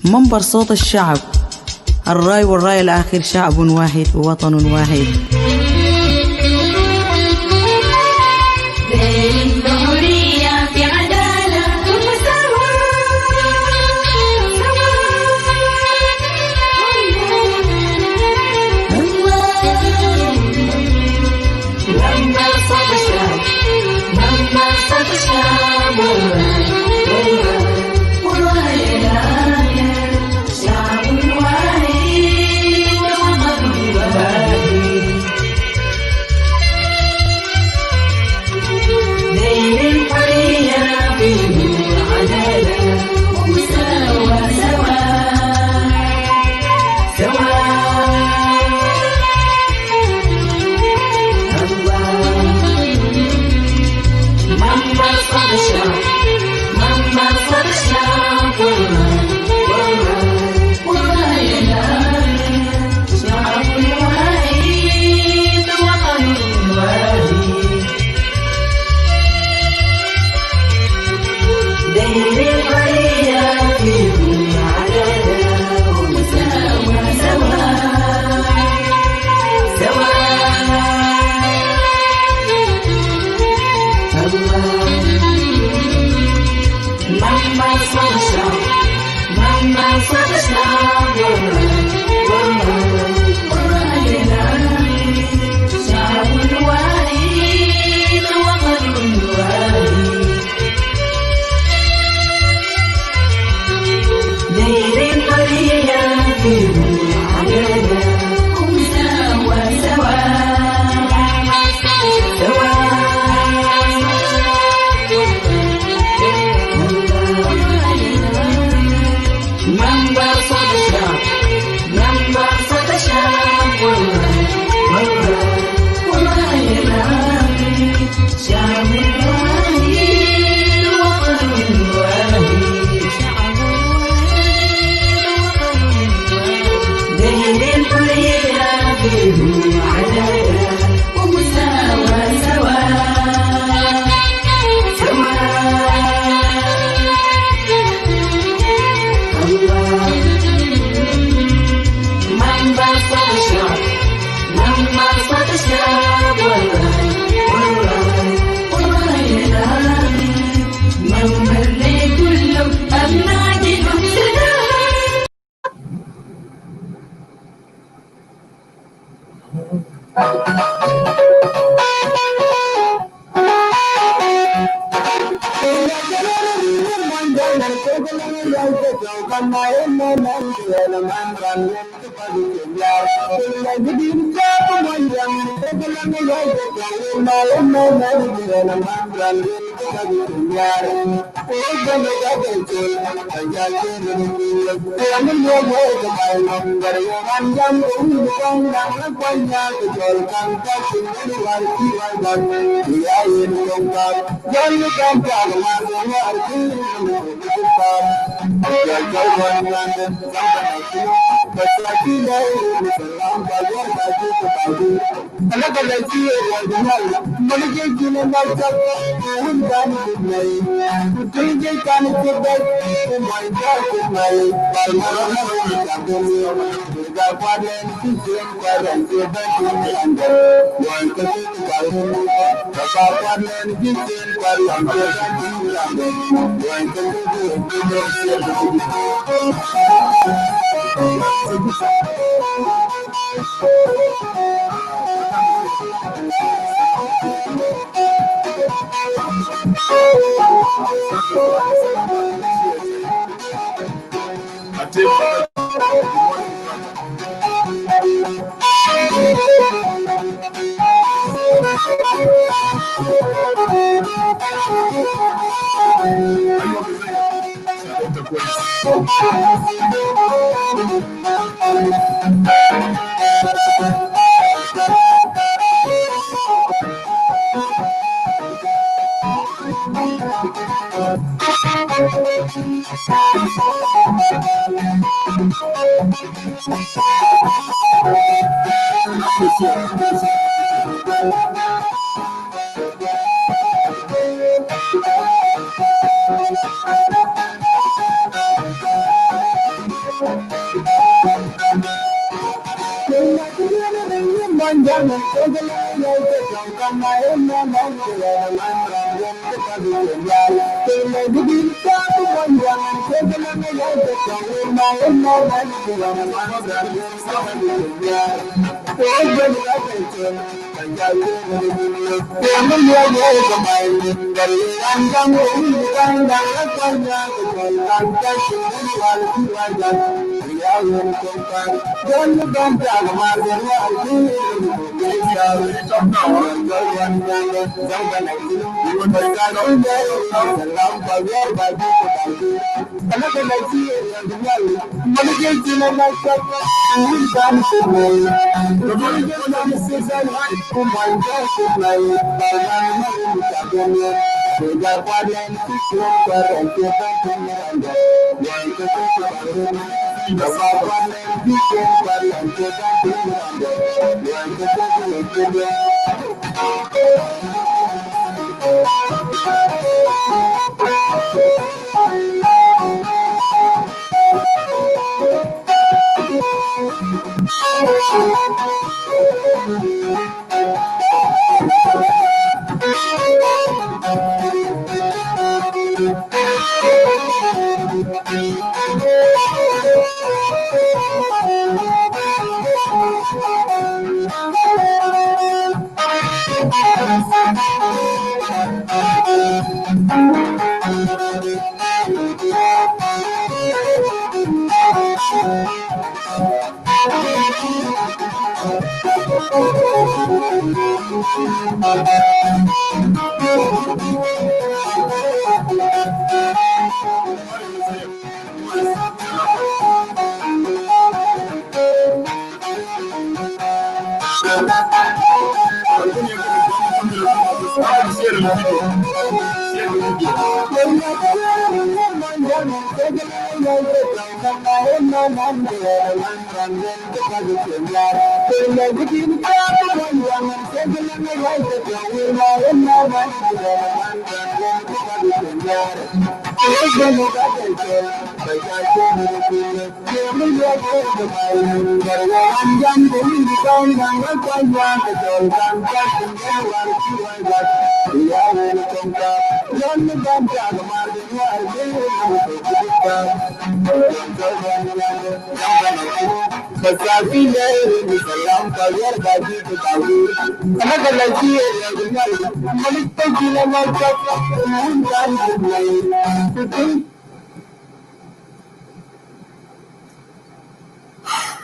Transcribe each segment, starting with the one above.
منبر صوت الشعب، الرأي والرأي الآخر، شعب واحد ووطن واحد.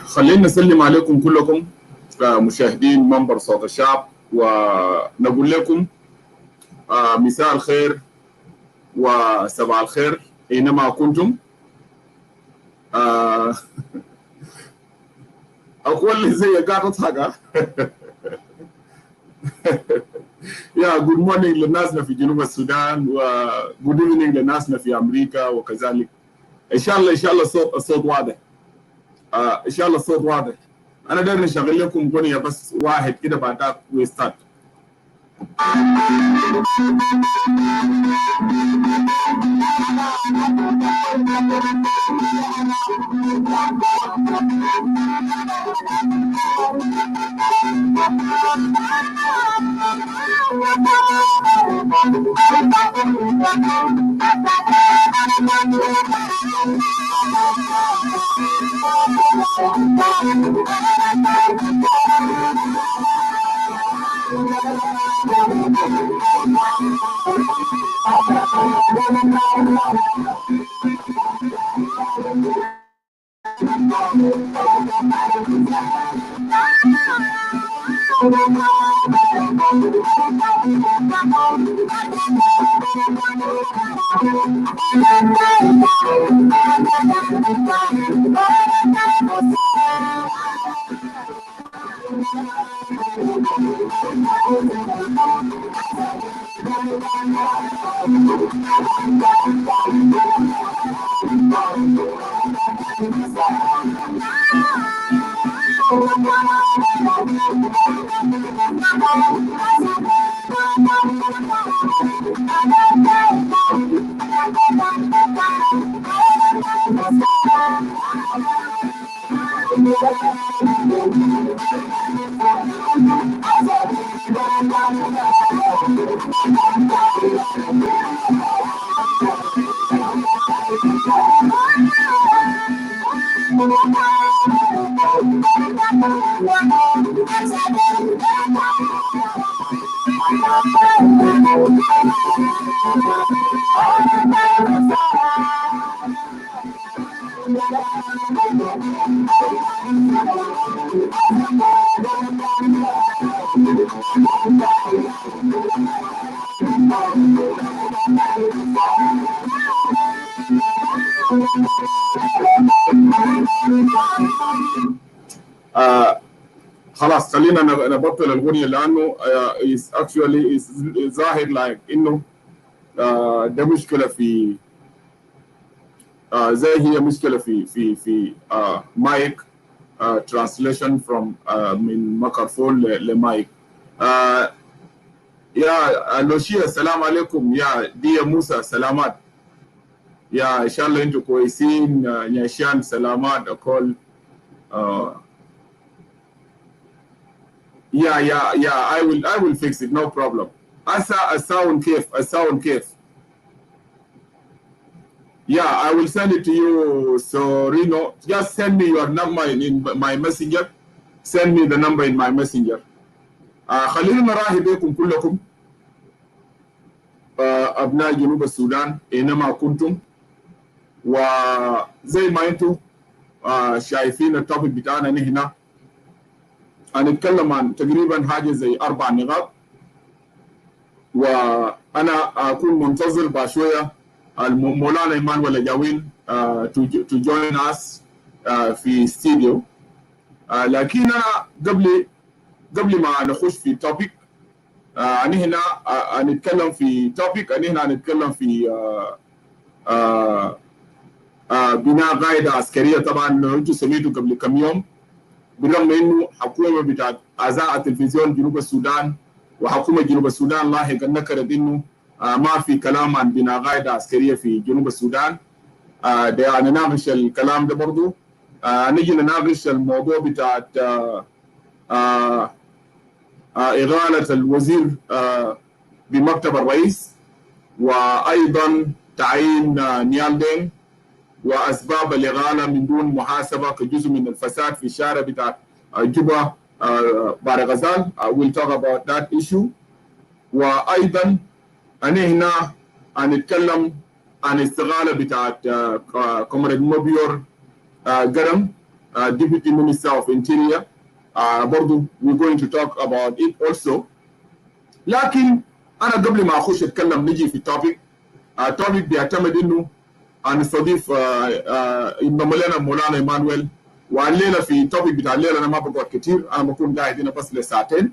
خلينا نسلم عليكم كلكم كمشاهدين منبر صوت الشعب ونقول لكم مساء الخير وصباح الخير أينما كنتم. أقول زي قاعد أضحك. يا good morning للناسنا في جنوب السودان و good evening للناسنا في أمريكا وكذلك. إن شاء الله الصوت واضح. إن شاء الله الصوت واضح. أنا دايما شغل لكم غنية بس واحد كده بعدها ويستارت. خلاص خلينا نبطل الغنية لأنه is actually is ظاهر like إنه ده مشكلة في زي هي مشكلة في مايك translation from من ميكروفون لمايك. يا لوشيا السلام عليكم، يا دي موسى سلامات، يا إن شاء الله أنتم كويسين، يا شان سلامات أكل. Yeah, I will fix it, no problem. الساوند كيف. Yeah, I will send it to you. So Reno, just send me your number in my messenger. Send me the number in my messenger. خلينا نرحب بكم كلكم أبناء جنوب السودان أينما كنتم، وزي ما أنتم شايفين التوبيك بتاعنا هنا هنتكلم عن تقريبا حاجة زي 4 نقاط، وأنا أكون منتظر بشوية مولانا إيمانويل جاوين to join us في استديو. لكن أنا قبل ما نخش في توبيك هنا هنتكلم في توبيك، هنا هنتكلم في بناء قاعدة عسكرية. طبعا انتم سمعتوا قبل كم يوم، بالرغم انه حكومه بتاعت اعزاء التلفزيون جنوب السودان وحكومه جنوب السودان لاحقا نكرت انه ما في كلام عن بناء قاعده عسكريه في جنوب السودان. ده نناقش الكلام ده برضه. نجي نناقش الموضوع بتاعت اغاله الوزير بمكتب الرئيس، وايضا تعيين نيال دينغ واسباب الاغاله من دون محاسبه كجزء من الفساد في الشارع بتاع جوبا بارغزال. we'll talk about that issue. وايضا انا هنا هنتكلم عن استغاله بتاعت كومريد مابيور غرانغ Deputy Minister of Interior. برضو we're going to talk about it also. لكن انا قبل ما اخش اتكلم نجي في توبيك بيعتمد انه هنستضيف انضم لنا مولانا ايمانويل، والليله في توبيك بتاع الليله انا ما بقعد كتير، انا بكون قاعد هنا بس لساعتين.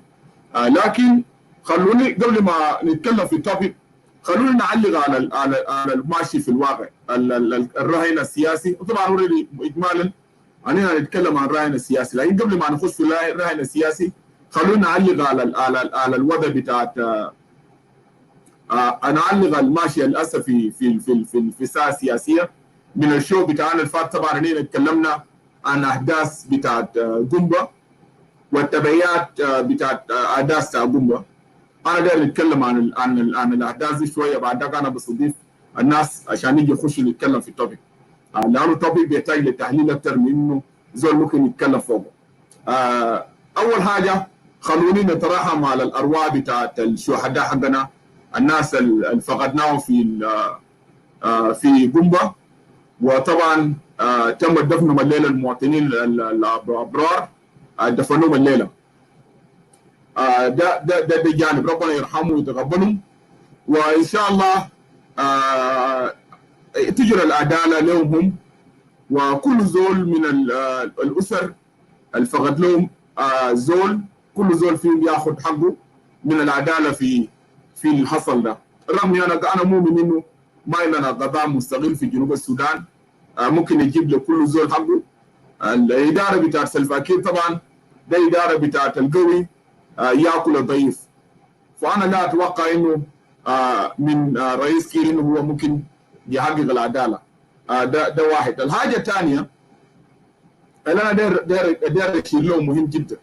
لكن خلوني قبل ما نتكلم في التوبيك خلونا نعلق على الماشي في الواقع، الرهن السياسي. وطبعا اوريدي اجمالا انا نتكلم عن الرهن السياسي، لكن قبل ما نخش في الرهن السياسي خلونا نعلق على الوضع بتاعت انا اعلق الماشيه للاسف في الساحه السياسيه من الشو بتاعنا اللي فات. طبعا هنا تكلمنا عن احداث بتاعت جومبا والتبعيات بتاعت احداث جومبا. انا داير نتكلم عن الاحداث دي شويه، بعد ذاك انا بستضيف الناس عشان نيجي نخش نتكلم في التوبيك، لانه التوبيك بيحتاج للتحليل اكثر من انه زول ممكن يتكلم فوقه. اول حاجه خلوني نترحم على الارواح بتاعت الشهداء حقنا، الناس اللي فقدناهم في جومبا. وطبعا تم دفنهم الليله، المواطنين الابرار دفنوهم الليله. ده جانب، ربنا يرحمه ويتقبلهم، وان شاء الله تجرى العداله لهم هم وكل زول من الاسر اللي فقد لهم زول، كل زول فيهم ياخذ حقه من العداله في اللي حصل ده. رغم انا مؤمن انه ما لنا قضاء مستقل في جنوب السودان ممكن يجيب لكل زول حقه. الاداره بتاعت سلفاكير طبعا ده اداره بتاعت القوي ياكل الضعيف، فانا لا اتوقع انه من رئيس كير انه هو ممكن يحقق العداله. ده واحد. الحاجه الثانيه انا داير اشير له مهم جدا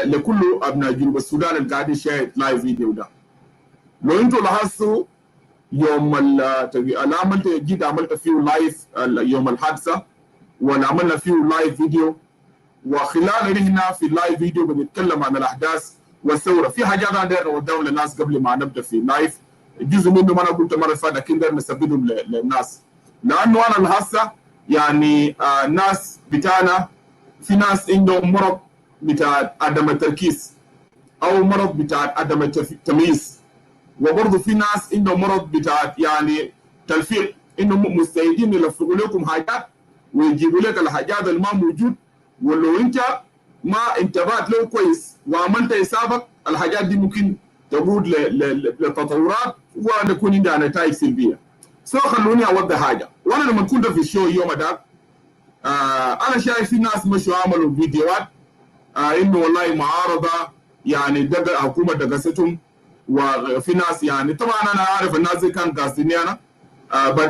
لكل ابناء جنوب السودان اللي قاعدين يشاهد لايف فيديو ده. لو انتوا لاحظتوا يوم انا عملت فيه لايف يوم الحادثه، وانا عملنا فيه لايف فيديو، وخلال هنا في اللايف فيديو بنتكلم عن الاحداث والثوره. في حاجات انا داير اوديهم للناس قبل ما نبدا في اللايف، جزء منه ما انا قلت المره اللي فاتت، لكن داير نثبتهم للناس، لانه انا هسه يعني الناس بتاعنا في ناس عندهم مرض بتاع عدم التركيز او مرض بتاع عدم التمييز، وبرضه في ناس عندهم مرض بتاع يعني تلفيق، انهم مستعدين يلفقوا لكم حاجات ويجيبوا لك الحاجات اللي ما موجود، ولو انت ما انتبهت له كويس وعملت حسابك الحاجات دي ممكن تقود لتطورات ونكون عندها نتائج سلبيه. خلوني اوضح حاجه. وانا لما كنت في الشو يوم ده انا شايف في ناس مشوا عملوا فيديوهات انه والله معارضه يعني حكومه دقستهم، وفي ناس يعني طبعا انا عارف الناس دي كان قاصديني انا، بس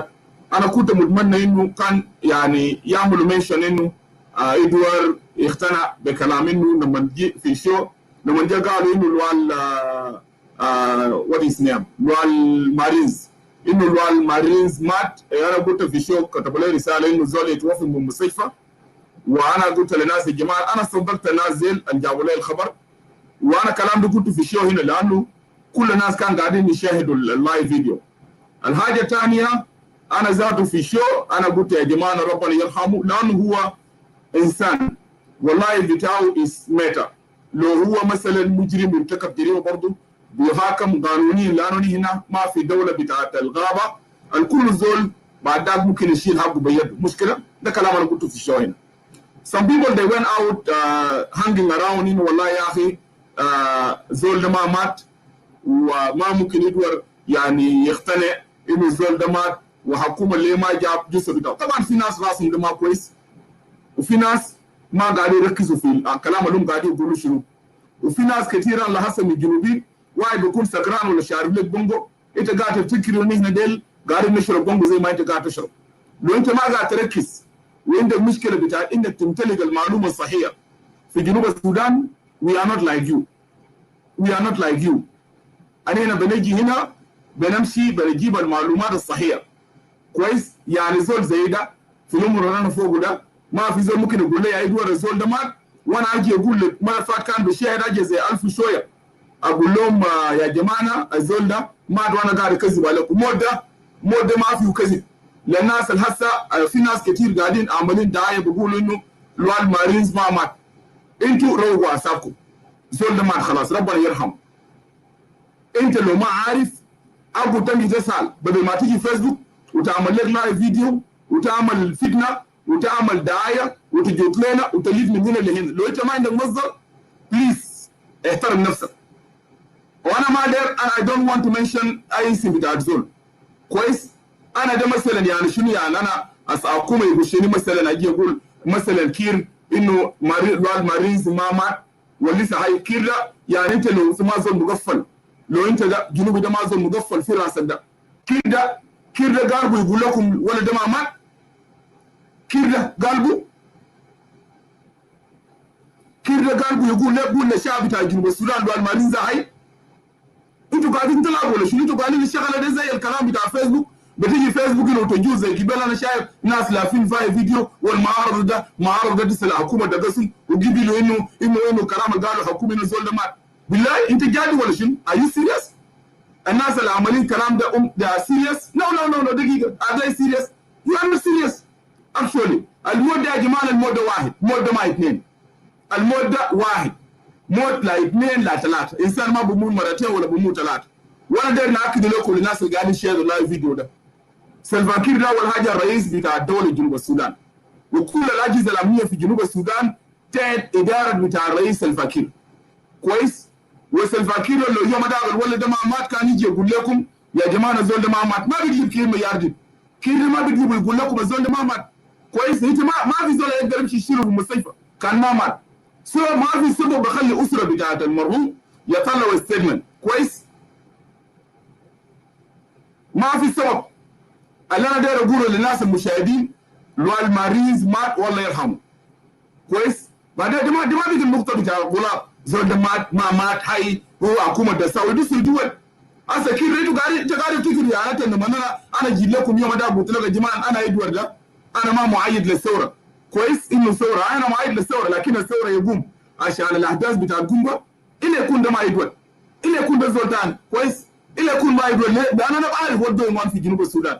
انا كنت متمنى انه كان يعني يعملوا منشن انه ادوار يقتنع بكلام انه لما جي في الشو لما جا قالوا انه الوال وات از نيم الوال مارينز، انه الوال مارينز مات. انا قلت في الشو كتبوا لي رساله انه زول يتوفى من المستشفى، وانا قلت للناس يا جماعه انا صدقت الناس زي اللي جابوا لي الخبر، وانا كلام ده قلته في الشو هنا لانه كل الناس كان قاعدين يشاهدوا اللايف فيديو. الحاجه الثانيه انا ذاته في الشو انا قلت يا جماعه ربنا يرحمه، لانه هو انسان والله بتاعه ميتا. لو هو مثلا مجرم ارتكب جريمه برضه بيحاكم قانونيا، لانه هنا ما في دوله بتاعت الغابه الكل زول بعد ذاك ممكن يشيل حقه بيده، مشكله ده كلام انا قلته في الشو هنا. Some people they went out hanging around انه والله يا اخي زول ده ما مات وما ممكن يدور يعني يقتنع انه الزول ده مات وحكومه اللي ما جاب جثه بتاعه. طبعا في ناس راسهم ده ما كويس، وفي ناس ما قاعدين يركزوا في الكلام اللي هم قاعدين يقولوا شنو، وفي ناس كثيرا لحسن من الجنوبيين واحد بيكون سكران ولا شارب لك بونجو، انت قاعد تفتكر ان احنا ديل قاعدين نشرب بونجو زي ما انت قاعد تشرب. لو انت ما قاعد تركز وعندك مشكله بتاع انك تمتلك المعلومه الصحيحه في جنوب السودان، we are not like you. we are not like you. أنا بنجي هنا بنمشي بنجيب المعلومات الصحيحة كويس. يعني زول زي ده في الأمر اللي أنا فوقه ده ما في زول ممكن يقول لي يا إدوار الزول ده مات، وأنا أجي أقول لك مرة فات كان بشاهد أجي زي 1000 شوية أقول لهم يا جماعة الزول ده مات وأنا قاعد أكذب عليكم. موت ده ما فيه كذب. للناس الحسة في ناس كتير قاعدين عاملين دعاية بيقولوا إنه الوال مارينز ما مات. أنتوا روقوا أعصابكم، الزول ده مات خلاص ربنا يرحمه. انت لو ما عارف ابو تنجي تسال بدل ما تيجي فيسبوك وتعمل لك لايف فيديو وتعمل فتنه وتعمل دعايه وتجوت لنا وتليف من هنا لهنا. لو انت ما عندك مصدر بليز احترم نفسك. وانا ما داير I don't want to mention اي اسم بتاع زول كويس. انا ده مثلا يعني شنو يعني انا حكومه يخشني مثلا اجي اقول مثلا كير انه مارينز ما مات ولسه هاي كير ده يعني انت لو ما زول مغفل، لو انت ده جنوبي ده ما زول مغفل في راسك ده كير ده قلبه يقول لكم ولا ده ما مات. كير ده قلبه يقول لك قول للشعب بتاع جنوب السودان دول مارينز هاي. انتوا قاعدين تلعبوا ولا شنو؟ انتوا قاعدين الشغله ده زي الكلام بتاع فيسبوك. بتيجي فيسبوك انه تجوز زي قبل انا شايف ناس لافين فاي فيديو والمعارضه ده تسال الحكومه ده قسم وجيبي له انه كلام اللي قاله الحكومه انه الزول ده مات. بالله انت جادي ولا شنو؟ ار يو سيريس؟ الناس اللي عاملين الكلام ده ار سيريس؟ نو دقيقه ار ذي سيريس؟ يو ار نوت سيريس اكشولي. الموت ده يا جماعه الموت ده واحد، الموت ده ما اثنين. الموت ده واحد، موت لا اثنين لا ثلاثه. انسان ما بيموت مرتين ولا بيموت ثلاثه. وانا داير ناكد لكم الناس اللي قاعدين يشيروا اللايف فيديو ده. سلفا كير ده اول حاجه الرئيس بتاع الدوله جنوب السودان، وكل الاجهزه الامنيه في جنوب السودان تحت اداره بتاع الرئيس سلفا كير كويس. وسلفا كير لو يوم ده الولد ده ما مات كان يجي يقول لكم يا جماعه الزول ده ما مات. ما بيجيب كير ملياردين، كير ما بيجيب يقول لكم الزول ده ما مات كويس. انت ما في زول يقدر يمشي يشيله في المستشفى كان ما مات. ما في سبب بخلي الاسره بتاعت المرحوم يطلعوا ستيتمنت كويس. ما في سبب. اللي انا داير اقوله للناس المشاهدين لو المارينز مات والله يرحمه. كويس بعدين دي ما بيجي النقطه بتاع غلا زول ده ما مات هاي هو حكومه ده سوي دي الدول هسه كيف انتوا قاعد تفكروا يا انت انه انا اجي لكم يوم ده قلت لك يا جماعه انا ادوار ده انا ما معيد للثوره كويس انه ثوره انا معيد للثوره لكن الثوره يقوم عشان الاحداث بتاع القنبه الا يكون ده ما يدور الا يكون ده زول ثاني كويس الا يكون ما يدور لان انا بعرف وات جوينج في جنوب السودان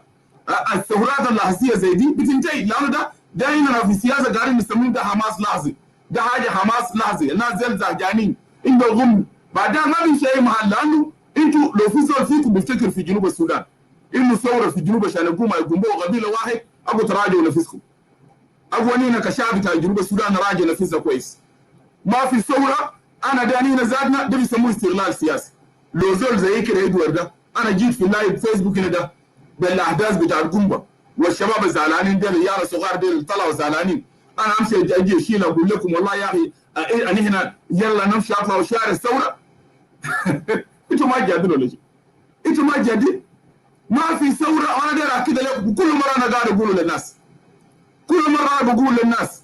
الثورات اللحظيه زي دي بتنتهي لانه ده دايما في السياسه قاعدين نسميه ده حماس لحظي ده حاجه حماس لحظي الناس زي زعجانين انه غم بعدها ما في شيء محل لانه انتوا لو في زول فيكم بيفتكر في جنوب السودان انه ثوره في جنوب عشان يقوموا قبيله واحد ابو تراجعوا نفسكم اولينا كشعب بتاع جنوب السودان راجع نفسها كويس ما في ثوره انا دانينا زادنا ده بيسموه استغلال سياسي لو زول زي كده يدور ده انا جيت في اللايف فيسبوك هنا ده بالاحداث بتاع القنبه والشباب الزعلانين دول العيال الصغار دول طلعوا زعلانين انا امشي اجي اشيل اقول لكم والله يا اخي انا هنا يلا نمشي اطلعوا شارع الثوره انتوا ما جادين ولا شيء انتوا ما جادين ما في ثوره وانا داير اكد لكم كل مره انا قاعد اقول للناس كل مره انا بقول للناس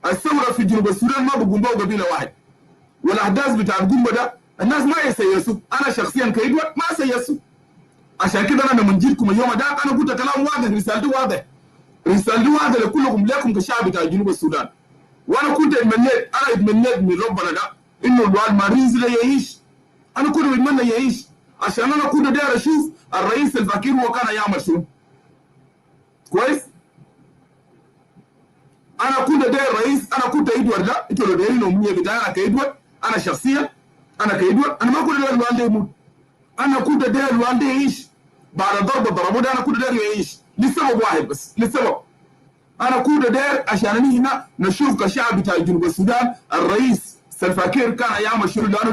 الثوره في جنوب السودان ما بقوم بها قبيله واحد والاحداث بتاع القنبه ده الناس ما يسيسوا انا شخصيا كيدوى ما سيسوا عشان كده انا لما جيتكم اليوم ده انا قلت كلام واضح رسالتي واضحه لكلكم لكم كشعب بتاع جنوب السودان وانا كنت اتمنيت من ربنا ده انه المريض ده يعيش انا كنت بتمنى يعيش عشان انا كنت داير اشوف الرئيس الفقير هو كان يعمل شنو كويس انا كنت داير رئيس انا كنت ادوار ده انتوا لو دايرين امنيه بتاعي انا كادوار انا شخصيا انا كادوار انا ما كنت داير الوالده يموت انا كنت داير الوالده يعيش بعد ضربه ضربوه ده انا كنت داير يعيش لسبب واحد بس لسبب انا كنت داير عشان هنا نشوف كشعب بتاع جنوب السودان الرئيس الفقير كان يعمل شنو لانه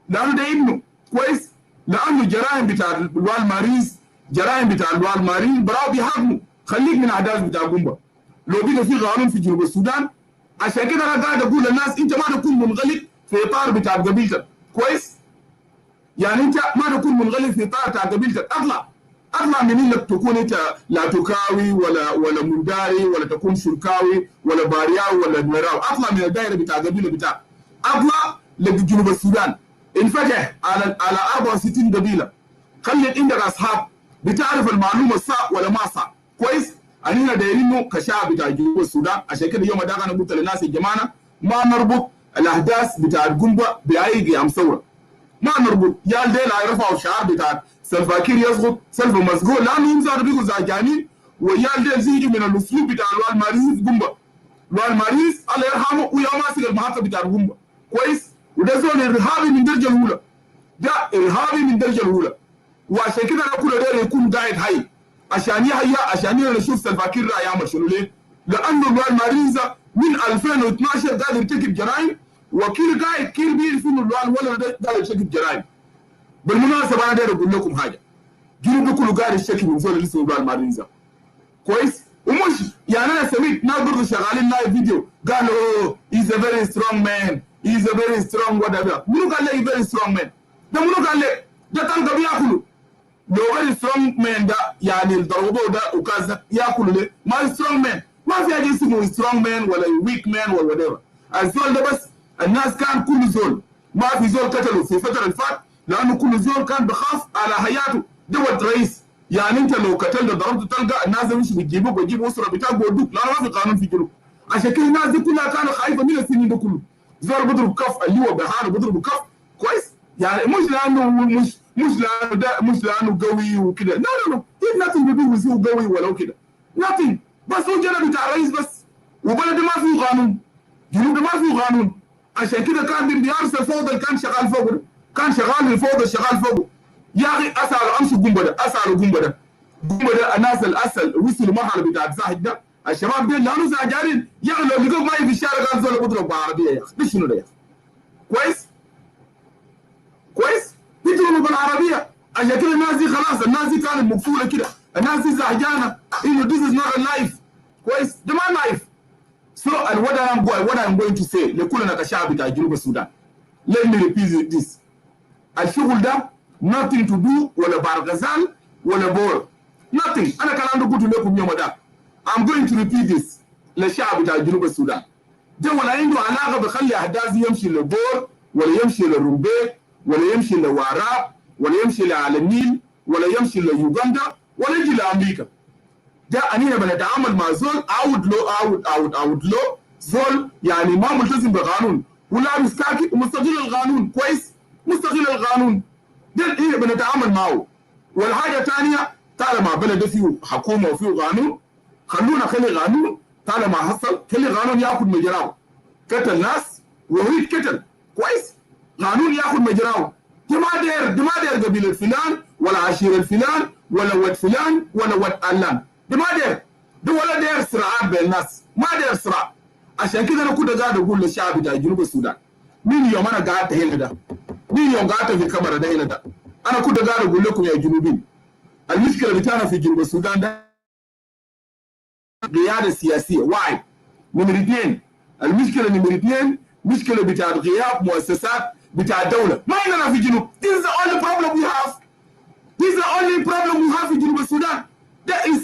ده ابنه كويس لانه جرائم بتاع الوالماريز جرائم بتاع الوالماريز براو بيحاكموا خليك من الاحداث بتاع القنبه لو بقى في قانون في جنوب السودان عشان كده انا قاعد اقول للناس انت ما تكون منغلق في اطار بتاع قبيلتك كويس يعني انت ما تكون منغلق في اطار بتاع قبيلتك اطلع من انك تكون انت لا تكاوي ولا منداري ولا تكون شركاوي ولا بارياوي ولا نوراوي اطلع من الدائره بتاع قبيله بتاعك اطلع لجنوب السودان انفتح على 64 قبيله خلي عندك اصحاب بتعرف المعلومه صح ولا ما صح كويس انا دايرينه كشعب بتاع جنوب السودان عشان كده يوم ده انا قلت للناس يا جماعه ما نربط الاحداث بتاع القنبه باي قيام ثوره ما نربط يال ديل هيرفعوا الشعار بتاع سلفاكير يسقط سلف مسقول لانه هم زادوا بيقوا زعجانين ويال ديل زيجوا من الاسلوب بتاع الوالماريز قنبه الوالماريز الله يرحمه ويا ماسك المحطه بتاع القنبه كويس وده زول ارهابي من الدرجه الاولى ده ارهابي من الدرجه الاولى وعشان كده انا كل داير يكون قاعد حي عشان عشان نشوف سلفاكير راح يعمل شنو ليه؟ لانه الوالماريزا من 2012 قاعد يرتكب جرائم وكيل قاعد كيل بيعرف انه الولد ده قاعد يرتكب جرائم. بالمناسبه انا داير اقول لكم حاجه جنوب كله قاعد يشتكي من زول اللي اسمه الوالماريزا كويس؟ ومش يعني انا سمعت ناس برضه شغالين لايف فيديو قالوا هيز ا فيري سترونج مان هيز ا فيري سترونج وات ايفر منو قال لي فيري سترونج مان؟ ده منو قال لي؟ ده تلقى بياكلوا لو فيري سترونج مان ده يعني الضربوه ده وكذا ياكلوا ليه؟ ما سترونج مان ما في حاجه اسمه سترونج مان ولا ويك مان ولا وات ايفر الزول ده بس الناس كان كل زول ما في زول قتلوا في الفتره اللي فات لانه كل زول كان بخاف على حياته ده رئيس يعني انت لو قتلت ضربت تلقى الناس دي مش بتجيبوك وتجيب اسره بتاعك ويودوك لانه ما في قانون في جنوب عشان كده الناس دي كلها كانوا خايفه من السنين ده كله زول بيضرب كف اللي هو بحاله بيضرب كف كويس يعني مش لانه مش لانه ده مش لانه قوي وكده لا it nothing to do with هو قوي ولا كده nothing بس هو جنب بتاع الرئيس بس وبلد ما فيه قانون جنوب ده ما فيه قانون عشان كده كان بيرسل الفوضى اللي كان شغال فوقه ده كان شغال الفوضى شغال فوقه يا اخي اسالوا امشوا قنبه ده اسالوا قنبه ده الناس الاسل وصلوا مرحله بتاعت زاهد ده الشباب دول لانه زعجانين يا اخي لو لقوا ماي في الشارع كان زول بيضرب بعربيه يا اخي ده شنو ده يا اخي كويس بيضربوا بالعربيه عشان كده الناس دي خلاص الناس دي كانت مقفوله كده الناس دي زعجانه انه this is not a life كويس ده ما لايف so and what I'm going to say لكلنا كشعب بتاع جنوب السودان let me repeat this الشغل ده nothing to do ولا بارغزال ولا بور nothing انا كان عندي قلت لكم يوم ده I'm going to repeat this للشعب بتاع جنوب السودان ده ولا عنده علاقه بخلي احداث يمشي لبور ولا يمشي لرومبيك ولا يمشي لواراب ولا يمشي على النيل ولا يمشي ليوغندا ولا يجي لامريكا. ده اننا بنتعامل مع زول اوت لو زول يعني ما ملتزم بالقانون ولابس كاكي ومستغل القانون كويس، مستغل القانون. ده احنا بنتعامل معه. والحاجه الثانيه طالما بلد فيه حكومه وفيه قانون خلونا خلي قانون، طالما حصل خلي قانون ياخذ مجراه. قتل ناس وهو يتقتل كويس، قانون ياخذ مجراه. دي ما داير قبيله فلان ولا عشيره فلان ولا ود فلان ولا ود علان، دي ما داير، دي ولا داير صراعات بين الناس، ما داير صراع. عشان كده انا كنت قاعد اقول للشعب بتاع جنوب السودان من يوم انا قعدت هنا ده، من يوم قعدت في الكاميرا ده هنا ده، انا كنت قاعد اقول لكم يا جنوبيين المشكله بتاعنا في جنوب السودان ده قياده سياسيه. واحد. نمرة اثنين، المشكله نمرة اثنين مشكله بتاع غياب مؤسسات بتاع الدوله. ما عندنا في جنوب. This is the only problem we have. This is the only problem we have في جنوب السودان. That is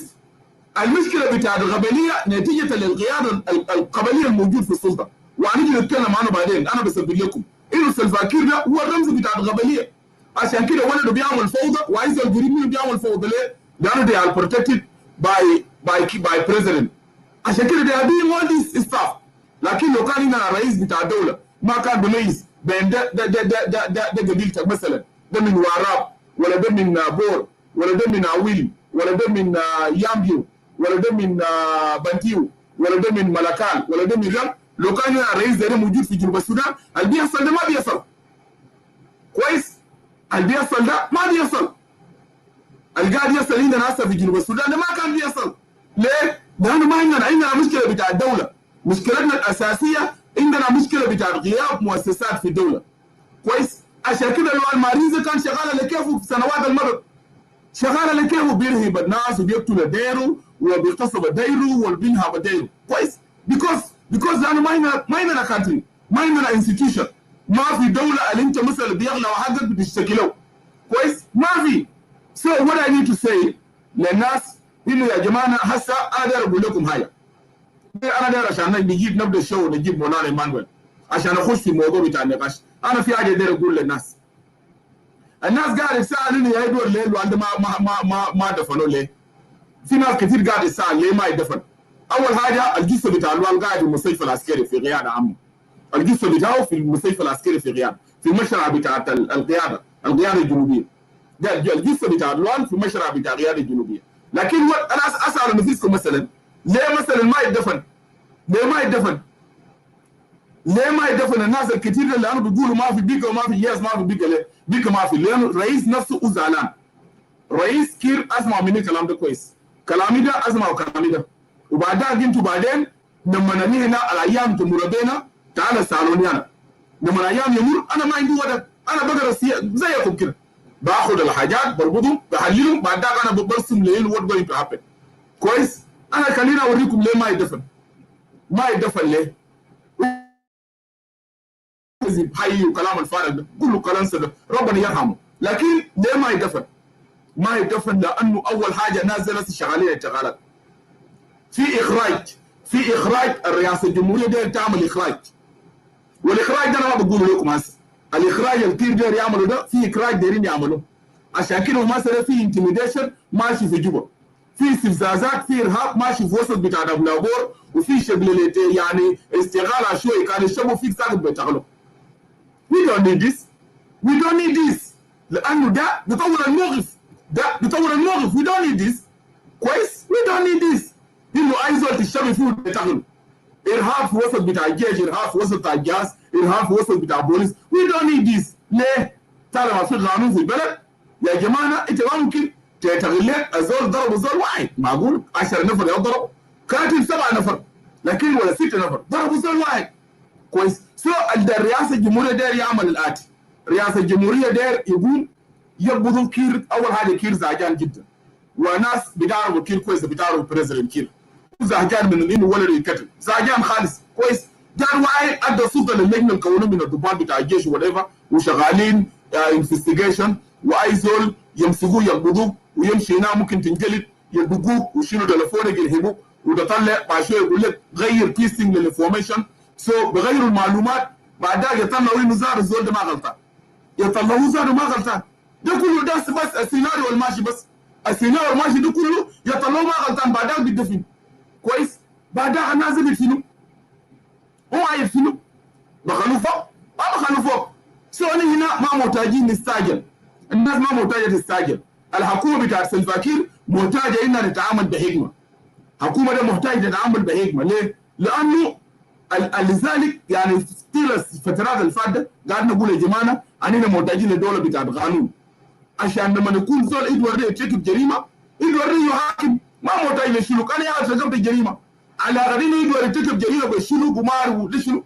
المشكله بتاع القبليه نتيجه للغياب القبليه الموجود في السلطه. وهنيجي نتكلم عنه بعدين. انا بثبت لكم انه سلفاكير ده هو الرمز بتاع القبليه. عشان كده ولده بيعمل فوضى وعايز القريب منه بيعمل فوضى. ليه؟ لانه they are protected by president. عشان كده they are doing all this stuff. لكن لو كان هنا الرئيس بتاع الدوله ما كان بيميز بين ده قبيلتك مثلا، ده من واراب ولا ده من بور ولا ده من عويل ولا ده من يامبيو ولا ده من بنتيو ولا ده من ملكال ولا ده من رم، لو كان هنا الرئيس ده موجود في جنوب السودان اللي بيحصل ده ما بيحصل. كويس؟ اللي بيحصل ده ما بيحصل. اللي قاعد يحصل عندنا هسه في جنوب السودان ده ما كان بيحصل. ليه؟ لانه ما عندنا مشكله بتاع الدوله. مشكلتنا الاساسيه عندنا مشكله بتاع غياب مؤسسات في الدوله. كويس؟ عشان كده لو المارينزا كان شغاله لكيفه في سنوات المضت، شغاله لكيفه بيرهب الناس وبيقتل ديره وبيغتصب ديره وبينهب ديره. كويس؟ because لانه ما عندنا كانتري، ما عندنا انستتيوشن، ما في دوله اللي انت مثلا بيغلى حقك بتشتكي له. كويس؟ ما في. So what I need to say للناس انه يا جماعه هسه انا داير اقول لكم حاجه. انا داير عشان نجيب نبدا الشو ونجيب مولانا ايمانويل عشان اخش في الموضوع بتاع النقاش. انا في حاجه داير اقول للناس. الناس قاعد يسالني يا دول ليه الوالد ما دفنوا ليه؟ في ناس كثير قاعد يسال ليه ما يدفن. اول حاجه الجثه بتاع الوالد قاعد في المستشفى العسكري في غياب عمه. الجثه بتاعه في المستشفى العسكري في غياب، في المشرعه بتاعت القياده الجنوبيه. ده الجثه بتاع الوالد في المشرعه بتاع القياده الجنوبيه. لكن انا اسال نفسكم مثلا ليه مثلا ما يدفن؟ ليه ما يدفن؟ ليه ما يدفن الناس الكثير اللي انا بيقولوا ما في بيكا وما في ياس ما في بيكا؟ ليه؟ بيكا ما في، لانه الرئيس نفسه زعلان. رئيس كير اسمع مني الكلام ده كويس. كلامي ده اسمعوا كلامي ده. وبعدها انتوا بعدين لما ننهي هنا الايام تمر بينا تعال سالوني انا. لما الايام يمر انا ما عندي وقت، انا بقرا زيكم كده. باخذ الحاجات بربطهم بحللهم بعدها انا برسم ليه وات جوينج تو هابن. كويس؟ انا خليني اوريكم ليه ما يدفن. ما يدفن ليه؟ حي وكلام الفارغ ده كله كلام ده ربنا يرحمه. لكن ليه ما يدفن؟ ما يدفن لانه اول حاجه نازله شغالين الشغالات. في اخراج الرئاسه الجمهوريه دي تعمل اخراج. والاخراج ده انا ما بقول لكم هسه. الاخراج الكير داير يعملوا ده في اخراج دايرين يعملوه. عشان كده مثلا في انتميديشن ماشي في جوبا. في استفزازات، في ارهاب ماشي في وسط بتاع دبلابور، وفي شغل يعني استغلال عشوائي كان الشباب فيك ساكت بيشتغلوا. We don't need this. We don't need this. لأنه ده بيطور الموقف. We don't need this. كويس؟ We don't need this. إنه أي زول تشتغل فيه بيشتغلوا. إرهاب في وسط بتاع الجيش، إرهاب في وسط بتاع الجاز، إرهاب في وسط بتاع البوليس. We don't need this. ليه؟ طالما في قانون في البلد يا جماعة أنت ما ممكن تغلق الزول ضربوا زول واحد. معقول 10 نفر يضربوا؟ كاتل 7 نفر. لكن ولا 6 نفر ضربوا زول واحد. كويس؟ الرئاسه الجمهوريه داير يعمل الاتي. الرئاسه الجمهوريه داير يقول يقبضوا كير. اول حاجه كير زعجان جدا، وناس بتعرفوا كير كويس، بتعرفوا بريزيدنت كير زعجان من انه ولده يتقتل، زعجان خالص. كويس؟ ده واحد ادى السلطه للجنه الكونيه من الضباط بتاع الجيش ولا وشغالين انفستيجيشن، واي زول يمسكوه يقبضوه ويمشي هنا ممكن تنجلد، يدقوك ويشيلوا تليفونك يرهبوك وتطلع بعد شويه يقول لك غير بيستنج للانفورميشن سو بغيروا المعلومات بعدها يطلعوا انه زار الزول ده ما غلطان، يطلعوه زار ما غلطان. ده كله ده بس السيناريو الماشي، بس السيناريو الماشي ده كله يطلعوه ما غلطان بعدها بيدفن كويس. بعدها نازل يدفنوا، هو يدفنوا بخلوه فوق ما بخلوه فوق. سو هنا ما محتاجين نستعجل، الناس ما محتاجه تستعجل. الحكومه بتاعت سلفاكير محتاجه انها تتعامل بحكمه. الحكومه ده محتاجه تتعامل بحكمه. ليه؟ لانه لذلك يعني طيل الفترات اللي فاتت قاعد نقول يا جماعه اننا محتاجين لدوله بتاعت قانون، عشان لما نكون زول يدور يرتكب جريمه يدور يحاكم، ما محتاج للشلوك. انا يا ارتكبت الجريمه على غدين يدور يرتكب جريمه بالشلوك ومار ولشنو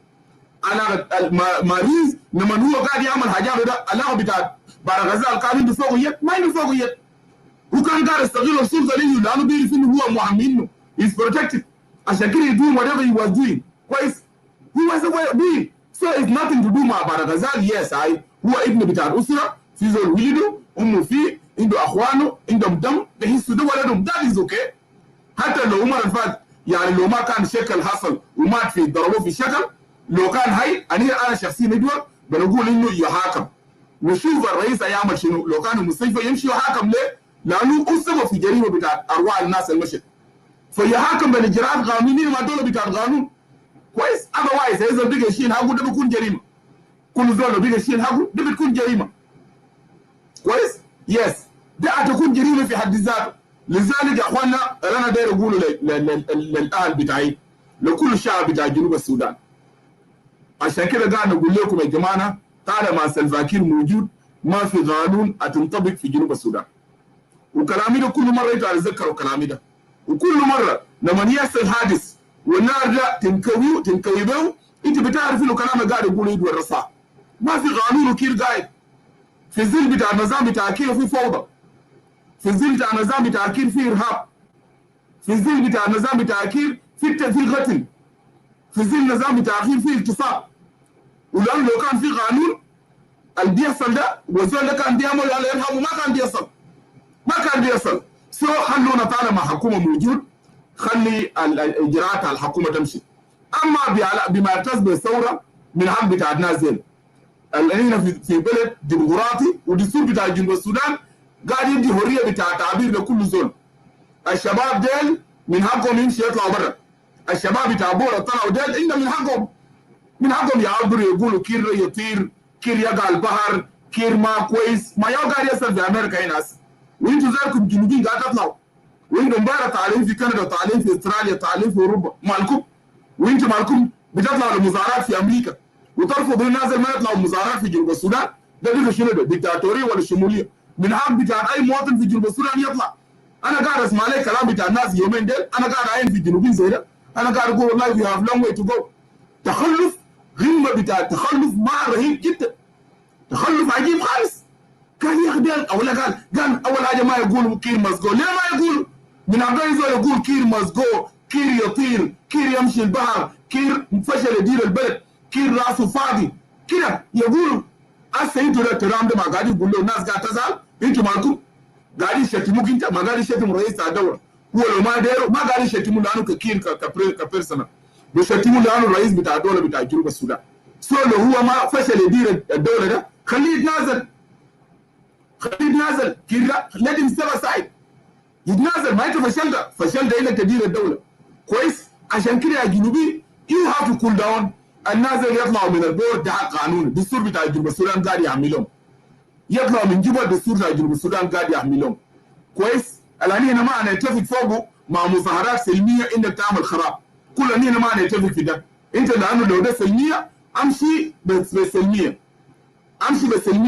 على المريض لما هو قاعد يعمل حاجات ده علاقه بتاعت بعد غزال كان عنده فوق يد ما عنده فوق يد، وكان قاعد يستغل السلطه ليه لانه بيعرف انه هو محامي انه is protected، عشان كده يدوم whatever he was doing كويس. he was doing so it's nothing to do مع بعد غزال. yes هو ابن بتاع الاسره، في زول ولده امه فيه عنده اخوانه عندهم دم بيحسوا ده ولدهم that is okay. حتى لو عمر الفات يعني لو ما كان شكل حصل ومات في ضربوه في شكل، لو كان هاي انا شخصيا ندور بنقول انه يحاكم وشوف الرئيس هيعمل شنو. لو كان المستشفى يمشي يحاكم ليه؟ لانه السبب في جريمه بتاعت ارواح الناس المشت، فيحاكم بالاجراءات قانونيه مع دوله بتاعت قانون كويس. اذروايز اذا بقى يشيل حقه ده بيكون جريمه، كل زول لو بقى يشيل حقه ده بتكون جريمه كويس. يس ده هتكون جريمه في حد ذاته. لذلك يا اخوانا انا داير اقوله للاهل بتاعي لكل الشعب بتاع جنوب السودان، عشان كده قاعد نقول لكم يا جماعه طالما سلفاكير موجود ما في قانون هتنطبق في جنوب السودان. وكلامي ده كل مره انتوا تتذكروا كلامي ده، وكل مره لما يحصل حادث والنار ده تنكوي به انت بتعرف انه كلامه قاعد يقول يد والرصاع. ما في قانون وكيل قاعد في الظل بتاع النظام بتاع كير في فوضى، في الظل بتاع النظام بتاع كير في ارهاب، في الظل بتاع النظام بتاع كير في قتل، في ظل النظام بتاع كير في اغتصاب. ولأنه لو كان في قانون اللي بيحصل ده والزول ده كان بيعمل الله يرحمه ما كان بيحصل، ما كان بيحصل. سو خلونا طالما حكومه موجود خلي الاجراءات على الحكومه تمشي. اما بما يختص بالثوره من حق بتاع الناس ديل الذين في بلد ديمقراطي ودستور بتاع جنوب السودان قاعد يدي حريه بتاع تعبير لكل زول. الشباب ديل من حقهم يمشي يطلعوا برا، الشباب بتاع بورا طلعوا ديل عندهم من حقهم يعبروا يقولوا كير يطير، كير يقع البحر، كير ما كويس. ما يقع يصل في امريكا هنا، وانتوا زيكم جنوبيين قاعد تطلعوا، وانتوا مباراه تعليم في كندا وتعليم في استراليا تعليم في اوروبا مالكم، وانتوا مالكم بتطلعوا لمظاهرات في امريكا وترفضوا الناس ما يطلعوا مظاهرات في جنوب السودان. ده شنو ده؟ ديكتاتوريه ولا شموليه؟ من حق بتاع اي مواطن في جنوب السودان يطلع. انا قاعد اسمع لك كلام بتاع الناس يومين ديل، انا قاعد عاين في جنوبين زي ده، انا قاعد اقول والله وي هاف لونج واي تو جو. تخلف غمه بتاع التخلف ما رهيب جدا، تخلف عجيب خالص. كان ياخذ قال اول حاجه ما يقولوا كير مسجو. ليه ما يقولوا؟ من عبد يقول كير مسجو، كير يطير، كير يمشي البحر، كير فشل يدير البلد، كير راسه فاضي كده يقولوا. هسه انتوا الكلام ده ما قاعدين يقول له الناس قاعد تزعل، انتوا مالكم قاعدين يشتموك، انت ما قاعد يشتم رئيس الدوله. هو لو ما دايره ما قاعد يشتموا لانه ككير كبيرسونال، بيشتموا لانه الرئيس بتاع الدوله بتاع جنوب السودان. سو لو هو ما فشل يدير الدوله ده خليه يتنازل، كير لا let him step aside يتنازل. ما انت فشل ده انك تدير الدوله كويس. عشان كده يا جنوبي you have to cool down. الناس اللي يطلعوا من البورد ده قانون الدستور بتاع جنوب السودان قاعد يعملهم، يطلعوا من جوا الدستور بتاع جنوب السودان قاعد يعملهم كويس. الان هنا ما نتفق فوقه مع مظاهرات سلميه انك تعمل خراب، كلنا هنا ما نتفق في ده. انت لانه لو ده سلميه امشي بالسلميه،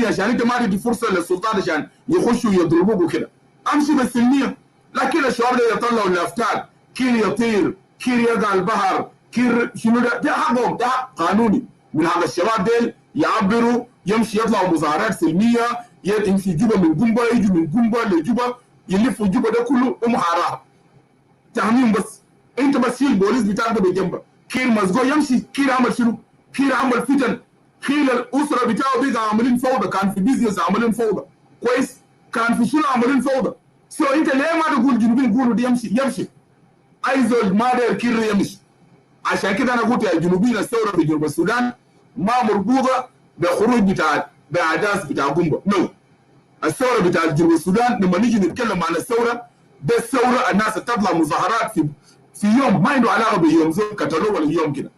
عشان انت ما تدي فرصه للسلطات عشان يخشوا يضربوك وكده، امشي بالسلميه. لكن الشباب ده يطلعوا الافكار كير يطير، كير يقع البحر، كير شنو ده حقهم، ده قانوني. من حق الشباب ديل يعبروا، يمشي يطلعوا مظاهرات سلميه، يمشي جوبا من قنبه، يجوا من قنبه لجوبا، يلفوا جوبا ده كله محاراه تعميم. بس انت بس شيل البوليس بتاعك ده بجنبك. كير مسجو يمشي، كير عمل شنو؟ كير عمل فتن، خيل الاسره بتاعه بقى عاملين فوضى، كان في بيزنس عاملين فوضى كويس، كان في شنو عاملين فوضى. سو انت ليه ما تقول جنوبين يقولوا دي يمشي؟ اي زول ما داير كير يمشي، عشان كده انا قلت يا جنوبيين الثوره في جنوب السودان ما مربوطه بخروج بتاع باحداث بتاع قنبه نو. الثوره بتاع جنوب السودان لما نيجي نتكلم عن الثوره ده الثوره الناس تطلع مظاهرات في يوم ما عنده علاقه بيوم زي كتالو ولا يوم كده.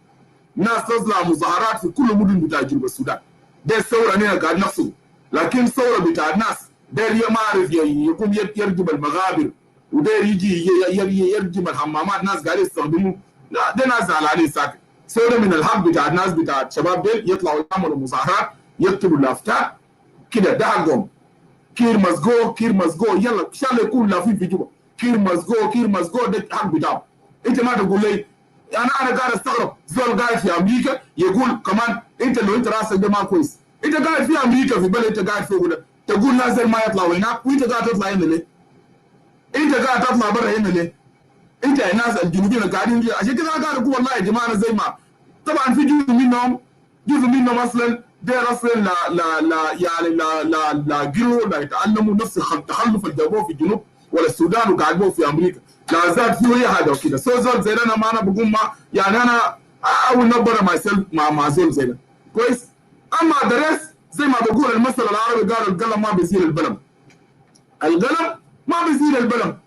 الناس تطلع مظاهرات في كل مدن بتاع جنوب السودان. ده الثوره انا قاعد نقصده. لكن الثوره بتاع الناس ده ما عارف يقوم يرجم المغابر وداير يجي يرجم الحمامات ناس قاعدين يستخدموه. لا ده ناس زعلانين ساكت. ثوره من الحق بتاع الناس بتاع الشباب ديل يطلعوا يعملوا مظاهرات يكتبوا لافتات كده ده حقهم. كير مسجو كير مسجو يلا ان شاء الله يكون لافين في جوبا. كير مسجو ده حق بتاعه. انت ما تقول لي انا قاعد استغرب زول قاعد في امريكا يقول كمان انت لو انت راسك ده ما كويس. انت قاعد في امريكا في بلد انت قاعد فيه ده تقول نازل ما يطلعوا هناك وانت قاعد تطلع هنا ليه؟ انت قاعد تطلع برا هنا ليه؟ انت الناس الجنوبيين قاعدين عشان كده انا قاعد اقول والله يا جماعه زي ما طبعا في جزء منهم اصلا دير اصلا لا يعني لا قروا لا يتعلموا نفس التخلف اللي جابوه في الجنوب ولا السودان وقاعدوه في امريكا. لا زاد فيه اي حاجه وكده. سو زول زي انا ما انا بقول ما يعني انا اول نبره ماي سيلف مع زول زي ده كويس. اما درس زي ما بقول المثل العربي قال القلم ما بيزيل البلم. القلم ما بيزيل البلم.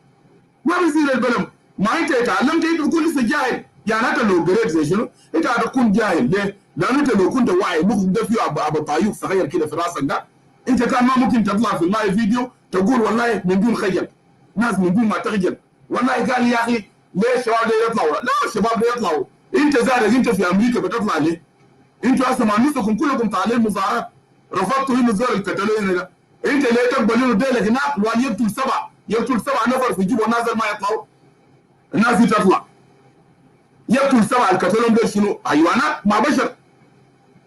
ما بيزيل البلم. ما انت اتعلمت انت تكون لسه جاهل. يعني انت لو قريت زي شنو انت هتكون جاهل ليه؟ لانه انت لو كنت واعي ممكن ده فيه ابو طايوق صغير كده في راسك ده انت كان ما ممكن تطلع في الماي فيديو تقول والله من دون خجل. ناس من دون ما تخجل والله قال يا اخي ليه الشباب ده يطلعوا؟ لا الشباب ده يطلعوا. انت زادك انت في امريكا بتطلع ليه؟ انتوا اصلا مع نفسكم كلكم طالعين مظاهرات رفضتوا انه زول الكتالوني ده. انت ليه تقبل انه ديلك هناك وان يقتل سبع نفر في جيبه والناس ما يطلعوا؟ الناس دي تطلع يقتل سبع الكتالون ده شنو؟ حيوانات ما بشر.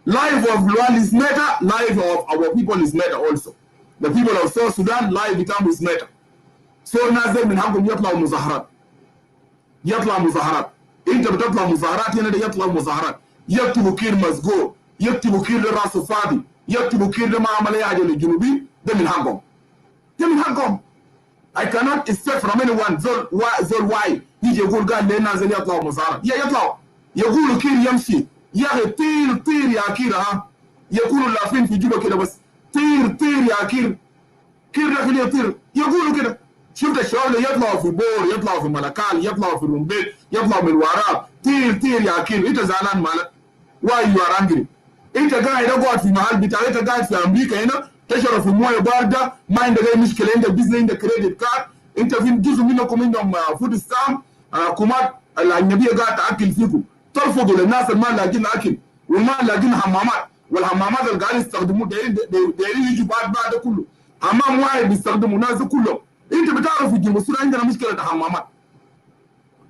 Life of Lual is matter, life of our people is matter also. The people of South Sudan life بتاعهم is matter. So الناس دي من حقهم يطلعوا مظاهرات. انت بتطلع مظاهرات هنا ده يطلعوا مظاهرات. يكتبوا كير مسجو، يكتبوا كير ده راسه فاضي، يكتبوا كير ده ما عمل اي حاجه للجنوبيين. ده من حقهم. I cannot expect from anyone زول واعي يجي يقول قال لي نازل يطلعوا مظاهرات. يطلعوا يقولوا كير يمشي يا اخي طير يا كير ها يقولوا لافين في جوبا كده بس طير يا كير ده كده يطير يقولوا كده. شفت الشباب اللي يطلعوا في بور يطلعوا في ملكال يطلعوا في رومبيك يطلعوا من الوراب طير يا كير. انت زعلان مالك؟ واي يو ار انجري. انت قاعد في محل بتاعك انت قاعد في امريكا هنا تشرب في مويه بارده ما عندك اي مشكله عندك بزنس عندك كريدت كارد. انت في جزء منكم عندهم فود ستام كومات الاجنبيه قاعد تاكل فيكم. ترفضوا للناس اللي ما لاقين اكل وما لاقين حمامات والحمامات اللي قاعدين يستخدموه دايرين يجوا بعد ده كله. حمام واحد بيستخدموا الناس كلهم. انت بتعرف في جنوب السودان عندنا مشكله حمامات.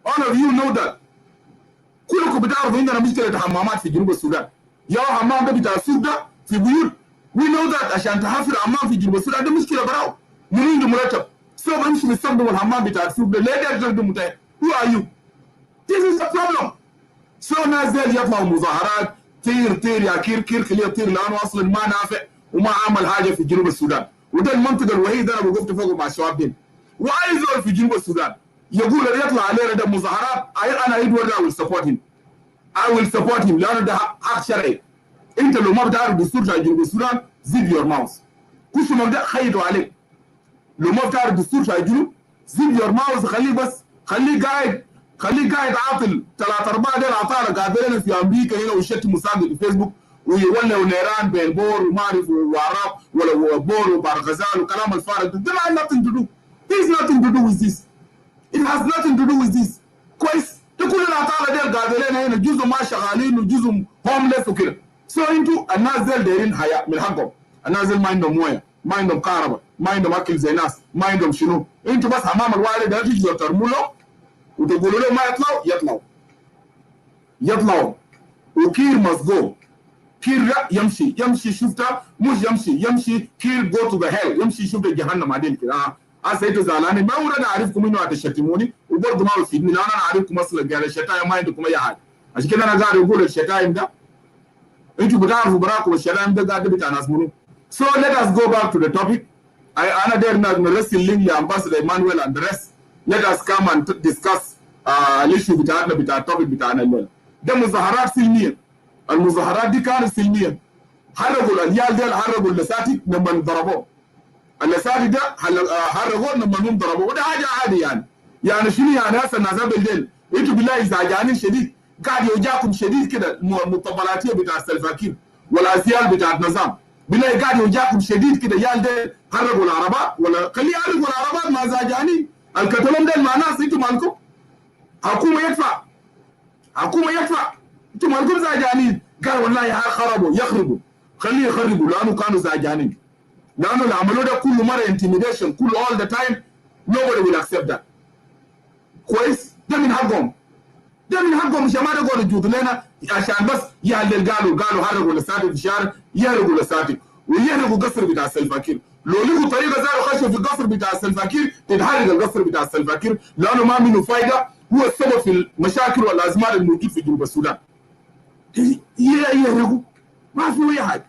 all of you know that. كلكم بتعرفوا عندنا مشكله حمامات في جنوب السودان. يا حمام ده بتاع السوق ده في بيوت we know that. عشان تحفر حمام في جنوب السودان ده مشكله براو. من عنده مرتب سو بمشي بيستخدموا الحمام بتاع السوق ده ليه ده يستخدموا تاني؟ who are you? this is the problem. سو ناس ديل يطلعوا مظاهرات طير يا كير خليه يطير لانه اصلا ما نافع وما عمل حاجه في جنوب السودان. وده المنطقه الوحيده انا وقفت فوقه مع الشباب دي. واي زول في جنوب السودان يقول اللي يطلع علينا ده مظاهرات انا ادوارد I will support him لانه ده حق شرعي. انت لو ما بتعرف دستور بتاع جنوب السودان زيد يور ماوس. كل ما ده خيطوا عليك. لو ما بتعرف دستور بتاع الجنوب زيد يور ماوس خليه قاعد عاطل 3-4 ديل عطاله قاعدين في امريكا هنا ويشتموا ساق في فيسبوك ويولوا نيران بين بور وما اعرف وعرب ولا بور وبارغزال وكلام الفارغ ده ما عنده nothing to do. There is nothing to do with this. It has nothing to do with this. كويس؟ ده كل العطاله ديل قاعدين هنا جزء ما شغالين وجزء هومليس وكده. سو انتوا الناس ديل دايرين حياه من حقهم. الناس ديل ما عندهم مويه، ما عندهم كهرباء، ما عندهم اكل زي ناس، ما عندهم شنو؟ انتوا بس حمام الوالد ده تيجوا ترموا له وتقولوا له ما يطلعوا وكير مسجو. كير يمشي شفتها مش يمشي كير جو تو ذا هيل يمشي شفت جهنم عدل كده. هسه انتوا زعلانين ما انا اعرفكم انه هتشتموني وبرضه ما بتفيدني لان انا عارفكم اصلا قال الشتايم ما عندكم اي حاجه. عشان كده انا قاعد اقول الشتايم ده انتوا بتعرفوا براكم الشتايم ده قاعد بتاع ناس منو. So let us go back to the topic. انا داير نرسل لينك لامباسادور ايمانويل and the rest. Let us come and discuss الاشيو بتاعتنا بتاع التوبيك بتاعنا الليله. ده مظاهرات سلميه. المظاهرات دي كانت سلميه. حرقوا اليال ديل، حرقوا اللساتي لما ضربوه. اللساتي ده حرقوه لما هم ضربوه، وده حاجه عادي يعني. يعني شنو يعني هسه الناس بالليل انتوا بالله زعجانين شديد، قاعد يوجعكم شديد كده المطبلاتيه بتاع السلفاكين والازيال بتاع النظام، بالله قاعد يوجعكم شديد كده. يال ده حرقوا العربات ولا خليه يحرقوا العربات، ما زعجانين. الكتلهم ده مع ناس انتوا مالكم؟ حكومه يدفع، حكومه يدفع، انتوا مالكم زعجانين. قال والله خربوا يخربوا، خليه يخربوا لانه كانوا زعجانين، لانه اللي عملوه ده كل مره intimidation، كل all the time nobody will accept that. كويس؟ ده من حقهم، ده من حقهم. مش ما يقولوا يجودوا لنا عشان بس يهلل. قالوا حرقوا لساتي في الشارع، يهرقوا لساتي ويهرقوا قصر بتاع السلفاكير. لو لقوا طريقه زي خشوا في القصر بتاع السلفاكير تتحرق القصر بتاع السلفاكير، لانه ما منه فايده، هو السبب في المشاكل والازمات الموجود في جنوب السودان. يهرقوا ما في اي حاجه.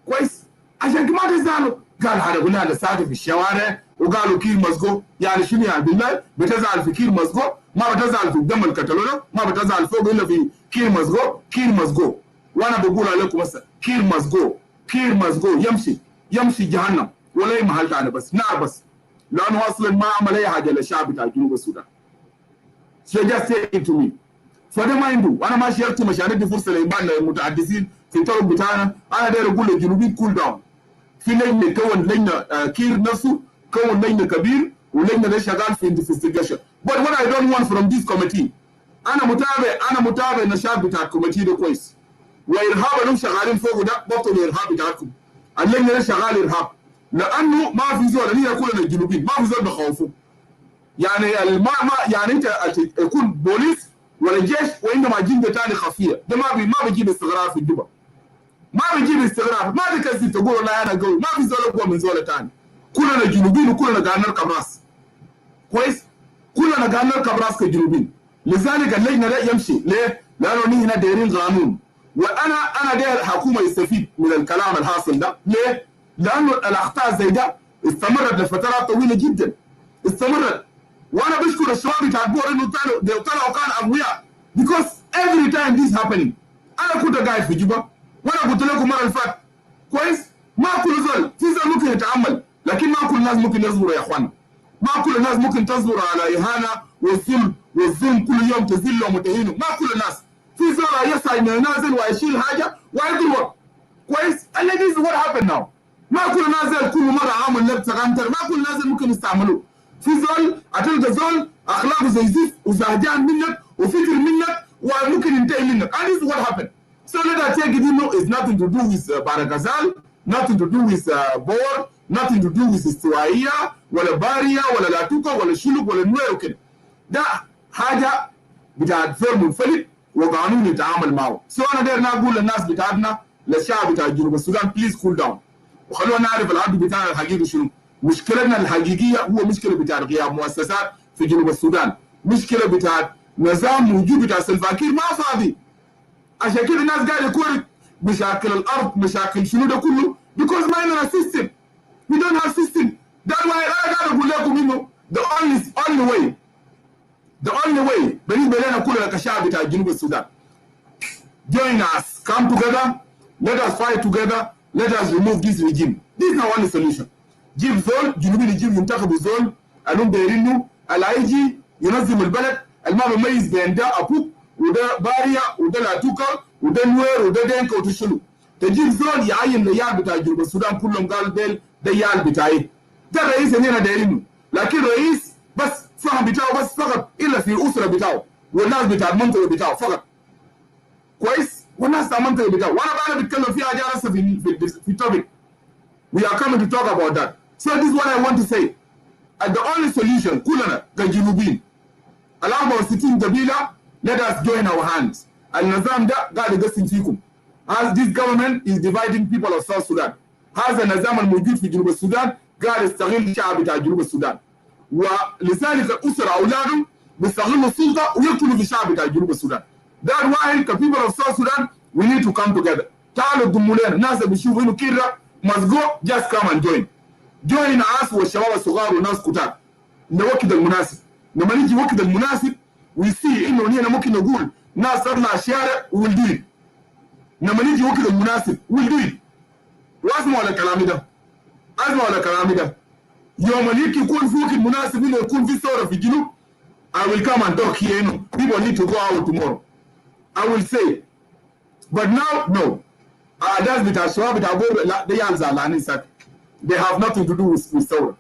كويس؟ عشان ما تزعلوا. قال حرقوا لنا لساتي في الشوارع، وقالوا كير مسقو. يعني شنو يعني بالله؟ بتزعل في كير مسقو؟ ما بتزعل في الدم الكتالونة، ما بتزعل فوق الا في كير مسقو. كير مسقو، وانا بقول عليكم مثلا كير مسقو، كير مسقو يمشي جهنم ولا اي محل ثاني، بس نار بس، لانه اصلا ما عمل اي حاجه للشعب بتاع جنوب السودان. So just say it to me. فده ما عنده. انا ما شاركت مشاريع دي فرصه للمتحدثين في الطرق بتاعنا. انا داير اقول للجنوبيين كول داون. في لجنه كون لجنه كير نفسه كون لجنه كبير، ولجنه ده شغال في انفستيجيشن. But what I don't want from this committee، انا متابع النشاط بتاع الكوميتي ده كويس، وارهاب اللي هم شغالين فوقه ده بطلوا الارهاب بتاعكم. اللجنه ده شغال ارهاب، لانه ما في زول اللي يكون الجنوبيين ما في زول بخوفه. يعني ما يعني انت يكون بوليس ولا جيش وانما جنده ثاني خفيه، ده ما بيجيب استقرار في الجبهه، ما بيجيب استقرار. ما تكذب تقول والله انا قوي، ما في زول اقوى من زول ثاني. كلنا جنوبيين وكلنا قاعد نركب راس. كويس؟ كلنا قاعد نركب راس كجنوبيين. لذلك اللجنه ده يمشي ليه؟ لانه نحن دايرين قانون، وانا داير حكومه يستفيد من الكلام الحاصل ده. ليه؟ لانه الاخطاء زي ده استمرت لفترات طويله جدا، استمرت. وانا بشكر الشباب بتاع البور انه طلعوا كان اقوياء، because every time this happening انا كنت قاعد في جوبا، وانا قلت لكم المره اللي فاتت كويس؟ ما كل زول، في زول ممكن يتعمل، لكن ما كل الناس ممكن يصبروا يا اخوانا. ما كل الناس ممكن تصبر على اهانه والظلم كل يوم تذلهم وتهينهم. ما كل الناس. في زول يسعى انه ينازل ويشيل حاجه ويضرب. كويس؟ and this is what happened now. ما كل الناس كل مره عامل لبس غنتر، ما كل الناس ممكن يستعملوه. في زول هتلقى زول اخلاقه زي زفت وزهجان منك وفكر منك وممكن ينتهي منك. and this is what happened. So let us take it, it's nothing to do with Baragazal, nothing to do with Bor, nothing to do with استوائية ولا باريا ولا لاتوكا ولا شلوك ولا نوير وكده. ده حاجة بتاعت فير منفلت وقانون يتعامل معه. سو أنا داير نقول للناس بتاعتنا، للشعب بتاع جنوب السودان، بليز كول داون وخلونا نعرف العدو بتاعنا الحقيقي شنو. مشكلتنا الحقيقية هو مشكلة بتاعت غياب مؤسسات في جنوب السودان، مشكلة بتاعت نظام موجود بتاع سلفاكير ما فاضي. عشان كده الناس قاعده يقول مشاكل الارض، مشاكل شنو ده كله، because ما عندنا سيستم. we don't have system. ده انا قاعد اقول لكم انه the only way بالنسبه لنا كلنا كشعب بتاع جنوب السودان، join us, come together, let us fight together, let us remove this regime. This is not only solution. جيب زول جنوبي، يجيب ينتخبوا زول انهم دايرينه اللي هيجي ينظم البلد، اللي ما بيميز بين ده ابوك وده باريا وده لاتوكا وده نوير وده دينكا وتشلو. تجيب زول يعين العيال بتاع جنوب السودان كلهم، قال ده عيال بتاعي، ده الرئيس اللي انا دايرينه. لكن رئيس بس فهم بتاعه بس فقط، الا في الاسره بتاعه والناس بتاع المنطقه بتاعه فقط. كويس؟ والناس بتاع المنطقه بتاعه. وانا بقى بتكلم فيها حاجه هسه في التوبيك. We are coming to talk about that. So this is what I want to say. And the only solution كلنا كجنوبيين ال 64 قبيله، let us join our hands. النظام ده قاعد يقسم فيكم. As this government is dividing people of South Sudan. هذا النظام الموجود في جنوب السودان قاعد يستغل الشعب بتاع جنوب السودان. ولذلك الاسره اولادهم بيستغلوا السلطه ويقتلوا في الشعب بتاع جنوب السودان. That's why the people of South Sudan we need to come together. تعالوا ضموا لنا. الناس اللي بيشوفوا انه كده must go, just come and join us والشباب الصغار والناس كتار. ده وقت المناسب. لما نيجي وقت المناسب we see انه هنا ممكن نقول ناس تطلع الشارع will do it. لما نيجي وقت المناسب will do it. واسمعوا على كلامي ده. اسمعوا على كلامي ده. يوم اللي يكون في وقت مناسب انه يكون في ثوره في الجنوب I will come and talk here. You know, people need to go out tomorrow. I will say, but now no. That's bit Ashwab, they are they have nothing to do with ثوره.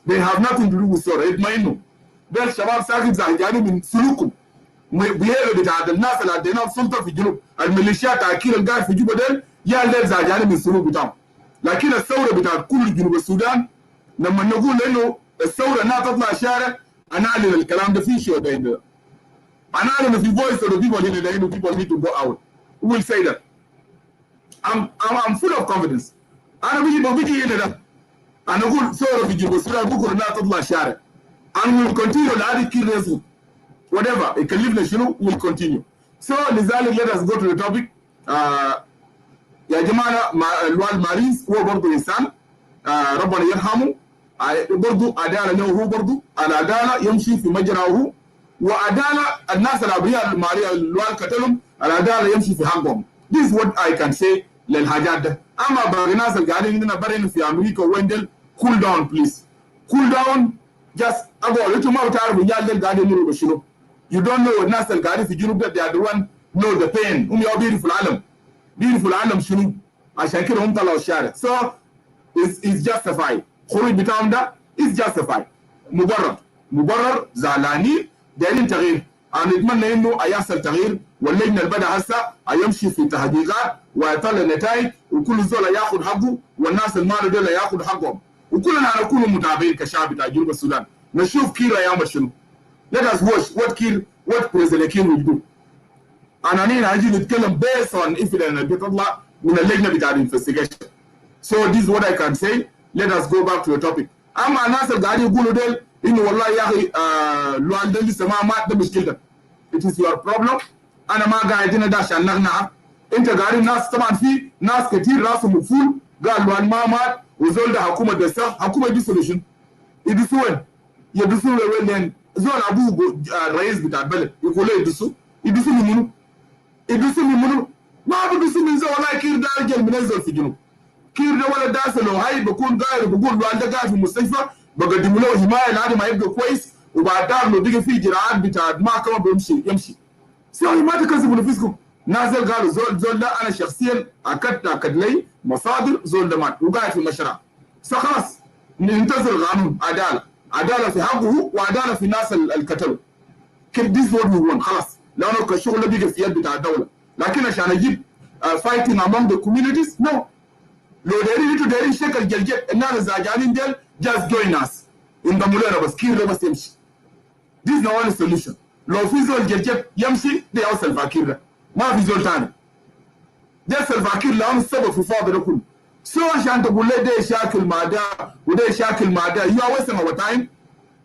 They have nothing to do with ثوره. اطمئنوا. ده الشباب ساكن زهجانين من سلوكهم. بيهيئوا بتاع الناس اللي عندنا سلطه في الجنوب، الميليشيات تاكيل القاعد في جوبا ديل يا الليل زهجانين من السلوك بتاعهم. لكن الثوره بتاعت كل جنوب السودان لما نقول انه الثوره انها تطلع الشارع انا اعلن الكلام ده في شو ده انا اعلن في فويس of the people هنا لانه people need to go out. We will say that. I'm full of confidence. انا بيجي هنا ده انا اقول ثوره في جنوب السودان بكره انها تطلع الشارع. And we will continue لعادة كير رزق. Whatever يكلفنا شنو will continue. So لذلك let us go to the topic. يا جماعة الوالد ماريس هو برضه إنسان ربنا يرحمه. برضه عدالة له هو برضه العدالة يمشي في مجراه وعدالة الناس الأبرياء الوالد قتلهم العدالة يمشي في حقهم. This is what I can say للحاجات ده. أما باقي الناس اللي قاعدين عندنا برين في أمريكا ويندل cool down please. Cool down. Just أقول أنتم ما بتعرفوا نيال دeng قاعدين يمروا بشنو. You don't know الناس اللي قاعدين في جنوب ده they are the one know the pain. هم يا بيرفوا العالم. بيرفوا العالم شنو؟ عشان كده هم طلعوا الشارع. So it's justified. خروج بتاعهم ده is justified. مبرر زعلانين دايرين تغيير. أنا نتمنى إنه يحصل تغيير واللجنة اللي بدأ هسه يمشي في تحقيقات ويطلع نتائج وكل زول ياخذ حقه والناس المالوا دول ياخذ حقهم. وكلنا نكون متابعين كشعب بتاع جنوب السودان نشوف كير يعمل شنو. Let us watch what President Kiir will do. أنا هاجي نتكلم based on evidence اللي بتطلع من اللجنة بتاع investigation. So this is what I can say. Let us go back to the topic. أما الناس اللي قاعدين يقولوا ديل إنه والله يا أخي الوالد ده لسه ما مات ده مشكلتك. It is your problem. أنا ما قاعد هنا ده عشان نقنعك. أنت قاعدين ناس طبعا في ناس كتير راسهم مقفول قال الوالد ما مات وزول ده حكومة دسة حكومة دي solution. يدسوا وين؟ يدسوا وين لين زول أبوه الرئيس بتاع البلد يقول له يدسوا من منو؟ يدسوا من منو؟ ما بدسوا من زول والله كير ده رجل منزل في الجنوب. كير ده ولا داس لو هاي بكون قاعد بقول الوالد ده قاعد في المستشفى بقدموا له حماية لحد ما يبقى كويس وبعد ذاك لو بقى في إجراءات بتاع المحكمة بيمشي. سوري ما تكذبوا نفسكم. نازل قالوا زول ده أنا شخصيا أكد لي مصادر زول ده مات وقاعد في المشرع. فخلاص ننتظر القانون عدالة في حقه وعدالة في الناس القتلوا. كيف this what we want خلاص لأنه الشغل ده بيجي في يد بتاع الدولة. لكن عشان أجيب fighting among the communities no. لو دايرين شكل جلجت الناس الزعجانين ديل just join us. انضموا لنا بس كير بس يمشي. This is the only solution. لو في زول جلجت يمشي ده يوصل فاكير ده. ما في زول تاني. ده الفاكير لهم السبب في فاضل ده كله. So عشان تقول لي ده شاكل مع ده وده شاكل مع ده you are wasting our time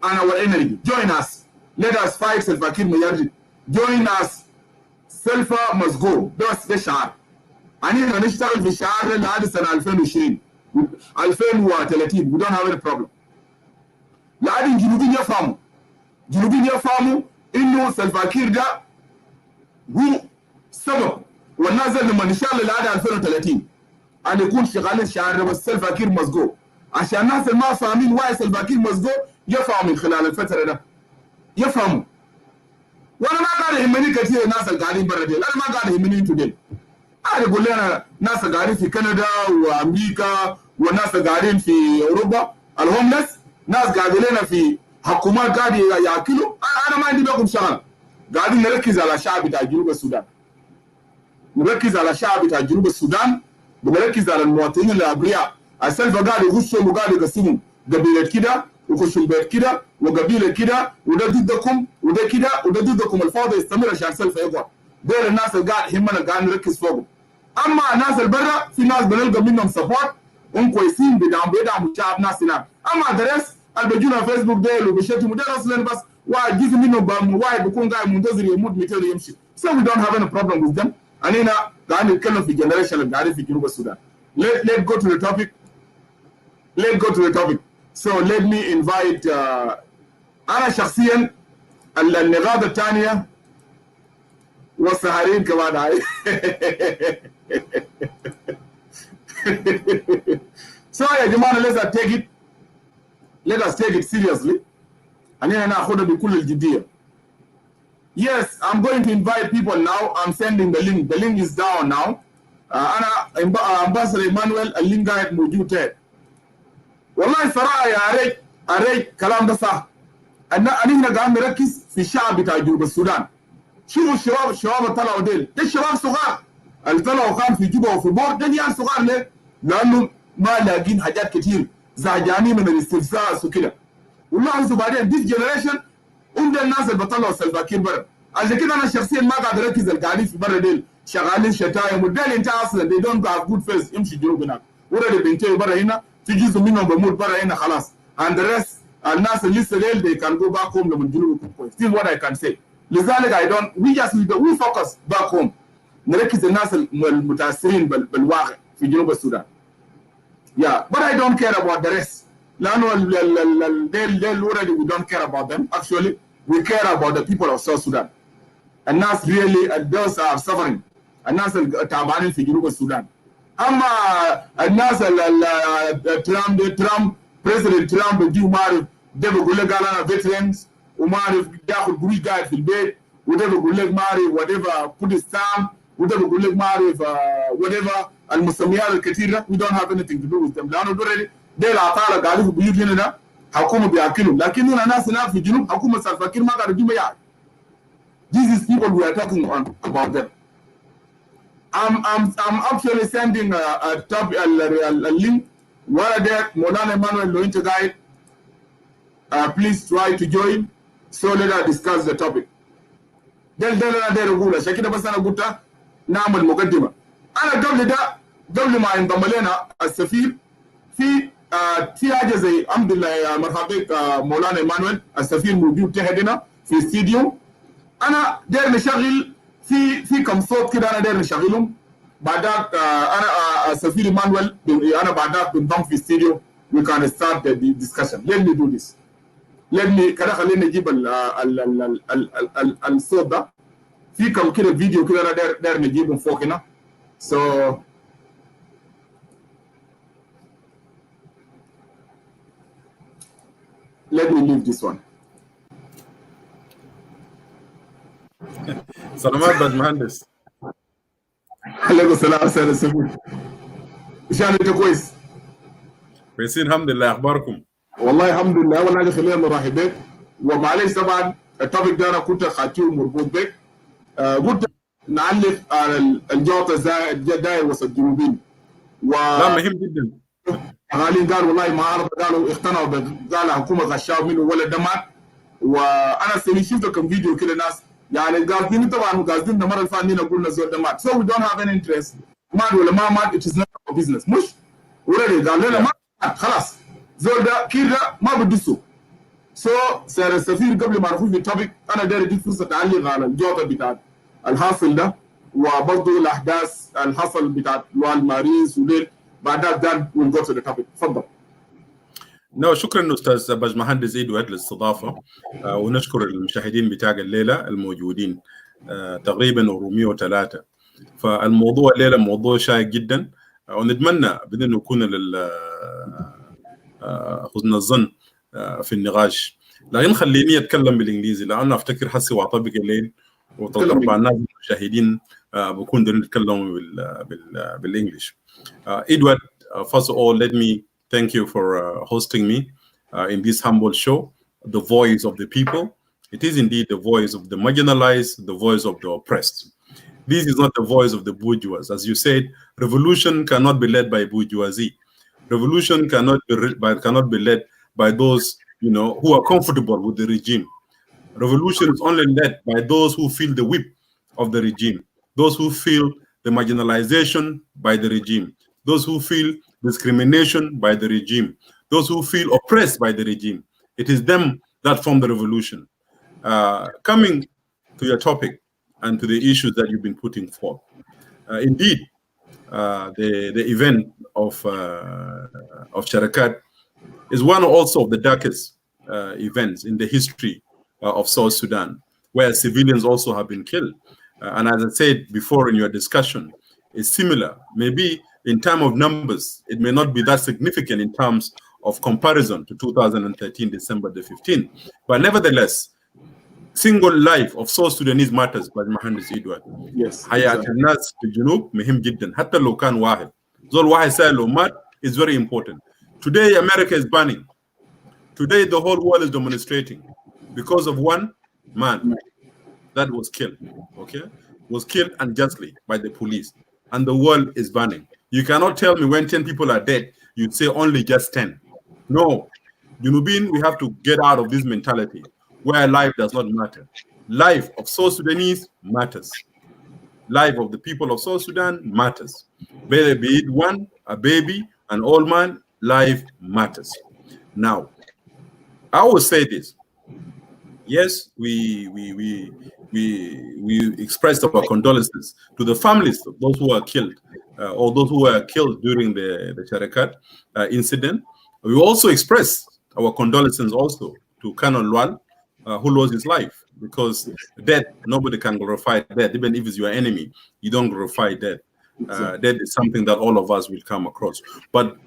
and our energy. Join us. Let us fight الفاكير ميرجي. Join us. Selfa must go. ده شعار. أنا هنشتغل في الشعار ده لحد سنة 2020 2030 we don't have any problem. لحد الجنوبيين يفهموا إنه الفاكير ده هو سبب والناس لما نشتغل لحد 2030 أن يكون شغالين الشعار ده بس الفاكير must go. عشان الناس اللي ما فاهمين واي الفاكير must go يفهموا من خلال الفترة ده يفهموا. وأنا ما قاعد يهمني كثير الناس اللي قاعدين برا ديل. أنا ما قاعد يهمني انتوا ديل. أنا أقول لنا ناس قاعدين في كندا وأمريكا والناس قاعدين في أوروبا الهوملس ناس قاعدين لنا في حكومات قاعد يأكلوا. أنا ما عندي بكم شغل. قاعدين نركز على الشعب بتاع جنوب السودان. نركز على الشعب بتاع جنوب السودان بنركز على المواطنين الأبرياء. السلفة قاعد يغشهم وقاعد يقسمهم قبيلة كده وخشوا بيت كده وقبيلة كده وده ضدكم وده كده وده ضدكم. الفوضى يستمر عشان السلفة يقعد. دول الناس اللي قاعد يهمنا قاعد نركز فوقهم. أما الناس اللي برا في ناس بنلقى منهم سبورت هم كويسين بيدعموا الشعب ناس هناك. أما درس اللي بيجونا فيسبوك ديل وبيشتموا ده أصلا بس واحد جزء منهم واحد بيكون قاعد منتظر يموت 200 يمشي. So we don't have any problem with them. أنا قاعد نتكلم في جنريشن اللي قاعدين في جنوب السودان. Let's go to the topic. So let me invite أنا شخصيا النقاط الثانية والسهرين كمان هاي. So يا جماعة let us take it seriously. أنا نأخذها بكل الجدية. Yes, I'm going to invite people now. I'm sending the link. The link is down now. أنا Ambassador Emmanuel اللينك قاعد موجود تحت. والله صراحة يا أريج كلام ده صح. أنا هنا قاعد نركز في الشعب بتاع جنوب السودان. شوفوا الشباب اللي طلعوا ديل، ده الشباب صغار اللي طلعوا كان في جوبا وفي بور، ده ناس صغار ليه؟ لأنه ما لاقين حاجات كتير، زعجانين من الاستفزاز وكده. ولاحظوا بعدين this generation هم ده الناس اللي بيطلعوا سلفاكير برا. عشان كده أنا شخصيا ما قاعد أركز القاعدين في برا ديل شغالين شتايم وديل أنت أصلا they don't have good face يمشي جنوب هناك. ورا بينتهي برا هنا في جزء منهم بموت برا هنا خلاص. And the rest الناس اللي لسه ديل they can go back home لما الجنوب يكون كويس. This is what I can say. لذلك we focus back home نركز الناس المتاثرين بالواقع في جنوب السودان. Yeah, but I don't care about the rest. لأنه they'll already we don't care about them. Actually, we care about the people of South Sudan. الناس really those are suffering. الناس التعبانين في جنوب السودان. أما الناس ترامب President ترامب بيجي ومعرف ده بيقول لك قال أنا veterans وما عارف ياخذ قروش قاعد في البيت وده بيقول لك ما عارف whatever put his stamp وده بيقول لك ما عارف whatever المسميات الكثيره we don't have anything to do with them لانه ده العطاله قاعدين في بيوت هنا ده حكومه بياكلهم لكن هنا ناس هناك في الجنوب حكومه سلفاكير ما قاعد يجيبوا يعني. This is people we are talking about them. I'm actually sending a link where there Maulana Emmanuel لو انت قاعد please try to join. So let us discuss the topic. ده انا داير اقول عشان كده بس انا قلت نعمل مقدمه. انا قبل ما ينضم لنا السفير في حاجه زي الحمد لله يا مرحبا بك مولانا ايمانويل السفير موجود تحت هنا في الاستديو. انا داير نشغل في كم صوت كده انا داير نشغلهم بعدك انا السفير ايمانويل انا بعدك بنضم في الاستديو we can start the discussion. Let me do this. كده خلينا نجيب الصوت ده في كم كده فيديو كده انا داير نجيبهم فوق هنا. So let me leave this one. سلامات باشمهندس. عليكم السلام استاذ السفير. ان شاء الله انت كويس؟ كويسين الحمد لله. اخباركم؟ والله الحمد لله. اول حاجه خلينا نرحب بك ومعلش طبعا التوبيك ده انا كنت خاطيه مربوط بك. قلت نعلق على الجوطه داير وسط الجنوبيين لا مهم جدا. غالين قالوا والله ما عرف قالوا اقتنعوا قال حكومه غشاوا منه ولا دمات. وانا سمي شفت كم فيديو كده ناس يعني قاصدين طبعا قاصدين المره اللي فاتت قلنا زول دمات. So we don't have any interest. مات ولا ما مات it is not our business. مش وريدي قال لنا مات خلاص زول ده كده ما بدسوا. So سير السفير قبل ما نخش في التوبيك انا داير اديك فرصه تعليق على الجوطه بتاعت الحاصل ده وبرضه الاحداث الحصل بتاعت لوال ماريس وليل بعدها then we'll go to the topic. تفضل. شكرا استاذ باشمهندس ادوارد للاستضافه ونشكر المشاهدين بتاع الليله الموجودين تقريبا 403. فالموضوع الليله موضوع شائك جدا ونتمنى بدنا نكون حسن الظن في النقاش. لكن خليني اتكلم بالانجليزي لانه افتكر حسي واطبق الليل وتطبع الناس المشاهدين بكون دايرين نتكلم بالانجليش. Edward, first of all, let me thank you for hosting me in this humble show, The Voice of the People. It is indeed the voice of the marginalized, the voice of the oppressed. This is not the voice of the bourgeois. As you said, revolution cannot be led by bourgeoisie. Revolution cannot be led by those, who are comfortable with the regime. Revolution is only led by those who feel the whip of the regime, those who feel the marginalization by the regime, those who feel discrimination by the regime, those who feel oppressed by the regime. It is them that form the revolution. Coming to your topic and to the issues that you've been putting forth. Indeed, the event of Sharakat is one also of the darkest events in the history of South Sudan, where civilians also have been killed. And as I said before in your discussion, is similar. Maybe in terms of numbers, it may not be that significant in terms of comparison to 2013, December the 15th. But nevertheless, single life of South Sudanese matters by Mahandis Edward. Yes. حياة الناس في الجنوب مهم جدا حتى لو كان واحد. زول واحد سأله مات is very important. Today America is burning. Today the whole world is demonstrating because of one man that was killed. Okay, was killed unjustly by the police, and the world is burning. You cannot tell me when 10 people are dead, you'd say only just 10. No, Junubin, we have to get out of this mentality where life does not matter. Life of South Sudanese matters. Life of the people of South Sudan matters. Whether be it one, a baby, an old man, life matters. Now, I will say this. Yes, we expressed our condolences to the families of those who are killed, or those who were killed during the Charakat incident. We also expressed our condolences also to Colonel Lual, who lost his life, because death, nobody can glorify death. Even if it's your enemy, you don't glorify death. Death is something that all of us will come across. But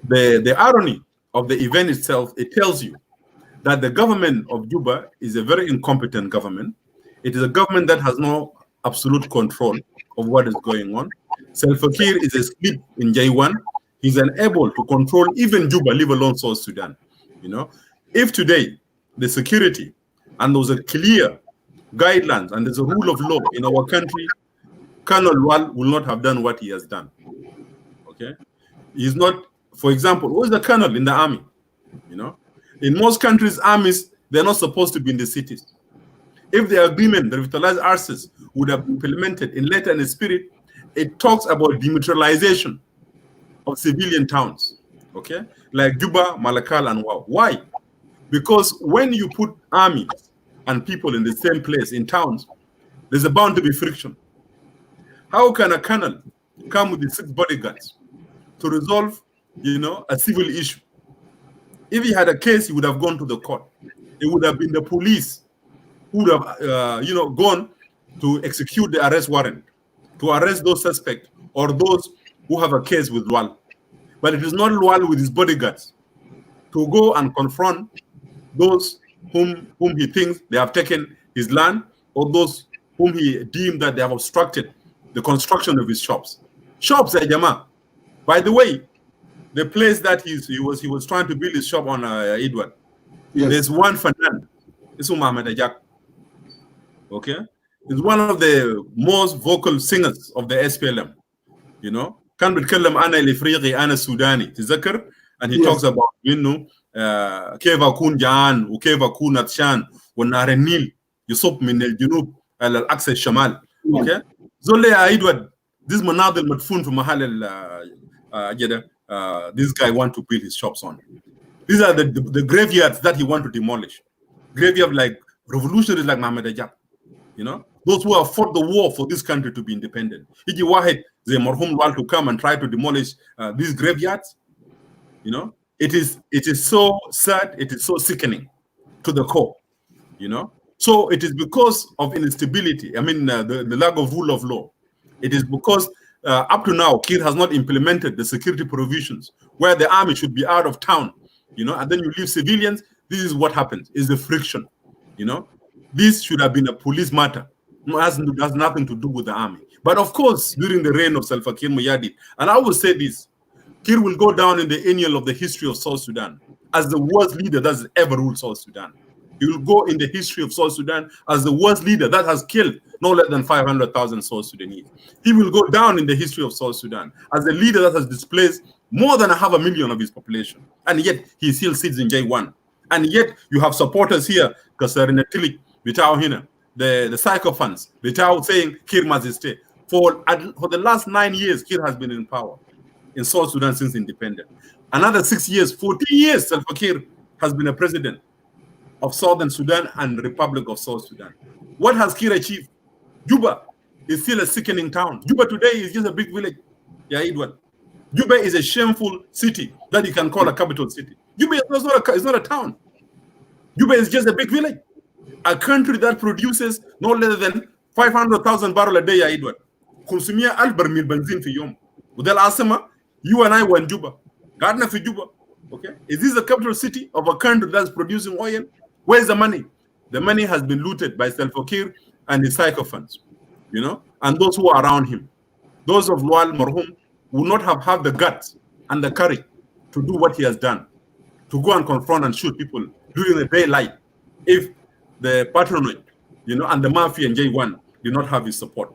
the irony of the event itself, it tells you that the government of Juba is a very incompetent government. It is a government that has no absolute control of what is going on. Salva Kiir is asleep in J1. He's unable to control even Juba, leave alone South Sudan. You know, if today the security and there was a clear guidelines and there's a rule of law in our country, Colonel Lual will not have done what he has done. Okay, he's not. For example, who is the colonel in the army? You know, in most countries, armies, they're not supposed to be in the cities. If the agreement, the revitalized RARCSS, would have implemented in letter and spirit, it talks about demilitarization of civilian towns, okay? Like Juba, Malakal, and Wau. Why? Because when you put armies and people in the same place, in towns, there's bound to be friction. How can a colonel come with the 6 bodyguards to resolve, you know, a civil issue? If he had a case, he would have gone to the court. It would have been the police who would have, you know, gone to execute the arrest warrant, to arrest those suspects or those who have a case with Lual. But it is not Lual with his bodyguards to go and confront those whom he thinks they have taken his land, or those whom he deemed that they have obstructed the construction of his shops. Shops, Jama. By the way, the place that he was trying to build his shop on Edward. Yes. There's one Fanan. It's Muhammad Ajak. Okay? He's one of the most vocal singers of the SPLM. You know? كان بيتكلم أنا الإفريقي أنا السوداني تذكر, and he talks about إنه كيف أكون جعان وكيف أكون عطشان والنهر النيل يصب من الجنوب على العكس الشمال. Okay? زول يا إدوارد, this مناظر مدفون في محل جدا. This guy want to build his shops on. These are the graveyards that he want to demolish. Graveyard like revolutionaries like Mohammed Ajak. You know, those who have fought the war for this country to be independent. Iji Wahed, the Marhum Wal to come and try to demolish these graveyards. You know, it is so sad, it is so sickening to the core. You know, so it is because of instability. I mean, the lack of rule of law. It is because up to now, Kiir has not implemented the security provisions where the army should be out of town, you know, and then you leave civilians. This is what happens, is the friction, you know. This should have been a police matter. It has nothing to do with the army. But of course, during the reign of Salva Kiir Mayardit, and I will say this, Kiir will go down in the annal of the history of South Sudan as the worst leader that has ever ruled South Sudan. He will go in the history of South Sudan as the worst leader that has killed no less than 500,000 South Sudanese. He will go down in the history of South Sudan as a leader that has displaced more than 500,000 of his population. And yet, he still sits in J1. And yet, you have supporters here, Kasarina Tilik, Vitao Hina, the sycophants, Vitao saying, Kiir must stay. For the last 9 years, Kiir has been in power in South Sudan since independence. Another 6 years, 14 years, Salva Kiir has been a president of Southern Sudan and Republic of South Sudan. What has Kiir achieved? Juba is still a sickening town. Juba today is just a big village. Yeah, Edward. Juba is a shameful city that you can call a capital city. Juba is not a town. Juba is just a big village. A country that produces no less than 500,000 barrel a day يا إدوارد. 500,000 برميل بنزين في يوم. وده العاصمة. You and I were in Juba. قعدنا في Juba. Okay. Is this the capital city of a country that's producing oil? Where's the money? The money has been looted by Salva Kiir and his sycophants, you know, and those who are around him. Those of Lual Marhum would not have the guts and the courage to do what he has done, to go and confront and shoot people during the daylight if the patronage, you know, and the mafia and J1 did not have his support,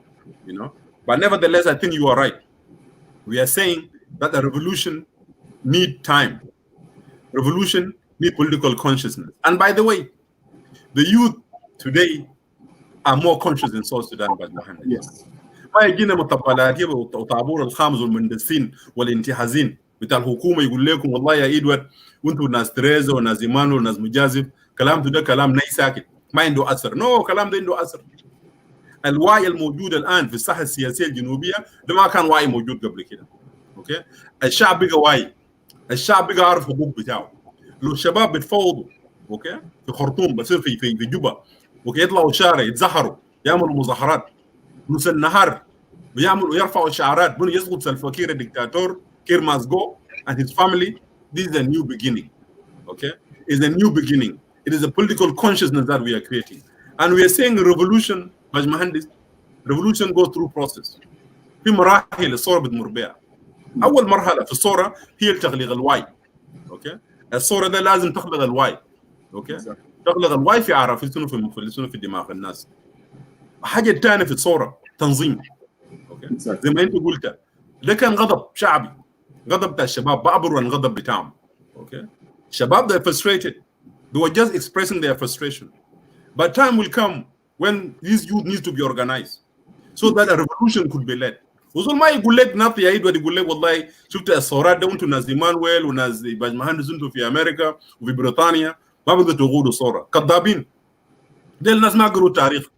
you know. But nevertheless, I think you are right. We are saying that a revolution needs time. Revolution needs political consciousness. And by the way, the youth today are more conscious in South Sudan by Mohammed. Yes. ما يجينا مطبلات وطابور الخامس والمندسين والانتهازين بتاع الحكومه يقول لكم والله يا إدوارد وانتم ناس تريزا وناس ايمانو وناس مجازف كلام ده كلام ناي ساكت ما عنده اثر. كلام ده عنده اثر. الوعي الموجود الان في الساحه السياسيه الجنوبيه ده ما كان وعي موجود قبل كده. اوكي الشعب بقى واعي. الشعب بقى عارف حقوق بتاعه. لو الشباب بتفوضوا اوكي في خرطوم بصير في جوبا اوكي يطلعوا الشارع يتظاهروا يعملوا مظاهرات نص النهار ويرفعوا شعارات بنو يسقط سلفا كير الدكتاتور كير must go and his family. This is a new beginning. Okay, it's a new beginning. It is a political consciousness that we are creating, and we are saying revolution. Revolution goes through process. في مراحل الصورة بتمر بها. أول مرحلة في الصورة هي تخليق الوعي. Okay. الصورة ده لازم تخلق الوعي. اوكي تخلق الوعي في عرف في دماغ الناس. حاجه ثانيه في الصوره تنظيم. اوكي زي ما انت قلت ده كان غضب شعبي، غضب بتاع الشباب بعبروا عن الغضب بتاعهم. اوكي الشباب they are frustrated, they were just expressing their frustration, but time will come when these youth needs to be organized so that a revolution could be led. وصل ما يقول لك ناطي يا إدوارد يقول لك والله شفت الثورات ده وانتم ناس ايمانويل وناس باج مهندس انتم في امريكا وفي بريطانيا ما بدهم تقولوا صوره كذابين. ده الناس ما قروا التاريخ.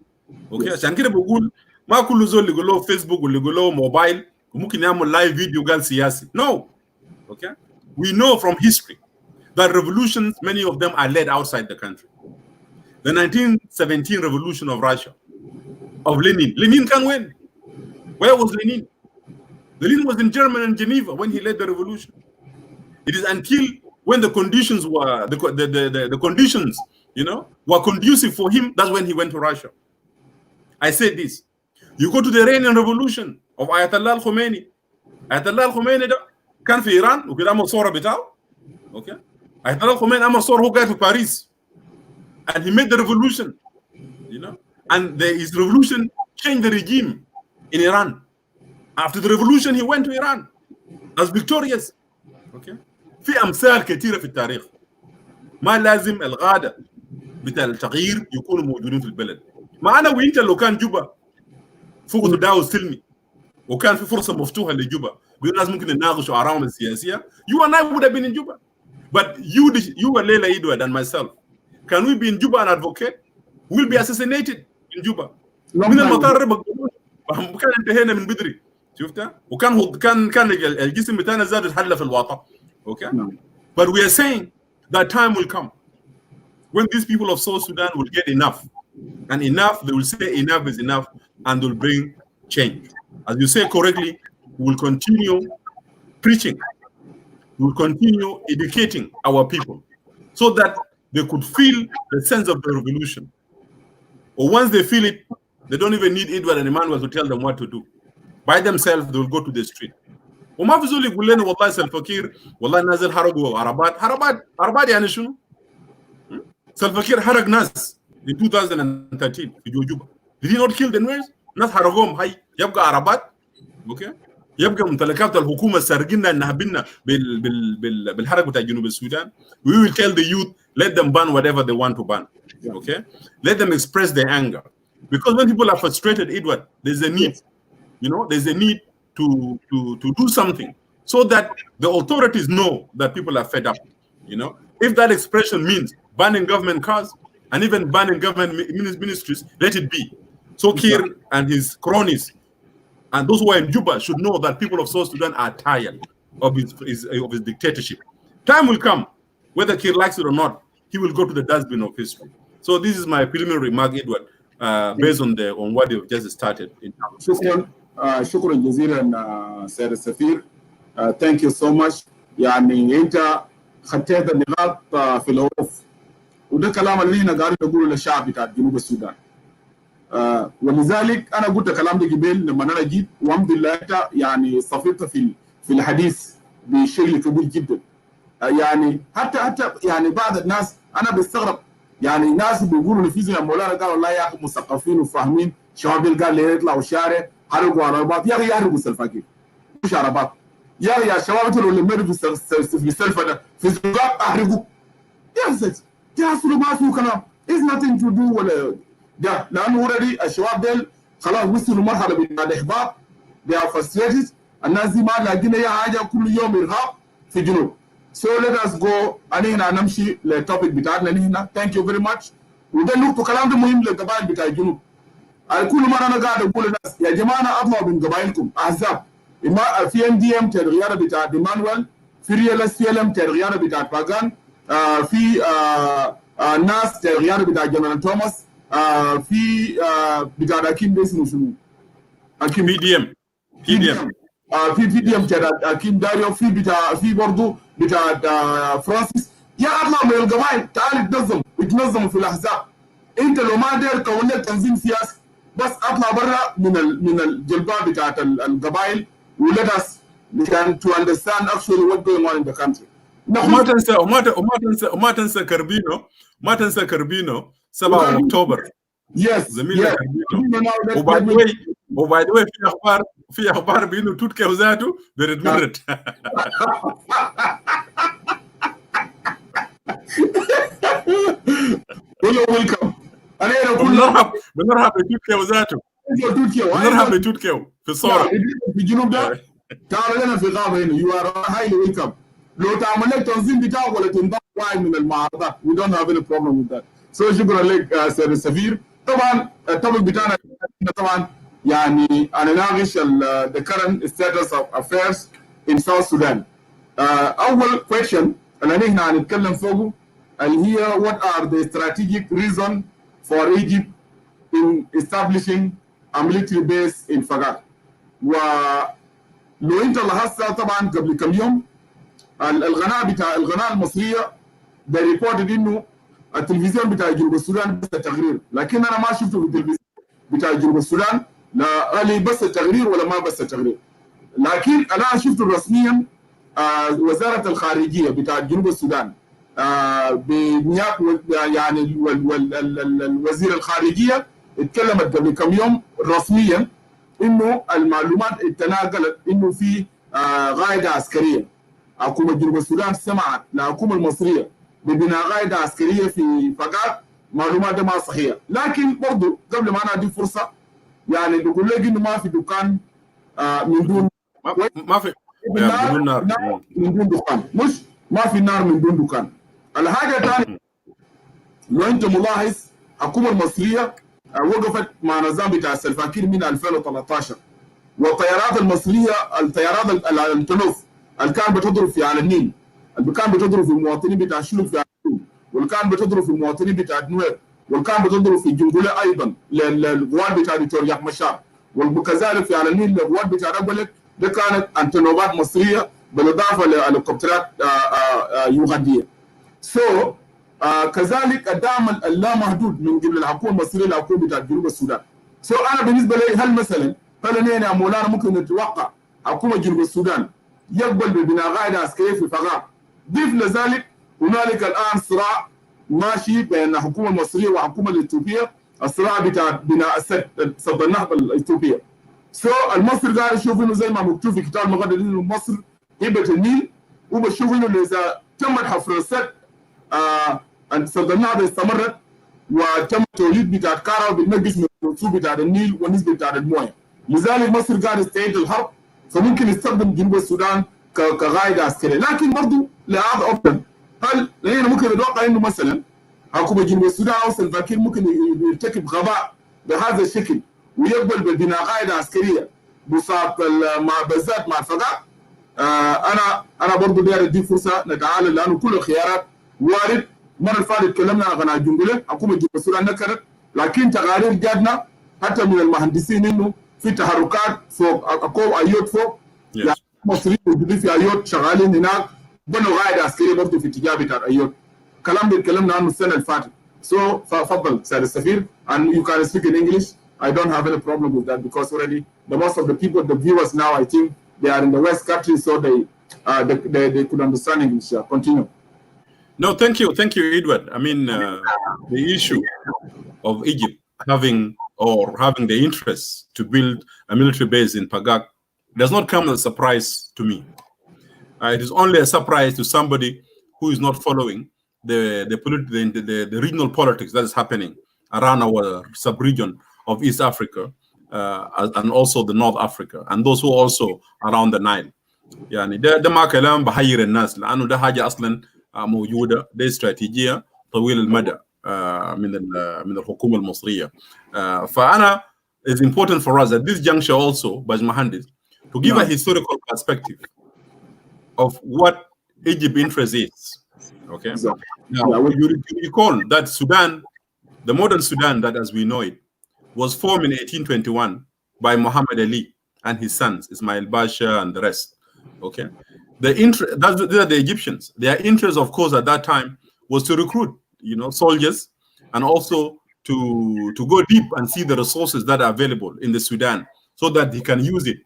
اوكي عشان كده بقول ما كل زول اللي يقول له فيسبوك واللي يقول له موبايل وممكن يعمل لايف فيديو قال سياسي. No. Okay. We know from history that revolutions, many of them are led outside the country. The 1917 revolution of Russia, of Lenin. Lenin can win. Where was Lenin? Lenin was in Germany and Geneva when he led the revolution. It is until when the conditions were the conditions, you know, were conducive for him, that's when he went to Russia. I said this. You go to the Iranian revolution of Ayatollah al-Khomeini. Ayatollah al-Khomeini ده كان في إيران وكده عمل صورة بتاعه. Okay. Ayatollah al-Khomeini عمل صورة هو قاعد في باريس. And he made the revolution, you know. And his revolution changed the regime in Iran. After the revolution, he went to Iran as victorious. Okay. في أمثال كثيرة في التاريخ. ما لازم الغادة بتاع التغيير يكونوا موجودين في البلد. ما أنا وإنت لو كان جوبا فوق تداول سلمي وكان في فرصة مفتوحة لجوبا بالناس ممكن يناقشوا آرائهم السياسية, you and I would have been in Juba. But you and Leila Edward and myself, can we be in Juba and advocate? We'll be assassinated in Juba. من المطار كان انتهينا من بدري. شفتها؟ وكان كان الجسم بتاعنا زاد يتحلى في الواقع. Okay. But we are saying that time will come when these people of South Sudan will get enough, and enough, they will say enough is enough, and will bring change. As you say correctly, we will continue preaching, we will continue educating our people so that they could feel the sense of the revolution. Or once they feel it, they don't even need Edward and Emmanuel to tell them what to do. By themselves, they will go to the street. وما في زول يقول لنا والله سلفا كير والله نازل حرقوا عربات يعني شنو؟ سلفا كير حرق ناس in 2013 في جوجوبا. Did he not kill the Nuers? ناس حرقوهم هاي يبقى عربات. اوكي يبقى ممتلكات الحكومه سارقينها نهبنا بالحرق بتاع جنوب السودان. We will tell the youth, let them ban whatever they want to ban. Okay, let them express their anger, because when people are frustrated, Edward, there's a need, you know, there's a need to do something so that the authorities know that people are fed up. You know, if that expression means banning government cars and even banning government ministries, let it be. So Kiir and his cronies and those who are in Juba should know that people of South Sudan are tired of his dictatorship. Time will come, whether Kiir likes it or not, he will go to the dustbin of history. So this is my preliminary remark, Edward. based on what you've just started in شكرا جزيلا سيد السفير. Thank you so much. يعني انت خطيت النقاط في الحروف، وده كلام اللي احنا قاعدين نقوله للشعب بتاع جنوب السودان. ولذلك انا قلت الكلام ده قبل لما انا جيت، والحمد لله انت يعني صفيت في الحديث بشكل كبير جدا. يعني حتى يعني بعض الناس انا بستغرب، يعني ناس بيقولوا في زي مولانا قال والله يا اخي مثقفين وفاهمين، شباب قال لي يطلعوا الشارع حرقوا عربات، يا اخي يحرقوا سلفاكين مش عربات. يا شباب انتوا اللي مدوا في السلفه ده في الزقاق احرقوا. يا اصله ما فيه كلام، is nothing to do ولا ده، لانه اوريدي الشباب ديل خلاص وصلوا مرحله من الاحباط، they are frustrated. الناس دي ما لاقين اي حاجه، كل يوم ارهاب في الجنوب. So let us go. أنا نمشي للتوبيك بتاعنا هنا. Thank you very much. وده نقطة كلام ده مهم للقبائل بتاع الجنوب. كل مرة أنا قاعد أقول للناس يا جماعة أطلعوا من قبائلكم أحزاب. في NDM تغيير بتاع ديمانويل، في ريال SPLM تغيير بتاع باغان، في ناس تغيير بتاع جنرال توماس، في بتاع أكيم ده اسمه شنو؟ أكيم PDM. في فيديو بتاع أكيم داريو، في برضه بتاع فرانسيس. يا اطلع من القبائل، تعال اتنظموا في الاحزاب. انت لو ما داير تكون لك تنظيم سياسي، بس اطلع برا من الجلباب بتاعت القبائل ولlet us to understand actually what going on in the country. وما تنسى كربينو 7 أكتوبر. يس زميلنا كربينو. وباي ذا واي في اخبار بانه توتكي وذاته مرت. ويلكم. انا بنرحب بتوتكي وذاته. بنرحب بتوتكي في الصوره في الجنوب ده. تعال لنا في غابه هنا، يو ار هايلي ويلكم. لو تعمل لك تنظيم بتاعك ولا تنضم واحد من المعارضات، we don't have any problem with that. So شكرا لك سيد السفير. طبعا التوبيك بتاعنا طبعا يعني أنا ناقش the current status of affairs in South Sudan. أول question اللي نحن هنتكلم فوقه اللي هي what are the strategic reason for Egypt in establishing a military base in Pagak. ولو أنت لاحظت طبعا قبل كم يوم القناة المصرية they reported إنه التلفزيون بتاع جنوب السودان بس التقرير، لكن أنا ما شفته في التلفزيون بتاع جنوب السودان لا قال لي بس التقرير ولا ما بس التقرير. لكن انا شفت رسميا وزاره الخارجيه بتاع جنوب السودان بنياب يعني الوزير الخارجيه اتكلمت قبل كم يوم رسميا انه المعلومات اتناقلت انه في قاعده عسكريه. حكومه جنوب السودان سمعت للحكومه المصريه ببناء قاعده عسكريه في فقط. معلومات ما صحيحه، لكن برضه قبل ما انا ادي فرصه يعني بقول لك انه ما في دكان من دون ما في نار من دون دكان، مش ما في نار من دون دكان. الحاجه الثانيه لو انت ملاحظ الحكومه المصريه وقفت مع نظام بتاع السلفاكير من 2013، والطيارات المصريه الطيارات الانتلوف اللي كان بتضرب في على النيل، اللي كان بتضرب في المواطنين بتاع شلوك في النيل، واللي كان بتضرب في المواطنين بتاع نوير، واللي كان بتضرب في الجنجولة ايضا للقوات بتاع دكتور ياك مشار، وكذلك في على النيل القوات بتاع رجلك ده كانت انتنوبات مصريه بالاضافه لهليكوبترات يوغنديه. كذلك الدعم اللامحدود من قبل الحكومه المصريه للحكومه بتاع جنوب السودان. انا بالنسبه لي هل مثلا يا مولانا ممكن نتوقع حكومه جنوب السودان يقبل ببناء قاعده عسكريه في فقاق؟ ضيف لذلك هنالك الان صراع ماشي بين الحكومه المصريه والحكومه الاثيوبيه، الصراع بتاع بناء سد النهضه الاثيوبيه. المصري قاعد يشوف انه زي ما مكتوب في كتاب المقدس انه مصر هبه النيل، وبشوف انه اذا تمت حفر السد سد النهضه استمرت وتم توليد بتاع كهرباء بالنقص من الرسوب بتاع النيل والنسبه بتاع المويه. لذلك مصر قاعد يستعيد الحرب، فممكن يستخدم جنوب السودان كقاعده عسكريه. لكن برضه لهذا اوبشن، هل هنا ممكن نتوقع انه مثلا حكومه جنوب السودان او سلفاكير ممكن يرتكب غباء بهذا الشكل ويقبل ببناء قاعده عسكريه بساط بالذات مع الفقاق؟ انا برضه داير ادي فرصه نتعامل، لانه كل الخيارات وارد. المره اللي فاتت تكلمنا عن قناه جنجله، حكومه جنوب السودان نكرت لكن تقارير جاتنا حتى من المهندسين انه في تحركات فوق اكوب ايوت فوق يعني مصريين موجودين في ايوت شغالين هناك بنوا قاعده عسكريه برضه في اتجاه بتاع ايوت. كلام اللي اتكلمنا عنه السنه اللي فاتت. ففضل سيد السفير and you can speak in English. I don't have any problem with that because already the most of the people, the viewers now, I think they are in the West country, so they could understand English. Continue. No, thank you, Edward. I mean, the issue of Egypt having the interest to build a military base in Pagak does not come as a surprise to me. It is only a surprise to somebody who is not following the regional politics that is happening around our sub-region of East Africa and also the North Africa and those who also around the Nile. يعني ده ما كلام بحير الناس لأنه ده حاجة أصلا موجودة، ده استراتيجية طويل المدى من الحكومة المصرية. فأنا it's important for us at this juncture also, Bajmahandis, to give a historical perspective of what Egypt's interest is. Okay. Now, you recall that Sudan, the modern Sudan that as we know it, was formed in 1821 by Muhammad Ali and his sons, Ismail Pasha and the rest. Okay. These are the Egyptians. Their interest, of course, at that time was to recruit, soldiers and also to go deep and see the resources that are available in the Sudan so that he can use it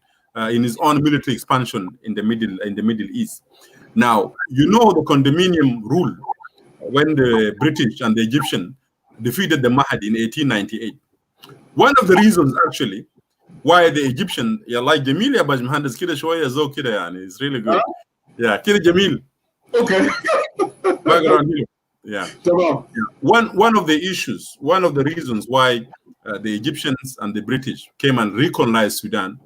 in his own military expansion in the Middle East. Now, the condominium rule when the British and the Egyptian defeated the Mahdi in 1898. One of the reasons actually why the Egyptian, like Jamil ya Bajmahandis kida shoya zo kida yani, it's really good. Yeah, kida Jamil. Okay. Background here. Yeah. One of the issues, one of the reasons why the Egyptians and the British came and recolonized Sudan,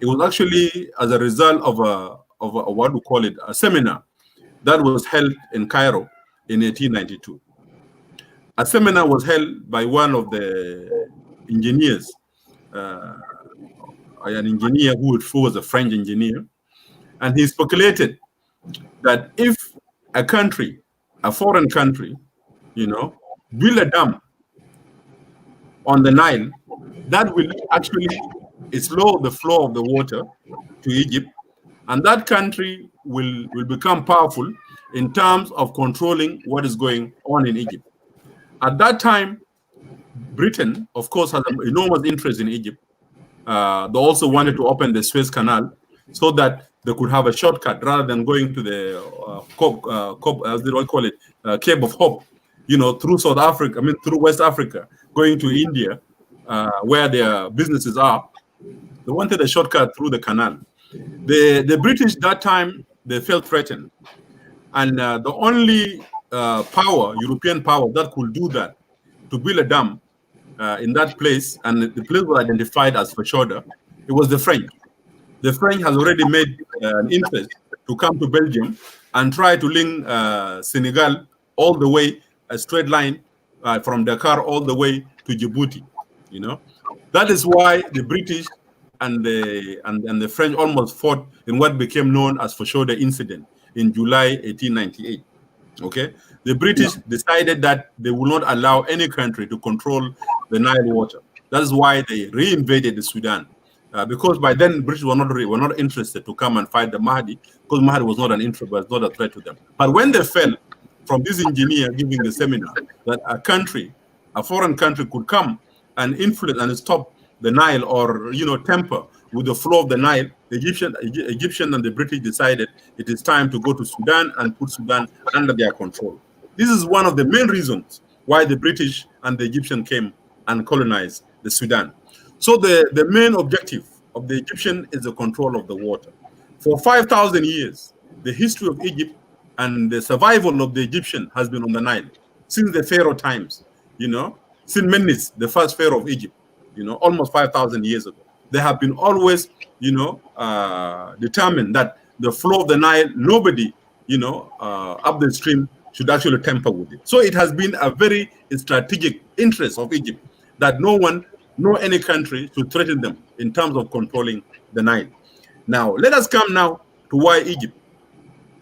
it was actually as a result of a what we call it, a seminar that was held in Cairo in 1892. A seminar was held by one of the engineers, an engineer who was a French engineer, and he speculated that if a country, a foreign country, build a dam on the Nile, that will actually slow the flow of the water to Egypt, and that country will become powerful in terms of controlling what is going on in Egypt. At that time, Britain, of course, has an enormous interest in Egypt. They also wanted to open the Suez Canal so that they could have a shortcut rather than going to the Cape of Hope, through South Africa, through West Africa, going to India, where their businesses are. They wanted a shortcut through the canal. The British that time, they felt threatened. And the only European power that could do that, to build a dam in that place, and the place was identified as Fashoda, it was the French. The French has already made an interest to come to Belgium and try to link Senegal all the way, a straight line from Dakar all the way to Djibouti. That is why the British and the French almost fought in what became known as Fashoda incident in July 1898. Okay, the British decided that they will not allow any country to control the Nile water. That is why they reinvaded the Sudan, because by then British were not interested to come and fight the Mahdi, because Mahdi was not not a threat to them. But when they fell from this engineer giving the seminar that a foreign country could come and influence and stop the Nile or temper with the flow of the Nile, the Egyptian and the British decided it is time to go to Sudan and put Sudan under their control. This is one of the main reasons why the British and the Egyptian came and colonized the Sudan. So the main objective of the Egyptian is the control of the water. For 5,000 years, the history of Egypt and the survival of the Egyptian has been on the Nile since the Pharaoh times. Since Menes, the first Pharaoh of Egypt, almost 5,000 years ago. They have been always, determined that the flow of the Nile, nobody, up the stream should actually tamper with it. So it has been a very strategic interest of Egypt that no any country should threaten them in terms of controlling the Nile. Now, let us come now to why Egypt,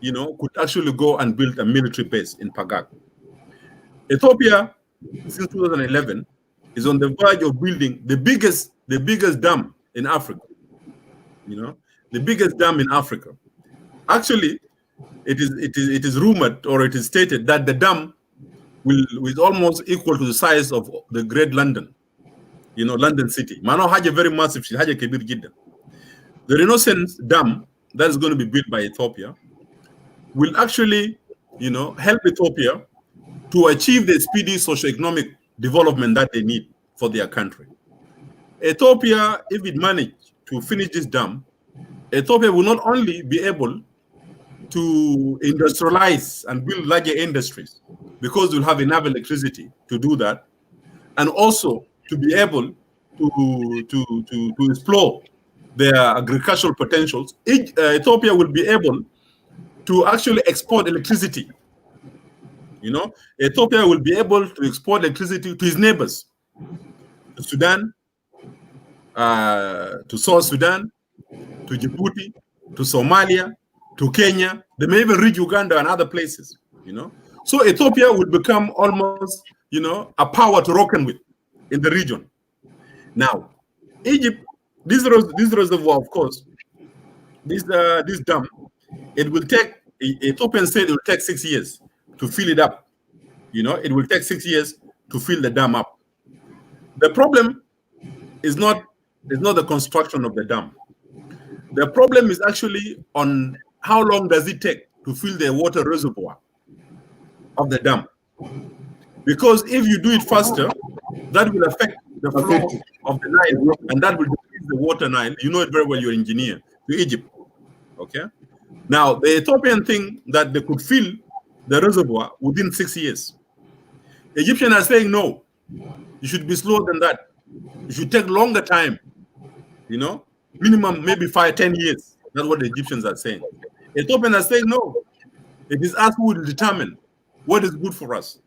could actually go and build a military base in Pagak. Ethiopia, since 2011, is on the verge of building the biggest dam in Africa. You know, the biggest dam in Africa. Actually, it is rumored, or it is stated, that the dam will almost equal to the size of the Great London. You know, London City. Mano has a very massive, has a kebir jidda. The Renaissance Dam that is going to be built by Ethiopia will actually, you know, help Ethiopia to achieve the speedy socio-economic development that they need for their country. Ethiopia, if it managed to finish this dam, Ethiopia will not only be able to industrialize and build larger industries, because we'll have enough electricity to do that, and also to be able to explore their agricultural potentials. Ethiopia will be able to actually export electricity. You know, Ethiopia will be able to export electricity to its neighbors, to Sudan, to South Sudan, to Djibouti, to Somalia, to Kenya. They may even reach Uganda and other places, you know. So Ethiopia will become almost, you know, a power to reckon with in the region. Now, Egypt, this reservoir, of course, this dam, it will take, Ethiopian said it will take 6 years to fill it up. You know, it will take 6 years to fill the dam up. The problem is not the construction of the dam. The problem is actually on how long does it take to fill the water reservoir of the dam. Because if you do it faster, that will affect the flow of the Nile, and that will decrease the water Nile. You know it very well, you're an engineer, to Egypt. Okay? Now, the Ethiopian think that they could fill the reservoir within 6 years. The Egyptians are saying, no, you should be slower than that. You should take longer time, you know, minimum maybe 5-10 years. That's what the Egyptians are saying. Ethiopians are saying, no, it is us who will determine what is good for us.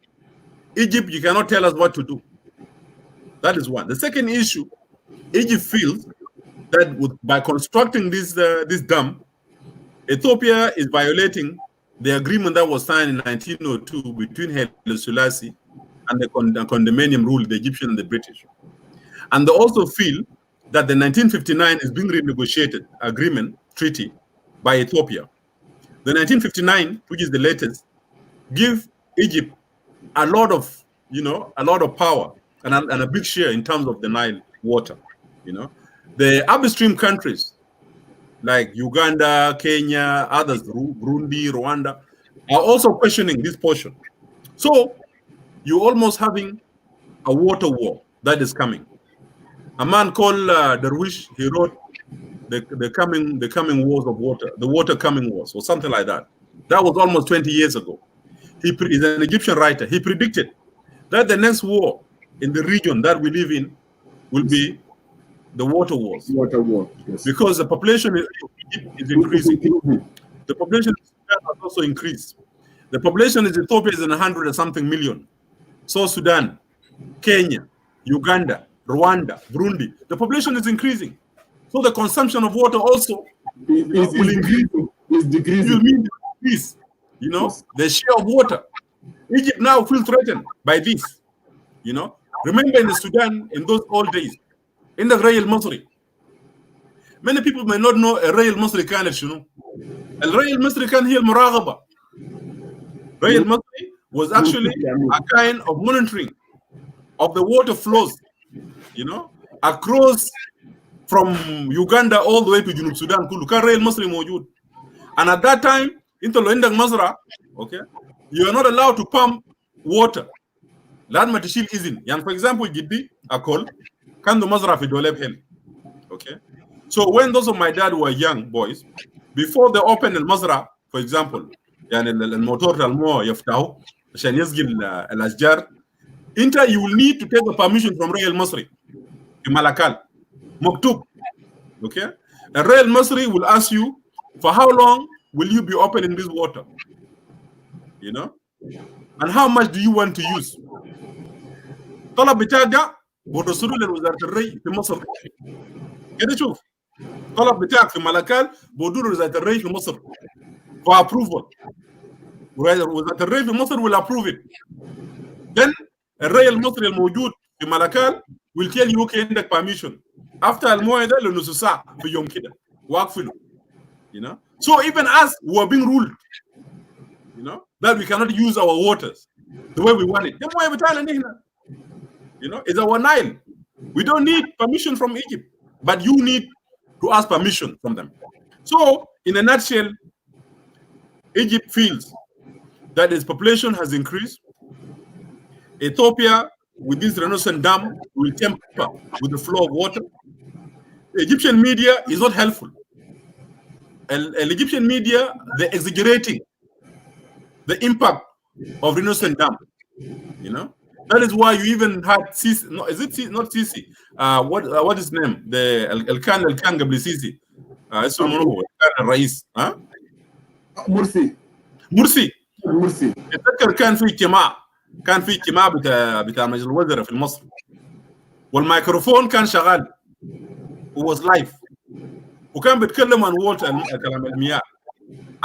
Egypt, you cannot tell us what to do. That is one. The second issue, Egypt feels that by constructing this dam, Ethiopia is violating the agreement that was signed in 1902 between Haile Selassie and the condominium rule, the Egyptian and the British. And they also feel that the 1959 is being renegotiated agreement, treaty, by Ethiopia. The 1959, which is the latest, give Egypt a lot of, you know, a lot of power and a big share in terms of the Nile water, you know. The upstream countries like Uganda, Kenya, others, Burundi, Rwanda, are also questioning this portion. So you're almost having a water war that is coming. A man called Darwish, he wrote the coming wars of water, the water coming wars, or something like that. That was almost 20 years ago. He is an Egyptian writer. He predicted that the next war in the region that we live in will be the water wars. Water war, yes. Because the population of Egypt is increasing. The population of Sudan has also increased. The population of Ethiopia is in 100 and something million. So Sudan, Kenya, Uganda, Rwanda, Burundi, the population is increasing. So the consumption of water also will increase. Is decreasing. You mean decrease, you know, yes. The share of water. Egypt now feels threatened by this, you know. Remember in the Sudan, in those old days, in the Rayil Masri, many people may not know a Rayil Masri كانت شنو. الري المصري كان هي المراقبة. Rayil Masri was actually a kind of monitoring of the water flows, you know, across from Uganda all the way to Junub Sudan. كان Rayil Masri موجود. And at that time, انت لو عندك مزرعة, okay, you are not allowed to pump water. لازم تشيل إذن. يعني for example, جدي أقول كان مزرعة في دولاب هيل. Okay. So when those of my dad were young boys, before they opened المزرعة, for example, يعني الموتور المويه يفتحوا عشان يسقي الأشجار, you will need to take the permission from Rayil Masri in Malakal. مكتوب. Okay. And Rayil Masri will ask you, for how long will you be opening this water? You know? And how much do you want to use? طلب بتاعك ده بوصلوا لوزارة الري في مصر. كده شوف. طلب بتاعك في ملكال بودوا لوزارة الري في مصر for approval. وزارة الري في مصر will approve it. Then الري المصري الموجود في ملكال will tell you okay عندك permission after الموعد ده لنص ساعة في يوم كده واقفله. You know, so even us who are being ruled, you know, that we cannot use our waters the way we want it. You know, it's our Nile. We don't need permission from Egypt, but you need to ask permission from them. So, in a nutshell, Egypt feels that its population has increased. Ethiopia, with this Renaissance dam, will temper with the flow of water. The Egyptian media is not helpful. Egyptian media, they're exaggerating the impact of Renaissance dam. You know, that is why you even had Sisi. No, is it not Sisi? What is his name? The Al-Khan Gabli Sisi. الرئيس ها مرسي اتذكر كان في اجتماع بتاع مجلس الوزراء في مصر والميكروفون كان شغال was live وكان بيتكلم عن كلام المياه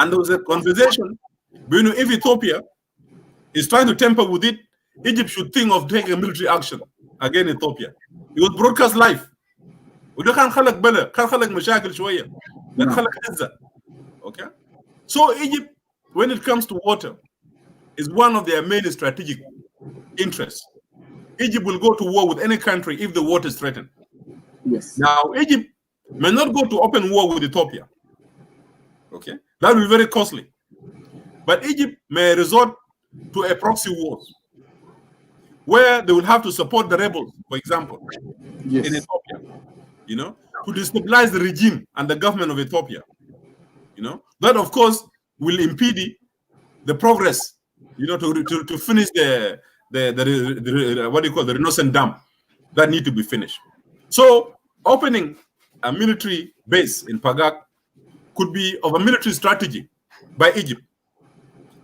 and there was a conversation بانه if Ethiopia is trying to tamper with it, Egypt should think of taking a military action against Ethiopia. It was broadcast live. وده كان خلق بلا كان خلق مشاكل شويه كان خلق هزه. Okay, so Egypt, when it comes to water, is one of their main strategic interests. Egypt will go to war with any country if the water is threatened. Yes. Now Egypt may not go to open war with Ethiopia. Okay, that will be very costly. But Egypt may resort to a proxy wars where they will have to support the rebels, for example, yes, in Ethiopia. You know, to destabilize the regime and the government of Ethiopia. You know, that of course will impede the progress, you know, to finish the what do you call the Renaissance dam that need to be finished. So opening a military base in Pagak could be of a military strategy by Egypt.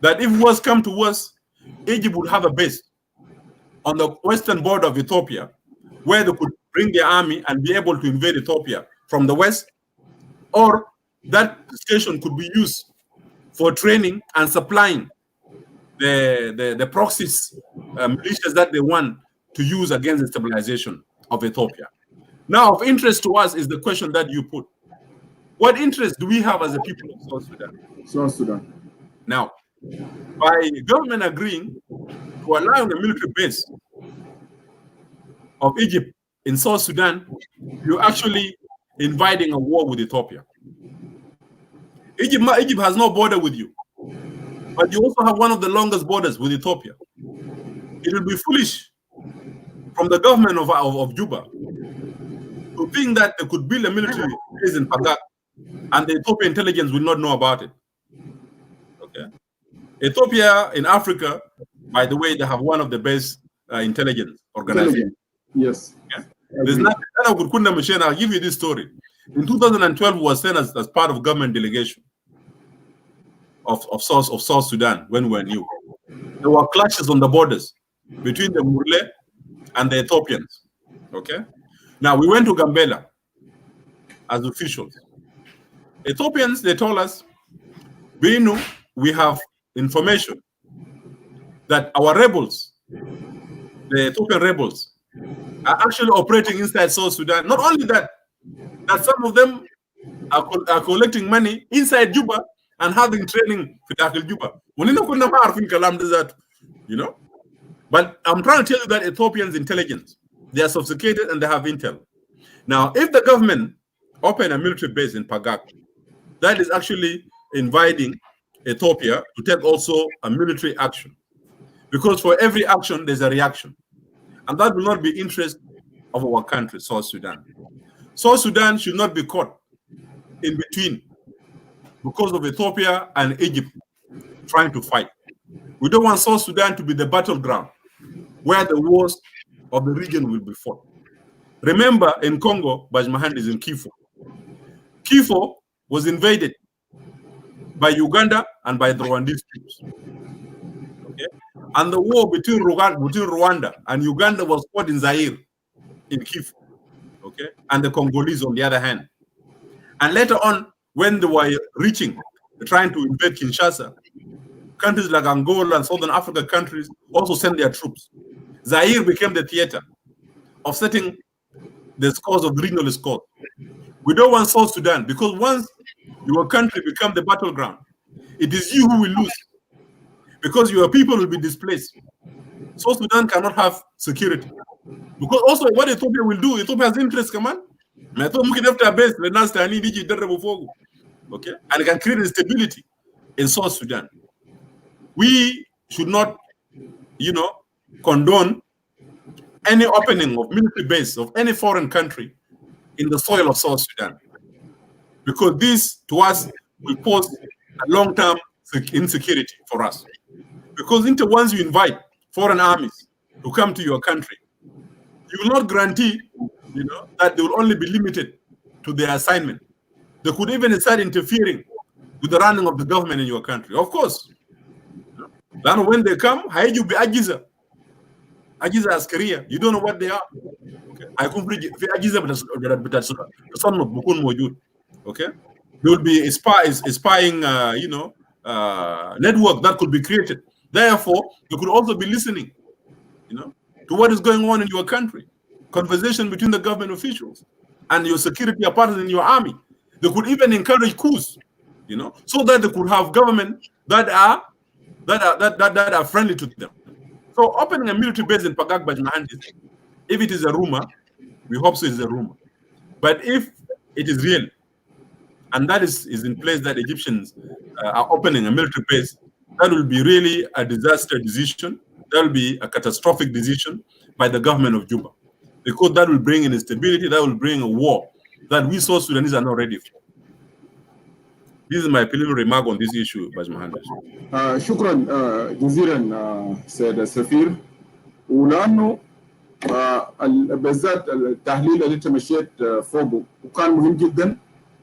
That if worse come to worse, Egypt would have a base on the western border of Ethiopia where they could bring their army and be able to invade Ethiopia from the west, or that station could be used for training and supplying the proxies, militias that they want to use against the stabilization of Ethiopia. Now, of interest to us is the question that you put. What interest do we have as a people of South Sudan? South Sudan. Now, by government agreeing to allow the military base of Egypt in South Sudan, you're actually inviting a war with Ethiopia. Egypt has no border with you, but you also have one of the longest borders with Ethiopia. It will be foolish from the government of Juba to think that they could build a military base in Pagak and the Ethiopian intelligence will not know about it. Okay. Ethiopia in Africa, by the way, they have one of the best intelligence organizations. Yes. Yeah. There's nothing. I'll give you this story. In 2012, we were sent as part of government delegation of South Sudan when we were new. There were clashes on the borders between the Murle and the Ethiopians. Okay. Now we went to Gambela as officials. Ethiopians, they told us, we have information that our rebels, the Ethiopian rebels, are actually operating inside South Sudan. Not only that some of them are collecting money inside Juba and having training for Juba. You know? But I'm trying to tell you that Ethiopians' intelligence, they are sophisticated and they have intel. Now, if the government open a military base in Pagak, that is actually inviting Ethiopia to take also a military action. Because for every action, there's a reaction. And that will not be interest of our country, South Sudan. South Sudan should not be caught in between because of Ethiopia and Egypt trying to fight. We don't want South Sudan to be the battleground where the wars of the region will be fought. Remember, in Congo, Bajmahan is in Kifo. Kifo was invaded by Uganda and by the Rwandese troops. Okay? And the war between Rwanda and Uganda was fought in Zaire, in Kifo. Okay? And the Congolese on the other hand. And later on, when they were trying to invade Kinshasa, countries like Angola and Southern Africa countries also sent their troops. Zaire became the theater of setting the scores of the regional scores. We don't want South Sudan, because once your country becomes the battleground, it is you who will lose, because your people will be displaced. South Sudan cannot have security. Because also what Ethiopia will do, Ethiopia has interest, come on. Okay, and it can create instability in South Sudan. We should not, condone any opening of military base of any foreign country in the soil of South Sudan, because this, to us, will pose a long-term insecurity for us. Because once you invite foreign armies to come to your country, you will not guarantee, that they will only be limited to their assignment. They could even start interfering with the running of the government in your country. Of course. Then when they come, you be Ajiza Askaria. You don't know what they are. I completely Ajiza, okay. There will be a spying, network that could be created. Therefore, you could also be listening, to what is going on in your country. Conversation between the government officials and your security apparatus in your army. They could even encourage coups, so that they could have government that are friendly to them. So opening a military base in Pagak, if it is a rumor, we hope so it's a rumor. But if it is real, and that is in place, that Egyptians are opening a military base, that will be really a disaster decision. That will be a catastrophic decision by the government of Juba, because that will bring in instability, that will bring a war that we South Sudanese are not ready for. This is my preliminary remark on this issue, Baj Mohandes. شكرا جزيلا سيد السفير. ولانه بالذات التحليل اللي انت مشيت فوقه وكان مهم جدا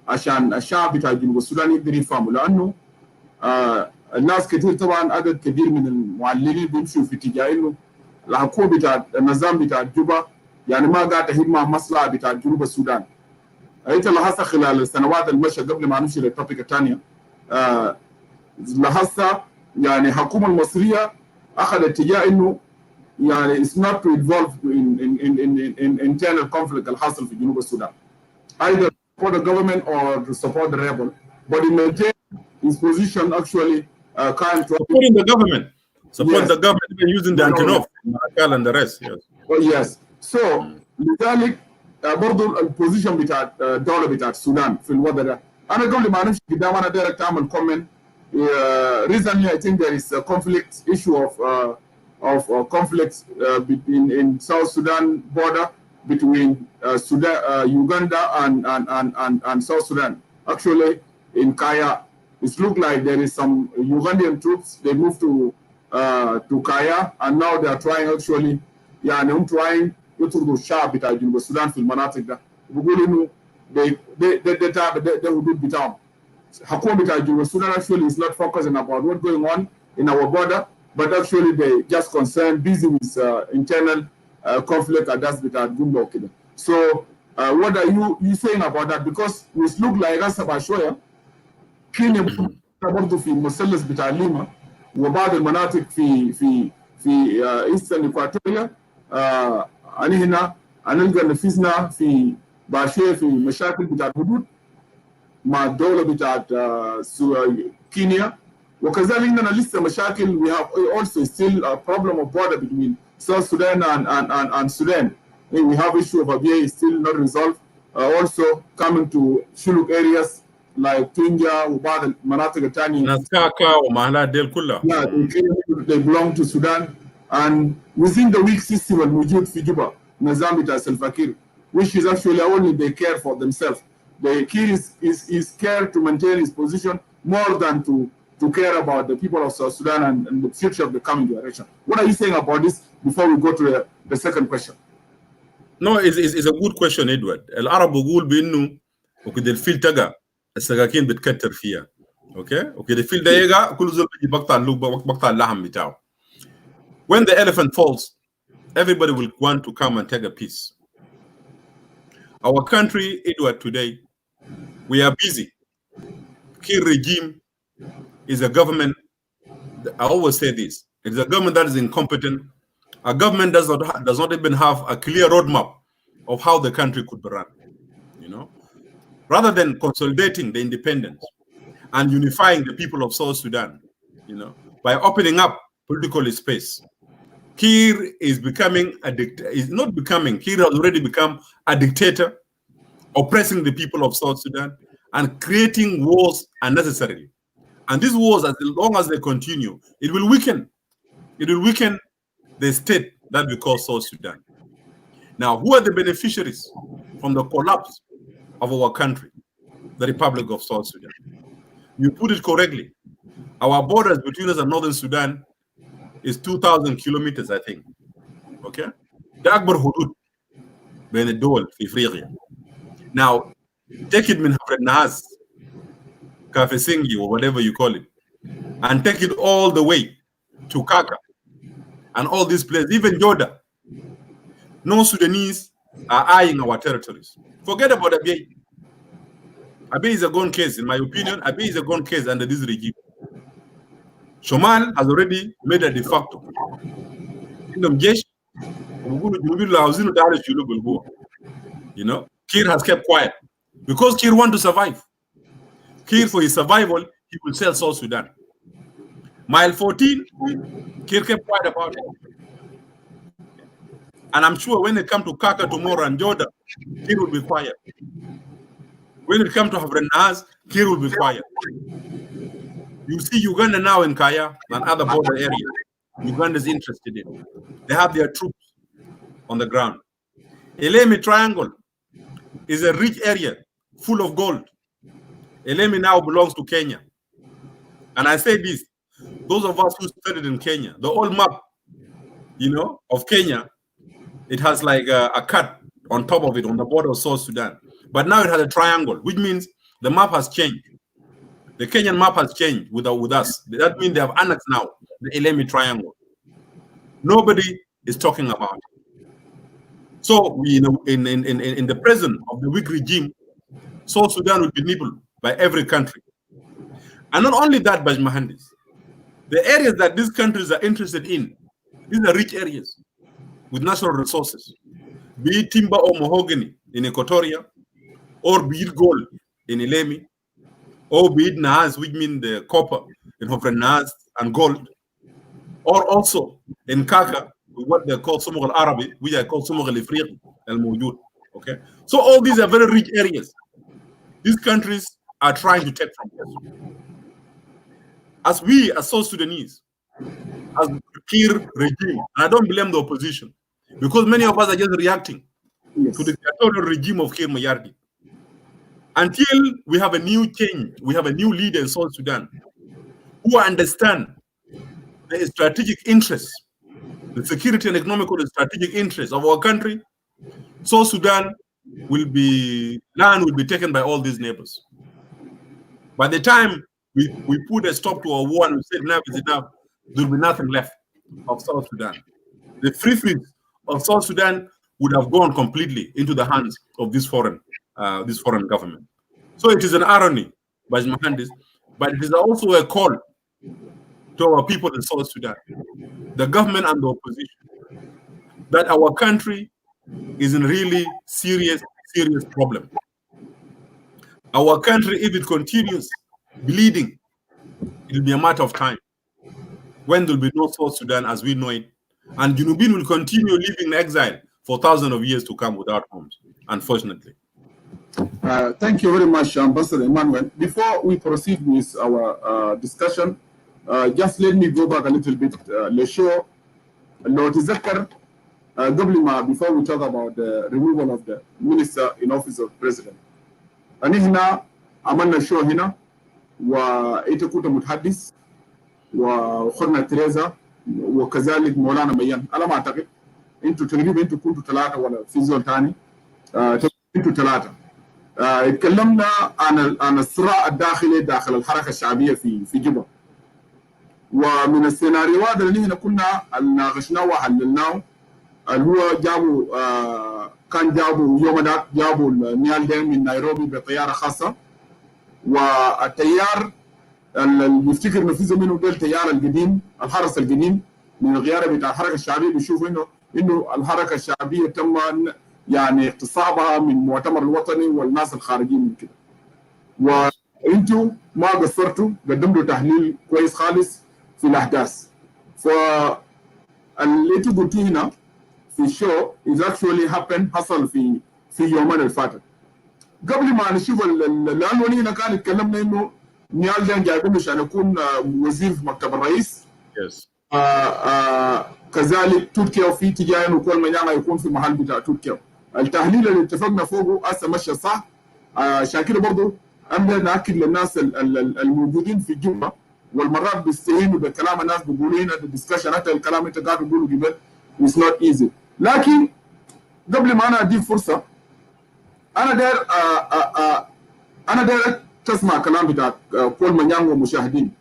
عشان الشعب بتاع جنوب السودان يقدر يفهمه، لانه الناس كثير طبعا عدد كبير من المعلمين بيمشوا في اتجاه انه الحكومه بتاع النظام بتاع جوبا يعني ما قاعد تهمها مع مصلحه بتاع جنوب السودان. انت لاحظت خلال السنوات المشى قبل ما نمشي للتوبيك الثانيه، لاحظت يعني الحكومه المصريه اخذت اتجاه انه يعني it's not to involve in internal conflict الحاصل في جنوب السودان. Either support the government or to support the rebel, but in maintain his position actually can't supporting the government. Support the government even using the Antonov and the rest. Yes. Well, yes. So لذلك برضه البوزيشن بتاع الدوله بتاع السودان في الوضع ده. انا قبل ما نمشي قدام انا دايركت اعمل كومنت. Recently I think there is a conflict issue of conflicts in South Sudan border between Uganda and South Sudan. Actually, in Kaya, it looks like there is some Ugandan troops. They moved to Kaya, and now they are trying actually. Trying يطردوا الشعب بتاع جنوب السودان في المناطق ده. بيقولوا إنه ده حدود بتاعهم. الحكومة بتاع جنوب السودان actually is not focusing about what's going on in our border, but actually they just concerned busy with internal conflict at that بتاع جنوب وكده. So what are you saying about that? Because it look like us about شوية كينيا برضه في المثلث بتاع ليما وبعض المناطق في ايسترن اكواتوريا. أنا هنا هنلقى نفسنا في باشيه في مشاكل بتاعت حدود مع الدولة بتاعت كينيا، وكذلك عندنا لسه مشاكل. We have also still a problem of border between South Sudan and Sudan. We have issue of Abyei still not resolved. Also coming to Shuluk areas like Tunja وبعض المناطق الثانية. ناسكاكا ومحلات ديل كلها. They belong to Sudan. And within the weak system الموجود في جوبا نظام بتاع سلفاكير, which is actually only they care for themselves. The Kir is care to maintain his position more than to care about the people of South Sudan and the future of the coming generation. What are you saying about this before we go to the second question? No, it's a good question, Edward. العرب بيقول بانه وكده الفيل تقع السكاكين بتكتر فيها. اوكي وكده الفيل ده يقع كل زول بيجي بقطع اللحم بتاعه. When the elephant falls, everybody will want to come and take a piece. Our country, Edward, today, we are busy. Key regime is a government, I always say this, it is a government that is incompetent, A government does not even have a clear roadmap of how the country could be run. You know, rather than consolidating the independence and unifying the people of South Sudan, you know, by opening up political space, Kiir is becoming a dictator. Is not becoming. Kiir has already become a dictator, oppressing the people of South Sudan and creating wars unnecessarily. And these wars, as long as they continue, it will weaken. It will weaken the state that we call South Sudan. Now, who are the beneficiaries from the collapse of our country, the Republic of South Sudan? You put it correctly. Our borders between us and Northern Sudan is 2,000 kilometers, I think. Okay? The Akbar Hudud بين الدول في إفريقيا. Now, take it من حفر الناس, Kafesingi, or whatever you call it, and take it all the way to Kaka and all these places, even Jordan. No Sudanese are eyeing our territories. Forget about Abiy. Abiy is a gone case, in my opinion. Abiy is a gone case under this regime. Shomal has already made a de facto. You know, Kiir has kept quiet because Kiir wants to survive. Kiir, for his survival, he will sell South Sudan. Mile 14, Kiir kept quiet about it. And I'm sure when they come to Kaka tomorrow and Jordan, Kiir will be quiet. When it comes to Havrenaz, Kiir will be quiet. You see Uganda now in Kaya and other border areas. Uganda is interested in. They have their troops on the ground. Elemi Triangle is a rich area full of gold. Elemi now belongs to Kenya. And I say this, those of us who studied in Kenya, the old map, you know, of Kenya, it has like a cut on top of it on the border of South Sudan. But now it has a triangle, which means the map has changed. The Kenyan map has changed with us. That means they have annexed now the Elemi Triangle. Nobody is talking about it. So we, you know, in the presence of the weak regime, South Sudan will be nibbled by every country. And not only that, Baj Mahandis, the areas that these countries are interested in, these are rich areas with natural resources, be it timber or mahogany in Equatoria, or be it gold in Elemi, or be it Nahas, which means the copper in Hofren Nahas and gold, or also in Kaka, what they call Sumog al-Arabi, which I call Sumog al-Ifriq al-Mawjud. Okay? So all these are very rich areas. These countries are trying to take from us. As we, as South Sudanese, as the Kiir regime, and I don't blame the opposition, because many of us are just reacting to the dictatorial regime of Kiir Mayardi. Until we have a new change, we have a new leader in South Sudan who understand the strategic interests, the security and economical and strategic interests of our country, South Sudan land will be taken by all these neighbors. By the time we put a stop to our war and we said enough is enough, there will be nothing left of South Sudan. The free fields of South Sudan would have gone completely into the hands of this foreign government. So it is an irony, Baj Mahandis, but it is also a call to our people in South Sudan, the government and the opposition, that our country is in really serious problem. Our country, if it continues bleeding, it will be a matter of time when there will be no South Sudan as we know it, and Junubin will continue living in exile for thousands of years to come without homes, unfortunately. Thank you very much, Ambassador Emmanuel. Before we proceed with our discussion, just let me go back a little bit. Lesho, لو تذكر قبل ما before we talk about the removal of the minister in office of president. أنا هنا عملنا شو هنا وإنت كنت متحدث وأخونا تريزا وكذلك مولانا ميان. على ما أعتقد أنتوا تقريبا أنتوا كنتوا ثلاثة ولا في زول ثاني أنتوا ثلاثة. اتكلمنا عن الصراع الداخلي داخل الحركة الشعبية في جوبا. ومن السيناريوهات اللي هنا كنا ناقشناه وحللناه اللي هو كان جابوا يوم ذاك جابوا نيال دين من نيروبي بطياره خاصه، والتيار اللي يفتكر نفذه منه ده التيار القديم الحرس القديم من الغيار بتاع الحركه الشعبيه بيشوفوا انه الحركه الشعبيه تم يعني اغتصابها من المؤتمر الوطني والناس الخارجين من كده. وانتوا ما قصرتوا، قدمتوا تحليل كويس خالص في الاحداث. فاللي انتوا قلتوه هنا في الشو is actually happened، حصل في يومين اللي فاتت. قبل ما نشوف لانه هنا كان اتكلمنا انه نيال دين جايبينه عشان يكون وزير في مكتب الرئيس. يس. كذلك تركيا وفي اتجاه انه كل مجانا يكون في محل بتاع تركيا. التحليل اللي اتفقنا فوقه هسه ماشي صح. عشان كده برضه انا ناكد للناس الموجودين في جوبا، والمرات بيستهينوا بكلام الناس بيقولوا هنا الدسكشن، حتى الكلام انت قاعد تقوله قبل is not easy. لكن قبل ما انا اديك فرصه، انا داير تسمع كلام بتاع كل منيان ومشاهدين،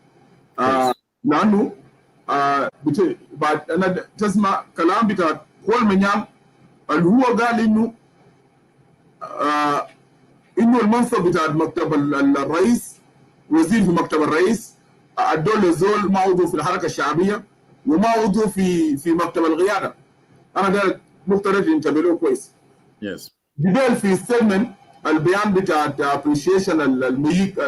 لانه بعد انا تسمع كلام بتاع كل منيان اللي هو قال انه المنصب بتاع مكتب الرئيس، وزير في مكتب الرئيس، الدول زول ما عضو في الحركه الشعبيه وما عضو في مكتب القياده. انا ده مقترح ينتبه له كويس. يس. بدال في ستيتمنت البيان بتاع ابريشيشن الميك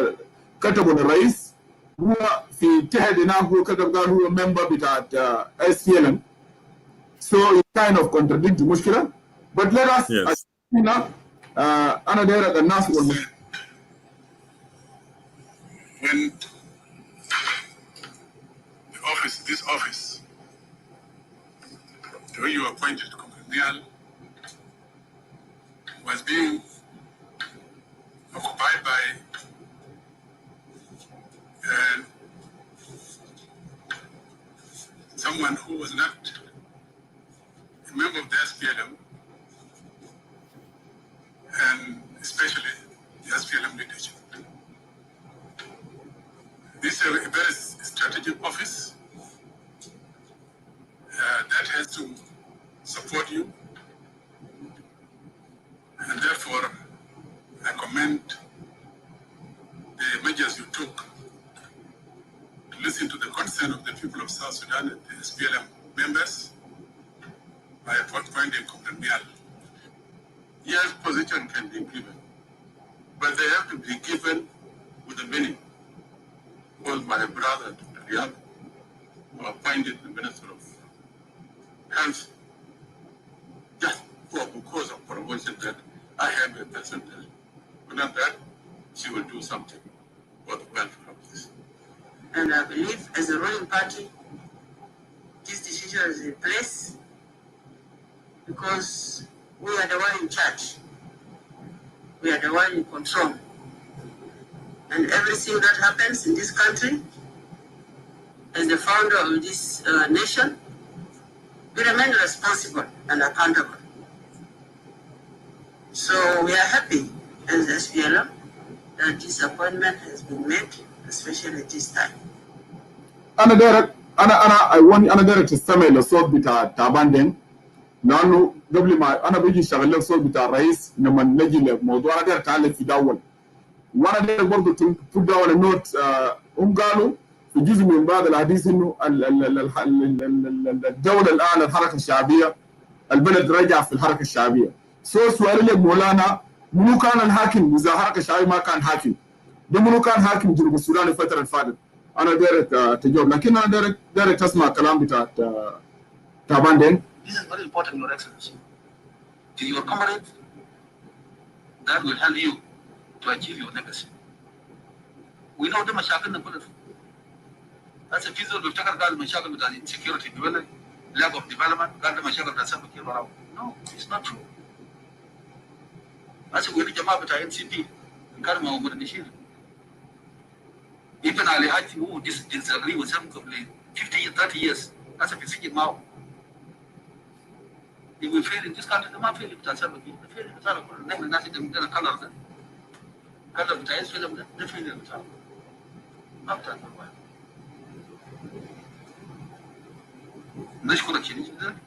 كتبه الرئيس، هو في تحت هناك هو كتب قال هو ممبر بتاع SPLM. So it kind of contradict المشكله. But let us هنا انا داير الناس when this office, the way you appointed Nhial, was being occupied by someone who was not a member of the SPLM, and especially the SPLM leadership. This is a very strategic office that has to support you, and therefore I commend the measures you took to listen to the concern of the people of South Sudan and the SPLM members by appointing Comrade Nhial. Yes, position can be given, but they have to be given with a meaning. Was my brother, Nhial, who appointed the Minister of Health, just because of promotion that I have a person there. But not that she will do something for the welfare of this. And I believe as a ruling party, this decision is in place because we are the one in charge. We are the one in control. And everything that happens in this country, as the founder of this nation, we remain responsible and accountable. So we are happy as SPLM that this appointment has been made, especially at this time. أنا داير تستمع للصوت بتاع تعبان دين، لأنه قبل ما أنا بيجي شغل لك صوت بتاع الرئيس لما نجي لموضوع أنا داير أتعلق في دول، وأنا داير برضه تبدأ ولا نوت. هم قالوا في جزء من بعض الحديث إنه الدولة الآن الحركة الشعبية، البلد رجع في الحركة الشعبية. سؤال لك مولانا، منو كان الحاكم إذا الحركة الشعبية ما كان حاكم؟ ده منو كان حاكم جنوب السودان الفترة اللي فاتت؟ أنا داير تجاوب، لكن أنا داير تسمع كلام بتاع تعبان دين. This is very important, Your Excellency. To your comrade, that will help you to achieve your legacy. We know the mashakal in the That's a feasible with Takar mashakal with insecurity, lack of development, got the mashakal that some came around. No, it's not true. That's a way to jump with NCP, Karma over the Nishir. Even Ali Haji, who disagree with some 50, 30 years, that's a physical mouth. If we fail in this country, the man fail with ourselves. We fail in the Tara, never nothing to the color of them. Color of the eyes, fail of them, they fail in the Tara. After a while. نشكرك شديد جدا.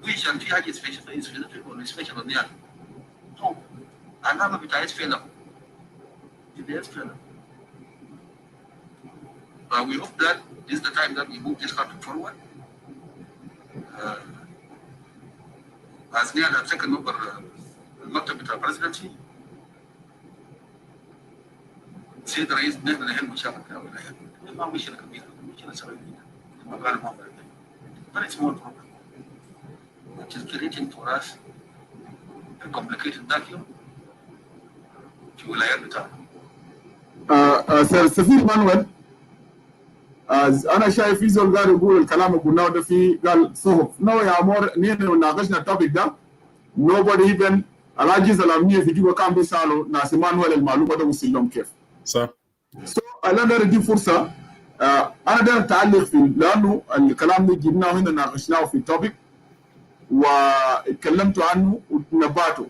ويشان في حاجة سبيشال في إسفيلا ولا سبيشال نيال. No, أنا ما بتاع إسفيلا. إذا إسفيلا. But we hope that this is the time that we move this country forward. as Nhial had taken over المكتب بتاع presidency, سيد الرئيس نحن نحل مشاكل هؤلاء. ما مشكلة كبيرة، مشكلة صغيرة. ما قال ما بعد. Very small problem, which is creating for us a complicated vacuum في ولايات بتاعنا. سفير مانويل، انا شايف في زول قاعد يقول الكلام اللي قلناه ده في قال صحف نو يا عمور. نحن ناقشنا التوبيك ده nobody even الاجهزه الامنيه في جوبا كان بيسالوا ناس مانويل المعلومه ده وصل لهم كيف. صح. انا داير ادي فرصه، انا داير اتعلق في لانه الكلام ده جبناه هنا ناقشناه في التوبيك واتكلمتوا عنه ونبهتوا.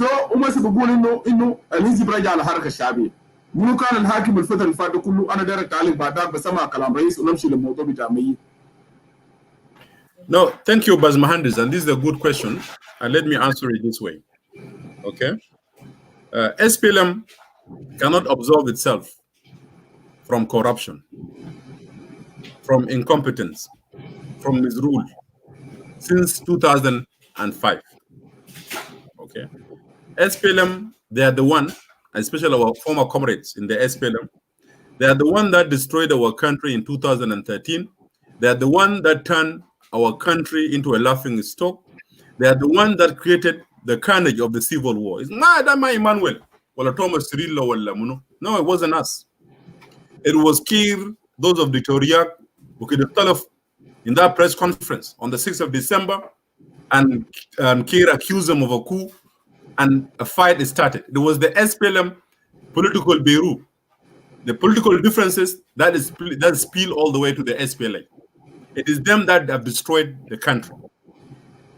هم بيقول انه الحزب رجع على الحركه الشعبيه. منو كان الحاكم الفتره اللي فاتت كله؟ انا داير اتعلق بعدك بسمع كلام رئيس ونمشي للموضوع بتاع ميك. No, thank you, Baz Mahandis, and this is a good question, and let me answer it this way. Okay, SPLM cannot absolve itself from corruption, from incompetence, from misrule since 2005. Okay, SPLM, they are the one, especially our former comrades in the SPLM, they are the one that destroyed our country in 2013. They are the one that turned our country into a laughing stock. They are the one that created the carnage of the civil war. It's not that my Emmanuel or Thomas Cirillo or Lamuno. No, it wasn't us. It was Kir, those of Victoria, who could have in that press conference on the 6th of December, and Kir accused them of a coup, and a fight started. It was the SPLM political bureau, the political differences that spill all the way to the SPLA. It is them that have destroyed the country.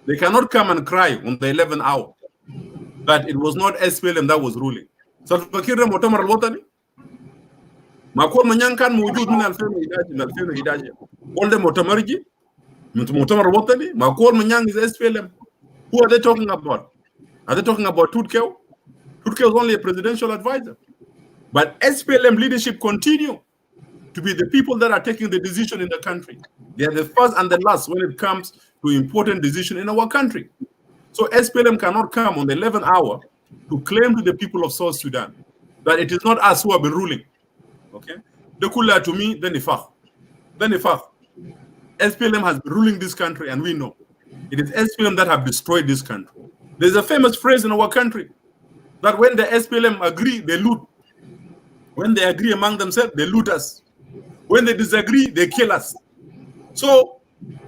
They cannot come and cry on the 11th hour that it was not SPLM that was ruling. So Fakir Mu'tamar al-Watani Makol Manyang kan موجود من 2011 ل 2011. All the Mu'tamarji, Mu'tamar al-Watani, Makol Manyang is SPLM. Who are they talking about? Are they talking about Tutkeo? Tutkeo is only a presidential advisor. But SPLM leadership continue to be the people that are taking the decision in the country. They are the first and the last when it comes to important decision in our country. So SPLM cannot come on the 11th hour to claim to the people of South Sudan that it is not us who have been ruling. Okay? The kula to me, then ifah. SPLM has been ruling this country, and we know. It is SPLM that have destroyed this country. There's a famous phrase in our country that when the SPLM agree, they loot. When they agree among themselves, they loot us. When they disagree, they kill us. So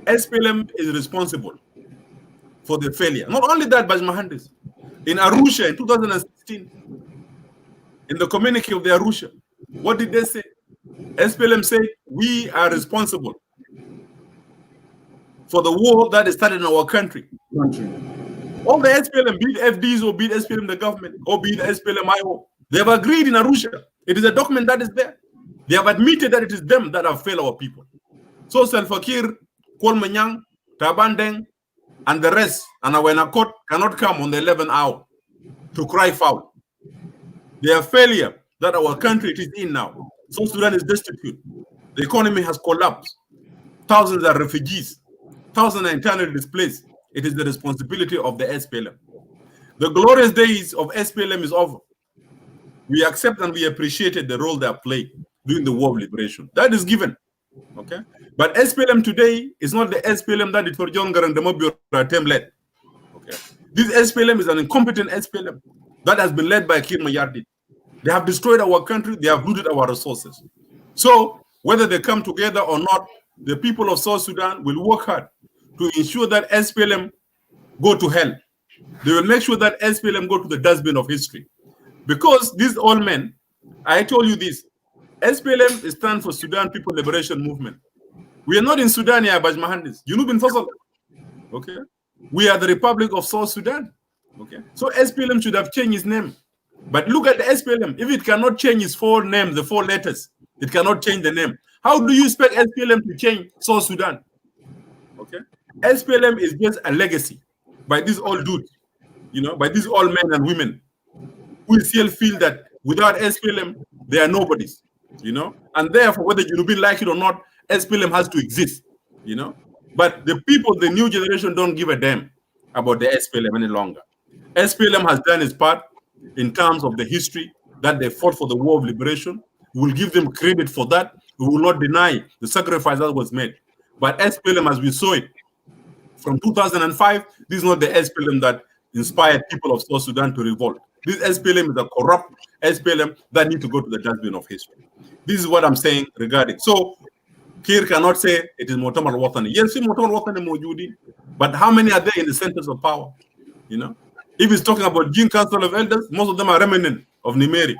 SPLM is responsible for the failure. Not only that, Baj Mahandis, in Arusha in 2016, in the communique of the Arusha, what did they say? SPLM said, we are responsible for the war that is started in our country. All the SPLM, be it FDs or be it SPLM the government, or be it SPLM-IO, they have agreed in Arusha. It is a document that is there. They have admitted that it is them that have failed our people. So Salva Kiir, Kwal Manyang, Taban Deng, and the rest, and Awena Court cannot come on the 11th hour to cry foul. Their failure that our country is in now. South Sudan is destitute. The economy has collapsed. Thousands are refugees. Thousands are internally displaced. It is the responsibility of the SPLM. The glorious days of SPLM is over. We accept and we appreciated the role they have played during the war of liberation. That is given. Okay? But SPLM today is not the SPLM that Dr. John Garang the Mabior Garang led. Okay? This SPLM is an incompetent SPLM that has been led by Kir Mayardit. They have destroyed our country. They have looted our resources. So whether they come together or not, the people of South Sudan will work hard to ensure that SPLM go to hell. They will make sure that SPLM go to the dustbin of history. Because these old men, I told you this, SPLM stands for Sudan People Liberation Movement. We are not in Sudan here, Baj Mahandis. You know, bin Fasal. Okay? We are the Republic of South Sudan. Okay? So SPLM should have changed its name. But look at the SPLM. If it cannot change its four names, the four letters, it cannot change the name. How do you expect SPLM to change South Sudan? Okay? SPLM is just a legacy by these old dudes, you know, by these old men and women who still feel that without SPLM, they are nobodies, you know? And therefore, whether you like it or not, SPLM has to exist, you know? But the people, the new generation, don't give a damn. about the SPLM any longer. SPLM has done its part in terms of the history that they fought for the war of liberation. We will give them credit for that. We will not deny the sacrifice that was made. But SPLM, as we saw it from 2005, this is not the SPLM that inspired people of South Sudan to revolt. This SPLM is a corrupt SPLM that needs to go to the dustbin of history. This is what I'm saying regarding. So, Kir cannot say it is Mu'tamar Watani. Yes, Mu'tamar Watani Mawjudi, but how many are there in the centers of power? You know, if he's talking about Jin Council of Elders, most of them are remnant of Nimeri,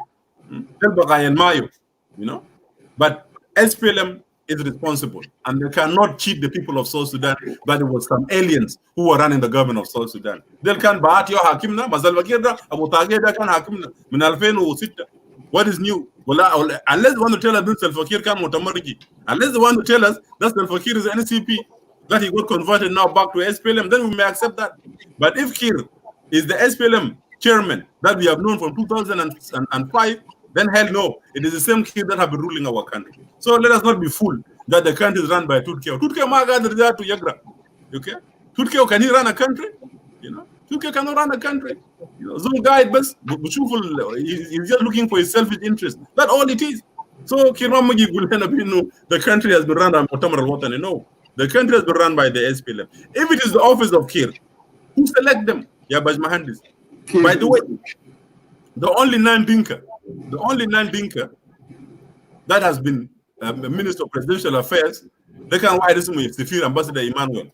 Pagak and Mayo. You know, but SPLM is responsible, and they cannot cheat the people of South Sudan that it was some aliens who were running the government of South Sudan. They can baat yo hakimna, Mazal Vakirda, Abu Tageda can hakimna, min 2006. What is new? Well, unless they want to tell us that Salva Kiir can Mutamariki, unless they want to tell us that Salva Kiir is NCP, that he got converted now back to SPLM, then we may accept that. But if Kiir is the SPLM chairman that we have known from 2005, then hell no, it is the same Kiir that have been ruling our country. So let us not be fooled that the country is run by Turkey. Turkey magadir to Yagra. Okay? Turkey, can he run a country? You know? Turkey cannot run a country. You know, Zul guy, he's just looking for his selfish interest. That's all it is. So Kirmamagi will end up, the country has been run by Mu'tamar al-Watani. No, the country has been run by the SPLM. If it is the office of Kir, who select them? Yabaj Mahandis. By the way, the only non-Dinka that has been Minister of Presidential Affairs, they can write this with Sifir Ambassador Emmanuel,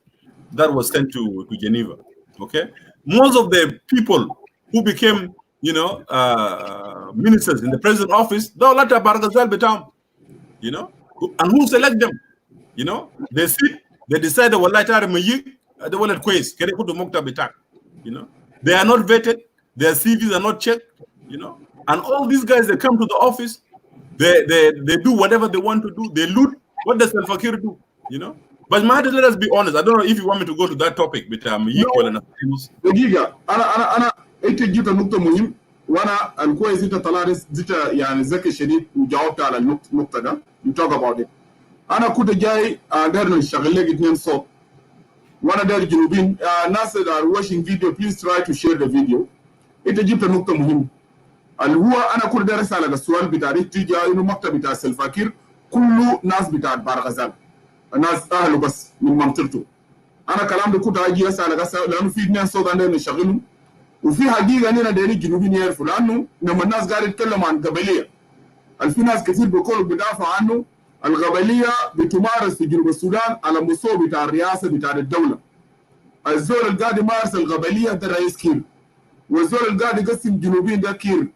that was sent to Geneva. Okay, most of the people who became, ministers in the president's office, they all at Barghazal Betam, and who select them? They sit, they decide they will light out Mayik, they will let Quays, can they put the Mokta Betak, they are not vetted, their CVs are not checked, and all these guys, they come to the office, they do whatever they want to do, they loot. What does Salva Kiir do? But let us be honest. I don't know if you want me to go to that topic, but equal and دقيقة أنا أنت جيت النقطة مهم وأنا الكويس أنت طلعت يعني ذكي شديد وجاوبت على النقطة ده. You talk about it. أنا كنت جاي داير نشغل لك 2 صوت وأنا داير جنوبين ناس that are watching video please try to share the video. أنت جبت نقطة مهم اللي هو أنا كنت داير أسأل السؤال بتاعي تيجي إنه مكتب بتاع سلفا كير كله ناس بتاع بارغزال. الناس اهله بس من منطقته. انا كلام ده كنت اجي اسالك لانه في 2 صوت عندنا نشغلهم وفي حقيقه اننا دايرين الجنوبيين يعرفوا لانه لما الناس قاعده تتكلم عن قبليه في ناس كثير بيقولوا بيدافعوا عنه القبليه بتمارس في جنوب السودان على مستوى بتاع الرئاسه بتاع الدوله. الزول اللي قاعد يمارس القبليه ده رئيس كير والزول اللي قاعد يقسم الجنوبيين ده كير.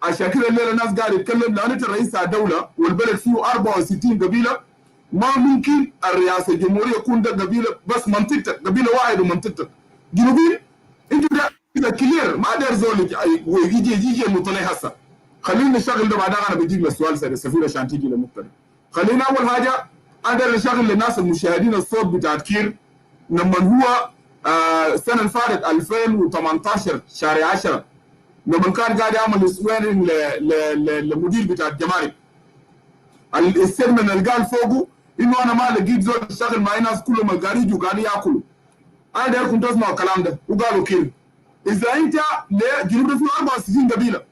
عشان كده الليله الناس قاعده تتكلم لان انت رئيس الدوله والبلد فيه 64 قبيله ما ممكن الرئاسه الجمهوريه يكون ده قبيله بس منطقتك قبيله واحد ومنطقتك جنوبيين انتوا ده كلير ما داير زول يجي المطلع هسه خلينا نشغل ده بعدين انا بجيب السؤال سيد السفير عشان تيجي للمقتدى. خلينا اول حاجه اقدر نشغل للناس المشاهدين الصوت بتاع كير لما هو السنه اللي فاتت 2018 شهر 10 لما كان قاعد يعمل سويرنج للمدير بتاع الجمارك السيرمن اللي قال فوقه انه انا ما لقيت زول يشتغل مع ناس كلهم القاعدين يجوا قاعدين ياكلوا. انا دايركم تسمعوا الكلام ده وقالوا كير اذا انت جنوب فيه 64 قبيله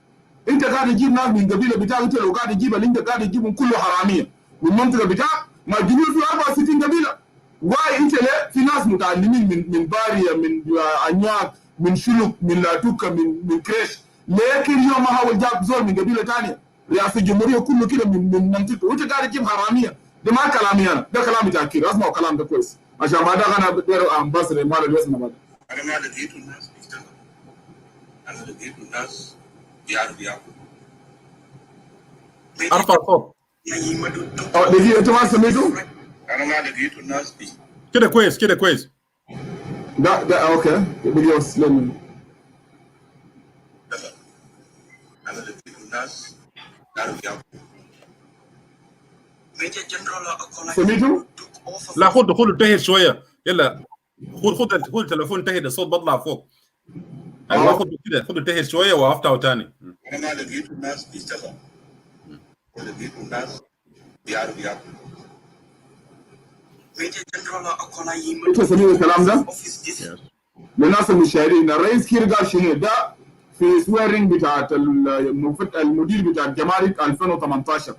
انت قاعد تجيب ناس من قبيله بتاعك انت لو قاعد تجيب اللي انت قاعد تجيبهم كله حراميه من المنطقه بتاعك ما جنوب فيه 64 قبيله واي انت ليه في ناس متعلمين من باريا من انياك من شلوك من لاتوكا من كريش ليه كير يوم ما هو جاب زول من قبيله ثانيه رئاسه الجمهوريه كله كده من منطقه وانت قاعد تجيب حراميه. ده ما كلامي انا ده كلامي تاكيد اسمعوا كلام ده كويس عشان بعد انا بدير امباسل مال الوزن بعد انا ما لقيت الناس بيشتغلوا انا لقيت الناس بيعرفوا ياكلوا ارفع الصوت دقيقه انت ما سمعتوا انا ما لقيت الناس كده كويس كده كويس ده اوكي دقيقه بس لين انا لقيت الناس بيعرفوا ياكلوا سمعتوا؟ لا خد التهد شويه يلا خد التليفون التهد الصوت بطلع فوق. ايوه خد التهد شويه وافتحه ثاني. انا ما لقيت الناس بيشتغلوا لقيت الناس بيعرفوا ياكلوا. انت سمعتوا الكلام ده؟ للناس المشاهدين الرئيس كير قال شنو ده في سويرنج بتاعت المدير بتاع الجمارك 2018.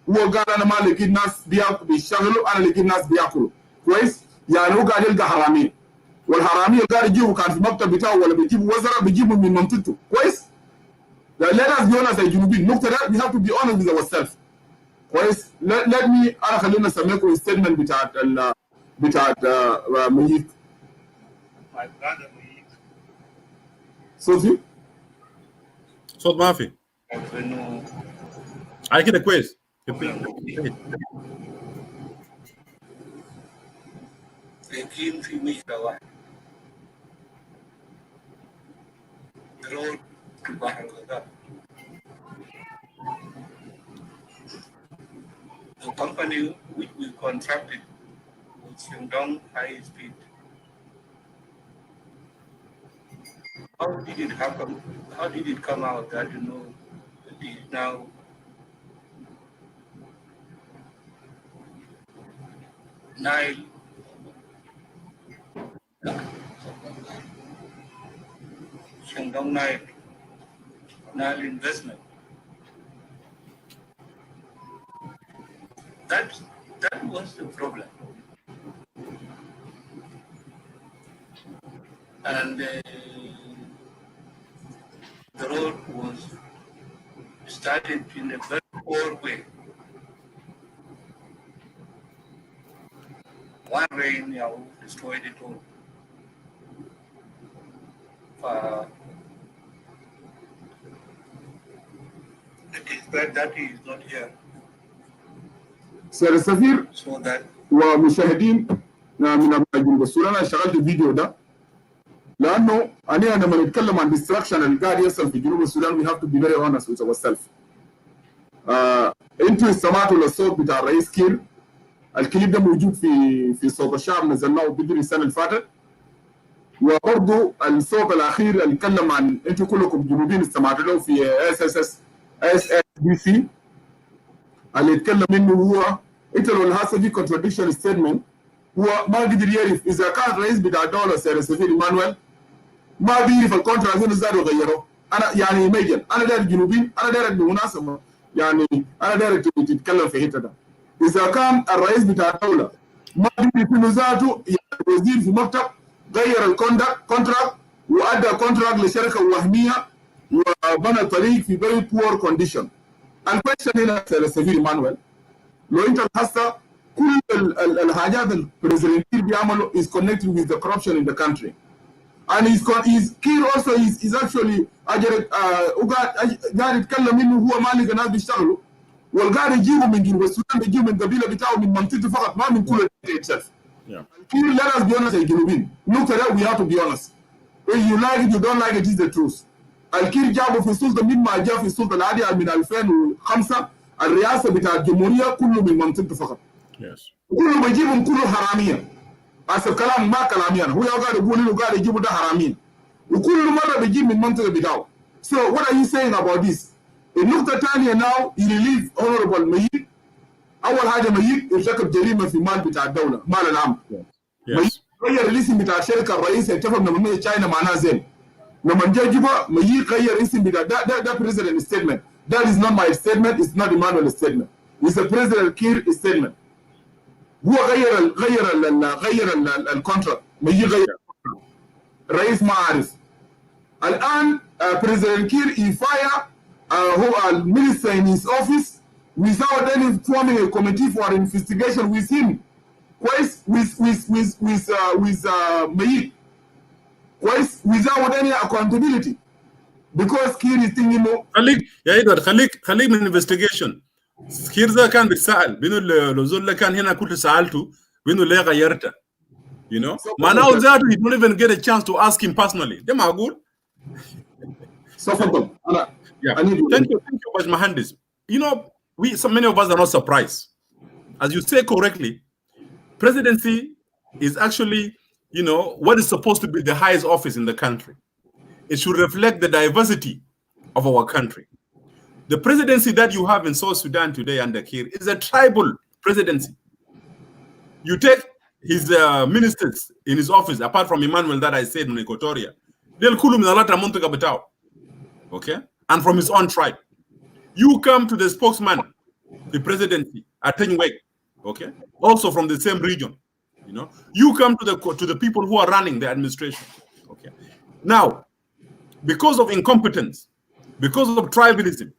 هو قال انا ما لقيت ناس بيشتغلوا، انا لقيت ناس بياكلوا كويس. يعني هو قاعد يلقى حراميه، والحراميه اللي قاعد يجيبوا كان في المكتب بتاعه ولا بيجيبوا وزراء بيجيبوا من منطقته كويس. let us be honest يا جنوبيين. النقطه ده we have to be honest with ourselves كويس. let me انا خلينا اسميكم ستيتمنت بتاعت ميك. My brother Mayik. صوتي صوت ما في إنه على كده كويس. لكن في مشكلة واحدة. رود البحر الغزال. The company which we contracted with Shandong High Speed. How did it happen? How did it come out that it is now Nile Shandong Nile investment? That was the problem. And the road was started in a very poor way. One rain destroyed it all. That is not here. سيد السفير So that ومشاهدين من ابناء جنوب السودان، انا شغلت الفيديو ده لانه انا لما نتكلم عن ديستراكشن اللي قاعد يحصل في جنوب السودان we have to be very honest with ourselves. انتوا استمعتوا للصوت بتاع الرئيس كير. الكليب ده موجود في صوت الشعب، نزلناه بدري السنه اللي فاتت. وبرضه الصوت الاخير اللي اتكلم عن انتوا كلكم جنوبيين استمعتوا له في SSBC اللي يتكلم منه هو انت لو الهاسه في contradiction statement. هو ما قدر يعرف اذا كان الرئيس بتاع الدوله سيد السفير ايمانويل ما بيعرف الكونتراكت هنا زادوا غيروه. انا يعني ميجن انا داير الجنوبيين، انا دايرك بالمناسبه يعني انا دايرك تتكلم في الحته ده. اذا كان الرئيس بتاع الدوله ما بيعرف انه ذاته يعني وزير في مكتب غير الكونتراكت وادى كونتراكت لشركه وهميه وبنى طريق في very poor condition. الكويشن هنا سيد السفير ايمانويل لو انت هسه كل الحاجات البريزيدنت بيعملوا is connected with the corruption in the country. And Kiir also is actually قاعد يتكلم انه هو ما لقى ناس بيشتغلوا والقاعد يجيبوا من جنوب السودان، بيجيبوا من قبيله بتاعه من منطقته فقط ما من كل itself. Kiir let us be honest يا جنوبيين. النقطه ده we have to be honest. If you like it you don't like it is the truth. الكير جابوا في السلطه من ما جاء في السلطه العاديه من 2005 الرئاسه بتاع الجمهوريه كله من منطقته فقط. كله بيجيبهم كله حراميه. حسب كلام ما كلامي انا، هو قاعد يقول انه قاعد يجيبوا ده حراميه وكل مره بيجيب من منطقه بتاعه. So what are you saying about this? النقطه الثانيه now you relieve honorable ميك. اول حاجه ميك ارتكب جريمه في مال بتاع الدوله، مال العام. ميك غير الاسم بتاع الشركه الرئيسيه اتفق من تشاينا معناها زين. لما جاء جيبه ميك غير اسم بتاع ده president statement. That is not my statement, it's not Emmanuel's statement. It's a President Kiir statement. هو غير الكونتراكت. ميك غير الرئيس ما عارف. الان President Kiir يفاير هو المينستر in his office without any forming a committee for investigation with him. كويس with ميك. كويس without any accountability. Because Kiir is thinking انه خليك يا ادوارد خليك من انفستيجيشن. كير ده كان بيتسأل بينه لو زول كان هنا كنت سألته بينه ليه غيرته. You know? معناه ذاته he don't even get a chance to ask him personally. ده معقول؟ تفضل. انا Thank you Bajmahandis. You know, many of us are not surprised. As you say correctly, presidency is actually, you know, what is supposed to be the highest office in the country. It should reflect the diversity of our country. The presidency that you have in South Sudan today under Kiir is a tribal presidency. You take his ministers in his office, apart from Emmanuel that I said in Equatoria, they'll call him the okay, and from his own tribe. You come to the spokesman, the presidency at Tenweg, okay, also from the same region. You know, you come to the people who are running the administration. Okay, now because of incompetence, because of tribalism,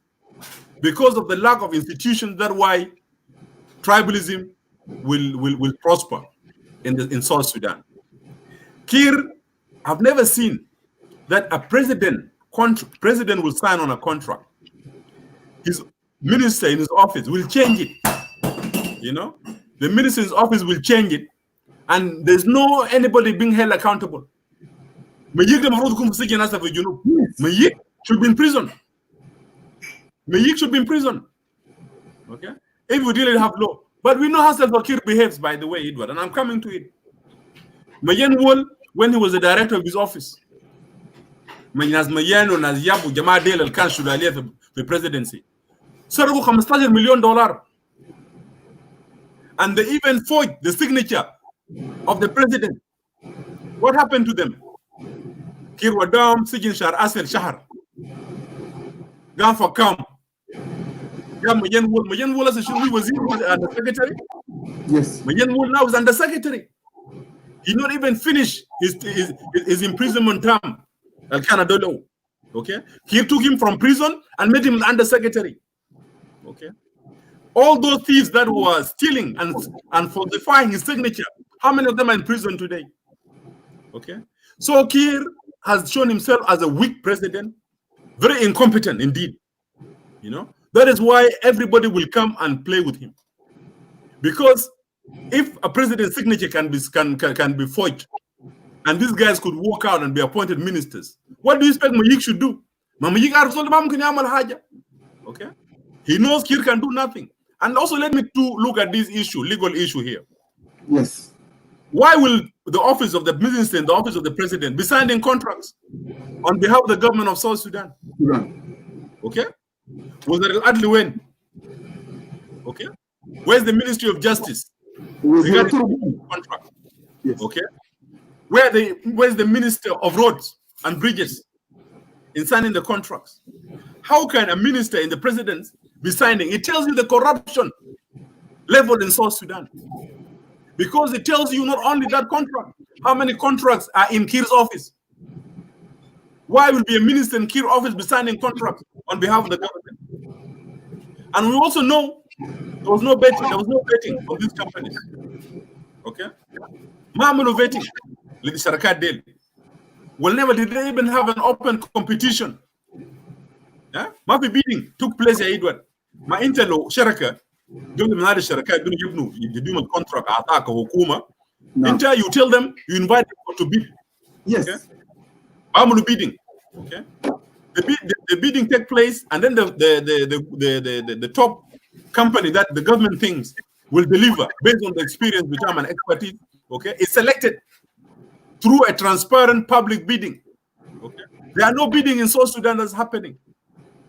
because of the lack of institutions, that's why tribalism will prosper in South Sudan. Kir, I've never seen that a president will sign on a contract. His minister in his office will change it. You know, the minister's office will change it, and there's no anybody being held accountable. Mayik should be in prison. Mayik should be in prison. Okay, if we really have law. But we know how Salva Kiir behaves, by the way, Edward, and I'm coming to it. Mayen Wol, when he was the director of his office, Mayen or Yabu Jamadel al-Khan should have left the presidency. So $15 million. And they even forged the signature of the president. What happened to them? Kir Wadam, Sijin Shar Asel Shahar. Gone for come. Mayen Wol as he was under secretary. Yes. Mayen Wol now is under secretary. He not even finished his imprisonment term. Al-Canadolo. Okay. He took him from prison and made him under secretary. Okay. All those thieves that were stealing and falsifying his signature, how many of them are in prison today? Okay. So Kiir has shown himself as a weak president, very incompetent indeed. You know, that is why everybody will come and play with him. Because if a president's signature can be forged, and these guys could walk out and be appointed ministers, what do you expect Mayik should do? Okay. He knows Kiir can do nothing. And also let me look at this issue, legal issue here. Yes. Why will the office of the minister and the office of the president be signing contracts on behalf of the government of South Sudan? Okay. Was there Adli when? Okay. Where's the Ministry of Justice? Contract. Yes. Okay. Where's the Minister of Roads and Bridges in signing the contracts? How can a minister in the president be signing? It tells you the corruption level in South Sudan. Because it tells you not only that contract, how many contracts are in Kir's office. Why will be a minister in Kir's office be signing contracts on behalf of the government? And we also know there was no betting. There was no betting on these companies. Okay? Mamulu vetting. Did they even have an open competition? Yeah? Mafi bidding took place here, Edward. Ma Intelo Sharaka, don't have the Sharaka, don't you do a contract attack or Hukuma. Inter, you tell them, you invite them to bid. Yes. Okay? Mamulu bidding. Okay. The bidding take place, and then the top company that the government thinks will deliver based on the experience, which I'm an expertise, okay, is selected through a transparent public bidding. Okay. There are no bidding in South Sudan that's happening.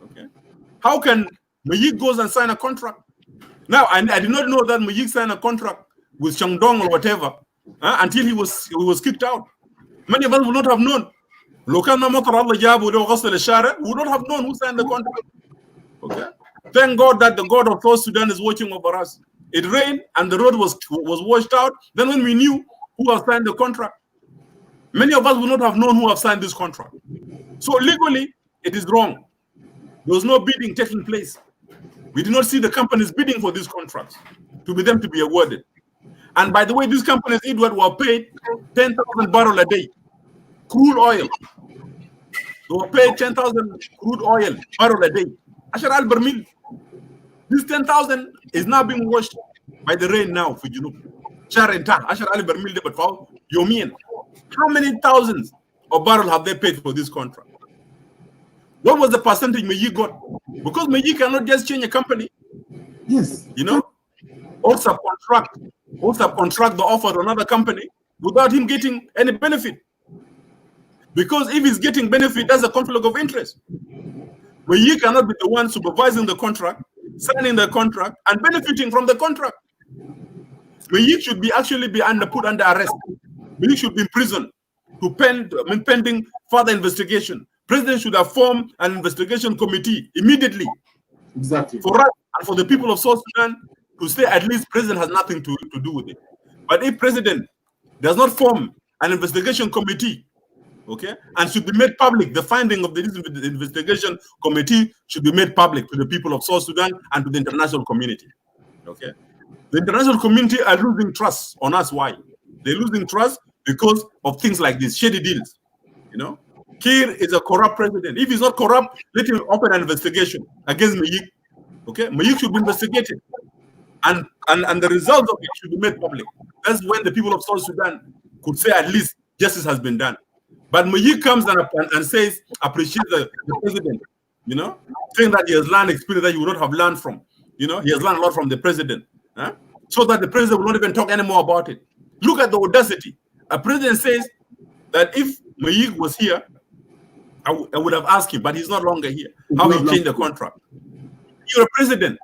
Okay. How can Mayik goes and sign a contract? Now, I did not know that Mayik signed a contract with Shandong or whatever until he was kicked out. Many of us would not have known. We would not have known who signed the contract. Okay. Thank God that the God of South Sudan is watching over us. It rained and the road was washed out. Then when we knew who has signed the contract, many of us would not have known who have signed this contract. So legally, it is wrong. There was no bidding taking place. We did not see the companies bidding for these contracts to be awarded. And by the way, these companies, Edward, were paid 10,000 barrels a day. Crude oil. They were paid 10,000 crude oil barrel a day. This 10,000 is now being washed by the rain now for Junub. How many thousands of barrels have they paid for this contract? What was the percentage Mayik got? Because Mayik cannot just change a company. Yes. You know, or subcontract the offer to another company without him getting any benefit. Because if he's getting benefit, that's a conflict of interest. Mayik cannot be the one supervising the contract, signing the contract, and benefiting from the contract. Mayik should be actually be put under arrest. Mayik should be in prison pending further investigation. President should have formed an investigation committee immediately. Exactly. For us and for the people of South Sudan to say at least president has nothing to do with it. But if president does not form an investigation committee, okay, and should be made public, the finding of the investigation committee should be made public to the people of South Sudan and to the international community. Okay, the international community are losing trust on us. Why? They're losing trust because of things like these shady deals. You know, Kiir is a corrupt president. If he's not corrupt, let him open an investigation against Mayik. Okay, Mayik should be investigated, and the results of it should be made public. That's when the people of South Sudan could say at least justice has been done. But Mayik comes and says, appreciate the president, you know, saying that he has learned experience that you would not have learned from. You know, he has learned a lot from the president, so that the president will not even talk anymore about it. Look at the audacity. A president says that if Mayik was here, I would have asked him, but he's no longer here. How he changed the contract. You're a president.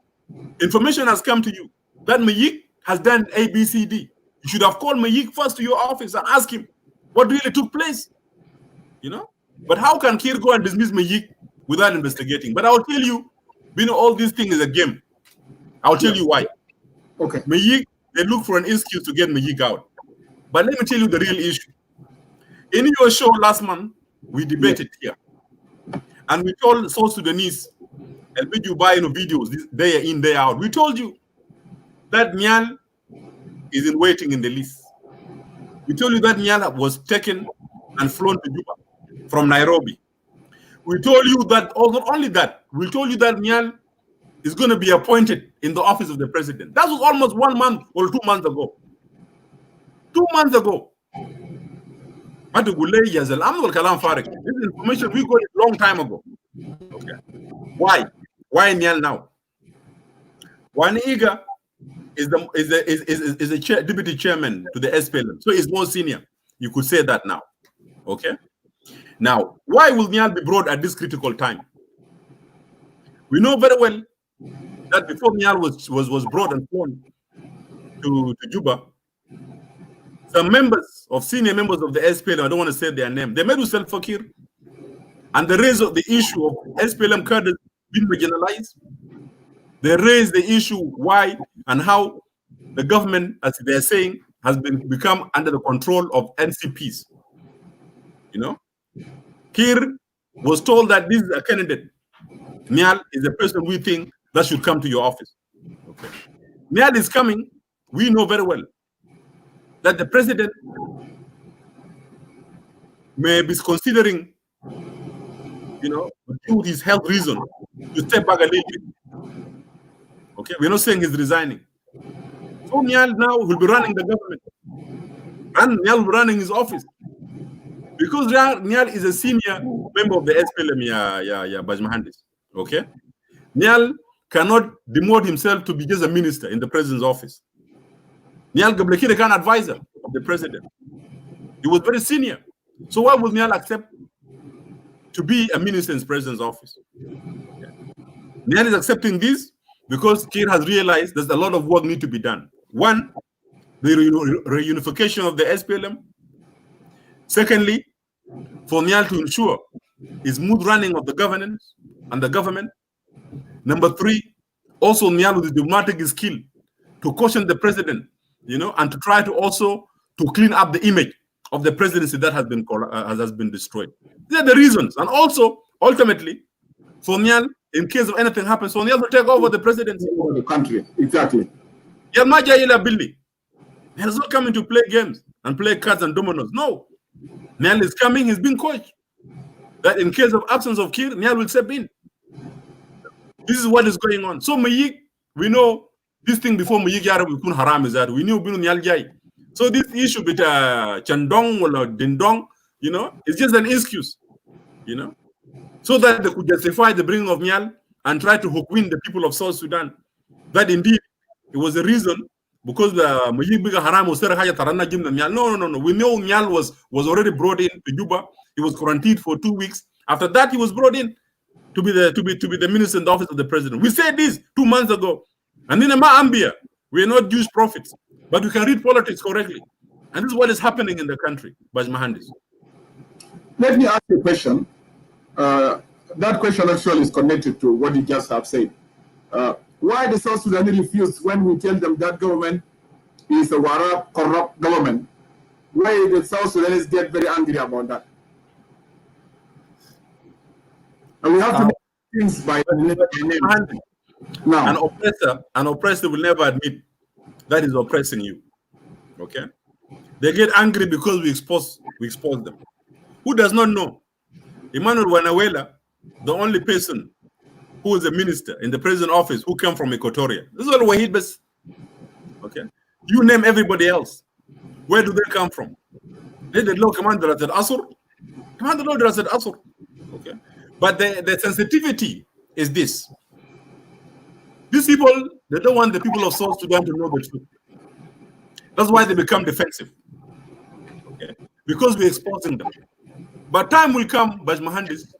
Information has come to you that Mayik has done A, B, C, D. You should have called Mayik first to your office and ask him what really took place. You know? But how can Kiir go and dismiss Mayik without investigating? But I'll tell you, all these things is a game. I'll tell you why. Okay. Mayik, they look for an excuse to get Mayik out. But let me tell you the real issue. In your show last month, we debated here. And we told South Sudanese, and we do buy videos day in, day out. We told you that Nhial is in waiting in the list. We told you that Nhial was taken and flown to Juba from Nairobi. We told you that, not only that, we told you that Nhial is going to be appointed in the office of the president. That was almost 1 month or 2 months ago. 2 months ago. This is information we got a long time ago. Okay. Why? Why Nhial now? Waniga is the deputy chairman to the SPLM, so he's more senior. You could say that now. Okay. Now, why will Nhial be brought at this critical time? We know very well that before Nhial was brought and flown to Juba, some senior members of the SPLM, I don't want to say their name, they made themselves fakir, and they raised the issue of SPLM cadres being marginalized. They raised the issue why and how the government, as they're saying, has become under the control of NCPs. You know, Kiir was told that this is a candidate. Nhial is the person we think that should come to your office. Okay. Nhial is coming. We know very well that the president may be considering, you know, due to his health reason, to step back a little bit. Okay, we're not saying he's resigning. So Nhial now will be running the government, and Nhial will be running his office, because Nhial is a senior member of the SPLM, Bajmahandis. Okay, Nhial cannot demote himself to be just a minister in the president's office. Nhial Gablekire can advisor of the president. He was very senior. So why would Nhial accept to be a minister in the president's office? Okay. Nhial is accepting this because Kiir has realized there's a lot of work need to be done. One, the reunification of the SPLM. Secondly, for Nhial to ensure smooth running of the governance and the government. Number three, also Nhial with the diplomatic skill to caution the president, you know, and to try to also to clean up the image of the presidency that has been destroyed. These are the reasons, and also ultimately, for Nhial, in case of anything happens, so Nhial will take over the presidency of the country. Exactly. He has not come in to play games and play cards and dominoes. No, Nhial is coming. He's been coached that in case of absence of Kiir, Nhial will step in. This is what is going on. So Mayik, we know this thing before Mayik Yara Bikun Haram is that we knew Binu Nhial Jai. So this issue with Chandong or Dindong, you know, it's just an excuse, you know, so that they could justify the bringing of Nhial and try to hook win the people of South Sudan. That indeed it was a reason, because the Mayik Biga Haram was no. We know Nhial was already brought in to Juba. He was quarantined for 2 weeks. After that, he was brought in to be the minister in the office of the president. We said this 2 months ago. And in Ambia, we are not Jewish prophets. but you can read politics correctly. And this is what is happening in the country, Baj Mahandis. Let me ask you a question. That question actually is connected to what you just have said. Why the South Sudanese refuse when we tell them that government is a Warab corrupt government? Why the South Sudanese get very angry about that? And we have to make things by name. Now, an oppressor will never admit that is oppressing you. Okay? They get angry because we expose them. Who does not know? Emmanuel Wanawela, the only person who is a minister in the president's office who came from Equatoria. This is all Wahid Bas. Okay? You name everybody else. Where do they come from? They the law commander at Asur. Commander Lord at Asur. Okay? But the sensitivity is this. These people, they don't want the people of South Sudan to know the truth. That's why they become defensive. Okay? Because we're exposing them. But time will come, Baj Mahandis,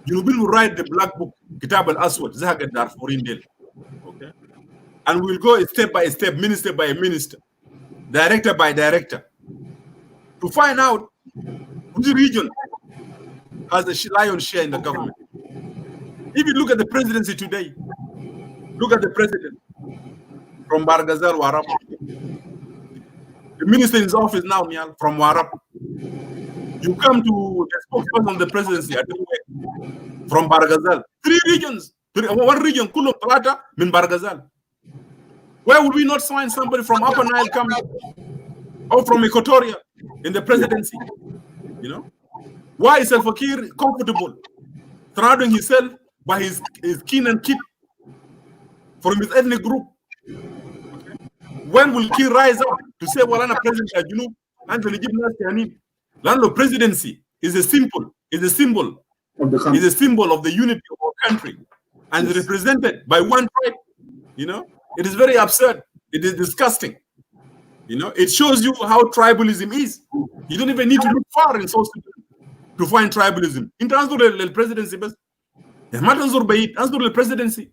you will write the black book, Kitab al-Aswad, Zahag al-Darfurin Del. Okay? And we'll go step by step, minister by minister, director by director, to find out which region has the lion's share in the government. If you look at the presidency today, look at the president from Barghazal, Warab. The minister in his office now, Nhial, from Warab. You come to the spokesperson of the presidency from Barghazal. 3 regions. 1 region, Kulum Talata, Min Barghazal. Why would we not find somebody from Upper Nile coming? Or from Equatoria in the presidency? You know? Why is Salva Kiir comfortable surrounding himself by his kin and kith from his ethnic group? When will Kiir rise up to say, well, I'm a president of Junub and the legitimate Lando presidency is a symbol of the unity of our country and is represented by one tribe. You know, it is very absurd. It is disgusting. You know, it shows you how tribalism is. You don't even need to look far in South Sudan to find tribalism. In terms of the presidency, but the presidency.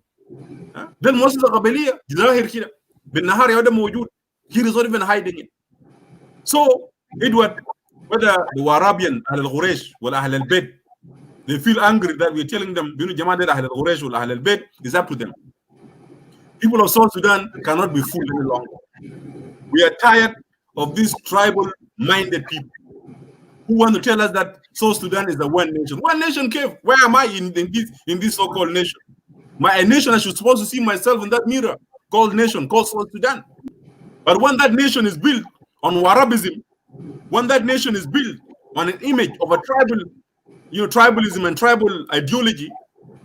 Then most of the Qabaliyah, he is not even hiding it. So, Edward, whether the Warabian, Ahl al-Ghuresh, or Ahl al-Bed, they feel angry that we're telling them, Ahl al-Ghuresh or Ahl al-Bed, is up to them. People of South Sudan cannot be fooled any longer. We are tired of these tribal-minded people who want to tell us that South Sudan is a one nation. One nation cave. Where am I in this so-called nation? A nation, I should supposed to see myself in that mirror called nation, called South Sudan. But when that nation is built on Warabism, when that nation is built on an image of a tribal, tribalism and tribal ideology,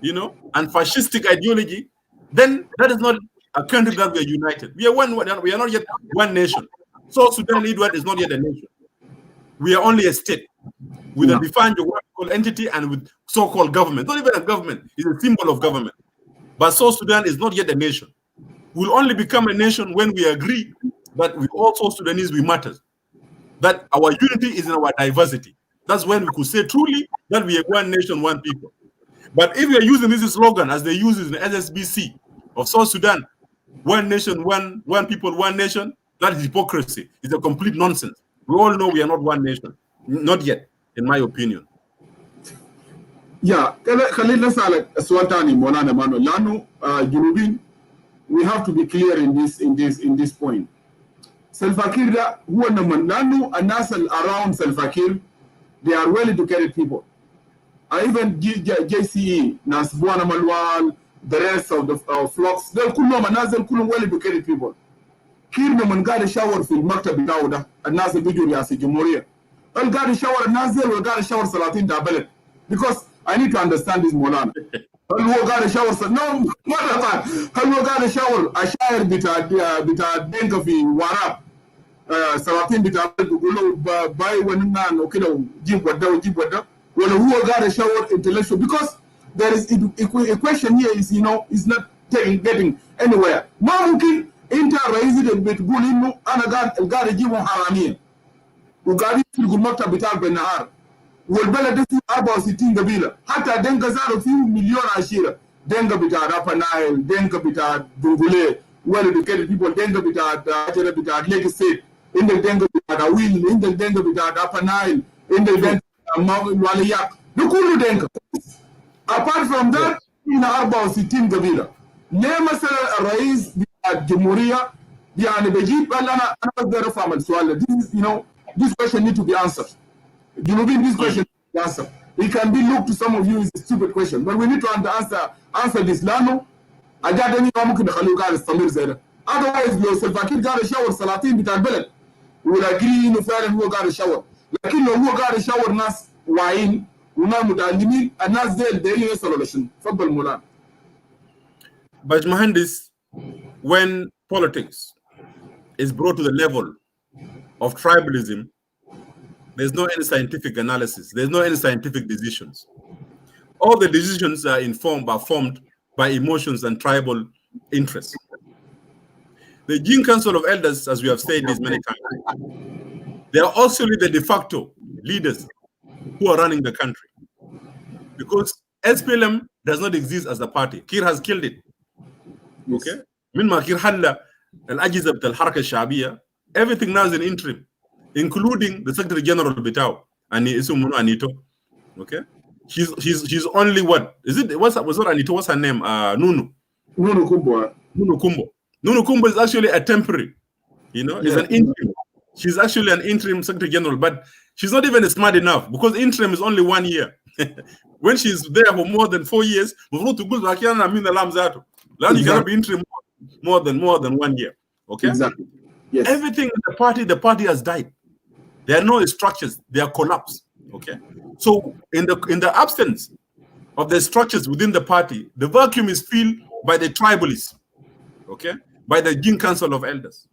and fascistic ideology, then that is not a country that we are united. We are not yet one nation. South Sudan is not yet a nation. We are only a state with a defined geographical entity and with so-called government. Not even a government, it's a symbol of government. But South Sudan is not yet a nation. We'll only become a nation when we agree that with all South Sudanese we matter. That our unity is in our diversity. That's when we could say truly that we are one nation, one people. But if we are using this slogan as they use it in the SSBC of South Sudan, one nation, one people, one nation, that is hypocrisy. It's a complete nonsense. We all know we are not one nation. Not yet, in my opinion. Yeah, we have to be clear in this point. Salva Kiir, around Salva Kiir, they are well-educated people. Even JCE, Nasbuana Malwal, the rest of the flocks, they're well-educated people. Kiir no got a shower for Maktab Dauda, and Nasel Bijuriasi Jumuria. Well, got a shower, Nasel will got a shower Salatin Dabelet. Because I need to understand this Molana. Hello, got a shower. No, what about? Hello, got a shower. A shower bita Denkafi Warab. Salatin bita Gulo by when nan Okino Jibwada. Well, who got a shower intellectual? Because there is a question here is is not getting anywhere. Mamukin inter resident bit Gulinu Anagan got a Jibo Harami. Who got it to Gumata Bital Benahar. والبلد دي 64 قبيله حتى دنكا زاروا فيه مليون عشيره دنكا بتاع رابا نايل دنكا بتاع دنغولي well-educated people, denga bitaat Lake State, in the denga bitaat Awil, in the denga bitaat Upper Nile, in the denga Waliyak, the Kulu denga. Apart from that, in 64 قبيلة. ليه مثلا الرئيس بتاع الجمهورية يعني بجيب قال انا بقدر افهم السؤال ده. This is, this question need to be answered. This question need to be answered. It can be looked to some of you is a stupid question, but we need to answer this. لانه اجاد اني ممكن نخليه قاعد يستمر زي ده. Otherwise لو سلفاكير قاعد يشاور سلاطين بتاع البلد ولاقيه انه فعلا هو قاعد يشاور، لكن لو هو قاعد يشاور ناس واعيين وناس متعلمين، الناس دي دايرين يوصلوا لشنو؟ تفضل مولانا. But Mahandis, when politics is brought to the level of tribalism, there's no any scientific analysis. There's no any scientific decisions. All the decisions are formed by emotions and tribal interests. The Jin Council of Elders, as we have said this many times, they are also the de facto leaders who are running the country. Because SPLM does not exist as a party. Kir has killed it. Okay? من ما كير حل الأجهزة بتاع الحركة الشعبية, everything now is an interim, including the Secretary General بتاعه and اسمه Anito. Okay? She's only what? Was that Anito? What's her name? Nunu Kumbo. Nunu Kumbo is actually a temporary, is an interim. She's actually an interim Secretary General, but she's not even smart enough because interim is only 1 year. When she's there for more than 4 years, you cannot be interim more than 1 year. Okay? Exactly. Yes. Everything in the party has died. There are no structures, they are collapsed. Okay. So in the absence of the structures within the party, the vacuum is filled by the tribalists. Okay, by the Jin Council of Elders.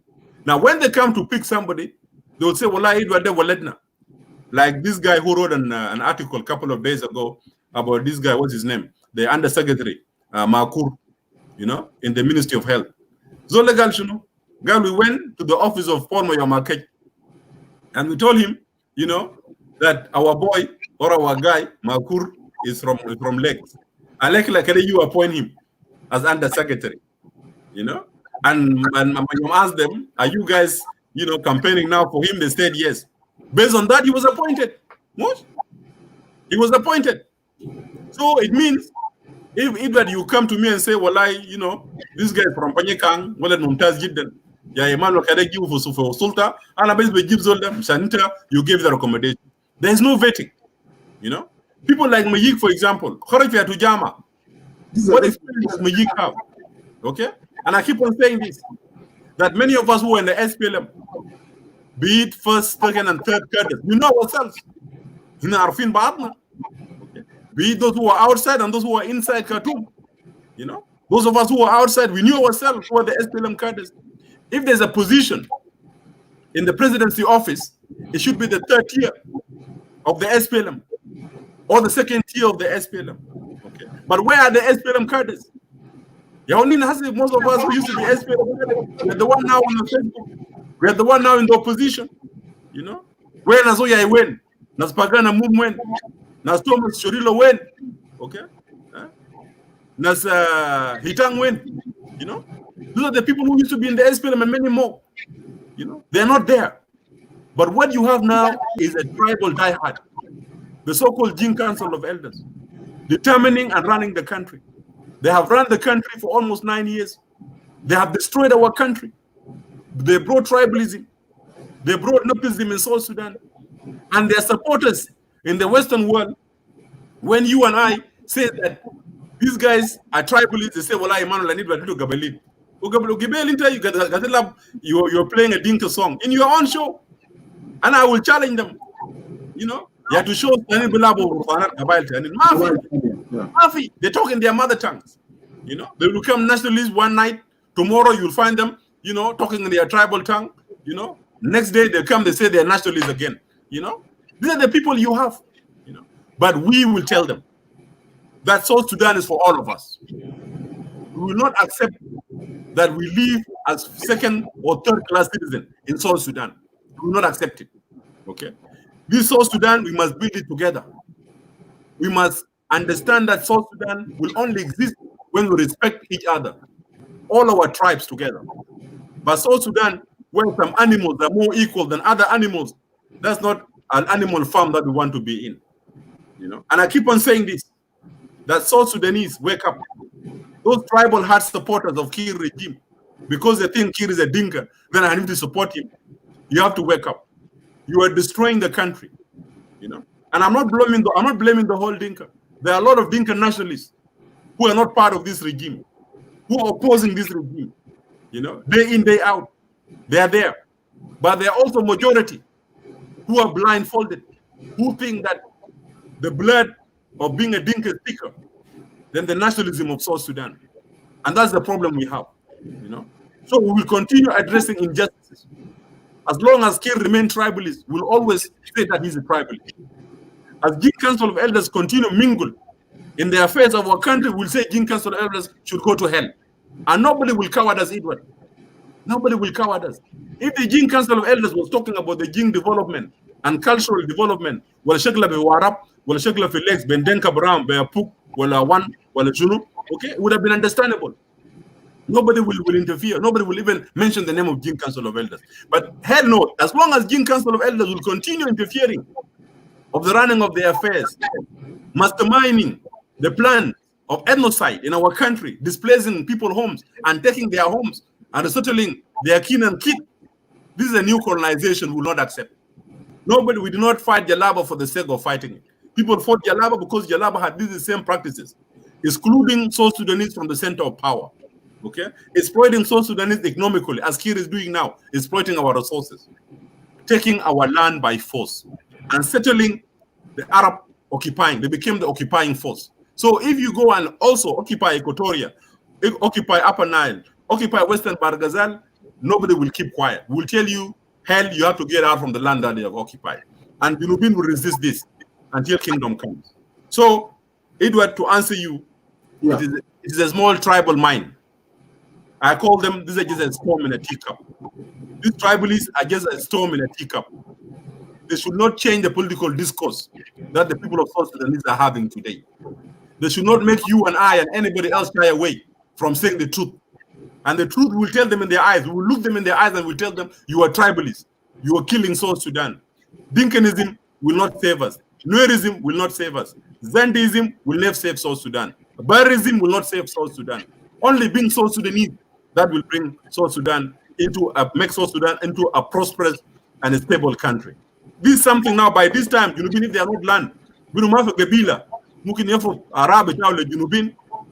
Now, when they come to pick somebody, they will say, like this guy who wrote an article a couple of days ago about this guy, what's his name? The Undersecretary, Makur, in the Ministry of Health. So legal, we went to the office of Paul Moyamakej and we told him, that our boy or our guy, Makur, is from Lagos. I like you appoint him as Undersecretary. And asked them, are you guys, campaigning now for him? They said yes. Based on that, he was appointed. What? He was appointed. So it means if that you come to me and say, well, this guy from Panyekang, well, Mumtaz Jidden, Emmanuel Kadegi for Sulta, and I give them Sanita, you give the recommendation. There's no vetting. People like Mayik, for example, Khorifia Tujama. What experience does Mayik have? Okay? And I keep on saying this, that many of us who are in the SPLM, be it first, second, and third cadres, we know ourselves. Okay. Be it those who are outside and those who are inside Khartoum. Those of us who are outside, we knew ourselves who are the SPLM cadres. If there's a position in the presidency office, it should be the third tier of the SPLM or the second tier of the SPLM. Okay. But where are the SPLM cadres? Most of us who used to be SPLM, we're the one now on the Facebook. We're the one now in the opposition. Where Nazoya win, Naspagana movement, Nas Thomas Chorilo win. Okay? Nas Hitang win. Those are the people who used to be in the SPLM and many more. They're not there. But what you have now is a tribal diehard, the so-called Jin Council of Elders, determining and running the country. They have run the country for almost 9 years. They have destroyed our country. They brought tribalism. They brought nepotism in South Sudan. And their supporters in the Western world, when you and I say that these guys are tribalists, they say, well, Emmanuel, I need to Gabalin. You're playing a Dinka song in your own show. And I will challenge them. You have to show Mafi, they talk in their mother tongues. They will become nationalists one night. Tomorrow you'll find them, talking in their tribal tongue. Next day they come, they say they're nationalists again. These are the people you have. But we will tell them that South Sudan is for all of us. We will not accept that we live as second or third class citizens in South Sudan. We will not accept it. Okay? This South Sudan, we must build it together. We must understand that South Sudan will only exist when we respect each other. all our tribes together. But South Sudan, where some animals are more equal than other animals, that's not an animal farm that we want to be in. And I keep on saying this, that South Sudanese, wake up. Those tribal heart supporters of Kir regime, because they think Kir is a dinka, then I need to support him. You have to wake up. You are destroying the country, And I'm not blaming the whole dinka. There are a lot of dinka nationalists who are not part of this regime, who are opposing this regime, day in, day out. They are there. But there are also majority who are blindfolded, who think that the blood of being a dinka is thicker than the nationalism of South Sudan. And that's the problem we have, So we will continue addressing injustices. As long as Kir remains tribalist, we'll always say that he's a tribalist. As Jing Council of Elders continue mingle in the affairs of our country, we'll say Jing Council of Elders should go to hell. And nobody will coward us, Edward. Nobody will coward us. If the Jing Council of Elders was talking about the Jing development and cultural development, well, Shekla be Warap, well, Shekla Felix, Bendenka Brown, Beapuk, well, one, well, Junu, okay, it would have been understandable. Nobody will interfere. Nobody will even mention the name of Jing Council of Elders. But hell no, as long as Jing Council of Elders will continue interfering of the running of their affairs, masterminding the plan of ethnocide in our country, displacing people's homes and taking their homes and settling their kin and kith, this is a new colonization we will not accept. We did not fight Jalaba for the sake of fighting it. People fought Jalaba because Jalaba had these same practices, excluding South Sudanese from the center of power. Okay, exploiting South Sudanese economically, as Kir is doing now, exploiting our resources, taking our land by force, and settling the Arab occupying. They became the occupying force. So if you go and also occupy Equatoria, occupy Upper Nile, occupy Western Barghazal, nobody will keep quiet. We'll tell you, hell, you have to get out from the land that they have occupied. And the Junubin will resist this until kingdom comes. So, Edward, to answer you, it is a small tribal mind. I call them, these are just a storm in a teacup. These tribalists are just a storm in a teacup. They should not change the political discourse that the people of South Sudanese are having today. They should not make you and I and anybody else shy away from saying the truth. And the truth will tell them in their eyes. We will look them in their eyes and we'll tell them, you are tribalists. You are killing South Sudan. Dinkanism will not save us. Nuerism will not save us. Zandism will never save South Sudan. Barbarism will not save South Sudan. Only being South Sudanese that will bring South Sudan make South Sudan into a prosperous and a stable country. This is something now, by this time, Junubin, if they are not land,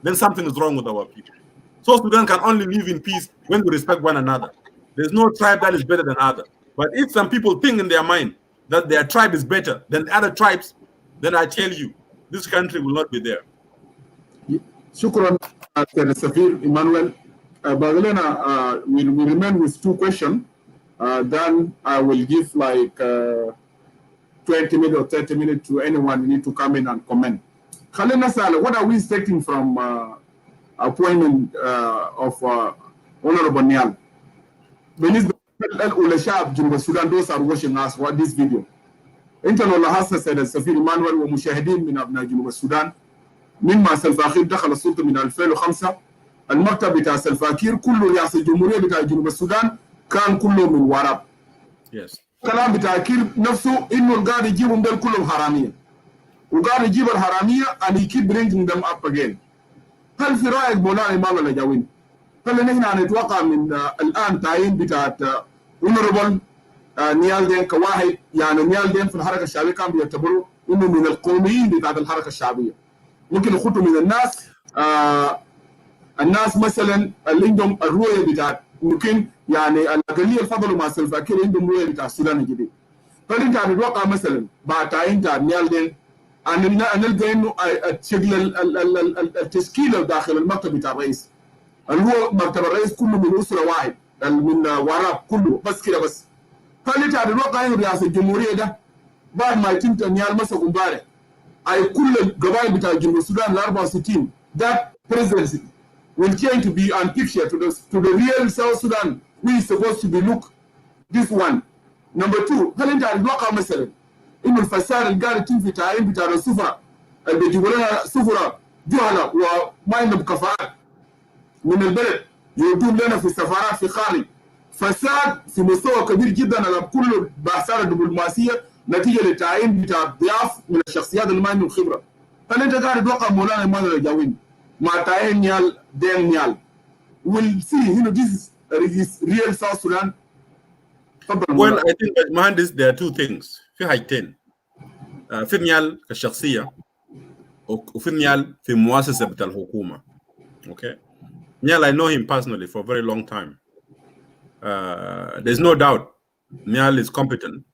then something is wrong with our people. South Sudan can only live in peace when we respect one another. There's no tribe that is better than other. But if some people think in their mind that their tribe is better than other tribes, then I tell you, this country will not be there. Shukran, Safir Emmanuel. Bagalena, we remain with two questions. Then I will give like 20 minutes or 30 minutes to anyone who need to come in and comment. Khalena Saleh, what are we expecting from appointment of Honorable Nhial? Sudan, those are watching us what this video. Internal Hassa said Safir Emmanuel ومشاهدين من أبناء جنوب السودان مما سلفاكير دخل السلطة من 2005 المكتب بتاع سلفاكير كله رئاسة الجمهورية بتاع جنوب السودان كان كله من وراب. كلام بتاع كير نفسه إنه قاعد يجيبهم دول كلهم حرامية وقاعد يجيب الحرامية and he keep bringing them up again. هل في رأيك مولانا إمام الجاوين؟ هل نحن نتوقع من الآن تعيين بتاعت Honorable نيال دين كواحد يعني نيال دين في الحركة الشعبية كان بيعتبروا إنه من القوميين بتاعت الحركة الشعبية. ممكن يخطوا من الناس الناس مثلا اللي عندهم الرؤية بتاعت ممكن يعني الأقلية الفضلوا مع سلفاكير عندهم رؤية بتاع السودان الجديد. فأنت تتوقع مثلا بعد تعيين بتاع نيال دين أن نلقى إنه شكل التشكيلة داخل المكتب بتاع الرئيس اللي هو مكتب الرئيس كله من أسرة واحد من وراب كله بس كده بس. فأنت تتوقع إنه رئاسة الجمهورية ده بعد ما يتم نيال مسك مبارك أي كل القبائل بتاع جنوب السودان ال 64 that presidency will change to be a picture to the real South Sudan we is supposed to be look this one. Number two, هل أنت تتوقع مثلا إنه الفساد اللي قاعد يتم في تعيين بتاع السفراء اللي بيجيبوا لنا سفراء جهلة وما عندهم كفاءات من البلد يوجد لنا في السفارات في خارج فساد في مستوى كبير جدا على كل بأسار الدبلوماسية نتيجة للتعيين بتاع الضياف من الشخصيات اللي ما عندهم خبرة. هل أنت قاعد تتوقع مولانا ماذا يجاوبني مع تعيين نيال دين نيال؟ We'll see, this is real South Sudan. Well, I think Mahandis, there are two things. في حاجتين. في نيال كشخصية وفي نيال في مؤسسة بتاع الحكومة. Okay. Nhial, I know him personally for a very long time. There's no doubt Nhial is competent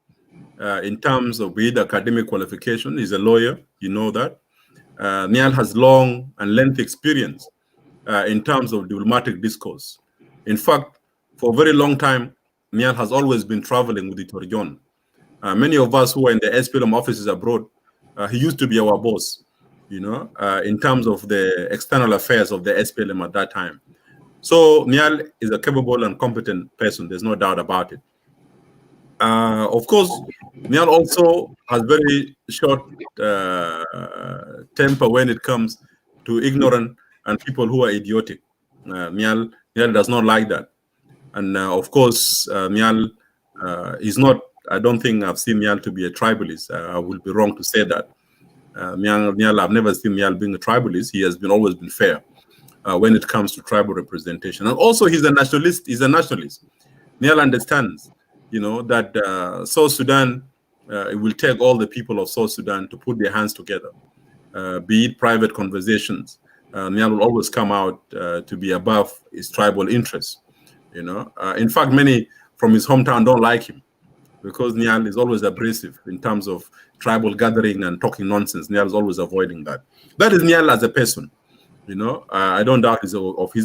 in terms of be it academic qualification. He's a lawyer, you know that. Nhial has long and lengthy experience in terms of diplomatic discourse. In fact, for a very long time, Nhial has always been traveling with Dr. John. Many of us who are in the SPLM offices abroad, he used to be our boss, you know, in terms of the external affairs of the SPLM at that time. So Nhial is a capable and competent person. There's no doubt about it. Of course, Nhial also has very short temper when it comes to ignorant and people who are idiotic. Nhial does not like that. And of course, Nhial is not, I don't think I've seen Nhial to be a tribalist. I would be wrong to say that. Nhial, I've never seen Nhial being a tribalist. He has always been fair when it comes to tribal representation. And also he's a nationalist. Nhial understands, you know, that South Sudan, it will take all the people of South Sudan to put their hands together, be it private conversations. Nhial will always come out to be above his tribal interests, you know. In fact, many from his hometown don't like him because Nhial is always abrasive in terms of tribal gathering and talking nonsense. Nhial is always avoiding that. That is Nhial as a person, you know. I don't doubt his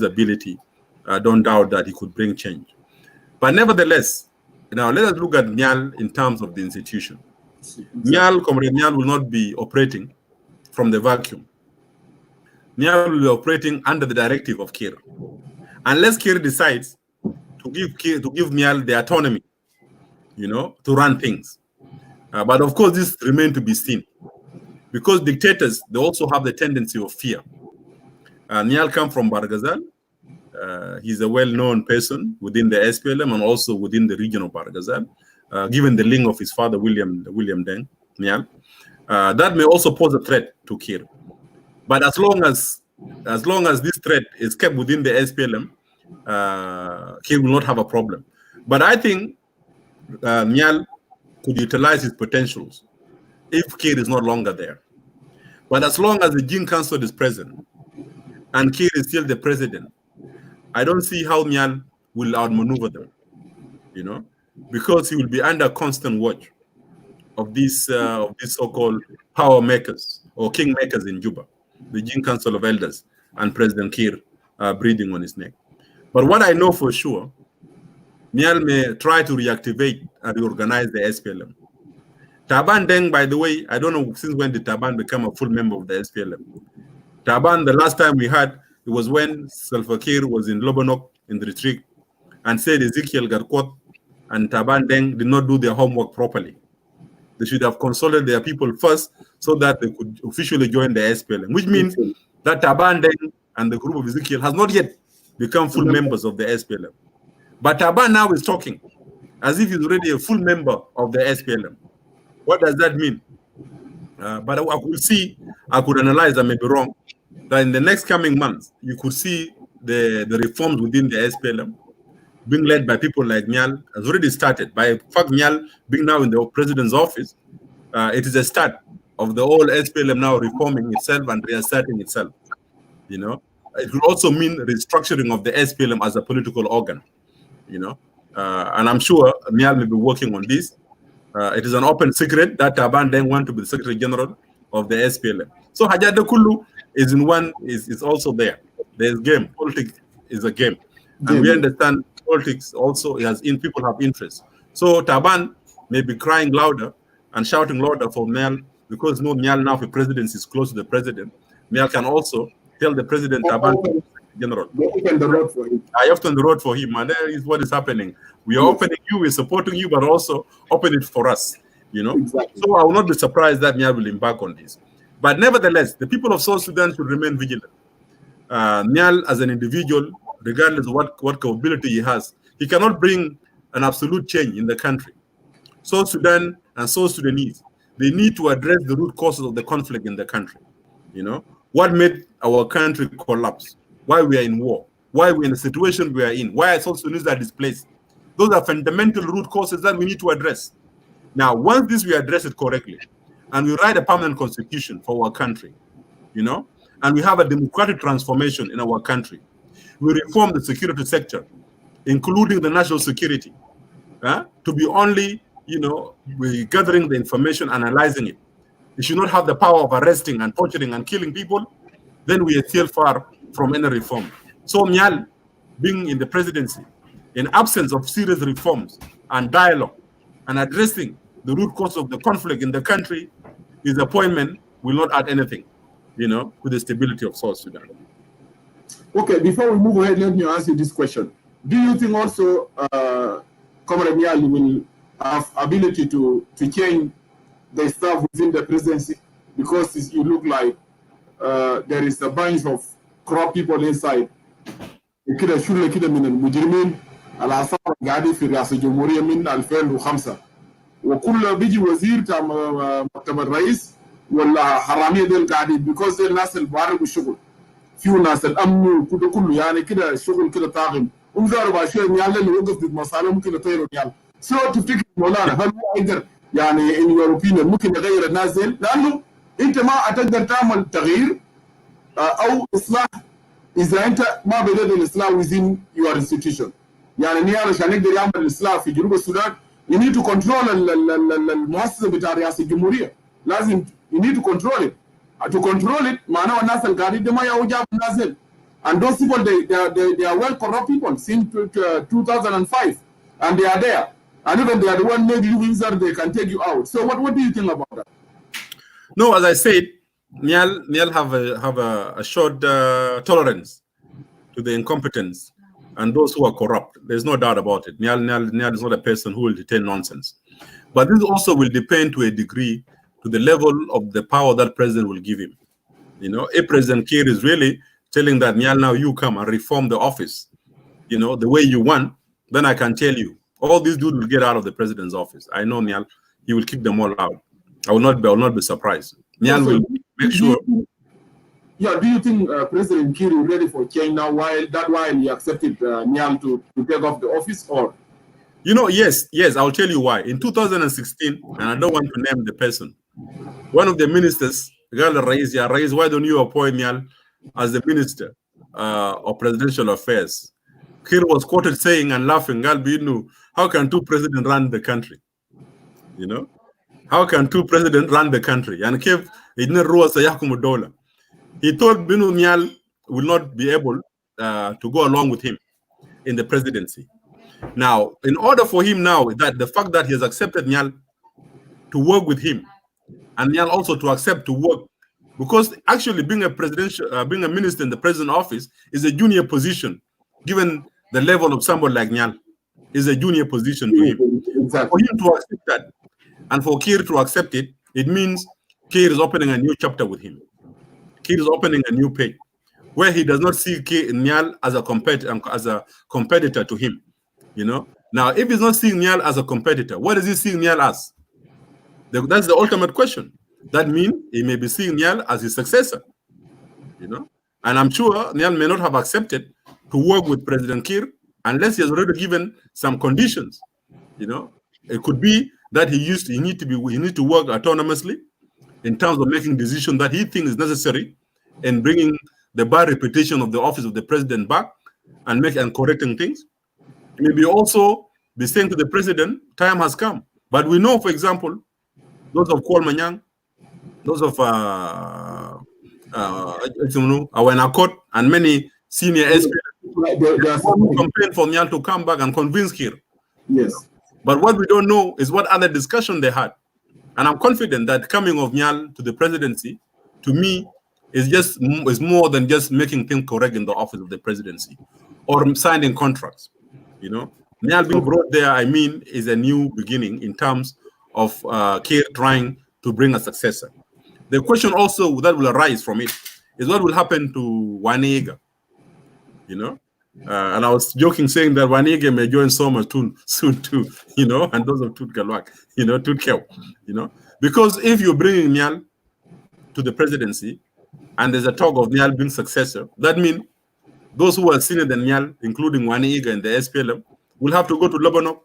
ability. I don't doubt that he could bring change. But nevertheless, now let us look at Nhial in terms of the institution. Comrade Nhial will not be operating from the vacuum. Nhial will be operating under the directive of Kir. Unless Kir decides to give Nhial the autonomy, you know, to run things. But of course, this remains to be seen. Because dictators, they also have the tendency of fear. Nhial comes from Barghazal. He's a well-known person within the SPLM and also within the region of Barghazal, given the link of his father, William Deng, Nhial. That may also pose a threat to Kir. But as long as this threat is kept within the SPLM, Kir will not have a problem. But I think Nhial could utilize his potentials if Kir is no longer there. But as long as the Jing Council is present and Kir is still the president, I don't see how Nhial will outmaneuver them, you know, because he will be under constant watch of these so-called power makers or king makers in Juba, the Jing Council of Elders and President Kir breathing on his neck. But what I know for sure, Nhial may try to reactivate and reorganize the SPLM. Taban Deng, by the way, I don't know since when did Taban become a full member of the SPLM. Taban, the last time we had, it was when Salva Kiir was in Lobanok in the retreat and said Ezekiel Garkot and Taban Deng did not do their homework properly. They should have consulted their people first so that they could officially join the SPLM, which means that Taban Deng and the group of Ezekiel has not yet become full members of the SPLM. But Taban now is talking as if he's already a full member of the SPLM. What does that mean? But I could analyze, I may be wrong, that in the next coming months, you could see the reforms within the SPLM being led by people like Nhial has already started. By fact, Nhial being now in the president's office, it is a start of the whole SPLM now reforming itself and reasserting itself. You know, it will also mean restructuring of the SPLM as a political organ. You know, and I'm sure Nhial will be working on this. It is an open secret that Taban Deng want to be the Secretary General of the SPLM. So Hajjada Kulu is also there. There's game. Politics is a game. And we understand politics also people have interest. So Taban may be crying louder and shouting louder for Nhial because Nhial now, the presidency is close to the president. Nhial can also tell the president Taban General. Open the road for him. I open the road for him, and that is what is happening. We are opening you, we're supporting you, but also open it for us. You know, exactly. So I will not be surprised that Nhial will embark on this. But nevertheless, the people of South Sudan should remain vigilant. Nhial, as an individual, regardless of what capability he has, he cannot bring an absolute change in the country. South Sudan and South Sudanese, they need to address the root causes of the conflict in the country. You know, what made our country collapse? Why we are in war? Why we're in the situation we are in? Why South Sudanese are displaced? Those are fundamental root causes that we need to address. Now, once we address it correctly, and we write a permanent constitution for our country, you know, and we have a democratic transformation in our country, we reform the security sector, including the national security, to be only, you know, we gathering the information, analyzing it. We should not have the power of arresting and torturing and killing people. Then we are still far from any reform. So Nhial, being in the presidency, in absence of serious reforms and dialogue and addressing the root cause of the conflict in the country, his appointment will not add anything, you know, to the stability of South Sudan. Okay, before we move ahead, let me ask you this question. Do you think also Comrade Nhial will have ability to change the staff within the presidency? Because you look like there is a bunch of corrupt people inside. كده شغل كده من المجرمين على أساس قاعدين في رئاسة الجمهورية من 2005 وكل بيجي وزير تاع مكتب الرئيس ولا حرامية ديل قاعدين because ديل الناس اللي بيعرفوا الشغل فيه ناس الأمن وكده كله يعني كده الشغل كده طاغم ومزاروا بعد شوية نيال اللي وقف ضد مصالح ممكن يطيروا نيال سو تفتكر مولانا هل هو يقدر يعني in your opinion ممكن يغير الناس ديل لأنه أنت ما هتقدر تعمل تغيير أو إصلاح إذا أنت ما بدأت الإصلاح within your institution. يعني نيال عشان يقدر يعمل الإصلاح في جنوب السودان you need to control المؤسسة بتاع رئاسة الجمهورية. لازم you need to control it. To control it معناه الناس القاعدين ده ما يوجب الناس. And those people they are well corrupt people since 2005 and they are there. And even they are the one make you inside, they can take you out. So what do you think about that? No, as I said, Nhial have a short tolerance to the incompetence and those who are corrupt. There's no doubt about it. Nhial is not a person who will retain nonsense. But this also will depend to a degree to the level of the power that president will give him. You know, if President Kiir is really telling that Nhial, now you come and reform the office, you know, the way you want, then I can tell you, all these dudes will get out of the president's office. I know Nhial, he will kick them all out. I will not be surprised. Nhial will make sure. Yeah, do you think President Kiir is ready for change now while he accepted Nhial to take off the office, or? You know, yes, I'll tell you why. In 2016, and I don't want to name the person, one of the ministers, Rais, why don't you appoint Nhial as the minister of presidential affairs? Kiir was quoted saying and laughing, how can two presidents run the country? You know? How can two presidents run the country? And he told Binu Nhial will not be able to go along with him in the presidency. Now, in order for him now, that the fact that he has accepted Nhial to work with him, and Nhial also to accept to work, because actually being a minister in the president's office is a junior position, given the level of somebody like Nhial, is a junior position to him. Exactly. For him to accept that, and for Kiir to accept it, it means Kiir is opening a new chapter with him. Kiir is opening a new page where he does not see Nhial as a competitor to him. You know. Now, if he's not seeing Nhial as a competitor, what is he seeing Nhial as? That's the ultimate question. That means he may be seeing Nhial as his successor. You know, and I'm sure Nhial may not have accepted to work with President Kiir unless he has already given some conditions. You know, it could be that he need to work autonomously in terms of making decisions that he thinks is necessary in bringing the bad reputation of the office of the president back and correcting things. Maybe also be saying to the president, time has come. But we know, for example, those of Kwal Manyang, those of Awenakot, and many senior SPLM campaign for Nhial to come back and convince Kiir. Yes. But what we don't know is what other discussion they had. And I'm confident that coming of Nhial to the presidency, to me, is more than just making things correct in the office of the presidency or signing contracts. You know, Nhial being brought there, I mean, is a new beginning in terms of Kiir trying to bring a successor. The question also that will arise from it is what will happen to Wanega. You know, And I was joking saying that Wanige may join Soma soon too, you know, and those of Tut Galwak, you know, Tut Kew, you know. Because if you're bringing Nhial to the presidency and there's a talk of Nhial being successor, that means those who are senior than Nhial, including Waniga and the SPLM, will have to go to Lebanon,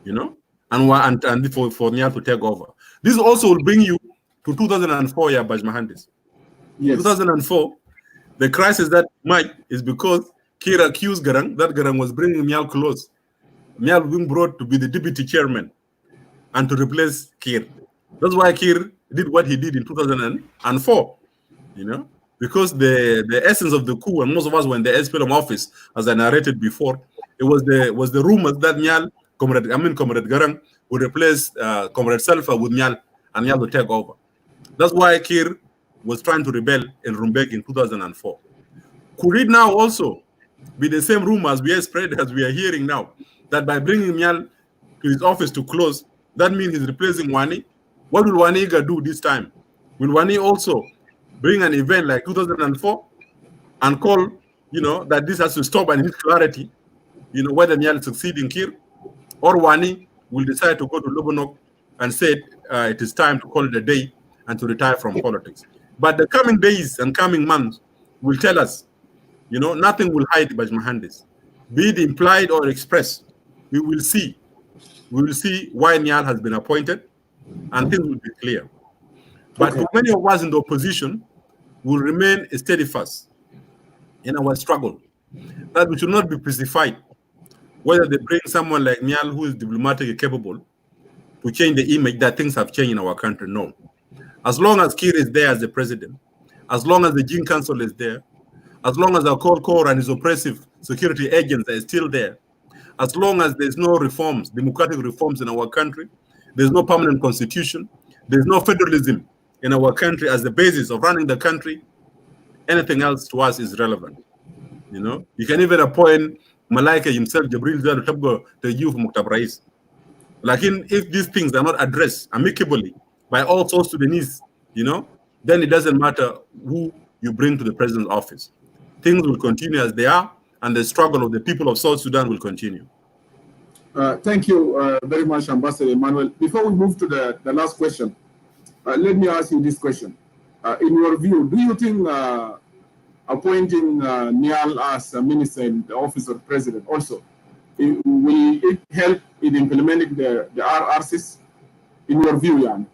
you know, and for Nhial to take over. This also will bring you to 2004, yeah, Baj Mahandis. Yes. 2004, the crisis that might is because Kir accused Garang that Garang was bringing Nhial close. Nhial being brought to be the deputy chairman and to replace Kir. That's why Kir did what he did in 2004, you know, because the essence of the coup, and most of us were in the SPLM office, as I narrated before, it was the rumors that Nhial, Comrade Garang, would replace Comrade Salfa with Nhial, and Nhial would take over. That's why Kir was trying to rebel in Rumbek in 2004. Could it now also be the same rumors we are spread as we are hearing now, that by bringing Nhial to his office to close, that means he's replacing Wani? What will Waniga do this time? Will Wani also bring an event like 2004 and call, you know, that this has to stop and need clarity, you know, whether Nhial is succeeding Kir, or Wani will decide to go to Lebanon and say it is time to call it a day and to retire from politics. But the coming days and coming months will tell us, you know, nothing will hide Baj Mahandis, be it implied or expressed. We will see why Nhial has been appointed, and things will be clear. But for many of us in the opposition, will remain steadfast in our struggle, that we should not be pacified, whether they bring someone like Nhial who is diplomatically capable to change the image that things have changed in our country. No. As long as Kir is there as the president, as long as the Jin Council is there, as long as the Core and his oppressive security agents are still there, as long as there's no reforms, democratic reforms in our country, there's no permanent constitution, there's no federalism in our country as the basis of running the country, anything else to us is relevant. You know, you can even appoint Malaika himself, Jibril Zar, to you from Muktab Rais. Like, if these things are not addressed amicably by all South Sudanese, you know, then it doesn't matter who you bring to the president's office. Things will continue as they are, and the struggle of the people of South Sudan will continue. Thank you very much, Ambassador Emmanuel. Before we move to the last question, let me ask you this question. In your view, do you think appointing Nhial as a minister in the office of the president also, will it help in implementing the RRCs? In your view, Jan?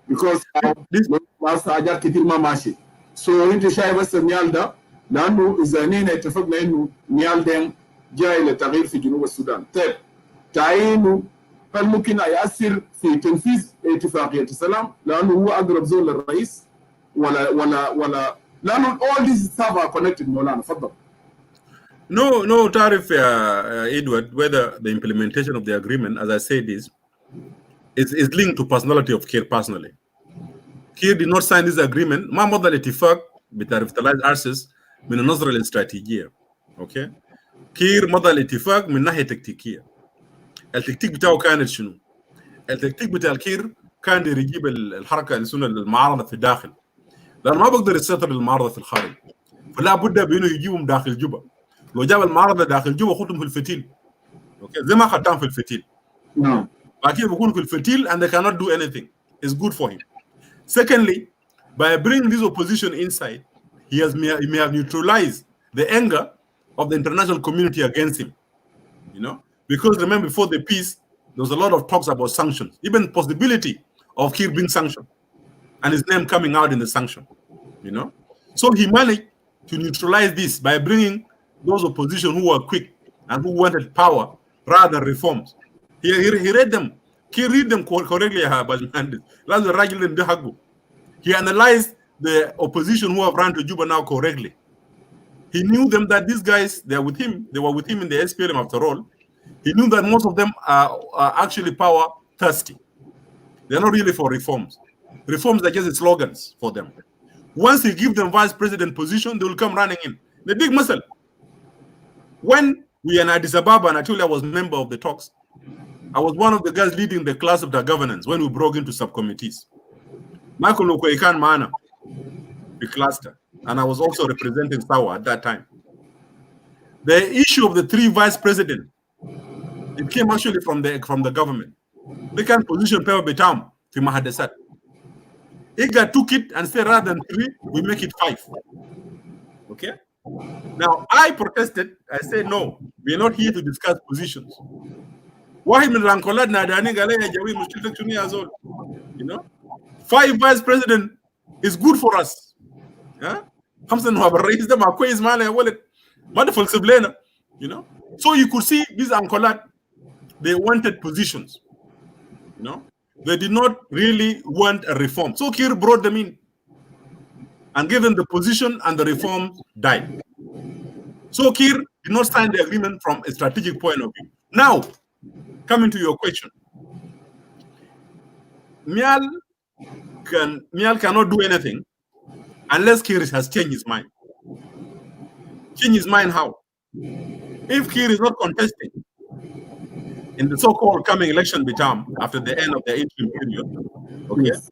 Because so انت شايف بس نيال ده لانه اذا نينا اتفقنا انه نيال دين جاي لتغيير في جنوب السودان، طيب تعيينه هل ممكن ياثر في تنفيذ اتفاقيه السلام لانه هو اقرب زول للرئيس ولا لانه all these stuff are connected؟ مولانا تفضل. No, Tarif, Edward, whether the implementation of the agreement, as I said, is linked to personality of Kir personally. Kir did not sign this agreement. ما مضى الاتفاق بتاع revitalize RARCSS من النظرة الاستراتيجية. Okay. كير مضى الاتفاق من ناحية تكتيكية. التكتيك بتاعه كانت شنو؟ التكتيك بتاع الكير كان يجيب الحركة اللي اسمها المعارضة في الداخل. لأنه ما بقدر يسيطر المعارضة في الخارج. فلا بد بأنه يجيبهم داخل جوبا. لو جاب المعارضة داخل جوبا خدهم في الفتيل. Okay. زي ما خدتهم في الفتيل. No. لكن بيكونوا في الفتيل and they cannot do anything. It's good for him. Secondly, by bringing this opposition inside, he may have neutralized the anger of the international community against him. You know, because remember, before the peace, there was a lot of talks about sanctions, even possibility of Kir being sanctioned, and his name coming out in the sanction. You know, so he managed to neutralize this by bringing those opposition who were quick and who wanted power rather than reforms. He read them. He read them correctly. He analyzed the opposition who have run to Juba now correctly. He knew them that these guys, they were with him in the SPLM after all. He knew that most of them are actually power thirsty. They're not really for reforms. Reforms are just slogans for them. Once he gives them vice president position, they will come running in. The big muscle. When we in Addis Ababa, and I told you I was a member of the talks, I was one of the guys leading the class of the governance when we broke into subcommittees. Michael Okoikan Mana, the cluster, and I was also representing Sawa at that time. The issue of the 3 vice presidents, it came actually from the government. They can position paper betam to Mahadesat. IGA took it and said rather than 3, we make it 5. Okay? Now, I protested. I said, no, we are not here to discuss positions. You know, 5 vice presidents is good for us. Yeah? You know, so you could see these Ancolat, they wanted positions. You know, they did not really want a reform. So Kir brought them in and gave them the position, and the reform died. So Kir did not sign the agreement from a strategic point of view. Now, coming to your question, Nhial cannot do anything unless Kir has changed his mind. Change his mind how? If Kir is not contesting in the so-called coming election term after the end of the interim period, okay, yes,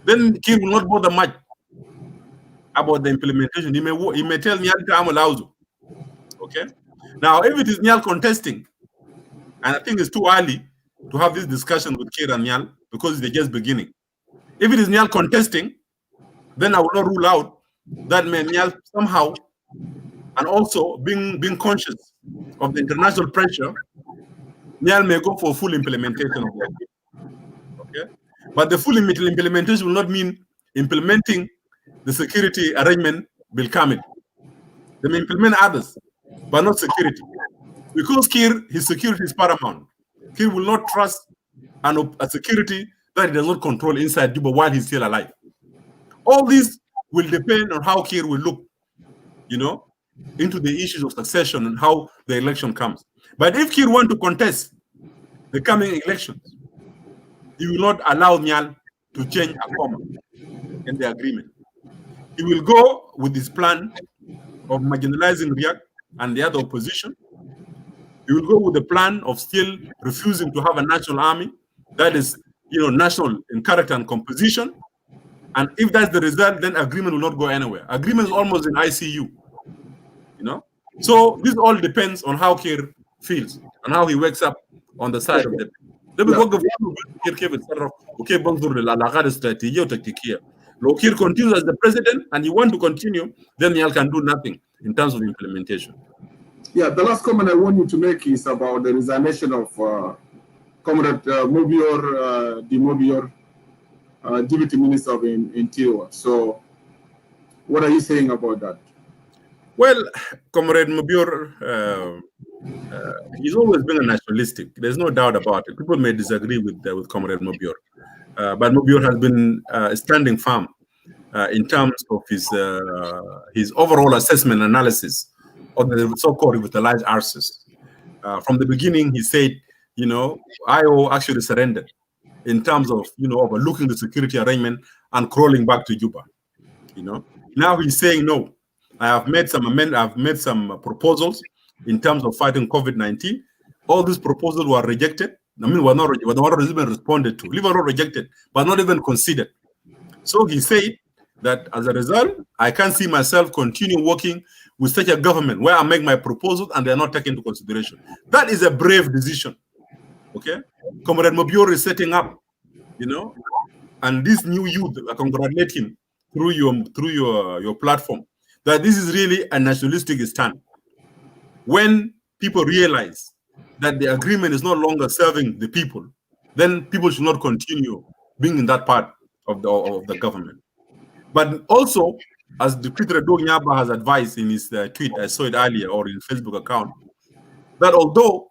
then Kir will not bother much about the implementation. He may tell Nhial to Amalazu. Okay. Now, if it is Nhial contesting, and I think it's too early to have this discussion with Kir and Nhial because they're just beginning. If it is Nhial contesting, then I will not rule out that Nhial somehow, and also being conscious of the international pressure, Nhial may go for full implementation of that. Okay? But the full implementation will not mean implementing the security arrangement will come in. They may implement others, but not security. Because Kir, his security is paramount. Kir will not trust a security that he does not control inside Juba while he's still alive. All this will depend on how Kir will look, you know, into the issues of succession and how the election comes. But if Kir wants to contest the coming elections, he will not allow Nhial to change a comma in the agreement. He will go with his plan of marginalizing Riyak and the other opposition. He will go with the plan of still refusing to have a national army that is, you know, national in character and composition. And if that's the result, then agreement will not go anywhere. Agreement is almost in ICU, you know. So this all depends on how Kir feels and how he wakes up on the side of the. Kir continues as the president and he wants to continue, then Nhial can do nothing in terms of implementation. Yeah, the last comment I want you to make is about the resignation of Comrade Mabior, Deputy Minister of Interior. So, what are you saying about that? Well, Comrade Mabior, he's always been a nationalistic. There's no doubt about it. People may disagree with Comrade Mabior, but Mabior has been standing firm in terms of his overall assessment analysis of the so-called revitalized RARCSS. From the beginning, he said, you know, IO actually surrendered in terms of, you know, overlooking the security arrangement and crawling back to Juba. You know, now he's saying no. I have made some proposals in terms of fighting COVID-19. All these proposals were rejected. I mean, were not even responded to. Leave alone rejected, but not even considered. So he said that as a result, I can't see myself continue working with such a government where I make my proposals and they're not taken into consideration. That is a brave decision. Okay, Comrade Mabior is setting up, you know, and this new youth, I congratulate him through your platform, that this is really a nationalistic stand. When people realize that the agreement is no longer serving the people, then people should not continue being in that part of the government. But also, as the Peter Nyaba has advised in his tweet, I saw it earlier, or in his Facebook account, that although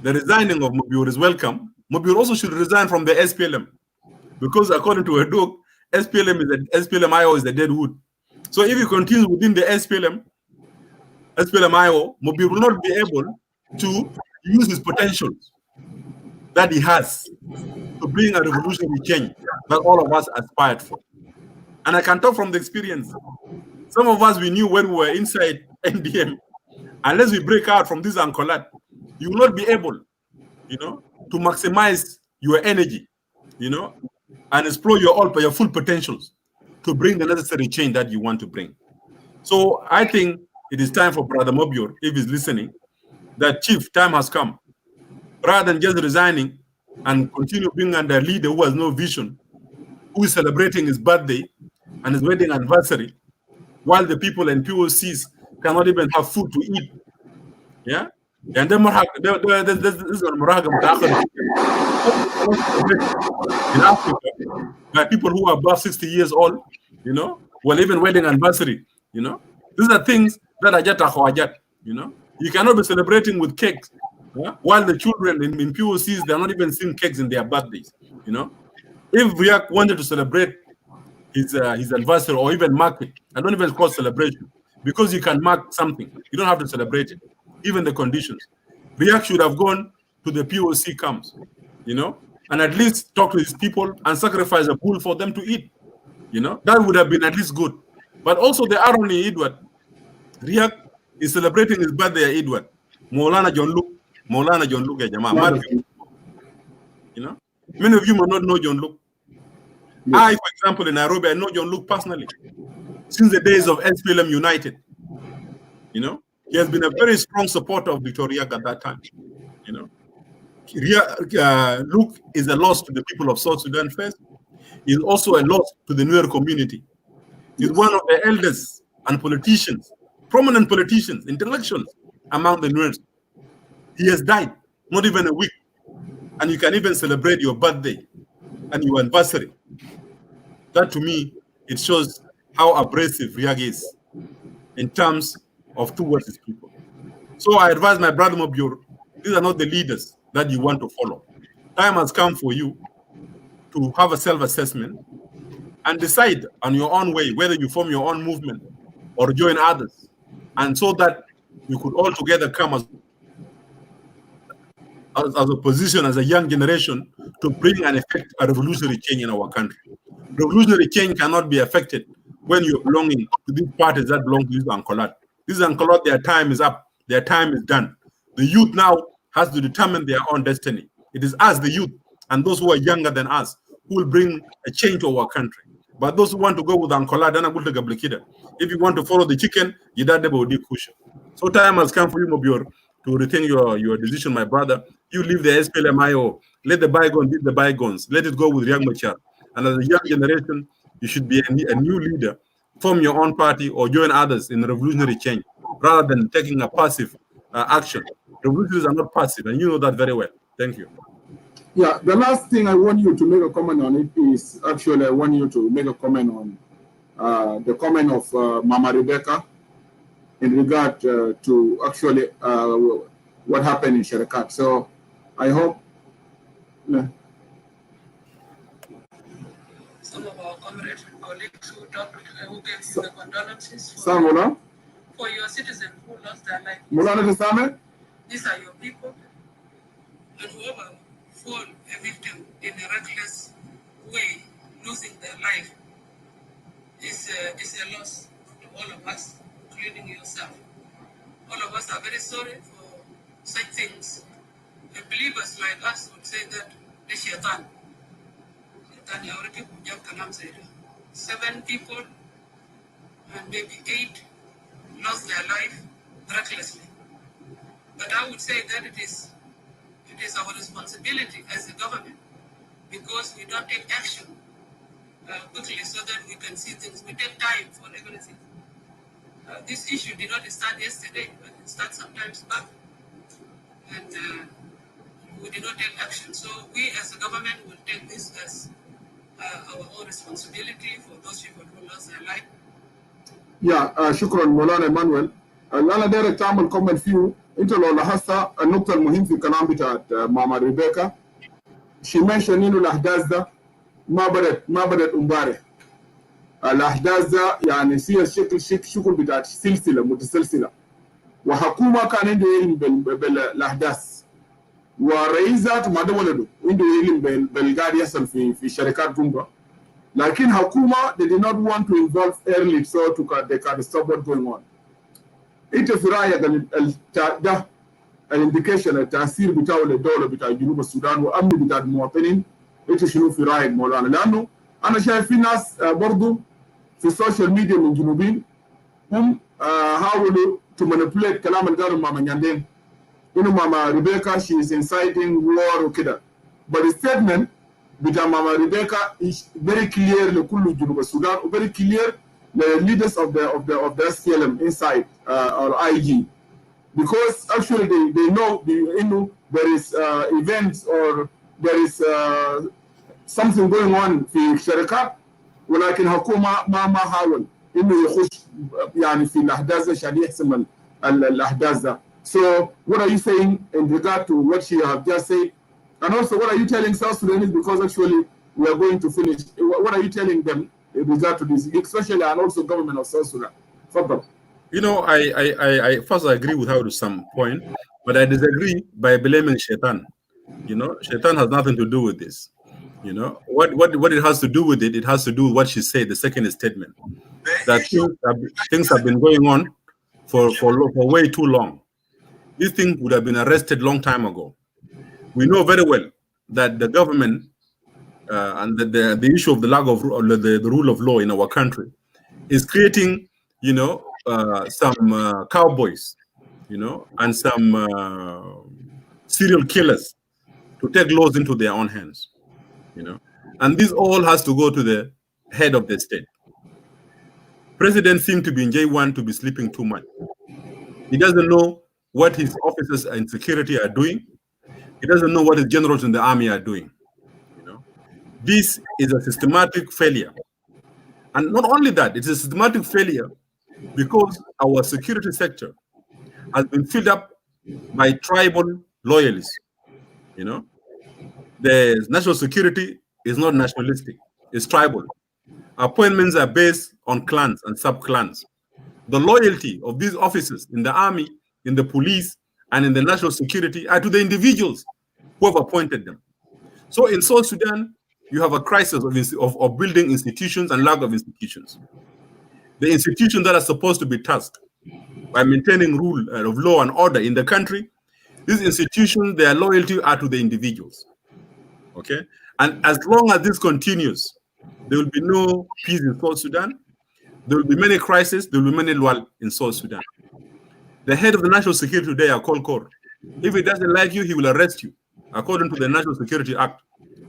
the resigning of Mabior is welcome, Mabior also should resign from the SPLM, because according to Edog, SPLM-IO is the dead wood. So if he continues within the SPLM-IO, Mabior will not be able to use his potentials that he has to bring a revolutionary change that all of us aspired for. And I can talk from the experience. Some of us, we knew when we were inside NDM, unless we break out from this Ancolat, you will not be able, you know, to maximize your energy, you know, and explore your full potentials to bring the necessary change that you want to bring. So I think it is time for Brother Mabior, if he's listening, that Chief, time has come. Rather than just resigning and continue being under a leader who has no vision, who is celebrating his birthday and his wedding anniversary, while the people in POCs cannot even have food to eat. Yeah? And then this is in Africa, by people who are above 60 years old, you know, well, even wedding anniversary, you know. These are things that are just, you know. You cannot be celebrating with cakes, yeah? While the children in POCs, they're not even seeing cakes in their birthdays, you know. If Riak wanted to celebrate his anniversary or even mark it, I don't even call celebration, because you can mark something. You don't have to celebrate it, even the conditions. Riak should have gone to the POC camps, you know, and at least talk to his people and sacrifice a bull for them to eat. You know, that would have been at least good. But also the irony, Edward, Riak is celebrating his birthday, Edward. Maulana John Luke, you know, many of you may not know John Luke. Yes. I, for example, in Nairobi, I know John Luke personally since the days of SPLM United. You know, he has been a very strong supporter of Dr. Riak at that time. You know, Luke is a loss to the people of South Sudan first. He's also a loss to the Nuer community. He's one of the elders and politicians, prominent politicians, intellectuals among the Nuers. He has died, not even a week. And you can even celebrate your birthday and your anniversary. That, to me, it shows how abrasive Riak is in terms of towards his people. So I advise my brother Mabior, these are not the leaders that you want to follow. Time has come for you to have a self-assessment and decide on your own way whether you form your own movement or join others, and so that you could all together come as a position, as a young generation, to bring and effect a revolutionary change in our country. Revolutionary change cannot be affected when you're belonging to these parties that belong to this Ancolat. These Ancolat, their time is up, their time is done. The youth now has to determine their own destiny. It is us, the youth, and those who are younger than us, who will bring a change to our country. But those who want to go with Ancolat, if you want to follow the chicken, so time has come for you, Mabior, to rethink your decision, my brother. You leave the SPLM-IO. Let the bygones be the bygones. Let it go with Riek Machar. And as a young generation, you should be a new leader. Form your own party or join others in revolutionary change, rather than taking a passive action. Revolutionaries are not passive, and you know that very well. Thank you. Yeah, the last thing I want you to make a comment on it is, actually, I want you to make a comment on the comment of Mama Rebecca in regard to actually what happened in Sharakat. So I hope some of our comrades and colleagues who talked, who gave you the condolences for your citizens who lost their life. These are your people, and whoever fall a victim in a reckless way, losing their life, is a loss to all of us, including yourself. All of us are very sorry for such things. And believers like us would say that the shaitan 7 people and maybe 8 lost their life recklessly. But I would say that it is our responsibility as a government, because we don't take action quickly so that we can see things. We take time for everything. This issue did not start yesterday, but it started sometimes back. And we did not take action. So we as a government will take this as our own responsibility for those people who lost their life. Yeah, شكرا مولانا إيمانويل. أنا دايرك تعمل كومنت فيه. أنت لو لاحظت النقطة المهمة في الكلام بتاعت ماما ريبيكا، she mentioned إنه الأحداث ده ما بدت امبارح. الأحداث ده يعني فيها شكل بتاعت سلسلة متسلسلة، وحكومة كان عنده علم بالأحداث، ورئيس ذاته ما ده ولده عنده علم بالقاعد يحصل في شركات جنبه. لكن حكومة they did not want to involve early so they can stop what's going on. انت في رايك ده الانديكيشن التاثير بتاعه للدوله بتاع جنوب السودان وامن بتاع المواطنين، انت شنو في رايك مولانا؟ لانه انا شايف في ناس برضه في السوشيال ميديا من جنوبين هم حاولوا to manipulate kalam al-garu Mama Nhial Deng. Mama Rebecca, she is inciting war kida. But the statement with Mama Rebecca is very clear the kullu Juba Sudan, very clear the leaders of the SPLM inside or IG. Because actually they know there is events or there is something going on في الشركات ولكن حكومة ما حاول إنه يخش يعني في الأحداث عشان يحسم الأحداث ده. So what are you saying in regard to what you have just said? And also what are you telling South Sudanese, because actually we are going to finish, what are you telling them in regard to this, especially and also government of South Sudan? Further. You know, I first agree with her to some point, but I disagree by blaming Shaitan. You know, Shaitan has nothing to do with this. You know, what it has to do with it has to do with what she said, the second statement, that things have been going on for way too long. These things would have been arrested long time ago. We know very well that the government and the issue of the lack of the rule of law in our country is creating, you know, some cowboys, you know, and some serial killers to take laws into their own hands, you know. And this all has to go to the head of the state. President seems to be in J1 to be sleeping too much. He doesn't know what his officers in security are doing. He doesn't know what his generals in the army are doing. You know, this is a systematic failure. And not only that, it's a systematic failure because our security sector has been filled up by tribal loyalists. You know, the national security is not nationalistic, it's tribal. Appointments are based on clans and sub-clans. The loyalty of these officers in the army, in the police, and in the national security are to the individuals who have appointed them. So in South Sudan, you have a crisis of building institutions and lack of institutions. The institutions that are supposed to be tasked by maintaining rule of law and order in the country, these institutions, their loyalty are to the individuals. Okay? And as long as this continues, there will be no peace in South Sudan. There will be many crises. There will be many lull in South Sudan. The head of the National Security today are called Kor. If he doesn't like you, he will arrest you, according to the National Security Act,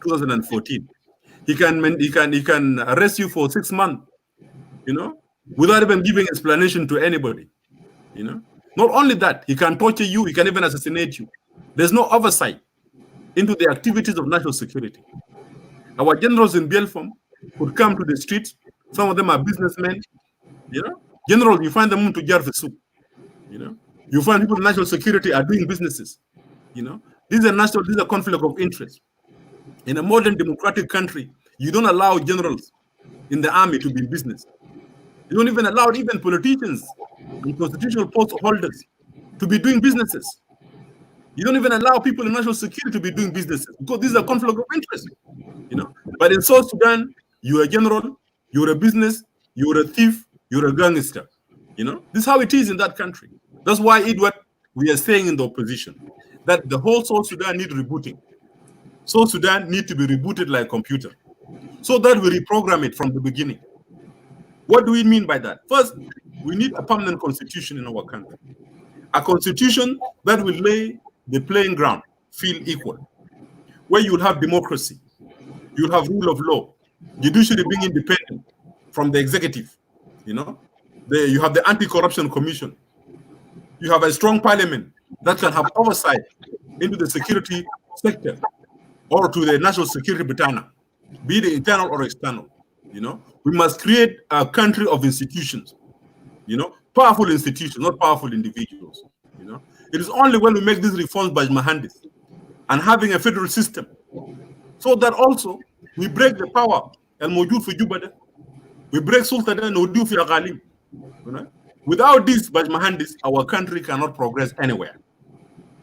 2014. He can arrest you for 6 months, you know, without even giving explanation to anybody, you know. Not only that, he can torture you. He can even assassinate you. There's no oversight into the activities of national security. Our generals in Bielfom could come to the streets. Some of them are businessmen, you know. Generals, you find them to Jarfisu, you know. You find people in national security are doing businesses, you know. This is a conflict of interest. In a modern democratic country, you don't allow generals in the army to be in business. You don't even allow even politicians and constitutional post holders to be doing businesses. You don't even allow people in national security to be doing businesses because this is a conflict of interest, you know. But in South Sudan, you're a general, you're a business, you're a thief, you're a gangster, you know. This is how it is in that country. That's why we are saying in the opposition that the whole South Sudan needs rebooting. South Sudan needs to be rebooted like a computer so that we reprogram it from the beginning. What do we mean by that? First, we need a permanent constitution in our country. A constitution that will lay the playing ground, feel equal, where you'll have democracy, you'll have rule of law, judiciary being independent from the executive, you know. You have the anti-corruption commission. You have a strong parliament that can have oversight into the security sector or to the national security batana, be it internal or external, you know. We must create a country of institutions, you know, powerful institutions, not powerful individuals, you know. It is only when we make these reforms by Mahandis and having a federal system so that also we break the power and Mojud for Juba, we break Sultan and Odu for Aghalim. Without this by Mahandis, our country cannot progress anywhere.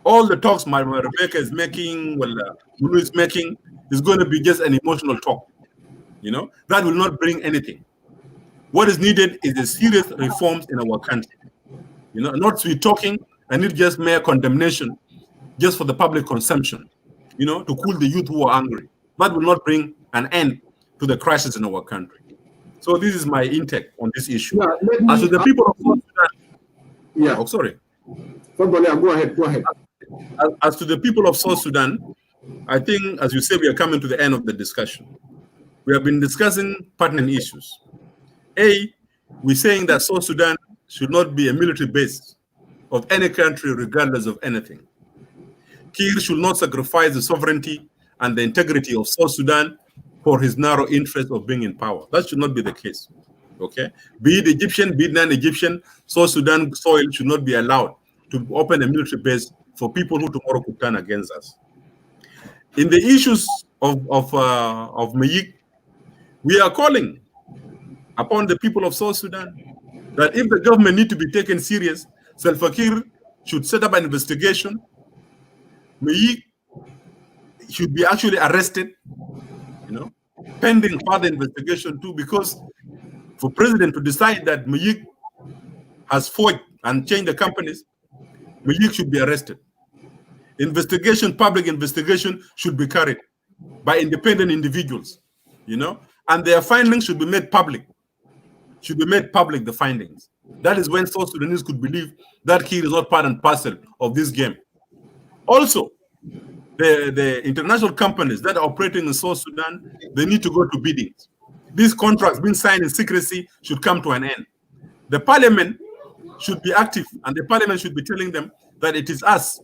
All the talks Rebecca is making, Lulu is making, is going to be just an emotional talk. You know, that will not bring anything. What is needed is a serious reforms in our country. You know, not sweet talking and not just mere condemnation, just for the public consumption. You know, to cool the youth who are angry. That will not bring an end to the crisis in our country. So this is my intake on this issue. Yeah, as to the people of South Sudan, Yeah. Oh, sorry. Go ahead. As to the people of South Sudan, I think, as you say, we are coming to the end of the discussion. We have been discussing pertinent issues. We're saying that South Sudan should not be a military base of any country, regardless of anything. Kiir should not sacrifice the sovereignty and the integrity of South Sudan for his narrow interest of being in power. That should not be the case. Okay? Be it Egyptian, be it non-Egyptian, South Sudan soil should not be allowed to open a military base for people who tomorrow could turn against us. In the issues of Mayik, we are calling upon the people of South Sudan that if the government need to be taken serious, Salva Kiir should set up an investigation. Mayik should be actually arrested, pending further investigation too, because for president to decide that Mayik has forged and changed the companies, Mayik should be arrested. Public investigation should be carried by independent individuals, and their findings should be made public. The findings. That is when South Sudanese could believe that Kiir is not part and parcel of this game. Also, the international companies that are operating in South Sudan, they need to go to biddings. These contracts being signed in secrecy should come to an end. The parliament should be active, and the parliament should be telling them that it is us,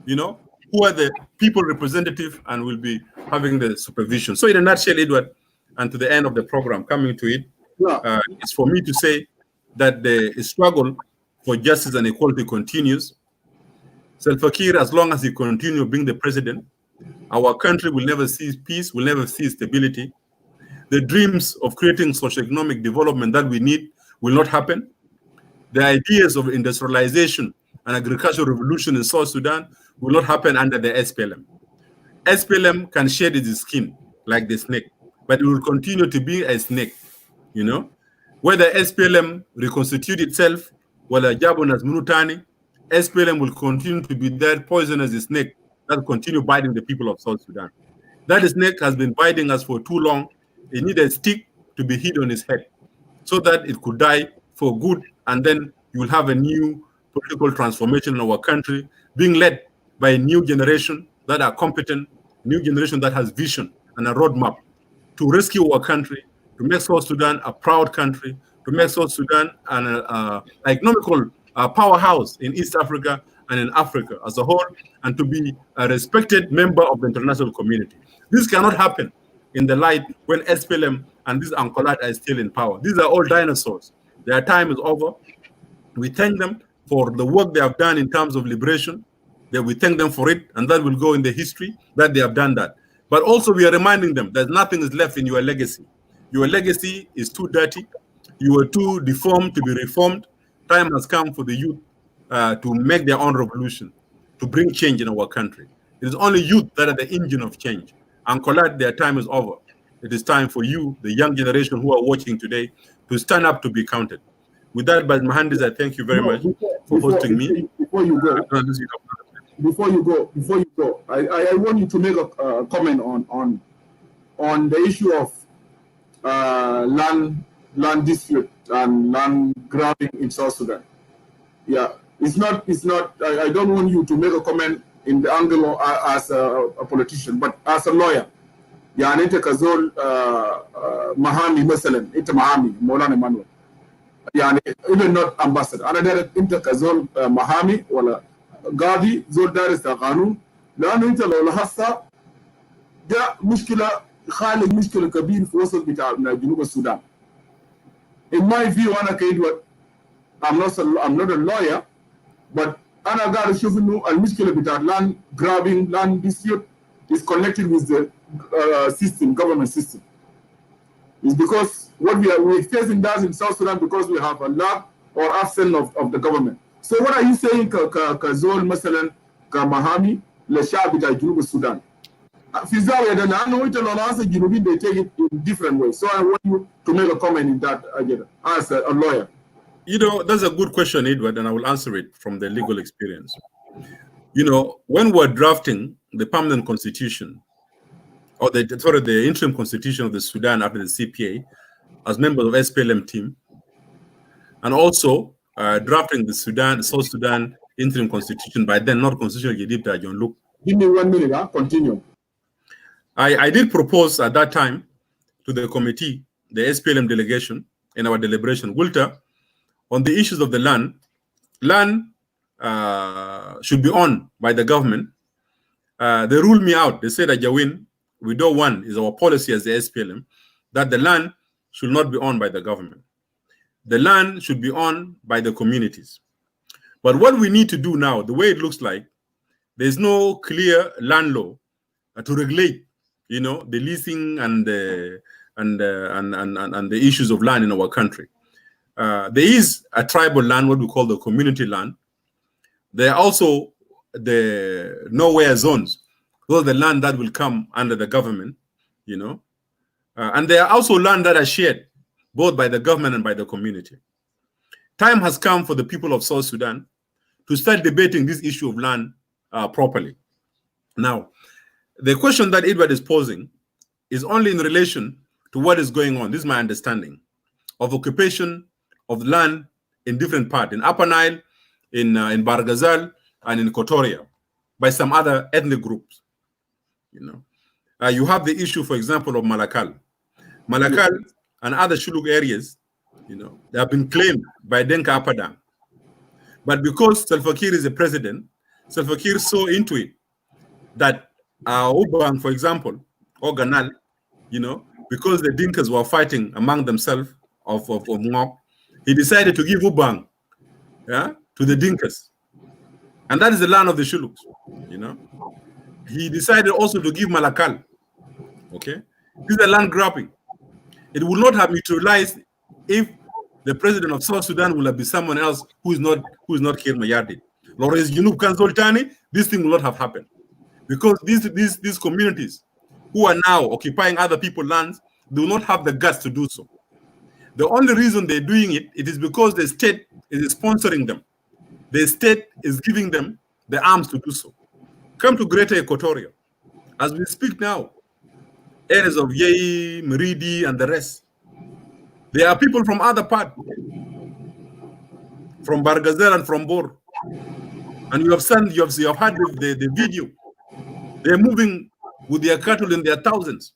who are the people representative and will be having the supervision. So in a nutshell, Edward, and to the end of the program, coming to it, it's for me to say that the struggle for justice and equality continues. Salva Kiir, as long as he continues being the president, our country will never see peace, will never see stability. The dreams of creating socioeconomic development that we need will not happen. The ideas of industrialization and agricultural revolution in South Sudan will not happen under the SPLM. SPLM can shed its skin like the snake, but it will continue to be a snake, Whether SPLM reconstitute itself, whether Jabon as Munutani, SPLM will continue to be that poisonous snake that will continue biting the people of South Sudan. That snake has been biting us for too long. It needs a stick to be hit on his head so that it could die for good, and then you will have a new political transformation in our country being led by a new generation that are competent, new generation that has vision and a roadmap to rescue our country, to make South Sudan a proud country, to make South Sudan an economical powerhouse in East Africa and in Africa as a whole, and to be a respected member of the international community. This cannot happen in the light when SPLM and this Ancolat are still in power. These are all dinosaurs. Their time is over. We thank them for the work they have done in terms of liberation. We thank them for it, and that will go in the history that they have done that. But also we are reminding them that nothing is left in your legacy. Your legacy is too dirty. You are too deformed to be reformed. Time has come for the youth to make their own revolution, to bring change in our country. It is only youth that are the engine of change. And Colette, their time is over. It is time for you, the young generation who are watching today, to stand up to be counted. With that, Baz Mahandis, I thank you very much for hosting me. Before you go, I want you to make a comment on the issue of land dispute and land grabbing in South Sudan. Yeah, it's not. I don't want you to make a comment in the angle of, as a politician, but as a lawyer. يعني انت كزول محامي مثلا انت محامي مولانا مانويل يعني even not ambassador انا داير انت كزول محامي ولا قاضي زول دارس قانون لانه انت لو لاحظت جاء مشكله خالق مشكله كبيره في وسط بتاع جنوب السودان. In my view انا كإدوارد I'm not a lawyer, but انا قاعد اشوف انه المشكله بتاع land grabbing, land dispute is connected with the government system. It's because what we're facing that in South Sudan because we have a lack or absence of the government. So what are you saying كزول مثلا كمحامي للشعب بتاع جنوب السودان؟ في زاوية ده لأنه أنت لو ناس الجنوبيين they take it in different ways. So I want you to make a comment in that agenda as a lawyer. That's a good question, Edward, and I will answer it from the legal experience. When we're drafting the permanent constitution, or the interim constitution of the Sudan after the CPA, as members of SPLM team, and also drafting the South Sudan interim constitution, by then not constitutional Jedipta John Luke. Give me 1 minute, continue. I did propose at that time to the committee, the SPLM delegation, in our deliberation, Wilter, on the issues of the land. Land should be owned by the government. They ruled me out. They said that Jawin, we don't want, is our policy as the SPLM, that the land should not be owned by the government. The land should be owned by the communities. But what we need to do now, the way it looks like, there's no clear land law to regulate, you know, the leasing and the issues of land in our country. There is a tribal land, what we call the community land. There are also the nowhere zones, those are the land that will come under the government, you know. And there are also land that are shared, both by the government and by the community. Time has come for the people of South Sudan to start debating this issue of land properly. Now, the question that Edward is posing is only in relation to what is going on. This is my understanding of occupation of land in different parts, in Upper Nile, in Barghazal, and in Equatoria, by some other ethnic groups. You know, you have the issue, for example, of Malakal. Malakal and other Shuluk areas, you know, they have been claimed by Denka Apadang. But because Salva Kiir is the president, Salva Kiir saw into it that Ubang, for example, or Ganal, you know, because the Dinkas were fighting among themselves of Ngok, he decided to give Ubang, yeah, to the Dinkas. And that is the land of the Shuluks, you know. He decided also to give Malakal, okay. This is a land grabbing. It would not have neutralized if the president of South Sudan will have been someone else who is not Kir Mayardit. Lawrence Junub Kanzoltani, this thing will not have happened. Because these communities who are now occupying other people's lands do not have the guts to do so. The only reason they're doing it, it is because the state is sponsoring them. The state is giving them the arms to do so. Come to Greater Equatoria. As we speak now, areas of Yei, Meridi, and the rest, there are people from other parts, from Barghazal and from Bor. And you have heard the video. They're moving with their cattle in their thousands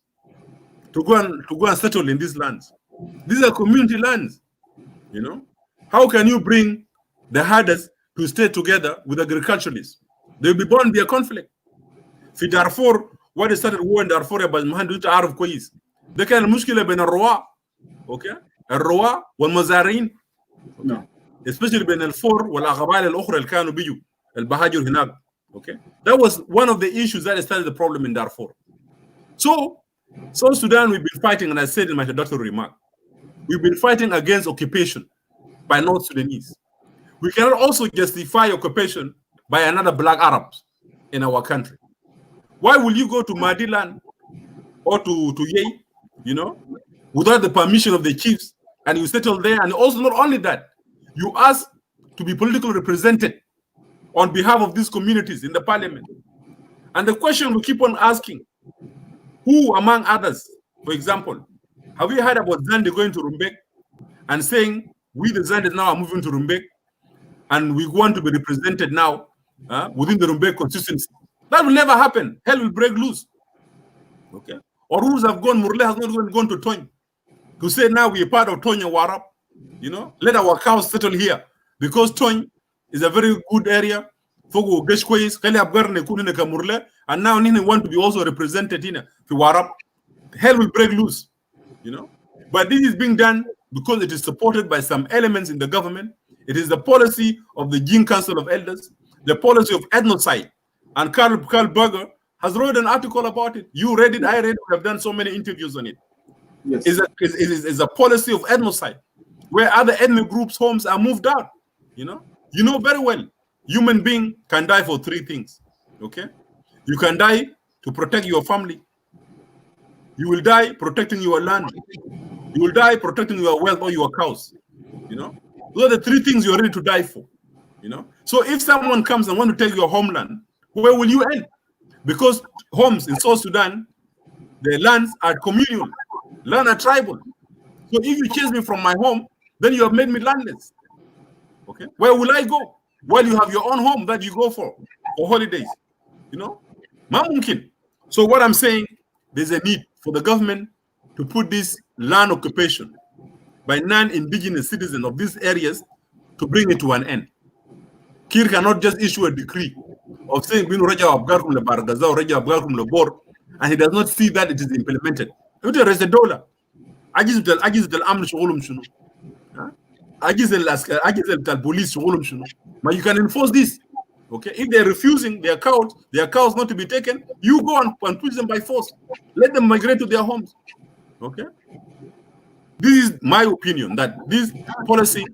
to go and settle in these lands. These are community lands, you know. How can you bring the herders to stay together with agriculturalists? They will be born via conflict. في Darfur, what started war in Darfur about Mahandut Arab كويس. ده كان المشكلة بين الرواة، okay؟ الرواة والمزارعين. No. Especially بين الفور والقبائل الأخرى اللي كانوا بيجوا البهاجر هناك. Okay, that was one of the issues that started the problem in Darfur. So, South Sudan, we've been fighting, and I said in my introductory remark, we've been fighting against occupation by North Sudanese. We cannot also justify occupation by another black Arabs in our country. Why will you go to Madiland or to Yei, you know, without the permission of the chiefs, and you settle there? And also, not only that, you ask to be politically represented on behalf of these communities in the parliament. And the question we keep on asking, who among others, for example, have you heard about Zande going to Rumbek and saying, we the Zande now are moving to Rumbek and we want to be represented now within the Rumbek constituency? That will never happen. Hell will break loose. Okay? Or who have gone, Murle has not gone to Tony to say now we are part of Tonya Warap, you know, let our cows settle here because Tony is a very good area. And now Nini want to be also represented in Warap. Hell will break loose, you know. But this is being done because it is supported by some elements in the government. It is the policy of the Jing Council of Elders, the policy of ethnocide. And Karl Berger has wrote an article about it. You read it, I read it, we have done so many interviews on it. Yes. It's a policy of ethnocide where other ethnic groups' homes are moved out, you know. You know very well, human being can die for three things, okay? You can die to protect your family. You will die protecting your land. You will die protecting your wealth or your cows, you know? Those are the three things you're ready to die for, you know? So if someone comes and wants to take your homeland, where will you end? Because homes in South Sudan, the lands are communal, land are tribal. So if you chase me from my home, then you have made me landless. Okay, where will I go? Well, you have your own home that you go for holidays. You know, ma mumkin. So what I'm saying, there's a need for the government to put this land occupation by non-indigenous citizens of these areas to bring it to an end. Kir cannot just issue a decree of saying Binu Raja Abgar from the Bargaza or Raja Abgar from the board, and he does not see that it is implemented. There is a dollar. Ajiz the Amn Shulum Shunu. Ajiz the police Shulum Shunu. But you can enforce this. Okay, if they're refusing their cows not to be taken, you go and push them by force. Let them migrate to their homes. Okay, this is my opinion that this policy,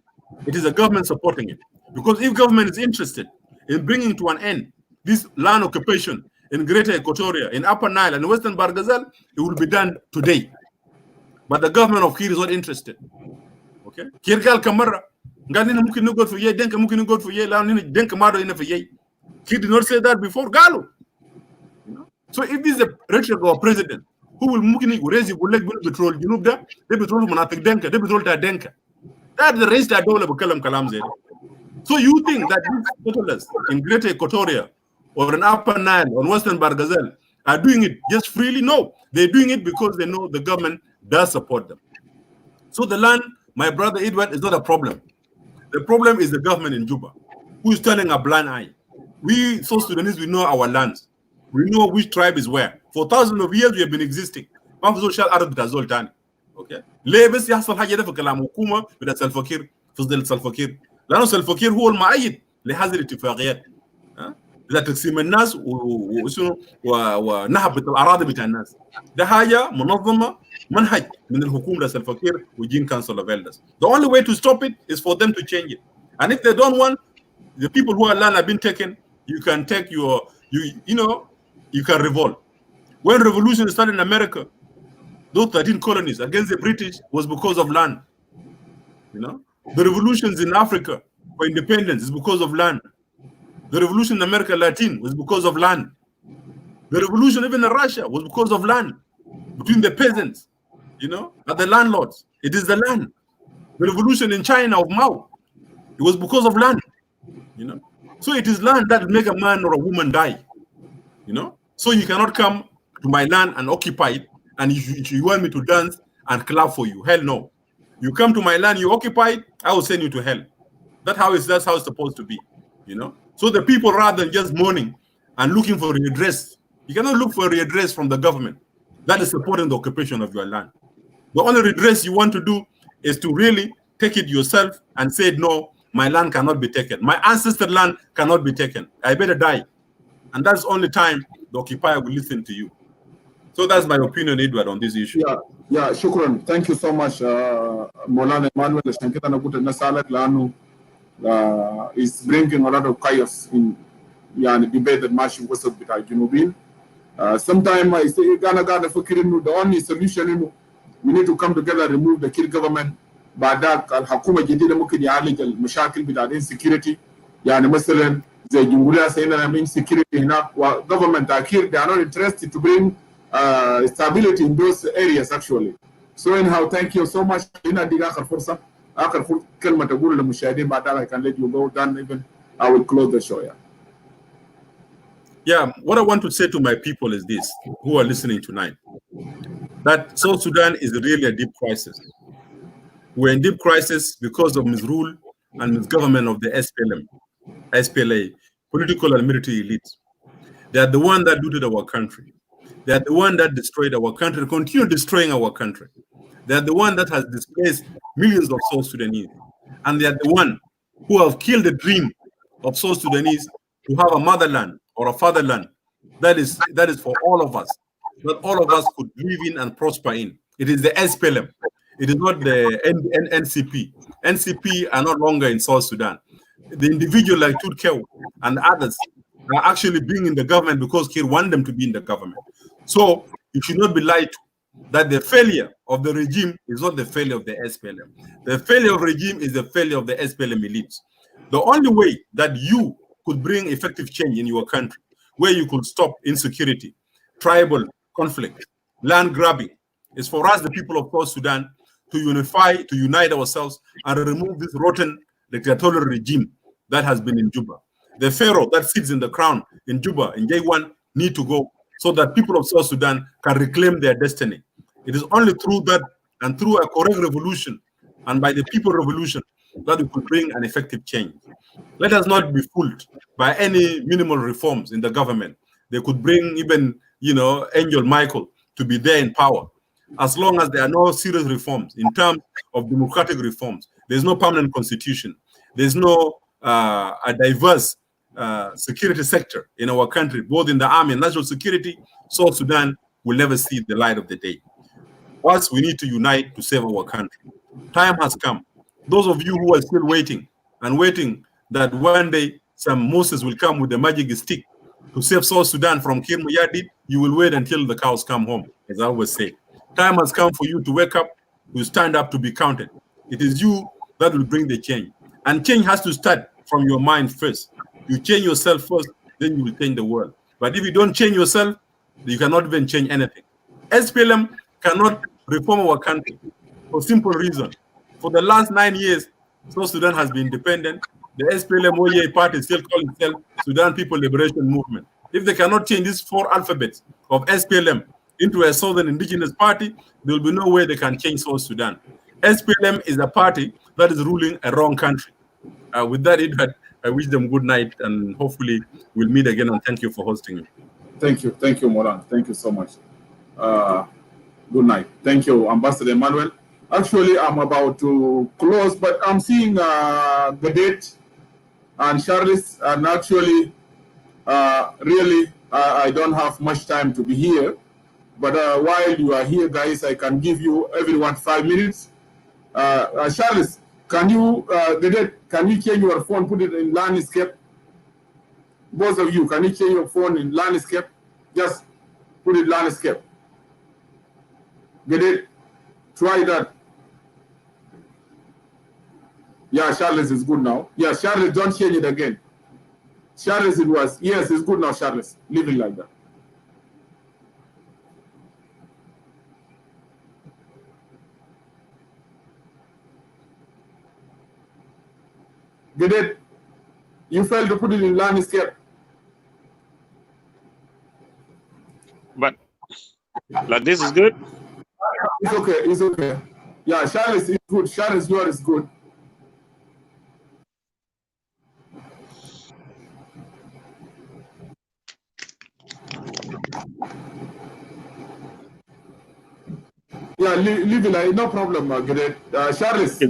it is a government supporting it, because if government is interested in bringing to an end this land occupation in Greater Equatoria, in Upper Nile and Western Bargazal, it will be done today. But the government of Kir is not interested. Okay, Kir gal kamara. Kir did not say that before. Galo. So if this is a rhetoric of a president who will raise the petrol, the petrol denka, the petrol denka. That's the race that dollar kalam kalam zed. So you think that these settlers in Greater Equatoria or in Upper Nile or Western Bargazal are doing it just freely? No, they're doing it because they know the government does support them. So the land, my brother Edward, is not a problem. The problem is the government in Juba, who is turning a blind eye. We South Sudanese, we know our lands. We know which tribe is where. For thousands of years, we have been existing. Okay. ليه يحصل حاجة ده في كلام حكومة بدأ سلفكير فضل سلفكير لأنه سلفكير هو المؤيد لهذه الاتفاقيات إذا تقسيم الناس ونهب الأراضي بتاع الناس ده حاجة منظمة منهج من الحكومة لسلفكير وجين Council of Elders. The only way to stop it is for them to change it. And if they don't want, the people who are land have been taken, you can take you can revolt. When revolution started in America, those 13 colonies against the British was because of land. The revolutions in Africa for independence is because of land. The revolution in America Latin was because of land. The revolution even in Russia was because of land. Between the peasants, and the landlords. It is the land. The revolution in China of Mao, it was because of land. So it is land that will make a man or a woman die. So you cannot come to my land and occupy it, and you want me to dance and clap for you. Hell no. You come to my land, you occupy it, I will send you to hell. That's how it's supposed to be. So the people, rather than just mourning and looking for redress, you cannot look for redress from the government that is supporting the occupation of your land. The only redress you want to do is to really take it yourself and say, no, my land cannot be taken. My ancestor land cannot be taken. I better die. And that's the only time the occupier will listen to you. So that's my opinion, Edward, on this issue. Yeah, shukran. Thank you so much, Maulana Emmanuel. Is bringing a lot of chaos in debate that Mashi was with our Junubin. Sometimes I say, the only solution, we need to come together, remove the Kir government. Badak al-Hakuma Jadida mumkin يعالج المشاكل بتاع insecurity. مثلا زي الجمهورية سينا insecurity هناك government Kir, they are not interested to bring stability in those areas actually. So anyhow, thank you so much. هنا دي آخر فرصة كلمة تقول للمشاهدين بعد I can let you go. Then even I will close the show. Yeah, what I want to say to my people is this, who are listening tonight, that South Sudan is really a deep crisis. We're in deep crisis because of misrule and misgovernment of the SPLA, political and military elites. They are the one that looted our country. They are the one that destroyed our country, continue destroying our country. They are the one that has displaced millions of South Sudanese. And they are the one who have killed the dream of South Sudanese to have a motherland or a fatherland that is for all of us, that all of us could live in and prosper in. It is the SPLM. It is not the NCP. NCP are no longer in South Sudan. The individual like Turkel and others are actually being in the government because Kir want them to be in the government. So you should not be lied to that the failure of the regime is not the failure of the SPLM. The failure of regime is the failure of the SPLM elites. The only way that you could bring effective change in your country, where you could stop insecurity, tribal conflict, land grabbing, is for us, the people of South Sudan, to unite ourselves and remove this rotten dictatorial regime that has been in Juba. The pharaoh that sits in the crown in Juba, in J1, need to go so that people of South Sudan can reclaim their destiny. It is only through that and through a correct revolution and by the people revolution that we could bring an effective change. Let us not be fooled by any minimal reforms in the government. They could bring even, Angel Michael to be there in power. As long as there are no serious reforms in terms of democratic reforms, there's no permanent constitution, there's no a diverse security sector in our country, both in the army and national security, South Sudan will never see the light of the day. Once we need to unite to save our country. Time has come. Those of you who are still waiting that one day some Moses will come with the magic stick to save South Sudan from Kir Mayadit, you will wait until the cows come home, as I always say. Time has come for you to wake up, to stand up, to be counted. It is you that will bring the change. And change has to start from your mind first. You change yourself first, then you will change the world. But if you don't change yourself, you cannot even change anything. SPLM cannot reform our country for simple reason. For the last 9 years, South Sudan has been independent. The SPLM-IO party still calls itself Sudan People Liberation Movement. If they cannot change these 4 alphabets of SPLM into a Southern indigenous party, there will be no way they can change South Sudan. SPLM is a party that is ruling a wrong country. With that, I wish them good night, and hopefully we'll meet again, and thank you for hosting me. Thank you, Moran. Thank you so much. Good night. Thank you, Ambassador Emmanuel. Actually, I'm about to close, but I'm seeing the date and Charles, and actually, really, I don't have much time to be here. But while you are here, guys, I can give you everyone 5 minutes. Charles, can you change your phone, put it in landscape? Both of you, can you change your phone in landscape? Just put it landscape. Get it? Try that. Yeah, Charles is good now. Yeah, Charles, don't change it again. Charles, it was. Yes, it's good now, Charles. Leave it like that. Get it? You failed to put it in landscape. But like this is good? It's okay. It's okay. Yeah, Charles is good. Charles, yours is good. Yeah, leave it like no problem, Great. Charles.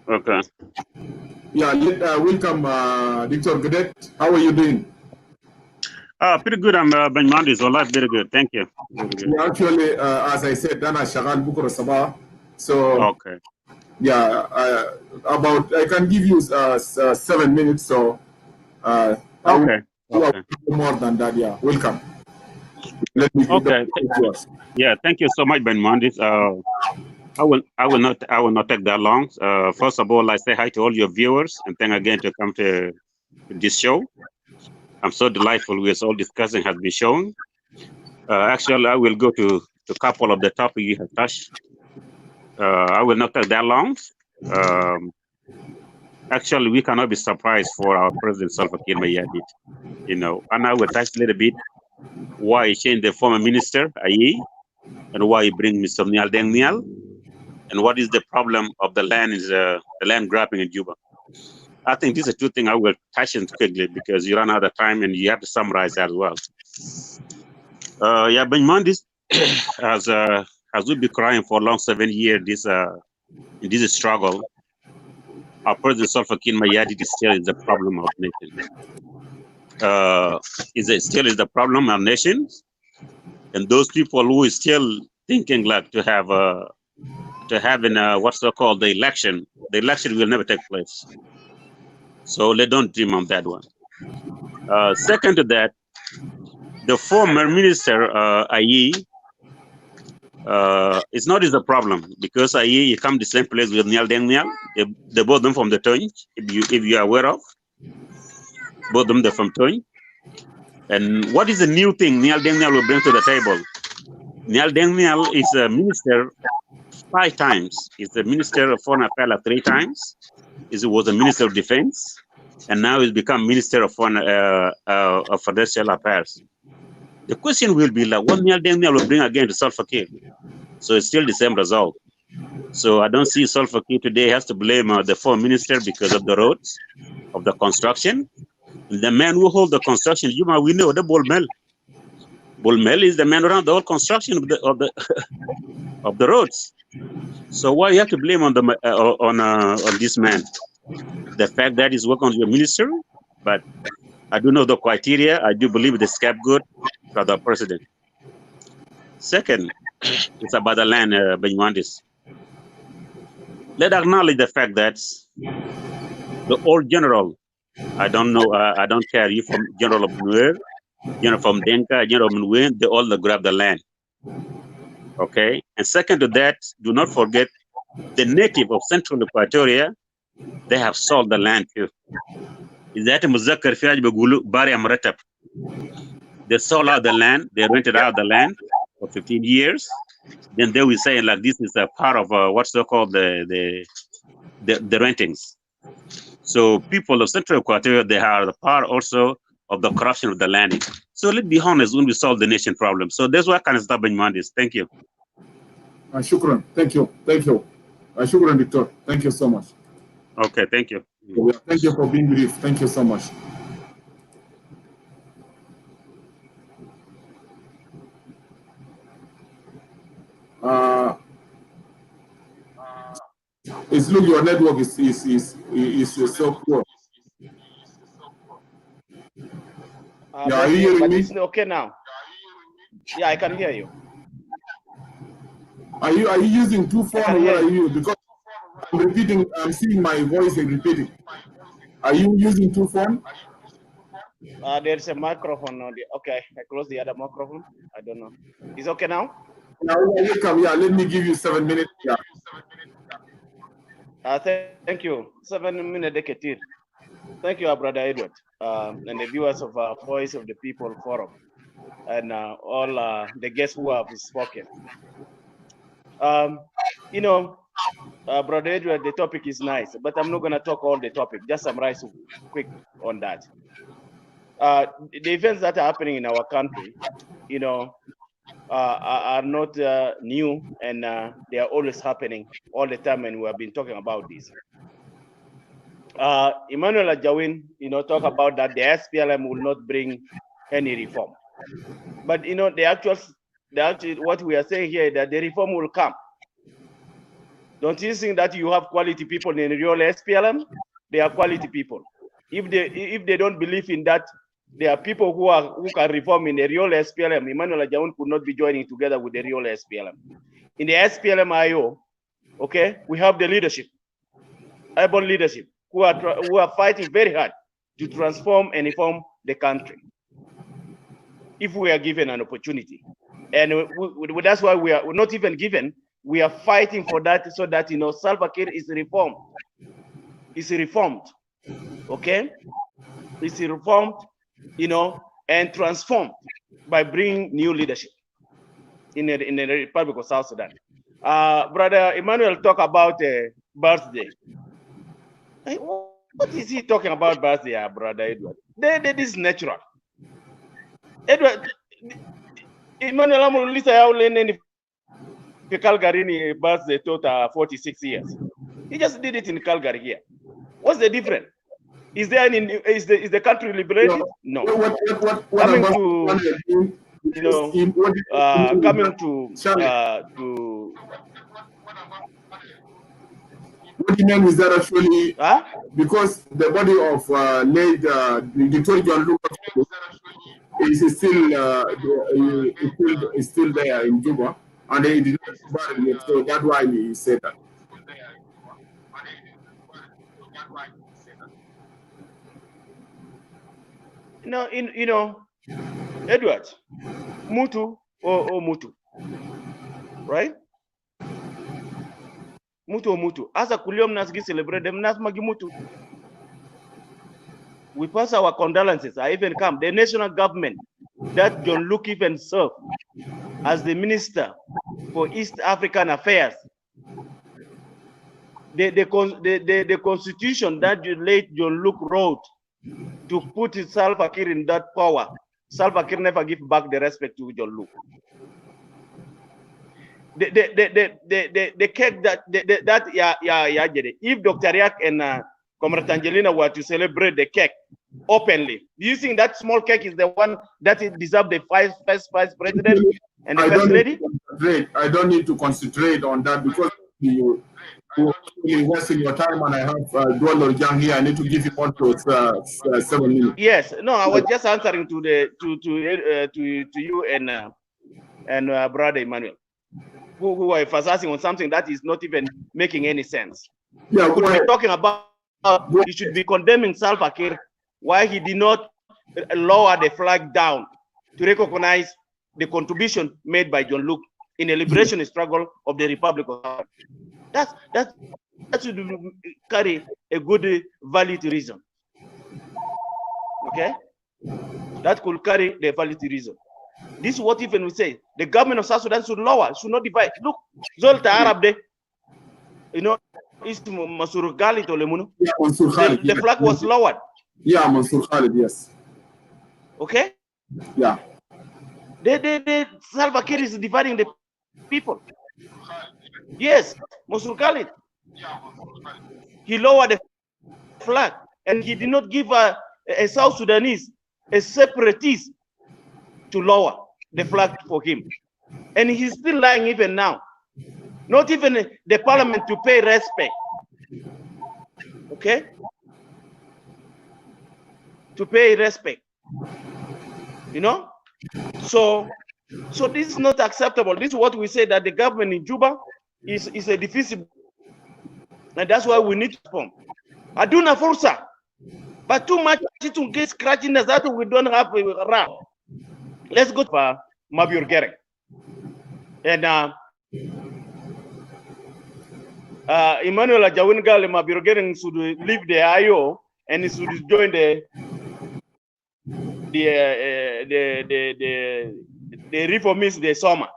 Okay. Yeah, welcome, Dr. Gadet. How are you doing? Pretty good. I'm Ben Mandis. All very good. Thank you. Yeah, actually, as I said, Dana Shagal Bukura Sabah. So, okay. Yeah, I can give you 7 minutes. So, okay. More than that. Yeah, welcome. Okay. Yeah, thank you so much, Ben Mandis. I will not take that long. First of all, I say hi to all your viewers, and thank again to come to this show. I'm so delightful with all discussing has been shown. Actually, I will go to a couple of the topics you have touched. I will not take that long. Actually, we cannot be surprised for our President Salva Kiir Mayadit, and I will touch a little bit why he changed the former minister, Ayii, and why he bring Mr. Nhial Deng, and what is the problem of the land land grabbing in Juba. I think these are 2 things I will touch on quickly because you run out of time and you have to summarize as well. Yeah, Ben Mandis has we been crying for a long 7 years in this struggle. Our President Salva Kiir Mayadit still is the problem of nation. Still is the problem of nations, and those people who is still thinking like to have what's called the election will never take place. So they don't dream on that one. Second to that, the former minister Ayii it's not is a problem because Ayii he come the same place with Nhial Deng. They both them from the Tony, if you are aware of. Both them they're from Tony. And what is the new thing Nhial Deng will bring to the table? Nhial Deng is a minister 5 times. He's the minister of foreign affairs 3 times. He was a Minister of Defense, and now he's become Minister of Financial Affairs. The question will be like, what Nhial Deng will bring again to Salva Kiir? So it's still the same result. So I don't see Salva Kiir today has to blame the foreign minister because of the roads, of the construction. The man who hold the construction, we know the Bull Mel. Bull Mel is the man around the whole construction of the of the roads. So why you have to blame on the on this man? The fact that he's working on your ministry, but I do know the criteria. I do believe the scapegoat for the president. Second, it's about the land, Benyuandis. Let's acknowledge the fact that the old general, I don't know, I don't care if from General of Nuer, General from Denka, General of Nguyen, they all grab the land. Okay? And second to that, do not forget the native of Central Equatoria, they have sold the land too. Is that Muzakkar Fiaj Begulu Bari Amratab? They sold out the land, they rented out the land for 15 years. Then they will say like this is a part of what's so-called the rentings. So people of Central Equatoria, they are the part also of the corruption of the land. So let's be honest when we solve the nation problem. So that's why I can stop in Mondays. Thank you. Shukran. Thank you. Thank you. Shukran, Victor. Thank you so much. Okay, thank you. Thank you for being brief. Thank you so much. It's look, your network is so poor. Yeah, are you hearing me? It's okay now. Yeah, I can hear you. Are you using two phones or what are you? Because I'm repeating, I'm seeing my voice and repeating. Are you using two phones? There's a microphone on the. Okay, I close the other microphone. I don't know. Is okay now? Now you come. Yeah, let me give you 7 minutes. Yeah. Thank you. 7 minutes, Deketir. Thank you, Brother Edward, and the viewers of Voice of the People Forum, and all the guests who have spoken. You know, Brother Edward, the topic is nice, but I'm not going to talk all the topic. Just summarize quick on that. The events that are happening in our country, you know, are not new, and they are always happening all the time, and we have been talking about this. Emmanuel Ajawin, you know, talk about that the SPLM will not bring any reform, but you know, the actual what we are saying here is that the reform will come. Don't you think that you have quality people in the real SPLM? They are quality people. If they don't believe in that, there are people who can reform in the real SPLM. Emmanuel Ajawin could not be joining together with the real SPLM. In the SPLM-IO, okay, we have the leadership, able leadership, who are fighting very hard to transform and reform the country, if we are given an opportunity. And that's why we're not even given. We are fighting for that, so that, you know, Salva Kiir is reformed. Is reformed, okay? Is reformed, you know, and transformed by bringing new leadership in the Republic of South Sudan. Brother Emmanuel talk about birthday. What is he talking about birthday, Brother Edward? That is natural. Edward, Emmanuel Amulisa Yaulene Calgary birthday total 46 years. He just did it in Calgary here. What's the difference? Is there any? Is the country liberated? No. Coming to, you know, coming to. What he meant is that actually, because the body of late Dr. Jean-Luc is still there in Juba, and they did not bury it, so that's why he said that. You know, Edward, Mutu or Mutu, right? Mutu. As a Kulium Nasgi celebrate them Nasmagi Mutu. We pass our condolences. I even come. The national government that John Luke even served as the Minister for East African Affairs the constitution that you late Jean-Luc wrote to put Salva Kiir in that power, Salva Kiir never give back the respect to Jean-Luc. The cake that if Dr. Riak and Comrade Angelina were to celebrate the cake openly, do you think that small cake is the one that deserves the first vice president and the first lady? I don't need to concentrate on that because you're wasting your time, and I have Dual Jang here. I need to give you also 7 minutes. Yes, no, I was just answering to you and Brother Emmanuel, who are emphasizing on something that is not even making any sense. Yeah, we could be talking about you should be condemning Salva Kiir why he did not lower the flag down to recognize the contribution made by Jean-Luc in the liberation struggle of the Republic of South. That should carry a good valid reason. Okay, that could carry the valid reason. This is what even we say the government of South Sudan should lower, should not divide. Look, Zolta Arab Day, you know, is Mansur Khalid or Lemuno. Yeah, Mansur Khalid. The flag was lowered. Yeah, Mansur Khalid, yes. Okay? Yeah. The Salva Kiir is dividing the people. Yes, Mansur Khalid. He lowered the flag and he did not give a South Sudanese, a separatist, to lower the flag for him. And he's still lying even now. Not even the parliament to pay respect. Okay? To pay respect. You know? So this is not acceptable. This is what we say, that the government in Juba is a deficit. And that's why we need to form. Aduna Forza. But too much to get scratching us that we don't have a rap. Let's go for Mabior Garang. And Emmanuel Ajawin Gale Mabior Garang should leave the IO and he should join the reformists, the summer.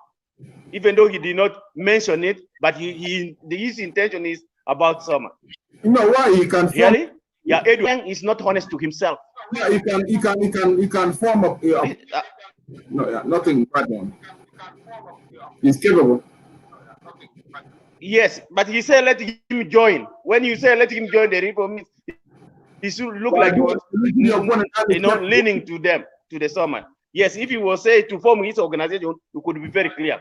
Even though he did not mention it, but his intention is about summer. You know why he can form? Really? Yeah, Edwin is not honest to himself. Yeah, he can form up. No, yeah, nothing bad on. He's capable. Yes, but he said let him join. When you say let him join the reformists, he should look like he was, leaning to them, to the summer. Yes, if he was say to form his organization, it could be very clear.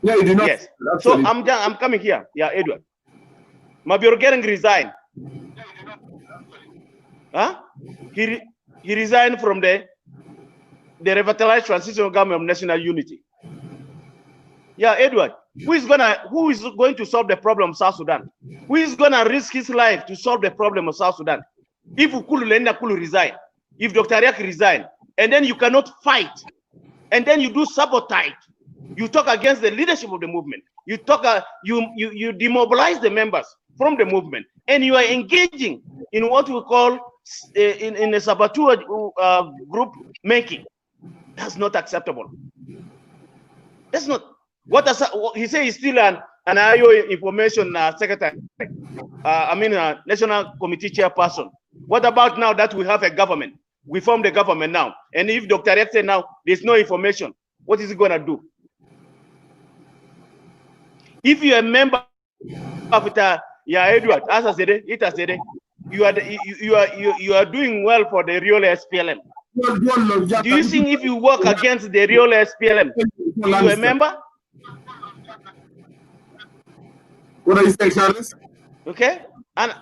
Yeah, you do not. Yes. So I'm coming here. Yeah, Edward. Mabior Garang resigned. Huh? He resigned from the revitalized transitional government of national unity. Yeah, Edward. Who is going to solve the problem of South Sudan? Who is gonna risk his life to solve the problem of South Sudan? If Kulu resign, if Dr. Riak resign, and then you cannot fight, and then you do sabotage, you talk against the leadership of the movement, you talk, you demobilize the members from the movement, and you are engaging in what we call in a saboteur group making. That's not acceptable. That's not. What he says he's still an IO information secretary. National committee chairperson. What about now that we have a government? We form the government now. And if Dr. Riak said now there's no information, what is he going to do? If you're a member of it, Edward, as I said, you are doing well for the real SPLM. Do you think if you work against the real SPLM, you're a member? What are you saying, Charles? Okay, and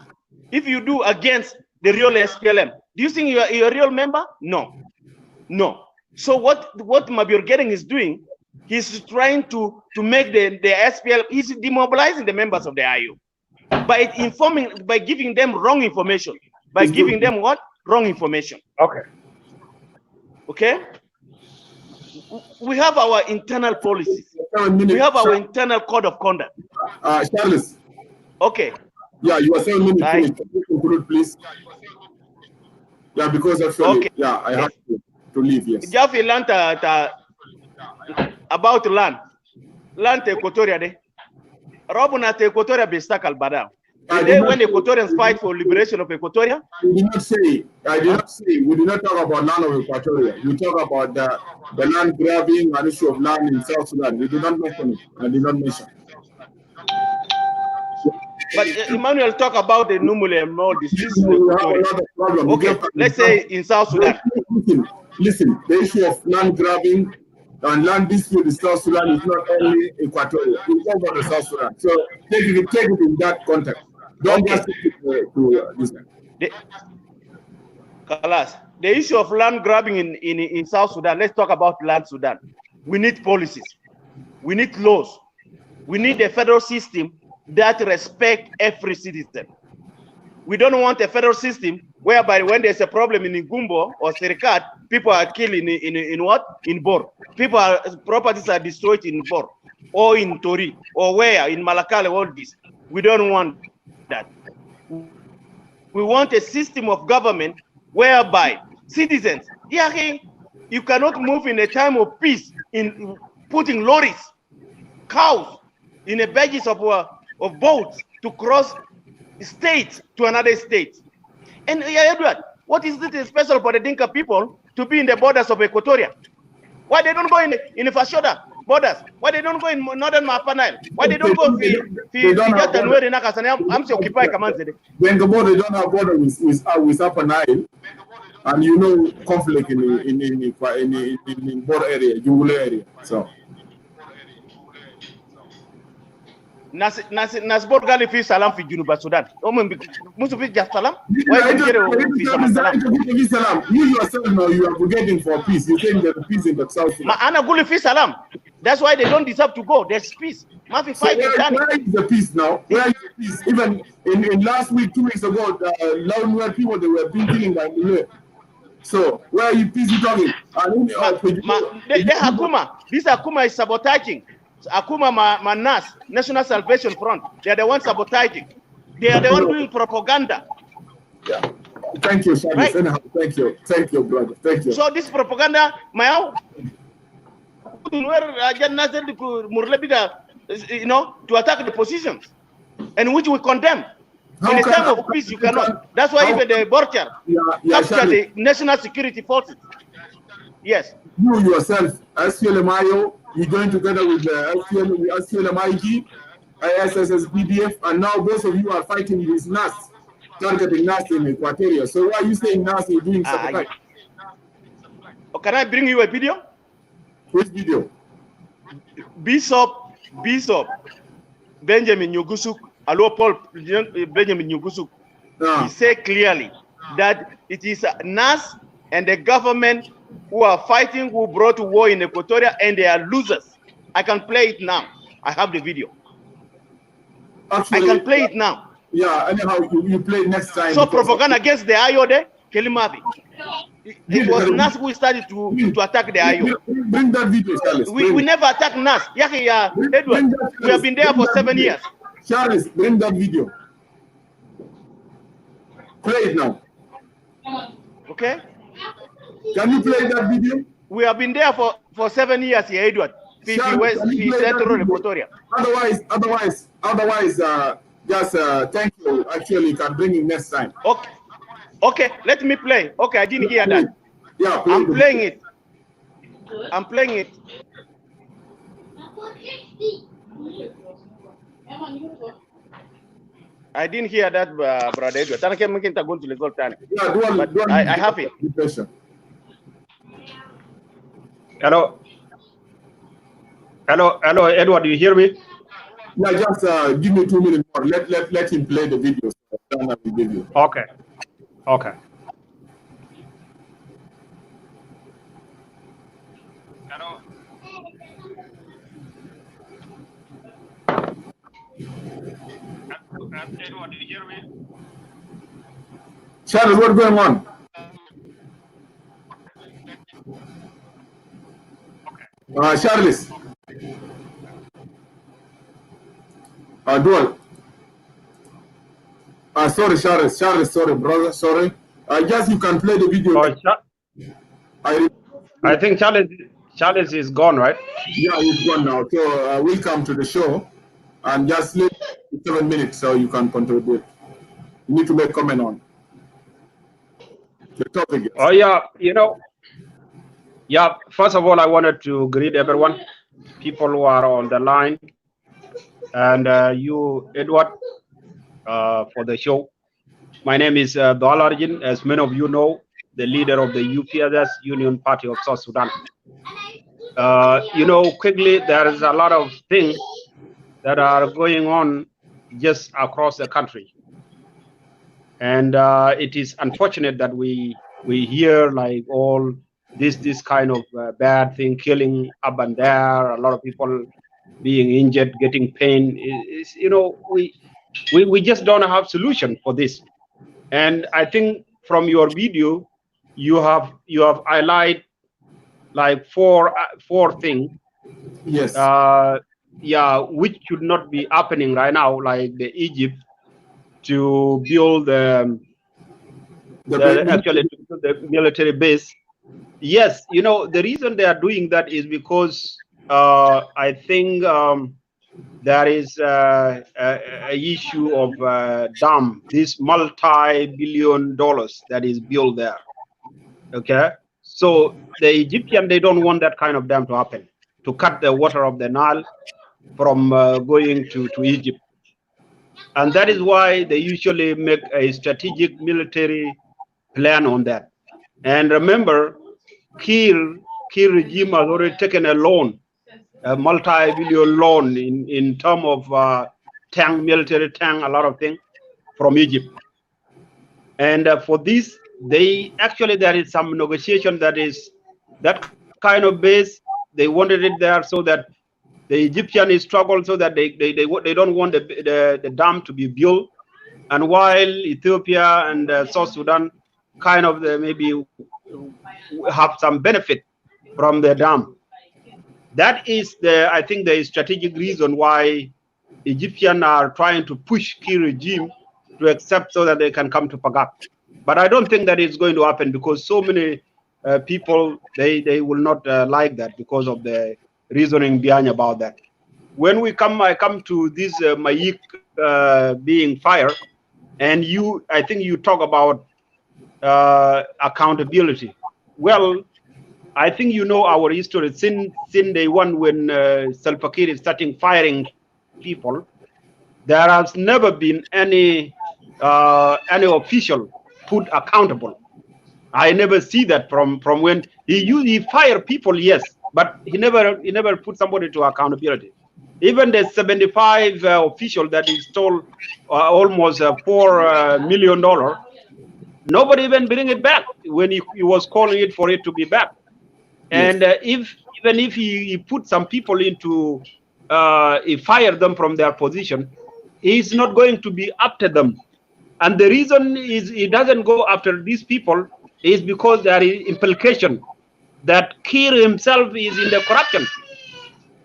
if you do against the real SPLM, do you think you're a real member? No, no. So what Mabior Garang is doing, he's trying to make the SPLM. He's demobilizing the members of the IO by giving them wrong information. By giving them what? Wrong information. Okay. Okay. We have our internal policies. We have our internal code of conduct. Charles. Okay. Yeah, you are 7 minutes. Right. Conclude, please. Yeah, because actually, okay. Yeah, I have to leave. Yes. Jaffe land about land equatoria de. Robuna te Equatoria Bestakal Badao. The day when Equatorians fight for liberation of Equatoria? I did not say, we did not talk about land of Equatoria. We talk about the land grabbing and issue of land in South Sudan. We did not mention it. I did not mention. But Emmanuel talk about the Numule and all this. Okay, let's say in South Sudan. Listen, the issue of land grabbing and land dispute in South Sudan is not only Equatorial, it's over the South Sudan. So take it in that context. Don't just take it to this. The issue of land grabbing in South Sudan, let's talk about land Sudan. We need policies. We need laws. We need a federal system that respect every citizen. We don't want a federal system whereby when there's a problem in Ngumbo or Serikat, people are killed in what? In Bor. Properties are destroyed in Bor or in Tori or where? In Malakale, all this. We don't want that. We want a system of government whereby citizens, you cannot move in a time of peace in putting lorries, cows in the badges of boats to cross state to another state. And Edward, what is it special for the Dinka people to be in the borders of Equatoria? Why they don't go in the Fashoda borders? Why they don't go in northern Mapanile? Why they don't go I'm occupy Kamanzede. When the border don't have border with Upper Nile, and you know conflict in border area, Jungule area. So Nasbor Gali fi salam fi Junuba Sudan. Musu fi just salam. Why you get salam? You yourself know you are advocating for peace. You think there's peace in the South Sudan. Ana Guli fi salam. That's why they don't deserve to go. There's peace. Mafi fight. Where is the peace now? Where is the peace? Even in last week, 2 weeks ago, Launwell people they were being killing by the So where are you peace talking? The Hakuma. This Hakuma is sabotaging. Akuma Manas, National Salvation Front, they are the ones sabotaging. They are the ones doing propaganda. Yeah. Thank you, Charles. Right? Thank you, brother. Thank you. So this propaganda, to attack the positions, and which we condemn. In a time of peace, you cannot. That's why even the Borcher capture the national security forces. Yes. You yourself, SPLM-IO, you joined together with the SPLM-IG, SSS-PDF, and now both of you are fighting with NAS, targeting NAS in Equatoria. So why are you saying NAS is doing sabotage? Can I bring you a video? Which video? Bishop Benjamin Nyugusuk, Alo Paul Benjamin Nyugusuk, he said clearly that it is NAS and the government who are fighting, who brought war in Equatoria, and they are losers. I can play it now. I have the video. Actually, I can play it now. Yeah, anyhow, you play it next time. So propaganda against the IO there, Kelimavi. It was NAS who started to attack the IO. Bring that video, Charles. We never attacked NAS. Edward, we have been there for 7 years. Charles, bring that video. Play it now. Okay? Can you play that video? We have been there for 7 years here, Edward. Otherwise, just thank you. Actually, you can bring it next time. Okay, let me play. Okay, I didn't hear that. Yeah, I'm playing it. I'm playing it. I didn't hear that, brother Edward. But I have it. Hello, Edward, do you hear me? Yeah, just give me 2 minutes more. Let him play the video. So then I will give you. Okay. Hello. Edward, do you hear me? Charles, what's going on? Charles. Dual. Sorry, Charles. Sorry, brother. Sorry. Just you can play the video. I think Charles is gone, right? Yeah, he's gone now. So welcome to the show. And just leave 7 minutes so you can contribute. You need to make comment on the topic. Oh yeah, yeah. First of all, I wanted to greet everyone, people who are on the line, and you, Edward, for the show. My name is Dalarjin, as many of you know, the leader of the UPSS Union Party of South Sudan. Quickly, there is a lot of things that are going on just across the country. And it is unfortunate that we hear like all this kind of bad thing, killing up and there, a lot of people being injured, getting pain. We just don't have solution for this. And I think from your video, you have highlighted like four things. Yes. Which should not be happening right now, like the Egypt to build the military base. Yes, the reason they are doing that is because I think there is a issue of dam, this multi-billion dollars that is built there. Okay, so the Egyptian, they don't want that kind of dam to happen, to cut the water of the Nile from going to Egypt. And that is why they usually make a strategic military plan on that. And remember, Kir regime has already taken a loan, a multi-billion loan in terms of military tank, a lot of things from Egypt. And for this, there is some negotiation that kind of base. They wanted it there so that the Egyptians struggle, so that they don't want the dam to be built. And while Ethiopia and South Sudan kind of maybe have some benefit from the dam. That is I think the strategic reason why Egyptians are trying to push Kir regime to accept so that they can come to Pagak. But I don't think that it's going to happen, because so many people, they will not like that because of the reasoning behind about that. When I come to this Mayik being fired, and I think you talk about accountability. Well, I think our history since day one, when Salva Kiir is starting firing people, there has never been any official put accountable. I never see that from when he fire people, yes, but he never put somebody to accountability. Even the 75 official that he stole almost $4 million, nobody even bring it back when he was calling it for it to be back. And even if he put some people into, he fired them from their position, he's not going to be after them. And the reason is he doesn't go after these people is because there is implication that Kiir himself is in the corruption.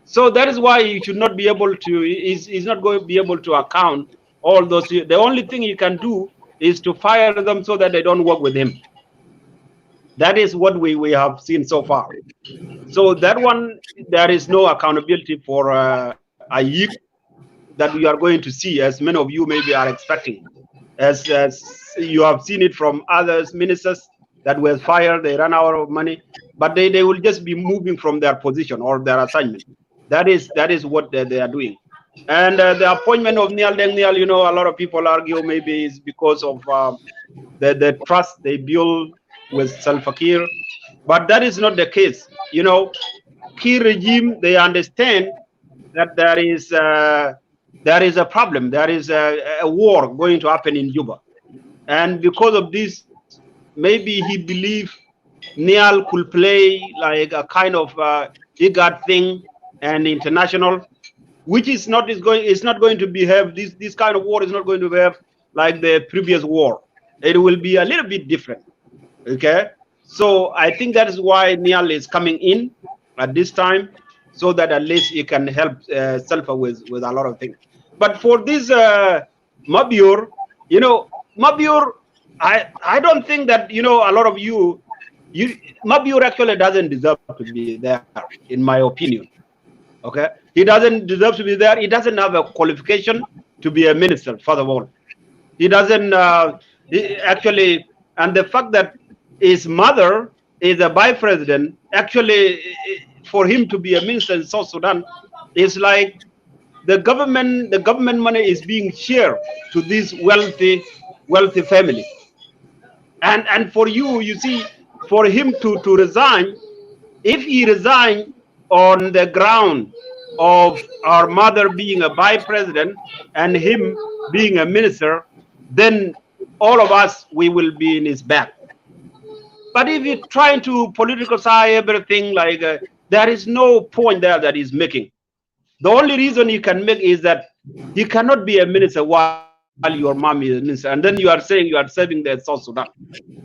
So that is why he should not be able to, he's not going to be able to account all those. The only thing he can do is to fire them so that they don't work with him. That is what we have seen so far. So that one, there is no accountability for Ayii that we are going to see, as many of you maybe are expecting. As you have seen it from other ministers that were fired, they ran out of money, but they will just be moving from their position or their assignment. That is what they are doing. And the appointment of Nhial Deng, a lot of people argue maybe is because of the trust they build with Salva Kiir, but that is not the case. Kiir regime, they understand that there is a problem. There is a war going to happen in Juba, and because of this, maybe he believes Nhial could play like a kind of IGAD thing and international, which is not going to behave. This kind of war is not going to behave like the previous war. It will be a little bit different. Okay, so I think that is why Nhial is coming in at this time, so that at least he can help Salva with a lot of things. But for this Mabior, Mabior, I don't think that a lot of Mabior actually doesn't deserve to be there, in my opinion. Okay, He doesn't deserve to be there. He doesn't have a qualification to be a minister, first of all. He doesn't actually, and the fact that his mother is a vice president, actually, for him to be a minister in South Sudan, is like the government money is being shared to this wealthy family. And for you see, for him to resign, if he resigned on the ground of our mother being a vice president and him being a minister, then all of us, we will be in his back. But if you're trying to politicize everything, like there is no point there that he's making. The only reason he can make is that he cannot be a minister while your mom is a minister, and then you are saying you are serving the South Sudan,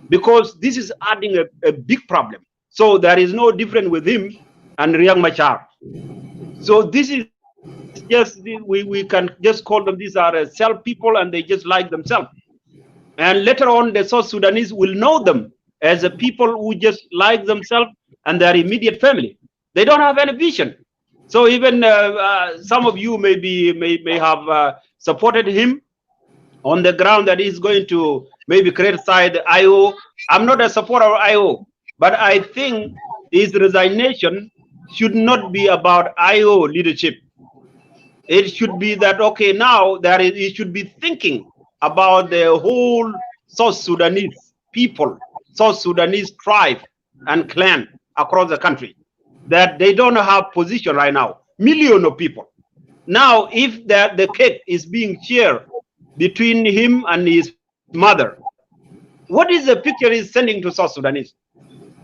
because this is adding a big problem. So there is no difference with him and Riek Machar. So this is just, we can just call them, these are self people, and they just like themselves. And later on, the South Sudanese will know them as a people who just like themselves and their immediate family. They don't have any vision. So even some of you may have supported him on the ground that he's going to maybe criticize the IO. I'm not a supporter of IO, but I think his resignation should not be about IO leadership. It should be that, okay, now that he should be thinking about the whole South Sudanese people, South Sudanese tribe and clan across the country, that they don't have position right now. Millions of people. Now, if the cake is being shared between him and his mother, what is the picture he's sending to South Sudanese?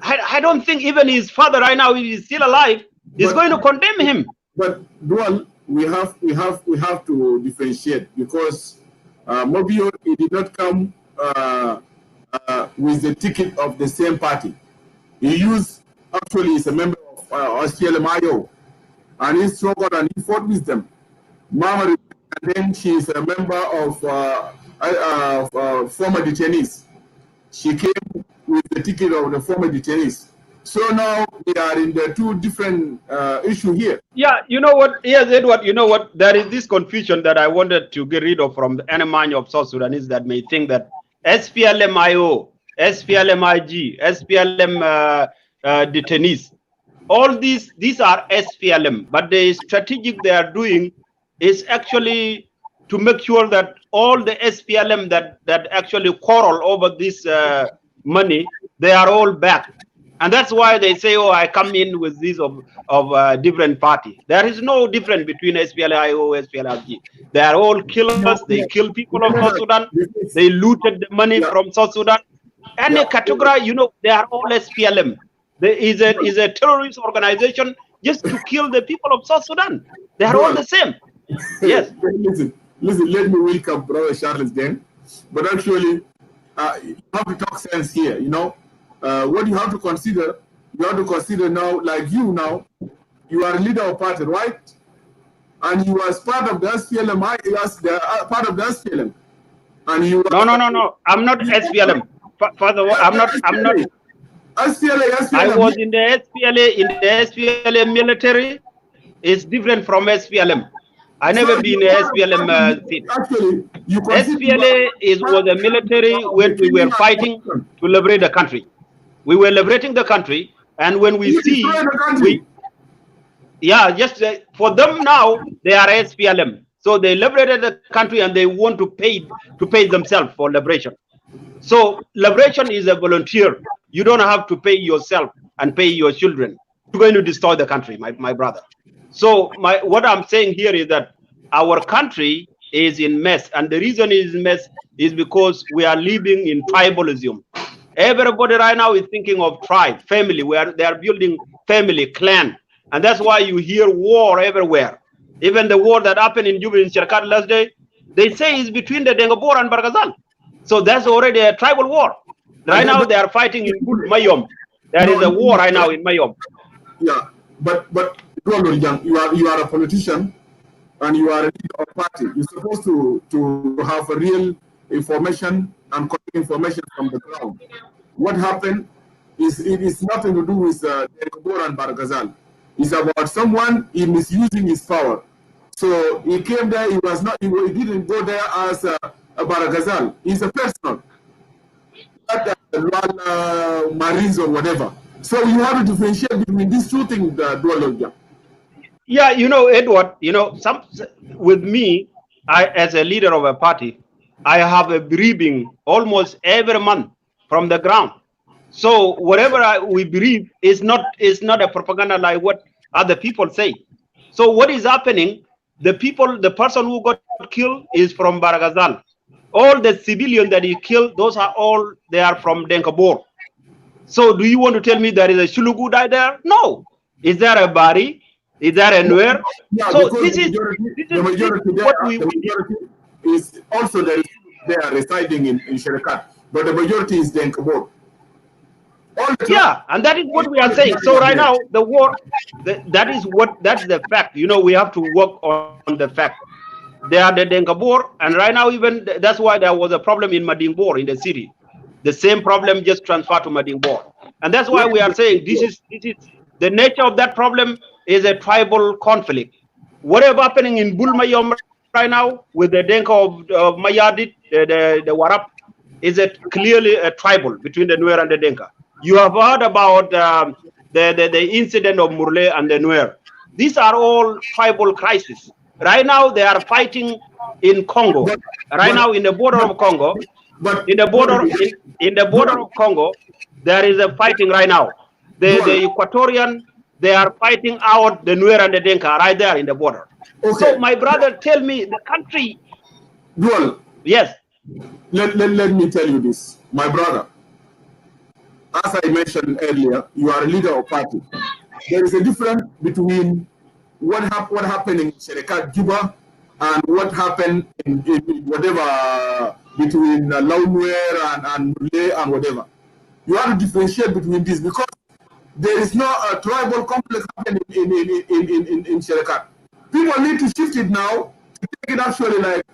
I don't think even his father right now, if he's still alive, is going to condemn him. But Dual, we have to differentiate, because Mabior, he did not come with the ticket of the same party. He actually is a member of SPLM-IO, and he struggled and he fought with them. Mama, and then she is a member of former detainees. She came with the ticket of the former detainees. So now we are in the two different issues here. Yeah, you know what? Yes, Edward, you know what? There is this confusion that I wanted to get rid of from any mind of South Sudanese that may think that SPLM-IO, SPLM-IG, SPLM detainees, all these are SPLM, but the strategic they are doing is actually to make sure that all the SPLM that actually quarrel over this money, they are all back. And that's why they say, oh, I come in with these of different party. There is no difference between SPLM-IO, SPLM-IG. They are all killers. They kill people of South Sudan. They looted the money from South Sudan. Any category, you know, they are all SPLM. There is a terrorist organization just to kill the people of South Sudan. They are all the same. Yes. Listen, let me welcome Brother Charles Deng. But actually, you have to talk sense here, you know. What you have to consider now, like you are a leader of party, right? And you are part of the SPLM, part of the SPLM. And you No. I'm not SPLM. Further, I'm not. SPLM. I was in the SPLA military. It's different from SPLM. I never been in SPLM. Actually, SPLA was a military when we were fighting to liberate the country. We were liberating the country, and when we see, just for them now they are SPLM. So they liberated the country, and they want to pay themselves for liberation. So liberation is a volunteer. You don't have to pay yourself and pay your children. You're going to destroy the country, my brother. So what I'm saying here is that our country is in mess, and the reason it is in mess is because we are living in tribalism. Everybody right now is thinking of tribe, family, where they are building family, clan, and that's why you hear war everywhere. Even the war that happened in Juba in Sharkat last day, they say is between the Dengabor and Barghazal. So that's already a tribal war. Right now they are fighting in Mayom. There is a war right now in Mayom. Yeah, but you are a politician and you are a leader of party. You're supposed to have a real information and information from the ground. What happened is it is nothing to do with Dengabor and Barghazal. It's about someone misusing his power. So he came there. He was not. He didn't go there as a Baragazal. He's a personal, not Marines or whatever. So you have to differentiate between these two things. Yeah, you know, Edward. You know, with me, as a leader of a party, I have a briefing almost every month from the ground. So whatever we brief is not a propaganda like what other people say. So what is happening? The person who got killed is from Baragazal. All the civilians that he killed, they are from Denkabor. So do you want to tell me there is a Shulugu died there? No. Is there a Bari? Is there a Nuer? Yeah, so this is what we is also they are residing in Sherekat, but the majority is Denkabor. Yeah, and that is what we are saying. So right now, the war, that's the fact. You know, we have to work on the fact. They are the Denkabor, and right now even that's why there was a problem in Madingbor in the city. The same problem just transferred to Madingbor, and that's why we are saying this is the nature of that problem is a tribal conflict. Whatever happening in Bulmayom right now with the Denka of Mayadit, the Warap, is clearly a tribal between the Nuer and the Denka. You have heard about the incident of Murle and the Nuer. These are all tribal crises. Right now, they are fighting in Congo. Right now, in the border of Congo, in the border of Congo, there is a fighting right now. The Equatorian, they are fighting out the Nuer and the Denka right there in the border. Okay. So, my brother, tell me the country. Dual. Yes. Let me tell you this, my brother. As I mentioned earlier, you are a leader of party. There is a difference between what happened in Sherekat, Juba, and what happened in whatever between Launwer and Mule and whatever. You have to differentiate between this because there is no tribal conflict happening in Sherekat. People need to shift it now to take it actually like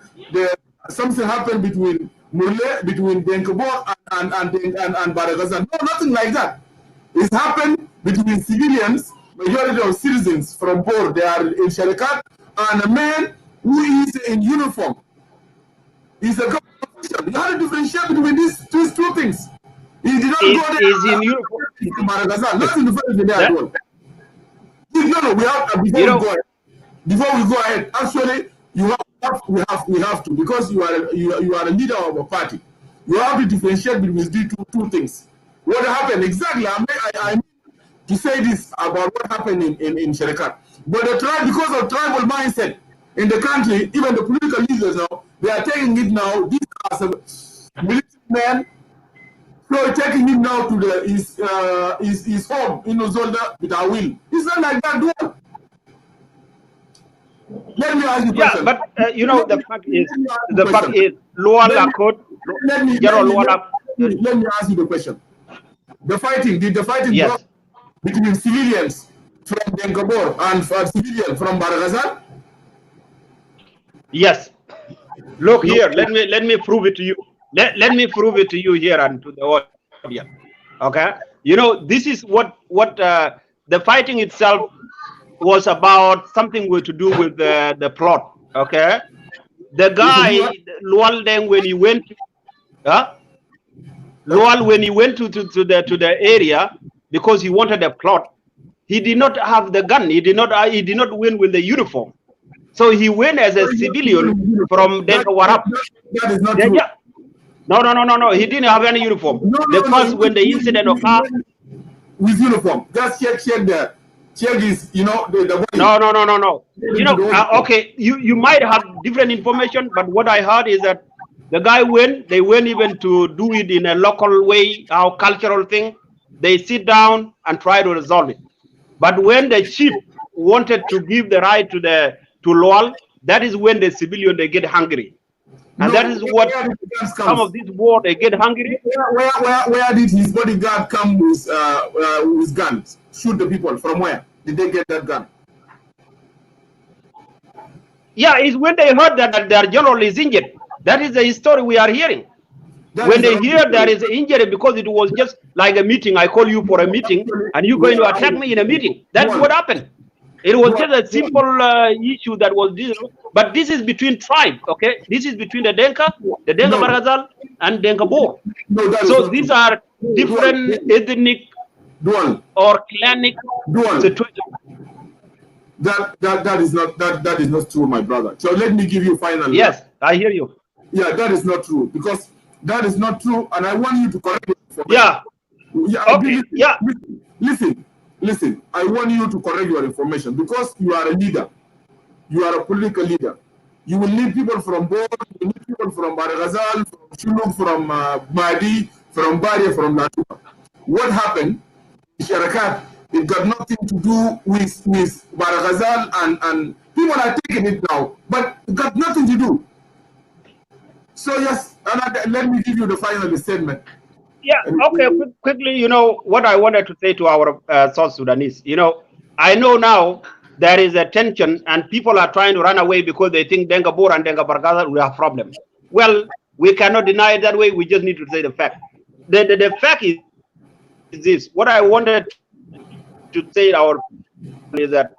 something happened between Murle, between Denkabor and Baragazan. No, nothing like that. It's happened between civilians, majority of citizens from Bor, they are in Sherekat, and a man who is in uniform. He's a government official. You have to differentiate between these two things. He did not go there. Is in uniform. Nothing to find there at all. No, we have before we go ahead. Actually, we have to because you are a leader of a party. You have to differentiate between these two things. What happened exactly? I mean to say this about what happened in Sherekat. But because of tribal mindset in the country, even the political leaders now, they are taking it now. These are some military men. So taking him now to his home in Ozolda with a will. It's not like that, dude. Let me ask you a question. Yeah, but you know the fact is Luala code. Let me ask you the question. Did the fighting yes. between civilians from Denkabor and civilians from Baragazal? Yes. Look here. Let me prove it to you. Let me prove it to you here and to the audience. Okay. You know this is what the fighting itself was about something to do with the plot. Okay. The guy Nhial Deng when he went, Lual when he went to the area because he wanted a plot, he did not have the gun. He did not win with the uniform. So he went as a civilian from Denkawarap. That is not true. No. He didn't have any uniform. When the incident occurred with uniform, just check the. Check is, the body. No. You know, okay, you might have different information, but what I heard is that the guy they went even to do it in a local way, our cultural thing. They sit down and try to resolve it. But when the chief wanted to give the right to Lual, that is when the civilian they get hungry. And that is what some of these war they get hungry. Where did his bodyguard come with guns? Shoot the people from where? Did they get that gun? Yeah, it's when they heard that their general is injured. That is the story we are hearing. When they hear there is an injury because it was just like a meeting, I call you for a meeting and you're going to attack me in a meeting. That's what happened. It was just a simple issue that was this, but this is between tribes, okay? This is between the Denka Barghazal, and Denka Boer. So these are different ethnic or clanic situations. That is not true, my brother. So let me give you final. Yes, I hear you. Yeah, that is not true, because that is not true, and I want you to correct it. Yeah. Okay. Yeah. Listen. I want you to correct your information, because you are a leader. You are a political leader. You will need people from Bor, you need people from Barghazal, from Shuluk, from Madi, from Bari, from Natuba. What happened? Sharakat, it got nothing to do with Barghazal, and people are taking it now, but it got nothing to do. So yes, let me give you the final statement. Yeah, okay, quickly, you know, what I wanted to say to our South Sudanese, you know, I know now there is a tension and people are trying to run away because they think Denga Bor and Denga Barghazal will have problems. Well, we cannot deny it that way. We just need to say the fact. The fact is this. What I wanted to say is that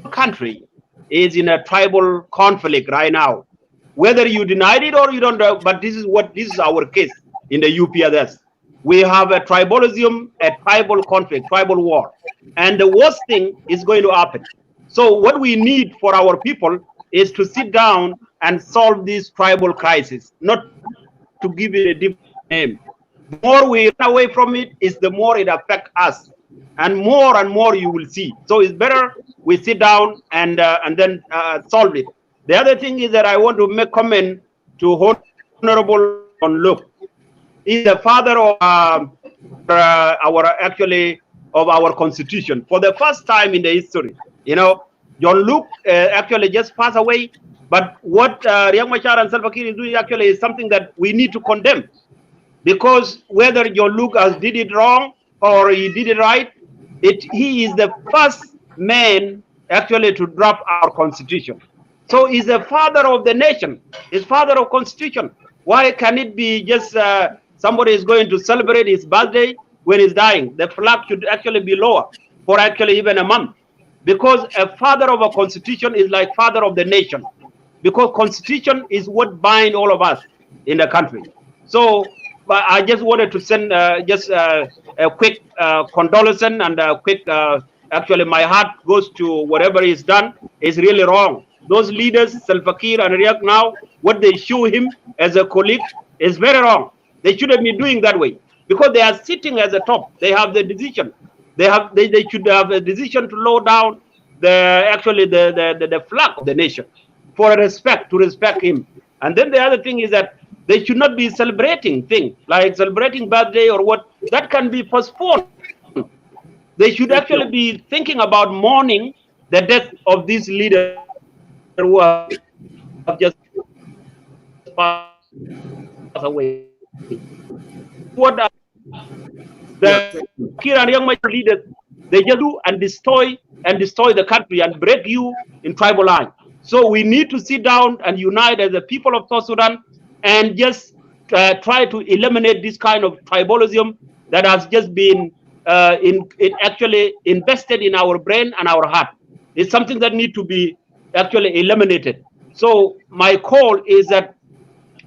our country is in a tribal conflict right now. Whether you denied it or you don't know, but this is our case in the UPSS. We have a tribalism, a tribal conflict, tribal war. And the worst thing is going to happen. So what we need for our people is to sit down and solve this tribal crisis, not to give it a different name. The more we run away from it, is the more it affects us. And more you will see. So it's better we sit down and then solve it. The other thing is that I want to make comment to Honorable Jean-Luc. He's the father of our constitution. For the first time in the history, you know, Jean-Luc actually just passed away. But what Riek Machar and Salva Kiir is doing actually is something that we need to condemn, because whether Jean-Luc has did it wrong or he did it right, he is the first man actually to drop our constitution. So he's the father of the nation. He's father of constitution. Why can it be just somebody is going to celebrate his birthday when he's dying? The flag should actually be lower for actually even a month, because a father of a constitution is like father of the nation, because constitution is what binds all of us in the country. So I just wanted to send just a quick condolence and a quick, actually my heart goes to whatever is done is really wrong. Those leaders, Salva Kiir and Riek now, what they show him as a colleague is very wrong. They shouldn't be doing that way, because they are sitting at the top. They have the decision. They should have a decision to lower down the flag of the nation for respect, to respect him. And then the other thing is that they should not be celebrating things like celebrating birthday or what that can be postponed. They should actually be thinking about mourning the death of these leaders who have just passed away. What the Kiir and Young Machar leaders, they just do and destroy the country and break you in tribal line. So we need to sit down and unite as the people of South Sudan and just try to eliminate this kind of tribalism that has just been actually invested in our brain and our heart. It's something that needs to be actually eliminated. So my call is that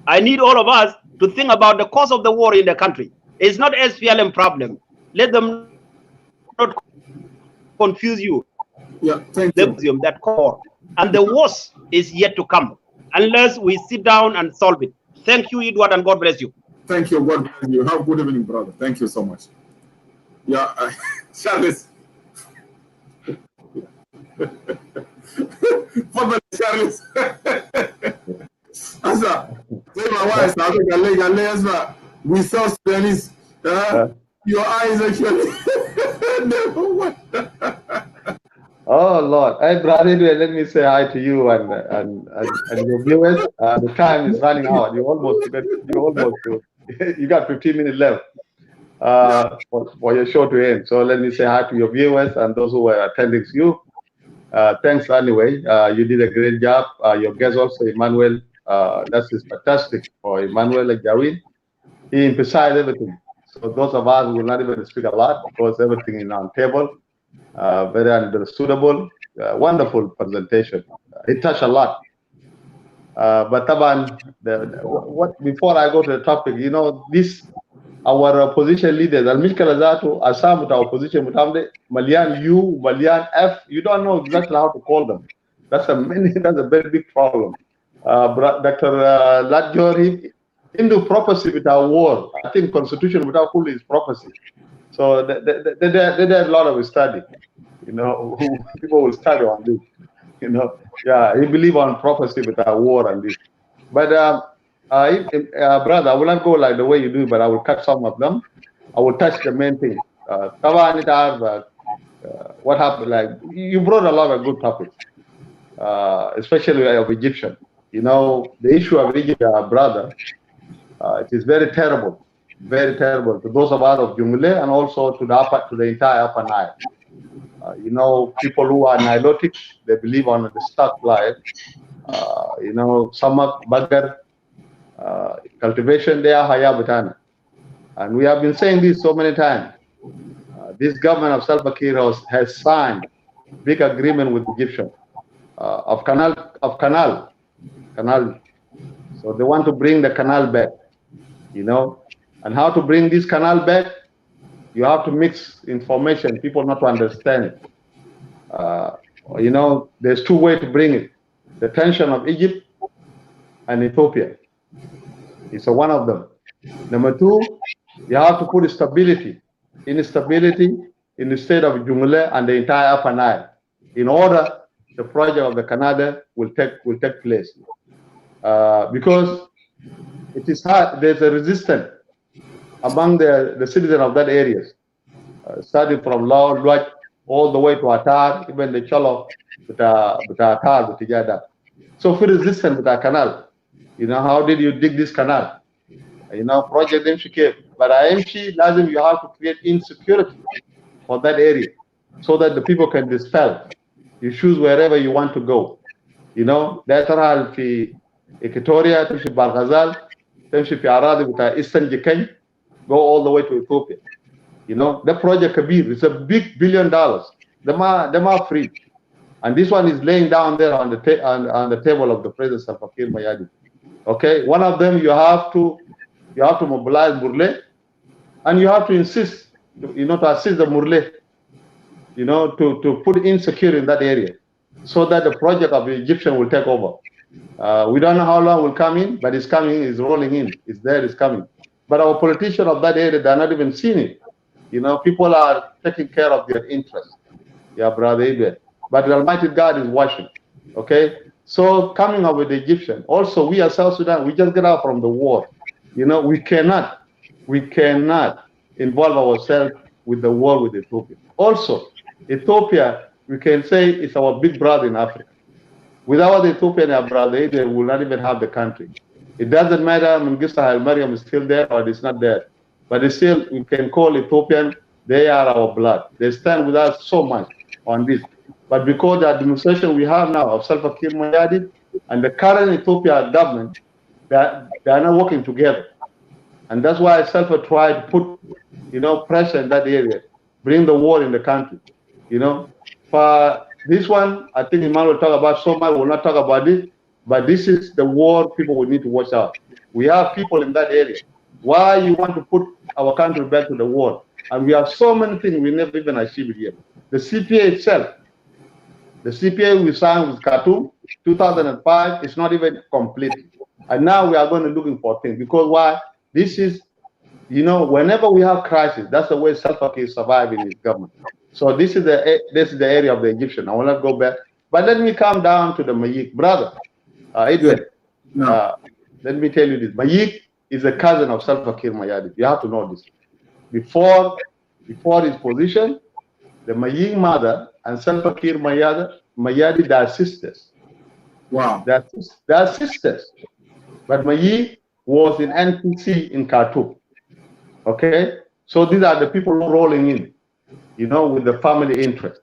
I need all of us to think about the cause of the war in the country. It's not SPLM problem. Let them not confuse you. Yeah, thank you. That core. And the worst is yet to come, unless we sit down and solve it. Thank you, Edward, and God bless you. Thank you. God bless you. Have a good evening, brother. Thank you so much. Yeah, Charles. Charles. Asa, say my wife, we saw Sudanese. Your eyes actually. Oh Lord, hey brother, let me say hi to you and your viewers. The time is running out. You got 15 minutes left for your show to end. So let me say hi to your viewers and those who were attending you. Thanks anyway. You did a great job. Your guest also, Emmanuel. That is fantastic for Emmanuel and Jawin. He emphasized everything. So those of us will not even speak a lot because everything is on table, very understandable, wonderful presentation. It touched a lot. But Taban, before I go to the topic, you know, our opposition leaders, Al-Mishkala Zatu, Assam with our opposition, Malian U, Malian F, you don't know exactly how to call them. That's a very big problem. Dr. Ladjori, into prophecy with our war. I think constitution without Kulu is prophecy. So they did a lot of study. You know, people will study on this. You know, yeah, he believe on prophecy with our war and this. But brother, I will not go like the way you do, but I will cut some of them. I will touch the main thing. What happened? Like you brought a lot of good topics, especially of Egyptian. You know, the issue of Egypt, brother, it is very terrible to those of us of Jungle and also to the entire Upper Nile. You know, people who are Nilotic, they believe on the stock life. You know, Samak, Bagar, cultivation, they are Hayabutana. And we have been saying this so many times. This government of Salva Kiir has signed big agreement with Egyptian of canal. So they want to bring the canal back, you know. And how to bring this canal back? You have to mix information, people not to understand it. You know, there's two ways to bring it. The tension of Egypt and Ethiopia. It's one of them. Number two, you have to put instability in the state of Jungle and the entire Upper Nile in order the project of the Canada will take place. Because it is hard, there's a resistance among the citizens of that area, starting from Lao, Luach, all the way to Atar, even the Cholo, with Atar, with Tijada. So for resistance with our canal, you know, how did you dig this canal? You know, project MCK, but IMC, lazim, you have to create insecurity for that area so that the people can dispel. You choose wherever you want to go. You know, lateral في Equatoria, تمشي بالغزال, تمشي في أراضي بتاع Eastern Jikany, go all the way to Ethiopia. You know, the project Kabir, it's a big $1 billion. Them are free. And this one is laying down there on the table of the President Salva Kiir Mayadi. Okay, one of them you have to mobilize Murle, and you have to insist, you know, to assist the Murle, you know, to put insecurity in that area, so that the project of the Egyptian will take over. We don't know how long it will come in, but it's coming, it's rolling in, it's there, it's coming. But our politicians of that area, they're not even seeing it. You know, people are taking care of their interests. Yeah, brother Ibe. But the Almighty God is watching. Okay? So coming up with the Egyptian. Also, we as South Sudan, we just get out from the war. You know, we cannot involve ourselves with the war with Ethiopia. Also, Ethiopia, we can say, is our big brother in Africa. Without Ethiopia, our brother, they will not even have the country. It doesn't matter, Mungisa Al-Mariam is still there or it's not there. But it's still, we can call Ethiopian, they are our blood. They stand with us so much on this. But because the administration we have now of Salva Kiir Mayadi and the current Ethiopia government, they are not working together. And that's why Salva tried to put, you know, pressure in that area, bring the war in the country. You know, for this one, I think Iman will talk about so much, we'll not talk about it, but this is the war people will need to watch out. We have people in that area. Why you want to put our country back to the war? And we have so many things we never even achieved yet. The CPA itself, the CPA we signed with Khartoum, 2005, is not even complete. And now we are going to looking for things. Because why? This is, you know, whenever we have crisis, that's the way Salva Kiir is surviving his government. So this is the area of the Egyptian. I will not go back. But let me come down to the Mayik. Brother, Edwin, let me tell you this. Mayik is a cousin of Salva Kiir Mayadi. You have to know this. Before his position, the Mayik mother and Salva Kiir Mayadi, they are sisters. Wow. They are sisters. But Mayik was in NPC in Khartoum. Okay? So these are the people who are rolling in, you know, with the family interest.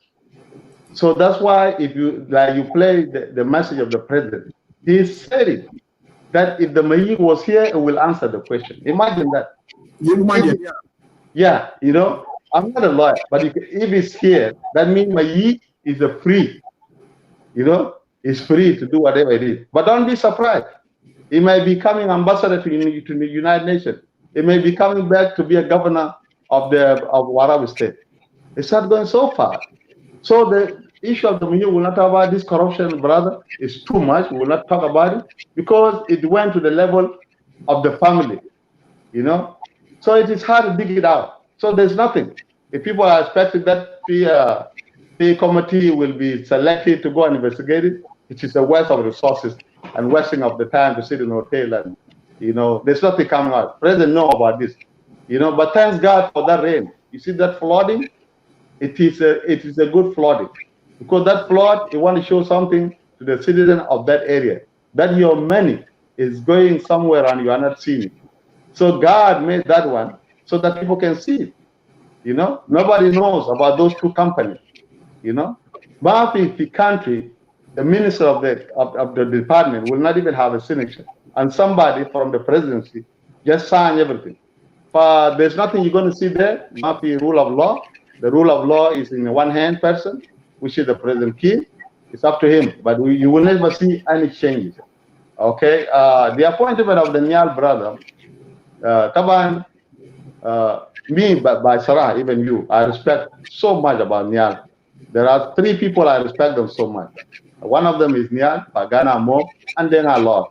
So that's why if you play the message of the president, he said it, that if the Mayik was here, it will answer the question. Imagine that. Yeah, you know, I'm not a lawyer, but if it's here, that means Mayik is a free, you know, is free to do whatever it is. But don't be surprised. He may be becoming ambassador to the United Nations. He may be coming back to be a governor of Warabi State. It's not going so far. So the issue of the Mayik will not talk about this corruption, brother. It's too much. We will not talk about it because it went to the level of the family, you know. So it is hard to dig it out. So there's nothing. If people are expecting that the committee will be selected to go and investigate it, it is a waste of resources and wasting of the time to sit in a hotel and, you know, there's nothing coming out. President know about this, you know, but thanks God for that rain. You see that flooding? It is a good flooding because that flood, you want to show something to the citizen of that area that your money is going somewhere and you are not seeing it. So God made that one so that people can see it. You know, nobody knows about those two companies. You know, but if the country, the minister of the department will not even have a signature, and somebody from the presidency just sign everything. But there's nothing you're going to see there. Not the rule of law. The rule of law is in a one-hand person, which is the President Kiir. It's up to him. But you will never see any changes. Okay. The appointment of the Nhial brother, Taban, me by Sarah, even you, I respect so much about Nhial. There are three people I respect them so much. One of them is Nhial, Pagana Mo, and then our Lord.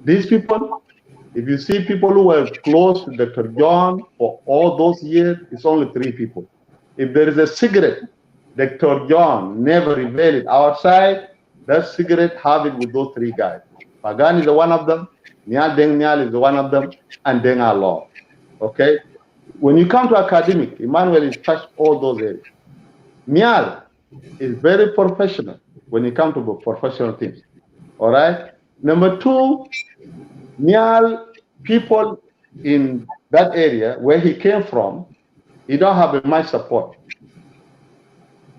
These people, if you see people who were close to Dr. John for all those years, it's only three people. If there is a cigarette, Dr. John never revealed it outside, that cigarette have it with those three guys. Pagan is the one of them, Nhial Deng is the one of them, and then our Lord. Okay? When you come to academic, Emmanuel is touched all those areas. Nhial is very professional when it comes to professional things. All right? Number two, Nhial, people in that area where he came from, he don't have a much support.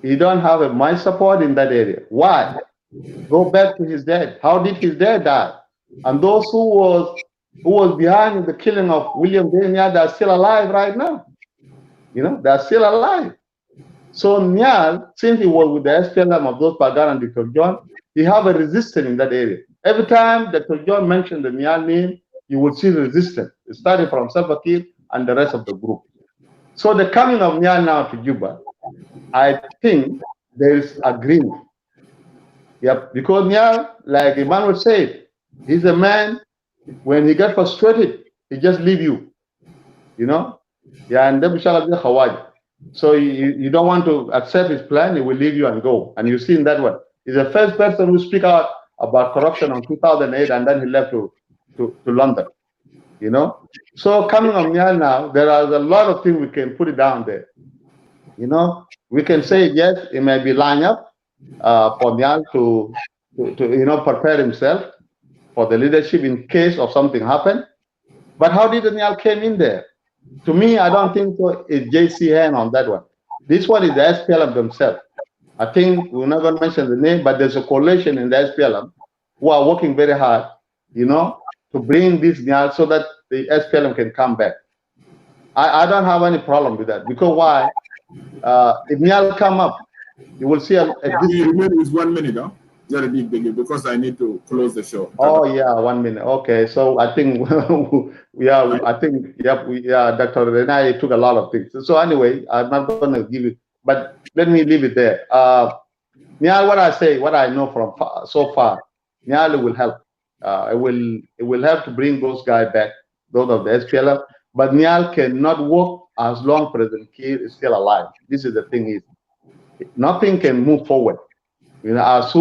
He don't have a much support in that area. Why? Go back to his dad. How did his dad die? And those who was behind the killing of William Deng, they are still alive right now. You know, they are still alive. So Nhial, since he was with the SPLM of those Pagak and Dr. John, he have a resistance in that area. Every time Dr. John mentioned the Nhial name, you will see resistance, starting from Salva Kiir and the rest of the group. So the coming of Nhial now to Juba, I think there is agreement. Yep, because Nhial, like Emmanuel said, he's a man, when he gets frustrated, he just leave you. You know? Yeah, and then Hawaii. So you don't want to accept his plan, he will leave you and go. And you've seen that one. He's the first person who speak out about corruption in 2008, and then he left to London. You know? So coming on Nhial now, there are a lot of things we can put it down there. You know? We can say, yes, it may be lined up for Nhial to you know, prepare himself for the leadership in case of something happen. But how did Nhial came in there? To me, I don't think so. It's JC hand on that one. This one is the SPLM themselves. I think we're not going to mention the name, but there's a coalition in the SPLM who are working very hard, you know, to bring this Nhial so that the SPLM can come back. I don't have any problem with that, because why? If Nhial come up, you will see a is 1 minute, huh? Very big, because I need to close the show. Oh yeah, 1 minute. Okay, so I think Dr. Renai took a lot of things. So anyway, I'm not going to give it, but let me leave it there. Nhial, what I know from so far, Nhial will help. It will help to bring those guys back, those of the SPLM. But Nhial cannot work as long President Kiir is still alive. This is the thing: is nothing can move forward. You know, as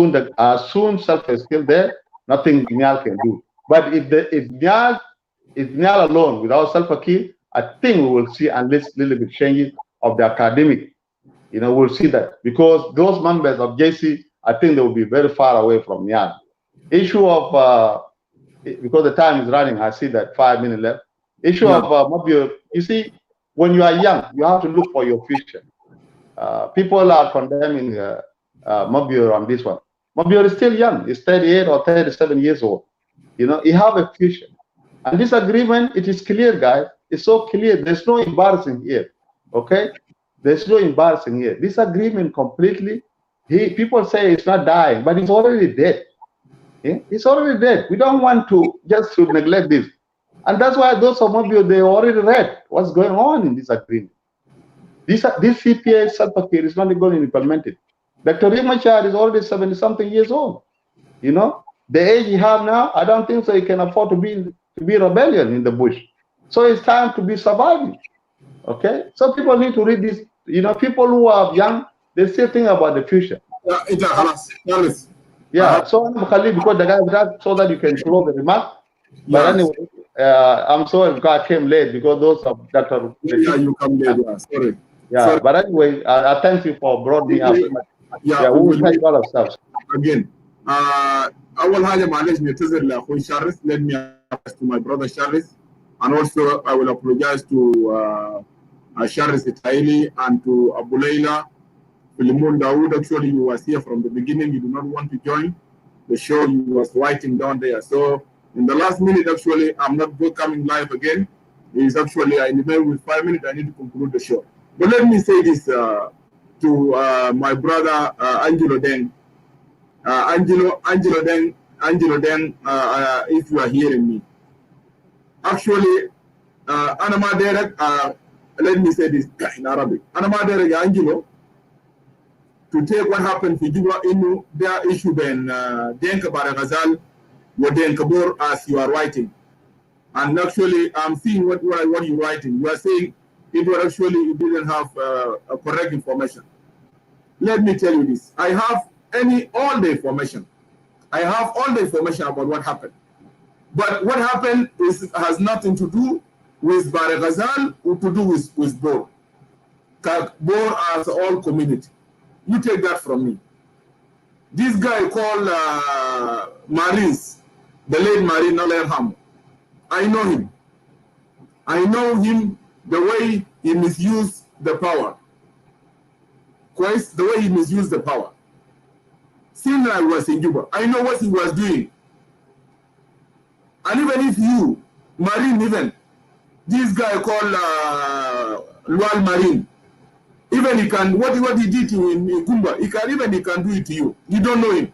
soon self is still there, nothing Nhial can do. But if Nhial alone without Salva Kiir, I think we will see at least a little bit changes of the academic. You know, we'll see that, because those members of JC, I think they will be very far away from Nhial. Issue of because the time is running, I see that 5 minutes left. Issue of Mabior. You see, when you are young, you have to look for your future. People are condemning Mabior on this one. Mabior is still young. He's 38 or 37 years old. You know, you have a future. And this agreement, it is clear, guys. It's so clear. There's no embarrassing here. Okay? There's no embarrassing here. This agreement completely, people say it's not dying, but it's already dead. It's already dead. We don't want to just to neglect this. And that's why those of you, they already read what's going on in this agreement. This CPA Salva Kiir is not going to implement it. Dr. Rimachar is already 70-something years old. You know, the age he have now, I don't think so he can afford to be rebellion in the bush. So it's time to be surviving. Okay? So people need to read this. You know, people who are young, they still think about the future. Yeah, so because the guy so that you can close the remark. But anyway, I'm sorry because I came late because those of Dr. Yeah, you come late. Yeah, sorry. Yeah, sorry. But anyway, I thank you for bringing me up. Yeah, we will take all of stuff. Again, أول حاجة معلش نعتذر لأخوي شارس. Let me apologize to my brother Sharis, and also I will apologize to Sharis Itaili and to Abu Leila. Philemon Dawood, actually you was here from the beginning. You do not want to join the show. You was writing down there. So in the last minute, actually, I'm not coming live again. It's actually I email with 5 minutes. I need to conclude the show. But let me say this to my brother Angelo Deng. Angelo Deng, if you are hearing me. Actually, Anama Derek, let me say this in Arabic. Anama Derek Angelo, to take what happened in Juba in their issue when Denka Baragazal were Denkabor as you are writing. And actually, I'm seeing what you're writing. You are saying it was actually, you didn't have a correct information. Let me tell you this. I have all the information. I have all the information about what happened. But what happened has nothing to do with Baragazal or to do with Bor. Bor as all community. You take that from me. This guy called Marines, the late Marine Alerham. I know him. I know him the way he misused the power. The way he misused the power. Since I was in Juba, I know what he was doing. And even if you, Marine even, this guy called Lual Marine, even he can, what he did to you in Kumba, he can do it to you. You don't know him.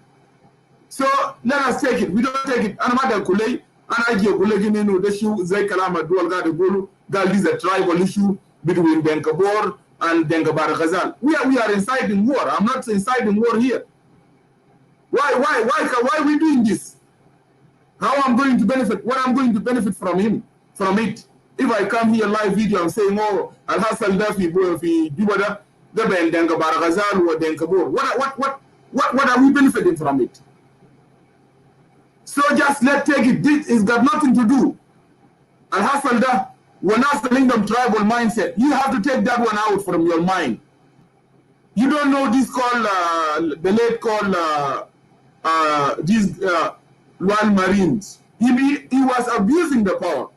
So let us take it. We don't take it. Anamada Kulei, Anagio Kulegin, the issue, Zaikalama, Dual Gadu Gulu, that is a tribal issue between Denkabor and Denkabaragazal. We are inciting war. I'm not inciting war here. Why are we doing this? How I'm going to benefit? What I'm going to benefit from it? If I come here live video, I'm saying, oh, Al Hassan Dafi, Juba, the Ben Denkabaragazal or Denkabor. What are we benefiting from it? So just let's take it. This has got nothing to do. Al Hassan Dafi, we're not selling them tribal mindset. You have to take that one out from your mind. You don't know this called, the late called, these Luan Marines. He was abusing the power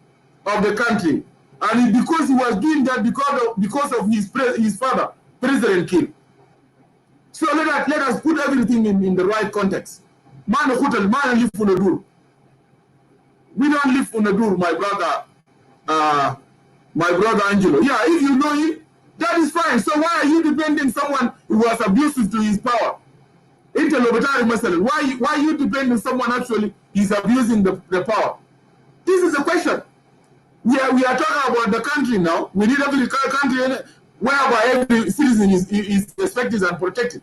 of the country. And because he was doing that because of his father, President Kiir. So let us put everything in the right context. Man live on a dur. We don't live on a dur, my brother Angelo. Yeah, if you know him, that is fine. So why are you defending someone who was abusive to his power? Why are you defending someone actually is abusing the power? This is a question. We are talking about the country now. We need every country whereby every citizen is respected and protected.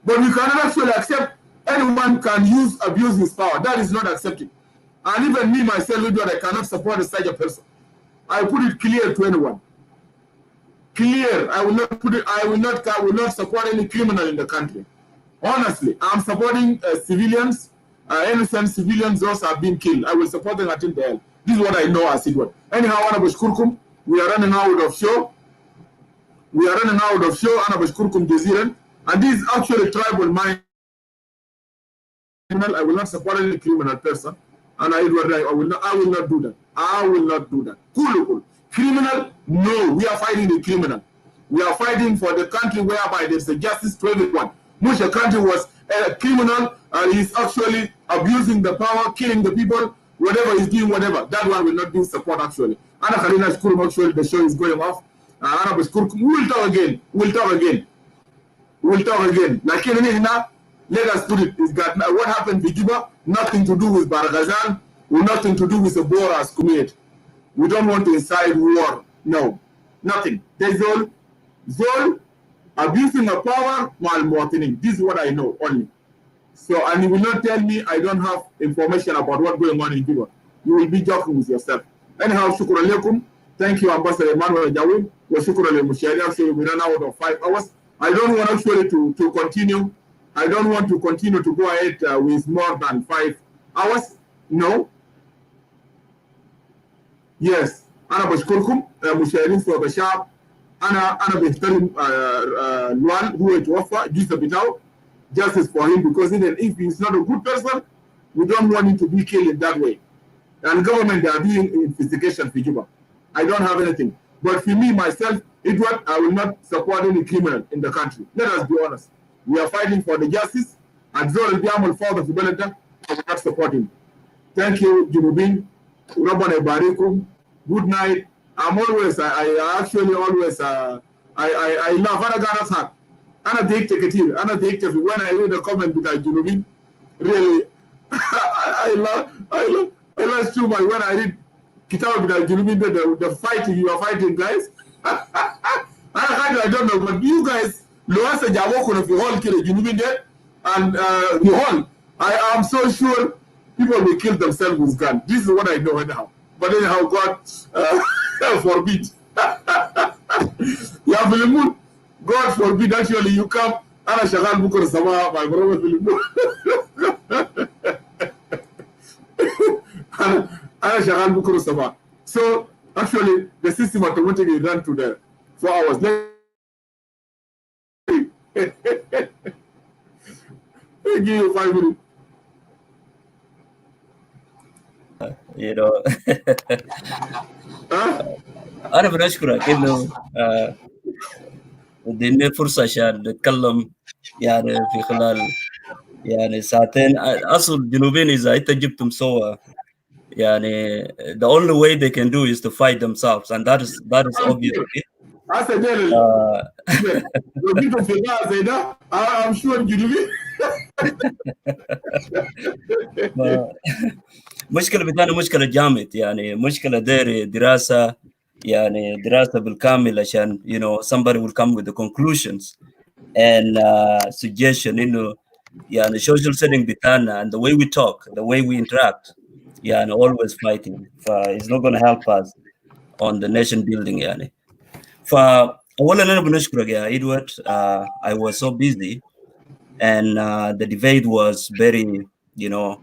But we cannot actually accept anyone can abuse his power. That is not accepted. And even me myself, I cannot support such a person. I put it clear to anyone. Clear. I will not support any criminal in the country. Honestly, I'm supporting civilians, innocent civilians. Those have been killed. I will support them until the end. This is what I know as it was. Anyhow, Anabashkurkum, we are running out of show. Anabashkurkum Jaziran, and this is actually tribal mind. I will not support any criminal person, and I will not do that. I will not do that. Cool. Criminal? No, we are fighting the criminal. We are fighting for the country whereby there's a justice to everyone. Musha country was a criminal and he's actually abusing the power, killing the people, whatever is doing, whatever, that one will not be support actually. Ana Khalina Shkurum, actually, the show is going off. Ana Bashkur, we will talk again. We'll talk again. We'll talk again. Like, let us put it, it's got what happened in Juba, nothing to do with Barghazal, nothing to do with the Boras community. We don't want to incite war. No, nothing. There's all abusing of power while mortinin. This is what I know only. So, and you will not tell me I don't have information about what's going on in Juba. You will be joking with yourself. Anyhow, shukran alaikum. Thank you, Ambassador Emmanuel Jawin. Wa shukran al-Mushari. Actually, we ran out of 5 hours. I don't want actually to continue. I don't want to continue to go ahead with more than 5 hours. No. Yes. أنا بشكركم مشاهدين صوت الشعب. أنا بحترم لوان هو يتوفى جزء بتاعه. Justice for him, because even if he's not a good person, we don't want him to be killed in that way. And government, they are doing investigation for Juba. I don't have anything. But for me, myself, Edward, I will not support any criminal in the country. Let us be honest. We are fighting for the justice. And Zol Biamal father of Belenta, I will not support him. Thank you, Junubin. Rabban Barikum. Good night. I'm always, I actually always, I love Anagara's heart. When I read the comment with Junubin, really, I love too much when I read Kitab with Junubin, the fighting, you are fighting, guys. I don't know, but you guys, Loasa Jawokun of the whole kill Junubin there, and the whole, I am so sure people will kill themselves with guns. This is what I know anyhow. But anyhow, God forbid. Yeah, Philemon. God forbid, actually, you come. Ana Shagal Bukur Sama, my brother Philippe. Ana Shagal Bukur Sama. So, actually, the system automatically ran to the 4 hours. They give you 5 minutes. You know, أنا بنشكرك إنه اديني فرصة عشان نتكلم يعني في خلال يعني ساعتين. أصل الجنوبيين إذا أنت جبتهم سوا يعني the only way they can do is to fight themselves, and that is obvious. I'm sure Junubin. مشكلة بتاعنا مشكلة جامد يعني مشكلة دايرة دراسة يعني دراسة بالكامل عشان you know somebody will come with the conclusions and suggestion إنه يعني social setting بتاعنا and the way we talk, the way we interact يعني always fighting. It's not going to help us on the nation building يعني. فأولا أنا بنشكرك يا Edward. I was so busy and the debate was very you know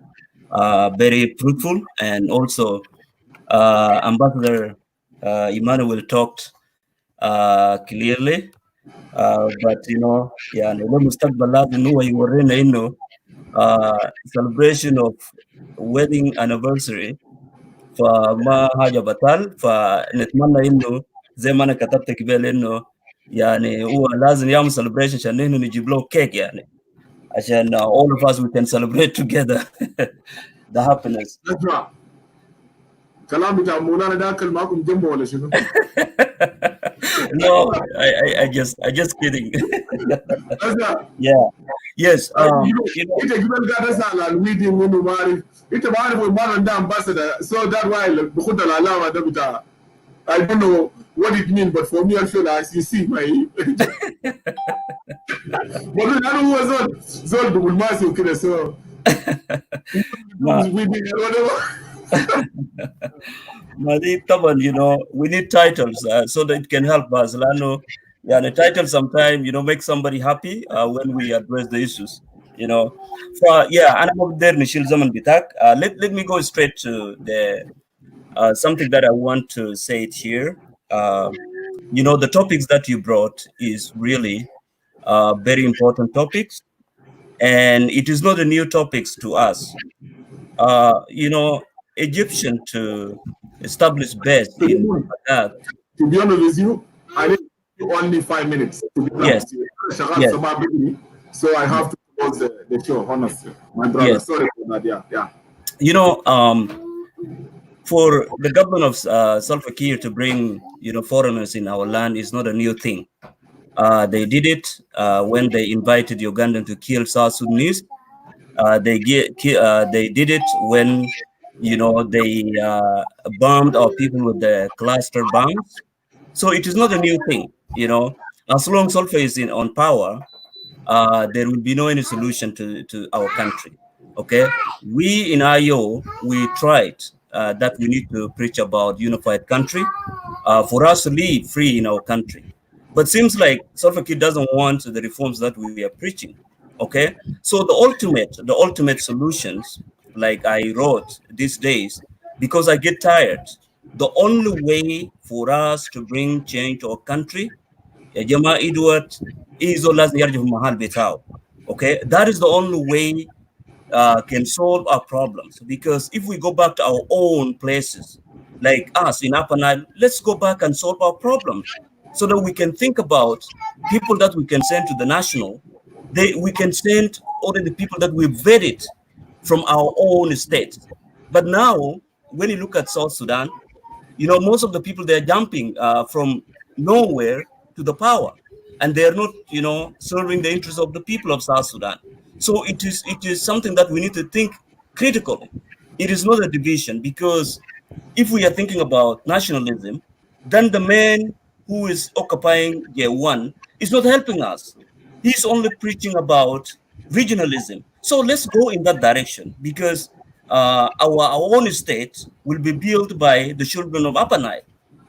very fruitful, and also Ambassador Emmanuel talked clearly, but you know يعني المستقبل لازم هو يورينا إنه celebration of wedding anniversary فما حاجة بطال. فنتمنى إنه زي ما أنا كتبت قبل إنه يعني هو لازم يعمل celebration عشان إنه نجيب له كيك يعني عشان all of us we can celebrate together the happiness. كلام بتاع مولانا ده اكل معكم جنبه ولا شنو؟ No, I just kidding. Yeah. Yes. انت قبل قاعد اسال عن الميتنج وانه ما عارف انت ما عارف المره ده ambassador, so that why بخد العلامه ده بتاع I don't know what it means, but for me actually as you see my but انا هو زول بالماسي وكده so طبعا you know we need titles so that it can help us لانه يعني title sometimes you know make somebody happy when we address the issues you know. Yeah, انا ما بقدر نشيل زمن بتاعك. Let me go straight to the something that I want to say it here. You know, the topics that you brought is really very important topics, and it is not a new topics to us. You know, Egyptian to establish base in Pagak. To be honest with you, I need only 5 minutes. To be honest with you. Yes. So I have to close the show, honestly. My brother, yes. Sorry for that. Yeah. You know, for the government of Salva Kiir to bring, foreigners in our land is not a new thing. They did it when they invited Ugandan to kill South Sudanese. They did it when, they bombed our people with the cluster bombs. So it is not a new thing. As long as Salva is on power, there will be no any solution to our country. Okay, we in IO, we tried that we need to preach about unified country for us to live free in our country. But seems like Salva Kiir doesn't want the reforms that we are preaching. Okay, so the ultimate solutions, like I wrote these days, because I get tired. The only way for us to bring change to our country, Jama Edward, is mahal betao. Okay, that is the only way can solve our problems. Because if we go back to our own places, like us in Upper Nile, let's go back and solve our problems so that we can think about people that we can send to the national. We can send only the people that we vetted from our own states. But now, when you look at South Sudan, most of the people, they're jumping from nowhere to the power, and they're not, serving the interests of the people of South Sudan. So it is something that we need to think critically. It is not a division, because if we are thinking about nationalism, then the man who is occupying J1 is not helping us. He's only preaching about regionalism. So let's go in that direction, because our own state will be built by the children of Upper Nile.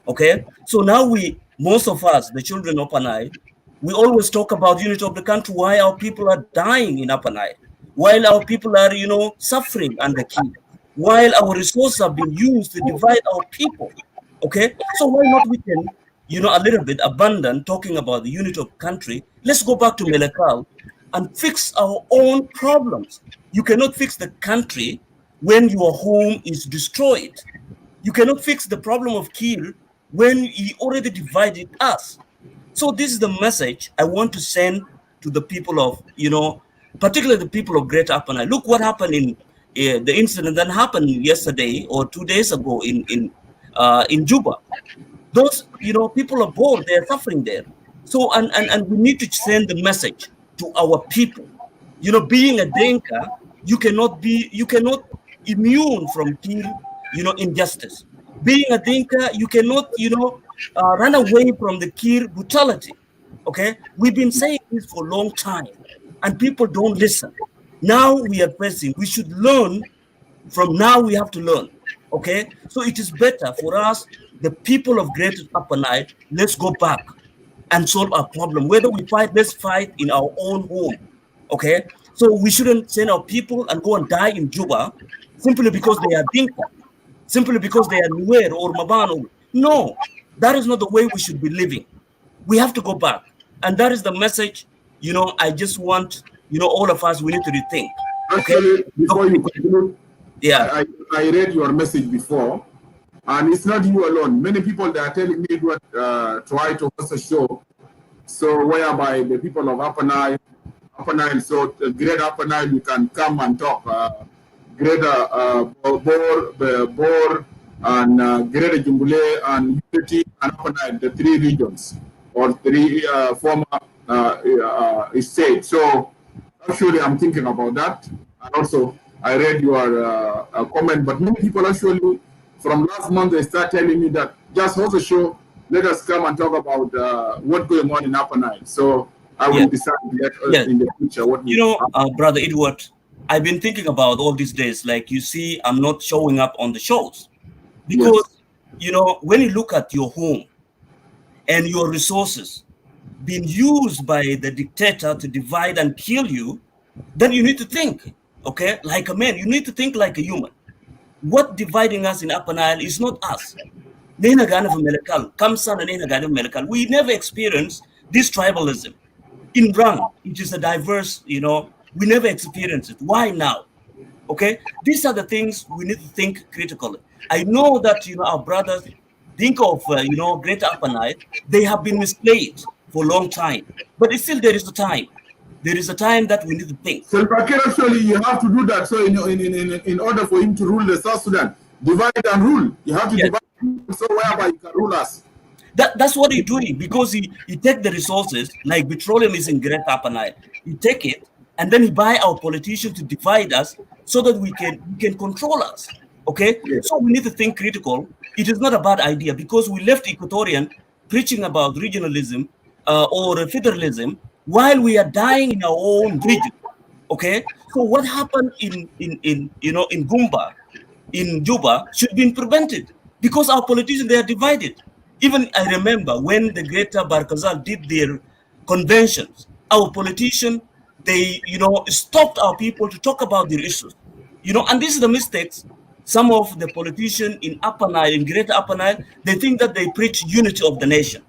Okay, so now most of us, the children of Upper Nile, we always talk about unity of the country. Why our people are dying in Upper Nile, while our people are, suffering under Kiir, while our resources are being used to divide our people. Okay, so why not we can, a little bit abandon talking about the unity of country. Let's go back to Melekal and fix our own problems. You cannot fix the country when your home is destroyed. You cannot fix the problem of Kiir when he already divided us. So this is the message I want to send to the people of, particularly the people of Greater Upper Nile. Look what happened in the incident that happened yesterday or 2 days ago in Juba. Those, people are bored, they're suffering there. So, and we need to send the message to our people. Being a Denka, you cannot immune from Kiir, injustice. Being a Dinka, you cannot, run away from the Kiir brutality. Okay, we've been saying this for a long time, and people don't listen. Now we are pressing. We should learn from now. We have to learn. Okay, so it is better for us, the people of Greater Upper Nile. Let's go back and solve our problem. Whether we fight, let's fight in our own home. Okay, so we shouldn't send our people and go and die in Juba simply because they are Dinka, simply because they are Nuer or Mabano. No, that is not the way we should be living. We have to go back. And that is the message, I just want, all of us, we need to rethink. Okay? Actually, before you conclude, yeah, I read your message before, and it's not you alone. Many people, they are telling me what try to host a show, so whereby the people of Upper Nile, so Greater Upper Nile, you can come and talk. Greater Bor, and Greater Jumbule and Unity and Upper Nile, the three regions or three former states. So actually, I'm thinking about that. And also, I read your comment, but many people actually, from last month, they start telling me that just host a show, let us come and talk about what's going on in Upper Nile. So I will decide in the future what Brother Edward, I've been thinking about all these days. Like you see, I'm not showing up on the shows because, when you look at your home and your resources being used by the dictator to divide and kill you, then you need to think, okay, like a man. You need to think like a human. What dividing us in Upper Nile is not us. We never experienced this tribalism. In Rang, it is a diverse, we never experienced it. Why now? Okay, these are the things we need to think critically. I know that our brothers think of Greater Upper Nile, they have been misplayed for a long time, but still there is a time. There is a time that we need to think. So actually, you have to do that. So in order for him to rule the South Sudan, Divide and rule. You have to divide and rule so whereby you can rule us. That's what he's doing, because he take the resources, like petroleum is in Great Upper Nile. He take it and then he buy our politicians to divide us so that we can control us. Okay? Yes. So we need to think critical. It is not a bad idea, because we left Equatorian preaching about regionalism or federalism while we are dying in our own region. Okay? So what happened in Gumba, in Juba, should be prevented, because our politicians, they are divided. Even I remember when the Greater Barkazal did their conventions, our politicians, they, stopped our people to talk about their issues. And this is the mistakes. Some of the politicians in Upper Nile, in Greater Upper Nile, they think that they preach unity of the nation.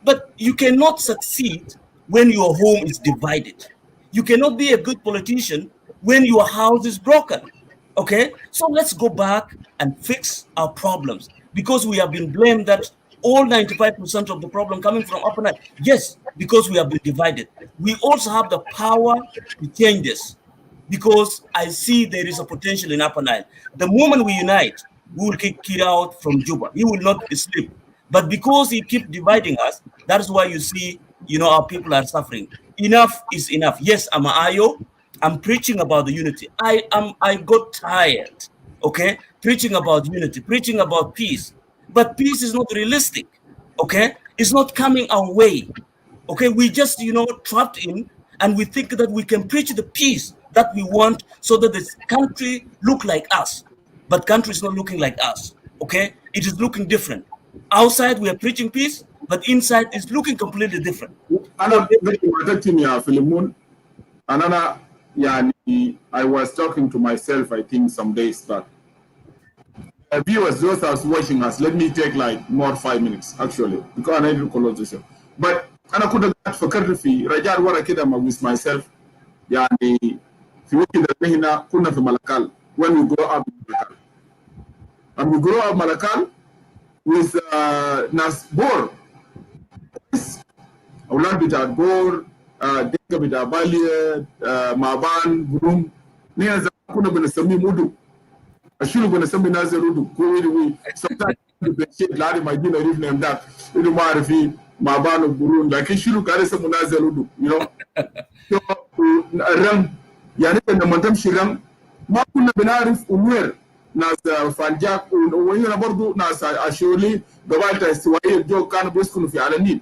But you cannot succeed when your home is divided. You cannot be a good politician when your house is broken. Okay? So let's go back and fix our problems, because we have been blamed that all 95% of the problem coming from Upper Nile. Yes, because we have been divided. We also have the power to change this, because I see there is a potential in Upper Nile. The moment we unite, we will kick Kir out from Juba. He will not sleep. But because he keeps dividing us, that's why you see, our people are suffering. Enough is enough. Yes, I'm an IO. I'm preaching about the unity. I got tired, okay, preaching about unity, preaching about peace. But peace is not realistic, okay? It's not coming our way, okay? We just, trapped in, and we think that we can preach the peace that we want so that this country look like us. But country is not looking like us, okay? It is looking different. Outside, we are preaching peace, but inside, it's looking completely different. I was talking to myself, I think, some days back. Viewers, those that are watching us, let me take like more 5 minutes actually, because I need to close the show. But I could have got for Kurdifi, Rajad Warakidama with myself. Yani, if you work in the Mehina, Kuna for Malakal, when we grow up in Malakal. And we grow up Malakal with Nas Bor. Aulad Bitat Bor, Denka Bitat Balia, Maban, Burum, Nia Kuna Benasami Mudu. I should have been a seminar. Sometimes the shit, Larry, my dinner, even them that. You know, my band of Burun, like he should look at some Nazarudu, So, Ram, Yannick and the Montam Shiram, Makuna Benarif, Umwer, Nasa Fanjak, when you're about Nasa, Asholi, the White House, Joe Kan Buskun of Yalani.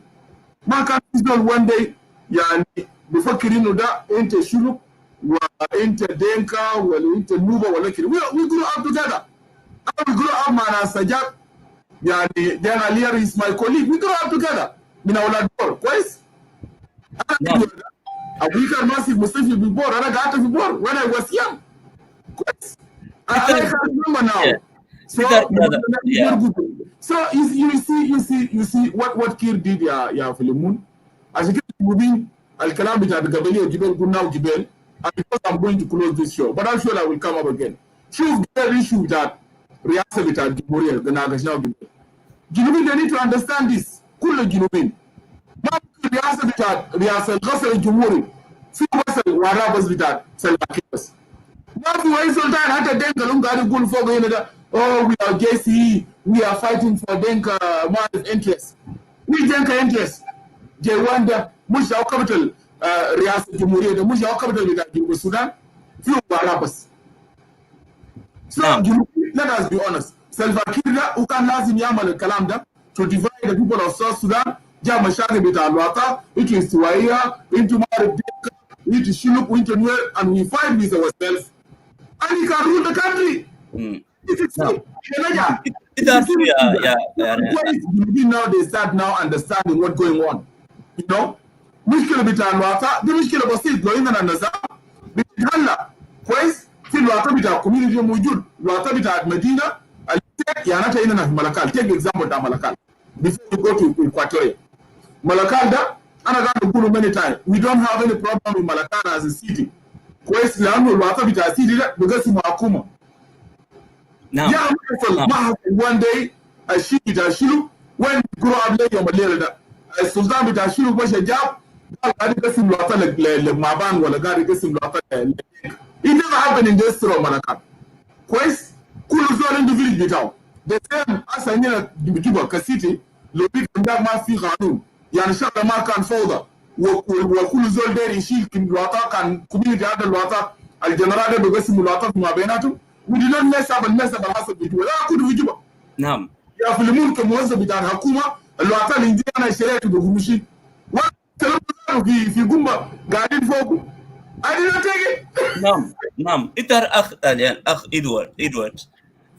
Maka is not one day, Yani, before Kirinoda, enter Shuluk. Into Denka, well, into Nuba, we grew up together. We grew up, man, as Sajak. Yani, then Alia is my colleague. We grew up together. In our door, quite. A weaker massive Mustafa be born, and I got to be born when I was young. Quite. I can't remember now. So you see what Kir did, Philemon. As you get moving, Al Kalabita, the Gabelio, Gibel, Gunau, Gibel. Because I'm going to close this show, but I'm sure I will come up again. Choose the issue that Riasavita Giboriel, the Nagashnao Gibel. Jinubin, they need to understand this. Kula Jinubin. Not Riasavita, Riasal Gossel Jumuri. See what's Warabas with that, Selvakias. Not the way Sultan had a Denka Lunga good for the oh, we are JCE, we are fighting for Denka Mar's interests. We Denka interests. They wonder, much our capital. Rias Jumhuriyah, the Musha capital with Sudan, few Barabas. So let us be honest. Salva Kiir, who can lazim yamal kalamda to divide the people of South Sudan, Jama Shaka bit Alwata, into Istuaia, into Marib, into Shiluk, into Nuer, and we fight with ourselves. And he can rule the country. Now they start now understanding what's going on. مشكلة بتاع الواقع دي مشكلة بسيط لو إننا نزام بتتحلى كويس في الواقع بتاع community موجود الواقع بتاع المدينة يعني أنت إننا في ملكال take example بتاع ملكال before you go to Equatoria ملكال ده أنا قاعد أقوله many times we don't have any problem with Malakal as a city كويس لأنه الواقع بتاع السيتي ده بقسمه حكومة يا ما one day الشيء بتاع شنو when grow up ليه يوم الليلة ده السلطان بتاع شنو باش جاب قاعد يقسم الوطن لمعبان ولا قاعد يقسم الوطن it never happened in this room Malakal كويس كل زول عنده فيلج بتاعه. ده سيم هسه عندنا جوبا كسيتي لو بيك ما في قانون يعني الشغله ما كان فوضى وكل زول داير يشيل الوطا كان كوميونتي هذا الوطا الجنرال ده بيقسموا الوطا ما بيناتهم ودي لون المساب الحاصل في جوبا لا كله في جوبا. نعم. يا فيلمون كموظف بتاع الحكومه الوطا اللي انا اشتريته بقمشي في قمه قاعدين فوقه. نعم اتر اخ ادوارد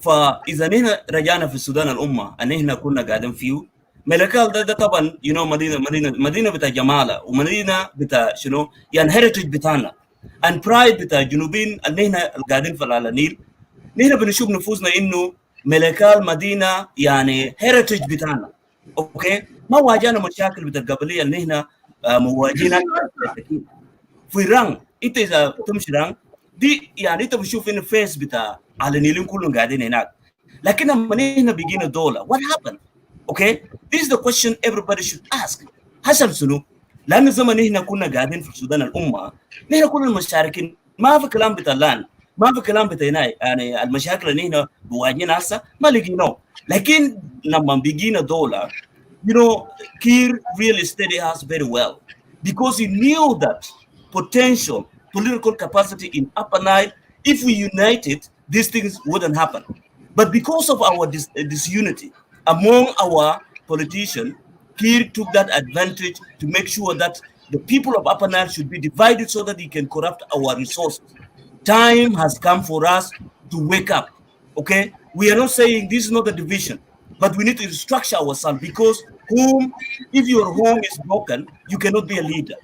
فاذا نحن رجعنا في السودان الامه ان احنا كنا قاعدين فيه ملكال ده طبعا مدينه بتاع جماله ومدينه بتاع شنو يعني هيريتج بتاعنا ان برايد بتاع جنوبين ان احنا قاعدين في النيل. نحن بنشوف نفوسنا انه ملكال مدينه يعني هيريتج بتاعنا. اوكي ما واجهنا مشاكل بتاع القبليه اللي احنا مواجهينها في رang. انت اذا تمشي رang دي يعني انت بتشوف ان الفيس بتاع على النيلين كلهم قاعدين هناك. لكن لما نحن بيجينا الدوله what happened؟ اوكي this is the question everybody should ask. حصل شنو؟ لان زمان نحن كنا قاعدين في السودان الامه نحن كنا المشاركين ما في كلام بتاع الان ما في كلام بتاع هنا يعني المشاكل اللي نحن بواجهنا هسه ما لقيناه. لكن لما بيجينا دوله you know Kir really studied us very well because he knew that potential political capacity in Upper Nile, if we united, these things wouldn't happen. But because of our disunity among our politicians, Kir took that advantage to make sure that the people of Upper Nile should be divided so that he can corrupt our resources. Time has come for us to wake up, okay? We are not saying this is not a division, but we need to restructure ourselves because if your home is broken, you cannot be a leader.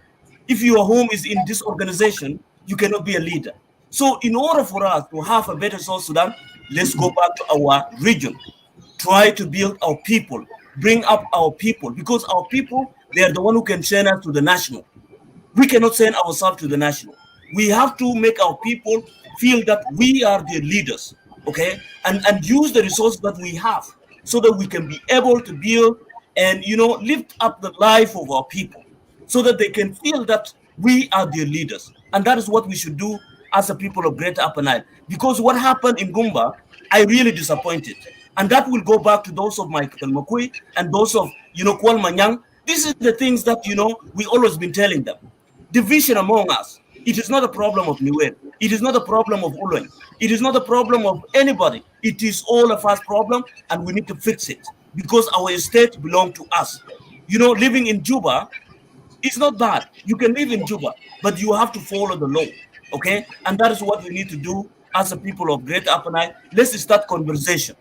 If your home is in disorganization, you cannot be a leader. So in order for us to have a better South Sudan, let's go back to our region. Try to build our people, bring up our people, because our people, they are the one who can send us to the national. We cannot send ourselves to the national. We have to make our people feel that we are their leaders, okay? And use the resources that we have so that we can be able to build and, you know, lift up the life of our people so that they can feel that we are their leaders. And that is what we should do as a people of Greater Upper Nile. Because what happened in Gumba, I really disappointed. And that will go back to those of Michael Makui and those of, you know, Kwal Manyang. This is the things that, you know, we always been telling them. Division among us. It is not a problem of Niwer. It is not a problem of Ulen. It is not a problem of anybody. It is all of us problem, and we need to fix it because our estate belongs to us. You know, living in Juba, it's not bad. You can live in Juba, but you have to follow the law, okay? And that is what we need to do as a people of Greater Upper Nile. Let's start conversation.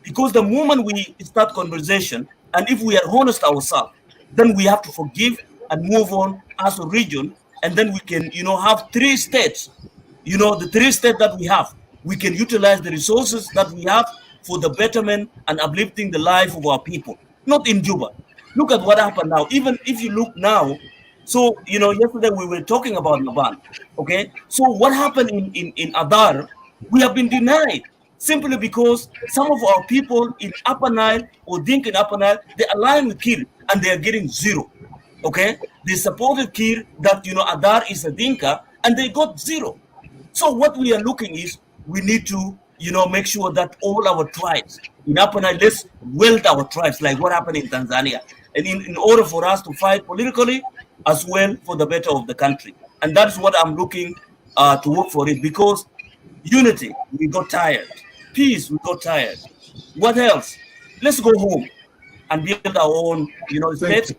Because the moment we start conversation, and if we are honest ourselves, then we have to forgive and move on as a region, and then we can, you know, have 3 states. You know, the 3 states that we have, we can utilize the resources that we have for the betterment and uplifting the life of our people, not in Juba. Look at what happened now. Even if you look now, so, you know, yesterday we were talking about Laban, okay? So what happened in Adar, we have been denied simply because some of our people in Upper Nile or Dink in Upper Nile, they align with Kir and they are getting 0, okay? They supported Kir that, you know, Adar is a Dinka and they got 0. So what we are looking is we need to, you know, make sure that all our tribes in Upper Nile, let's weld our tribes like what happened in Tanzania. And in order for us to fight politically as well for the better of the country. And that's what I'm looking to work for it because unity, we got tired. Peace, we got tired. What else? Let's go home and build our own, you know, states.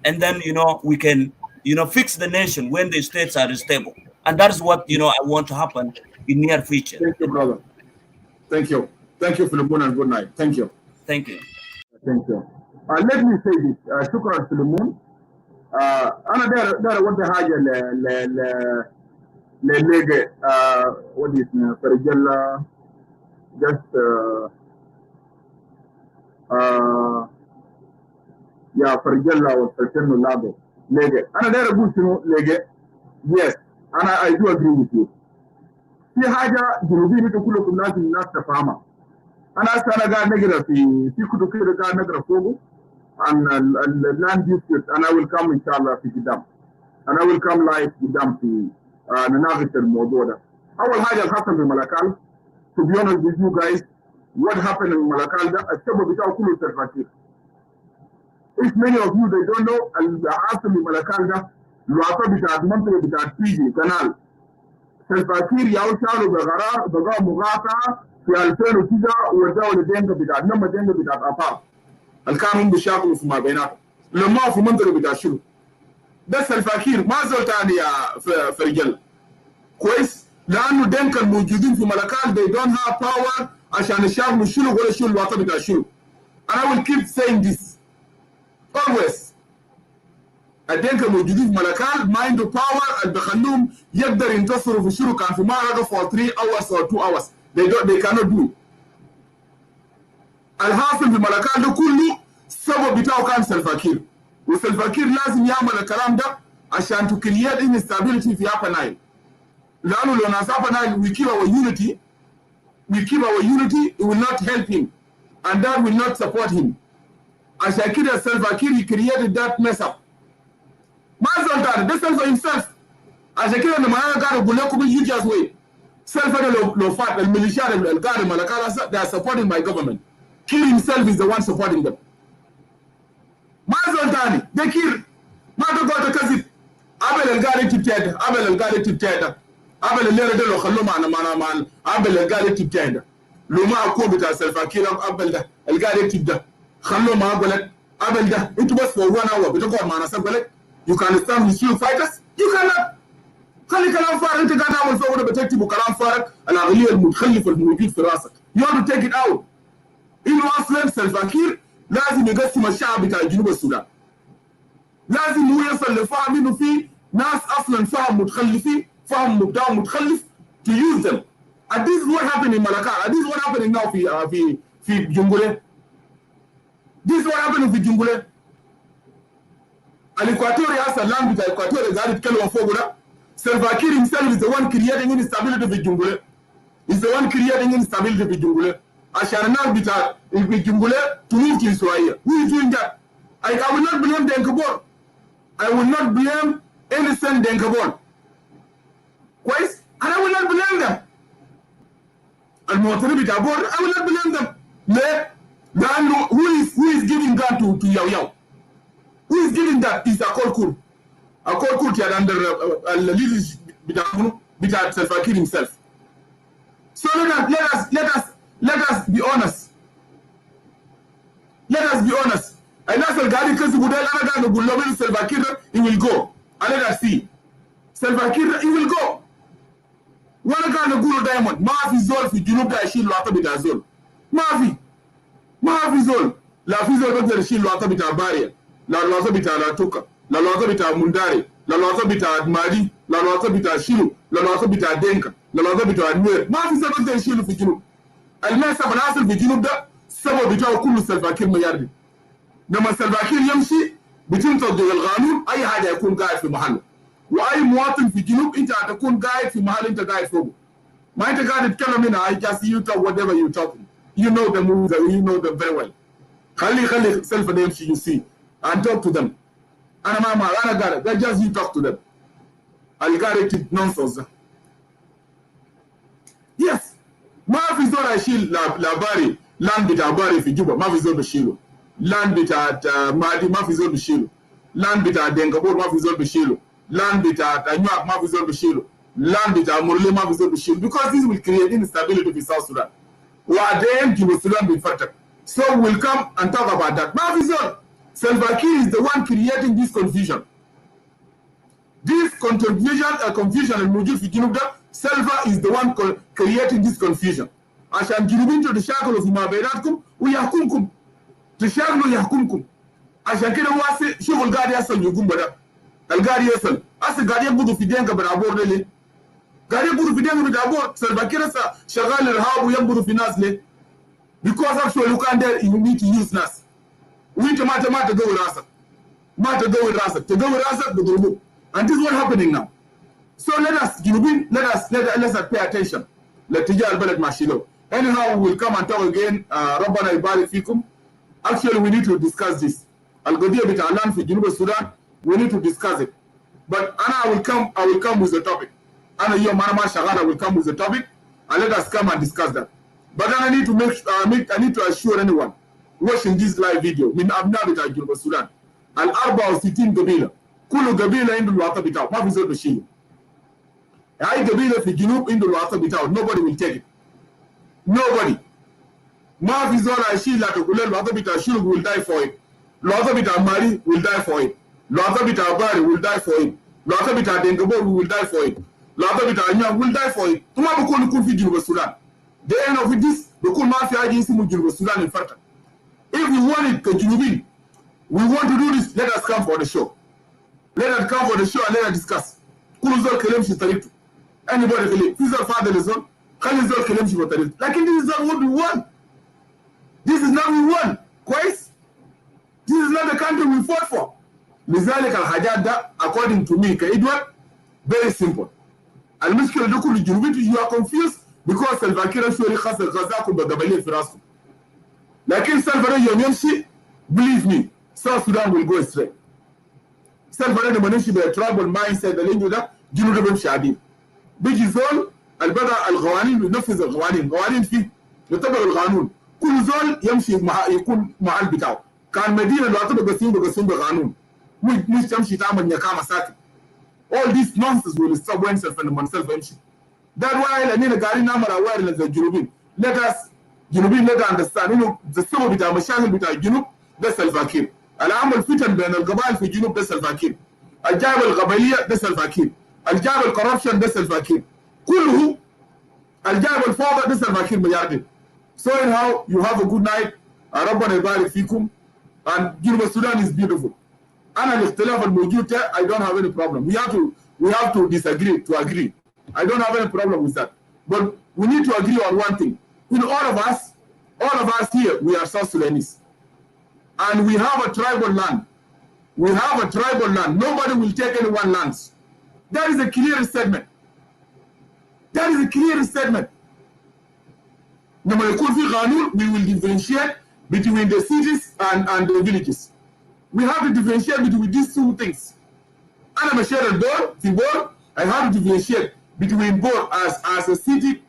And then, you know, we can, you know, fix the nation when the states are stable. And that is what, you know, I want to happen in near future. Thank you, brother. Thank you. Thank you, Philemon, and good night. Thank you. Thank you. Thank you. Let me say this. Shukran, Philemon. أنا داير أودي حاجة لليجي ودي اسمه فرجلا just يا فرجلا والفرجلا لابو ليجي أنا داير أقول شنو ليجي yes أنا I do agree with you. في حاجة جنوبيين كلكم لازم الناس تفهمها. أنا قاعد نقرأ في كتب كده قاعد نقرأ فوقه عن اللاند ديسبيوت and I will come إن شاء الله في قدام and I will come live قدام في نناقش الموضوع ده. أول حاجة الخاصة بالملكال to be honest with you guys what happened in Malakal, if many of you they don't know, and after Malakal, Luapa bitat Monte bitat PG Canal. Selfakir Yao Chalo Bagara, Baga Mugata, Fialfero Tiga, Wazao the Denga bitat, number Denga bitat Apa. Al-Kanun Bishaku from Mabena. Lama for Monte bitashu. That's Selfakir, Mazotani Fergel. Quest, Lanu Denka Mujudin from Malakal, they don't have power. Ashan Shah Mushulu, what a shul, water bitashu. And I will keep saying this. Always. Adenka Mujudif Malakal, mind the power and the Khanum, yet they're interested of Shuru can for Maraga for 3 hours or 2 hours. They cannot do it. Al Hasan the Malakal, the Kulu, Sabo Bitao can Selfakir. With Selfakir lazim Yaman Kalamda, Ashan to create instability for Upper Nile. Lanu Lonas Upper Nile, we keep our unity. We keep our unity, it will not help him. And that will not support him. Ashakir Selfakir, he created that mess up. Mazaltan, this is for himself. Ashakir and the Malakal, Bulakubi, you just wait. Self-Lofat, the militia, and the Gari Malakala, they are supporting my government. Kir himself is the one supporting them. Mazaltani, they kill. Mata got the Kazit. Abel El Gari Tipted, Abel El Gari Tipted, Abel El Lere de Lohaloma, Manaman, Abel El Gari Tipted. Luma Kubita, Selfakir, Abel El Gari Tipted. Khaloma Abelet, Abelda, it was for 1 hour, but Manasa. You can stand with shield fighters? You cannot. Kalam Farak, the Ghana will forward the protective Kalam Farak, and I really would for Firasa. You have to take it out. In Muslim, Selfakir, Lazim Megasima Shabita, Juba Sudan. Lazim Muyasal, the farm in the fee, Nas Aflan Farm Mukhalifi, Farm Mubdam Mukhalif, to use them. And this is what happened in Malakal. And this is what happening now for Jungule. This is what happened with Jungule. Al-Equatorial has a land with Equatorial Garit Kelwa Fogura. Selfakir himself is the one creating instability with Jungule. He's the one creating instability with Jungule. Asharana Bita with Jungule to move to Israel. Who is doing that? I will not blame Denkabon. I will not blame innocent Denkabon. Quite? And I will not blame them. Al-Mu'tari Bitabor, I will not blame them. Who is giving that to Yao Yao? Who is giving that is a Kolkur. A Kolkur is under the leadership Bitat Selfakir himself. So let us be honest. Let us be honest. And that's the guy because Selfakir, he will go. And let us see. Selfakir, he will go. One kind of Guru Diamond, Mafi Zol, if you look at Shil Watabita Zol. Mafi Zol, La Fizol Dr. Shil Watabita Barrier, La Lozabita La Tuka, La Lozabita Mundari, La Lozabita Madi, La Lozabita Shilu, La Lozabita Denka, La Lozabita Adware, Mafi Zol Dr. Shil Fijinu. Al Mesa Banasal Vijinu, some of the Kulu Selfakir Mayardi. Nama Selfakir Yamshi, between the Ghanun, I had a cool guy for Mahalo. Why Martin Fijinu into a cool guide for Mahal into guide for my guide Kalamina, I just you talk whatever you're talking. You know the moves and you know them very well. Khali self name you see and talk to them. And Mama, they just you talk to them. I got it nonsense. Yes. Mafi Zora Shil Labari, land bit Abari for Juba, Mafi Zora Bashilo. Land bit at Madi, Mafi Zora Bashilo. Land bit at Dengabo, Mafi Zora Bashilo. Land bit at Anuak, Mafi Zora Bashilo. Land bit at Murle, Mafi Zora Bashilo. Because this will create instability in South Sudan. Then Juba Sudan will fatter. So we'll come and talk about that. Mafi Zora, Selfakir is the one creating this confusion. This confusion and Mujib Fikinuda, Selva is the one creating this confusion. Ashan Jirubin to the shackle of Maberatkum, we are kumkum. The shackle Yakumkum. Ashan Kena was she will guard yourself, Yugumbada. I'll guard yourself. As a guardian Budu Fidenka, but abord really. Guardian Budu Fidenka with abord, Selvakirasa, Shagal, how we are Budu Finasle. Because actually, you can't there, you need to use NAS. We need to matter go with Rasa. Matter go with Rasa. To go with Rasa, the Guru. And this is what's happening now. So let us pay attention. Let Tijal Belet Mashilo. Anyhow, we will come and talk again. Rabbana Ibari Fikum. Actually, we need to discuss this. I'll go there with Alan for Juba Sudan. We need to discuss it. But Anna will come with the topic. Anna your Manama Shagara will come with the topic. And let us come and discuss that. But then I need to assure anyone watching this live video من أبناء بتاع جنوب السودان ال64 قبيلة كل قبيلة عنده الوطن بتاعه ما في زول بشيله. أي قبيلة في الجنوب عنده الوطن بتاعه nobody will take it. Nobody. ما في زول هيشيل لا تقول له الوطن بتاع شلوك will die for it. الوطن بتاع ماري will die for it. الوطن بتاع باري will die for it. الوطن بتاع دينكبور will die for it. الوطن بتاع نيام will die for it. ثم بكون في جنوب السودان. The end of this بكون ما في حاجة اسمه جنوب السودان الفرقة. If we want it كجنوبين, we want to do this, let us come for the show. Let us come for the show and let us discuss. كل زول كلام شيء طريقته. Anybody كلام. في زول فاضي لزول. خلي زول كلام شيء بطريقته. لكن this is not what we want. This is not what we want. كويس؟ This is not the country we fought for. لذلك الحاجات ده according to me كإدوار very simple. المشكلة ده كل الجنوبين you are confused because Salva Kiir actually خاص غزاكم بقبلية في راسكم. لكن Salva يوم يمشي believe me South Sudan will go straight. Salva لما نمشي بالtribal mindset اللي عنده ده جنوب بيمشي عادي. بيجي زول البدأ القوانين ينفذ القوانين فيه يطبق القانون. كل زول يمشي يكون مع البتاع. كان مدينة لو أطبق بقسم بقانون. مش تمشي تعمل نكامة ساكت. All this nonsense will stop when self يمشي. That's why لأننا قاعدين نعمل awareness للجنوبين. Let us understand إنه السبب بتاع مشاكل بتاع الجنوب ده سلفا كير. العمل فتن بين القبائل في الجنوب ده سلفا كير. الجاب القبلية ده سلفا كير. الجاب الكوربشن ده سلفا كير. كله الجاب الفوضى ده سلفا كير مجاردين. So anyhow, you have a good night. ربنا يبارك فيكم. And جنوب السودان is beautiful. أنا الاختلاف الموجود I don't have any problem. We have to disagree to agree. I don't have any problem with that. But we need to agree on one thing. In all of us here, we are South Sudanese. And we have a tribal land. We have a tribal land. Nobody will take anyone's lands. That is a clear statement. That is a clear statement. لما يكون في قانون, we will differentiate between the cities and the villages. We have to differentiate between these two things. أنا مشيت الدور في بور. I have to differentiate between both as a city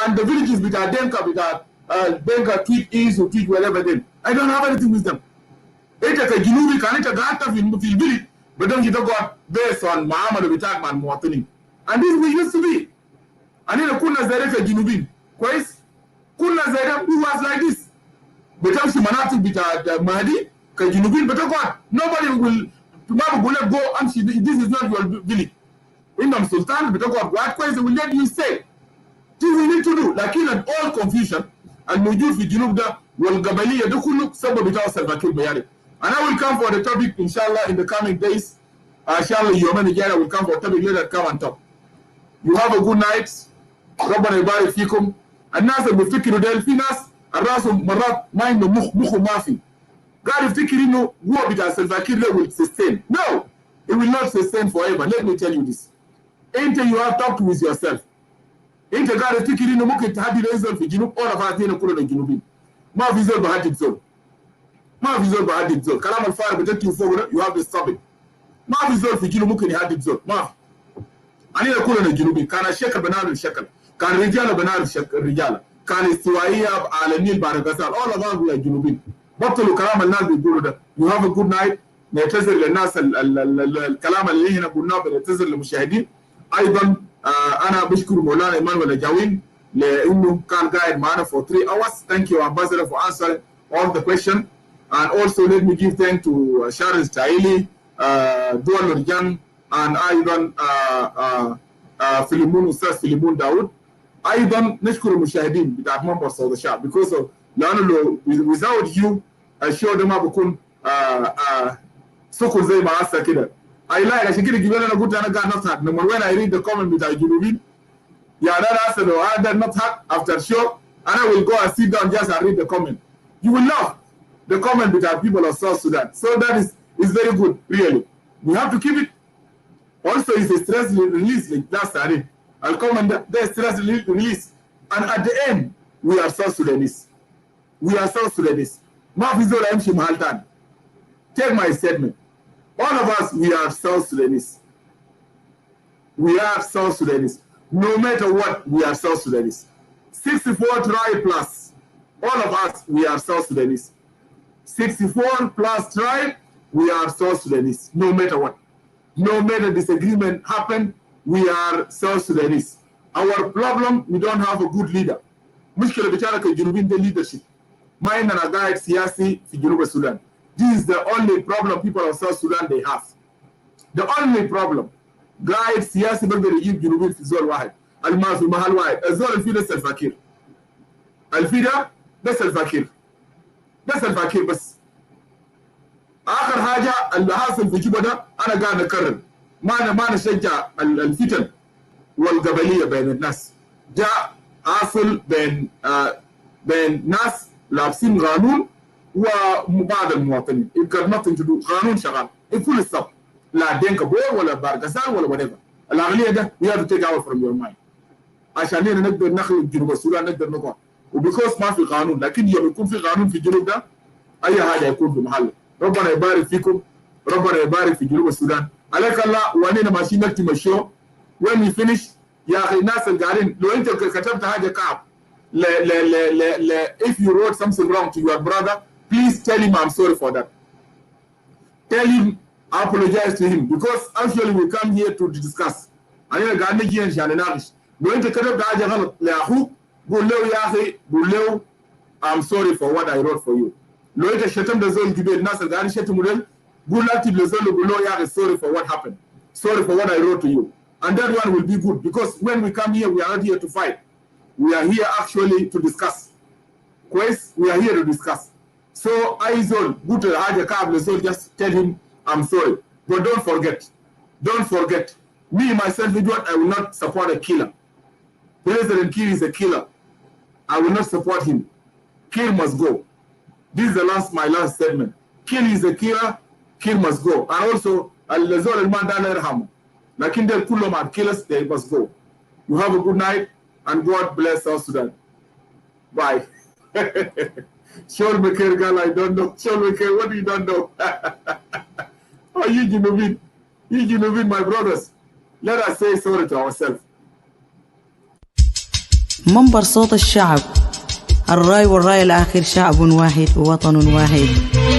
and the villages with our Denka tweet east or tweet whatever then. I don't have anything with them. It's a Jinubi can it a village, but don't you go based on Muhammad Bitak man Muatini. And this we used to be. And then Kuna Zarek a Jinubin. Quais? Kuna Zarek who was like this. But I'm Simanatu Bita Mahdi, Kajinubin, but nobody will tomorrow go and see this is not your village. Imam Sultan, but what question will let you say? This we need to do. Like in an all confusion, and Mujur fi Junub da wal Gabaliya do kullu sabab bitaw Salva Kiir bayani. And I will come for the topic, inshallah, in the coming days. Inshallah, your manager will come for the topic later. Come and talk. You have a good night. ربنا يبارك فيكم. الناس اللي بيفكروا ده في ناس الراسهم مرات ما عنده مخه ما في. قاعد يفتكر إنه هو بتاع Salva Kiir will sustain. No, it will not sustain forever. Let me tell you this. Until you have talked with yourself. Until God is thinking, no more تحدي لازم في جنوب all of us هنا كلنا جنوبين. ما في زول بهدد زول. ما في زول بهدد زول. كلام الفارغ بتأتي فوق you have to stop it. ما في زول في جنوب ممكن يهدد زول. ما في. أنا كلنا جنوبين. كان الشكل بنار الشكل. كان رجال بنار الرجال. كان استوائية على النيل بارك غزال. All of us we are جنوبين. بطلوا كلام الناس بيقولوا ده. You have a good night. نعتذر للناس الكلام اللي هنا قلناه بنعتذر للمشاهدين. أيضا أنا بشكر مولانا إيمانويل جاوين لأنه كان قاعد معنا for 3 hours. Thank you, Ambassador, for answering all the questions. And also let me give thanks to Sharon Staili, Dual Nurjan, and أيضا فيلمون أستاذ فيلمون داود. أيضا نشكر المشاهدين بتاع members of the shop because of لأنه without you الشو ده ما بكون سكر زي ما عسى كده. I like عشان كده جبنا أنا قلت أنا قاعد نضحك لما when I read the comment بتاع الجنوبيين يعني أنا أسأل أنا نضحك after show and I will go and sit down just and read the comment. You will love the comment بتاع people of South Sudan. So that is very good really. We have to keep it. Also it's a stress release like last Saturday. I'll comment the stress release and at the end we are South Sudanese. We are South Sudanese. ما في زول يمشي محل تاني. Take my statement. All of us, we are South Sudanese. We are South Sudanese. No matter what, we are South Sudanese. 64 tribe plus. All of us, we are South Sudanese. 64 plus tribe, we are South Sudanese, no matter what. No matter disagreement happen, we are South Sudanese. Our problem, we don't have a good leader. مشكلة بتاعك الجنوبين ده leadership. ما عندنا قائد سياسي في جنوب السودان. This is the only problem people of South Sudan they have. The only problem. قائد سياسي بقدر يجيب جنوبين في زول واحد. الما في محل واحد. الزول الفي ده الفقير. الفي ده بس الفقير. بس الفقير بس. آخر حاجة اللي حاصل في جوبا ده أنا قاعد أكرر. ما نشجع الفتن والقبلية بين الناس. جاء حاصل بين ناس لابسين قانون وبعض المواطنين. It got nothing to do. قانون شغال. It full stop. لا دينك بور ولا بارغسال ولا whatever. العقلية ده we have to take out from your mind. عشان نقدر نخلق جنوب السودان نقدر نقعد. وبيكوز ما في قانون، لكن يوم يكون في قانون في الجنوب ده أي حاجة يكون في محله. ربنا يبارك فيكم. ربنا يبارك في جنوب السودان. عليك الله وانينا ماشيين نكتم الشو. When we finish يا أخي الناس القاعدين لو أنت كتبت حاجة كعب if you wrote something wrong to your brother, please tell him I'm sorry for that. Tell him, I apologize to him because actually we come here to discuss. أنا قاعد نجي نشان نناقش. لو أنت كتبت حاجة غلط لأخوك قول له يا أخي قول له I'm sorry for what I wrote for you. لو أنت شتمت زول قبل الناس القاعدين شتموا له قول له أكتب لزول قول له يا أخي sorry for what happened. Sorry for what I wrote to you. And that one will be good because when we come here, we are not here to fight. We are here actually to discuss. Quest, we are here to discuss. So, Aizol, good to have a cable, so just tell him, I'm sorry. But don't forget, me, myself, I will not support a killer. President Kiir is a killer. I will not support him. Kiir must go. This is my last statement. Kiir is a killer. Kiir must go. And also, Al-Lazol al-Mandan Erham. Lakin del kullo mad killers, they must go. You have a good night and God bless South Sudan. Bye. Shol Meker girl, I don't know. Shol Meker, what do you don't know? Oh, you Jinubin, my brothers. Let us say sorry to ourselves. منبر صوت الشعب. الرأي والرأي الآخر شعب واحد ووطن واحد.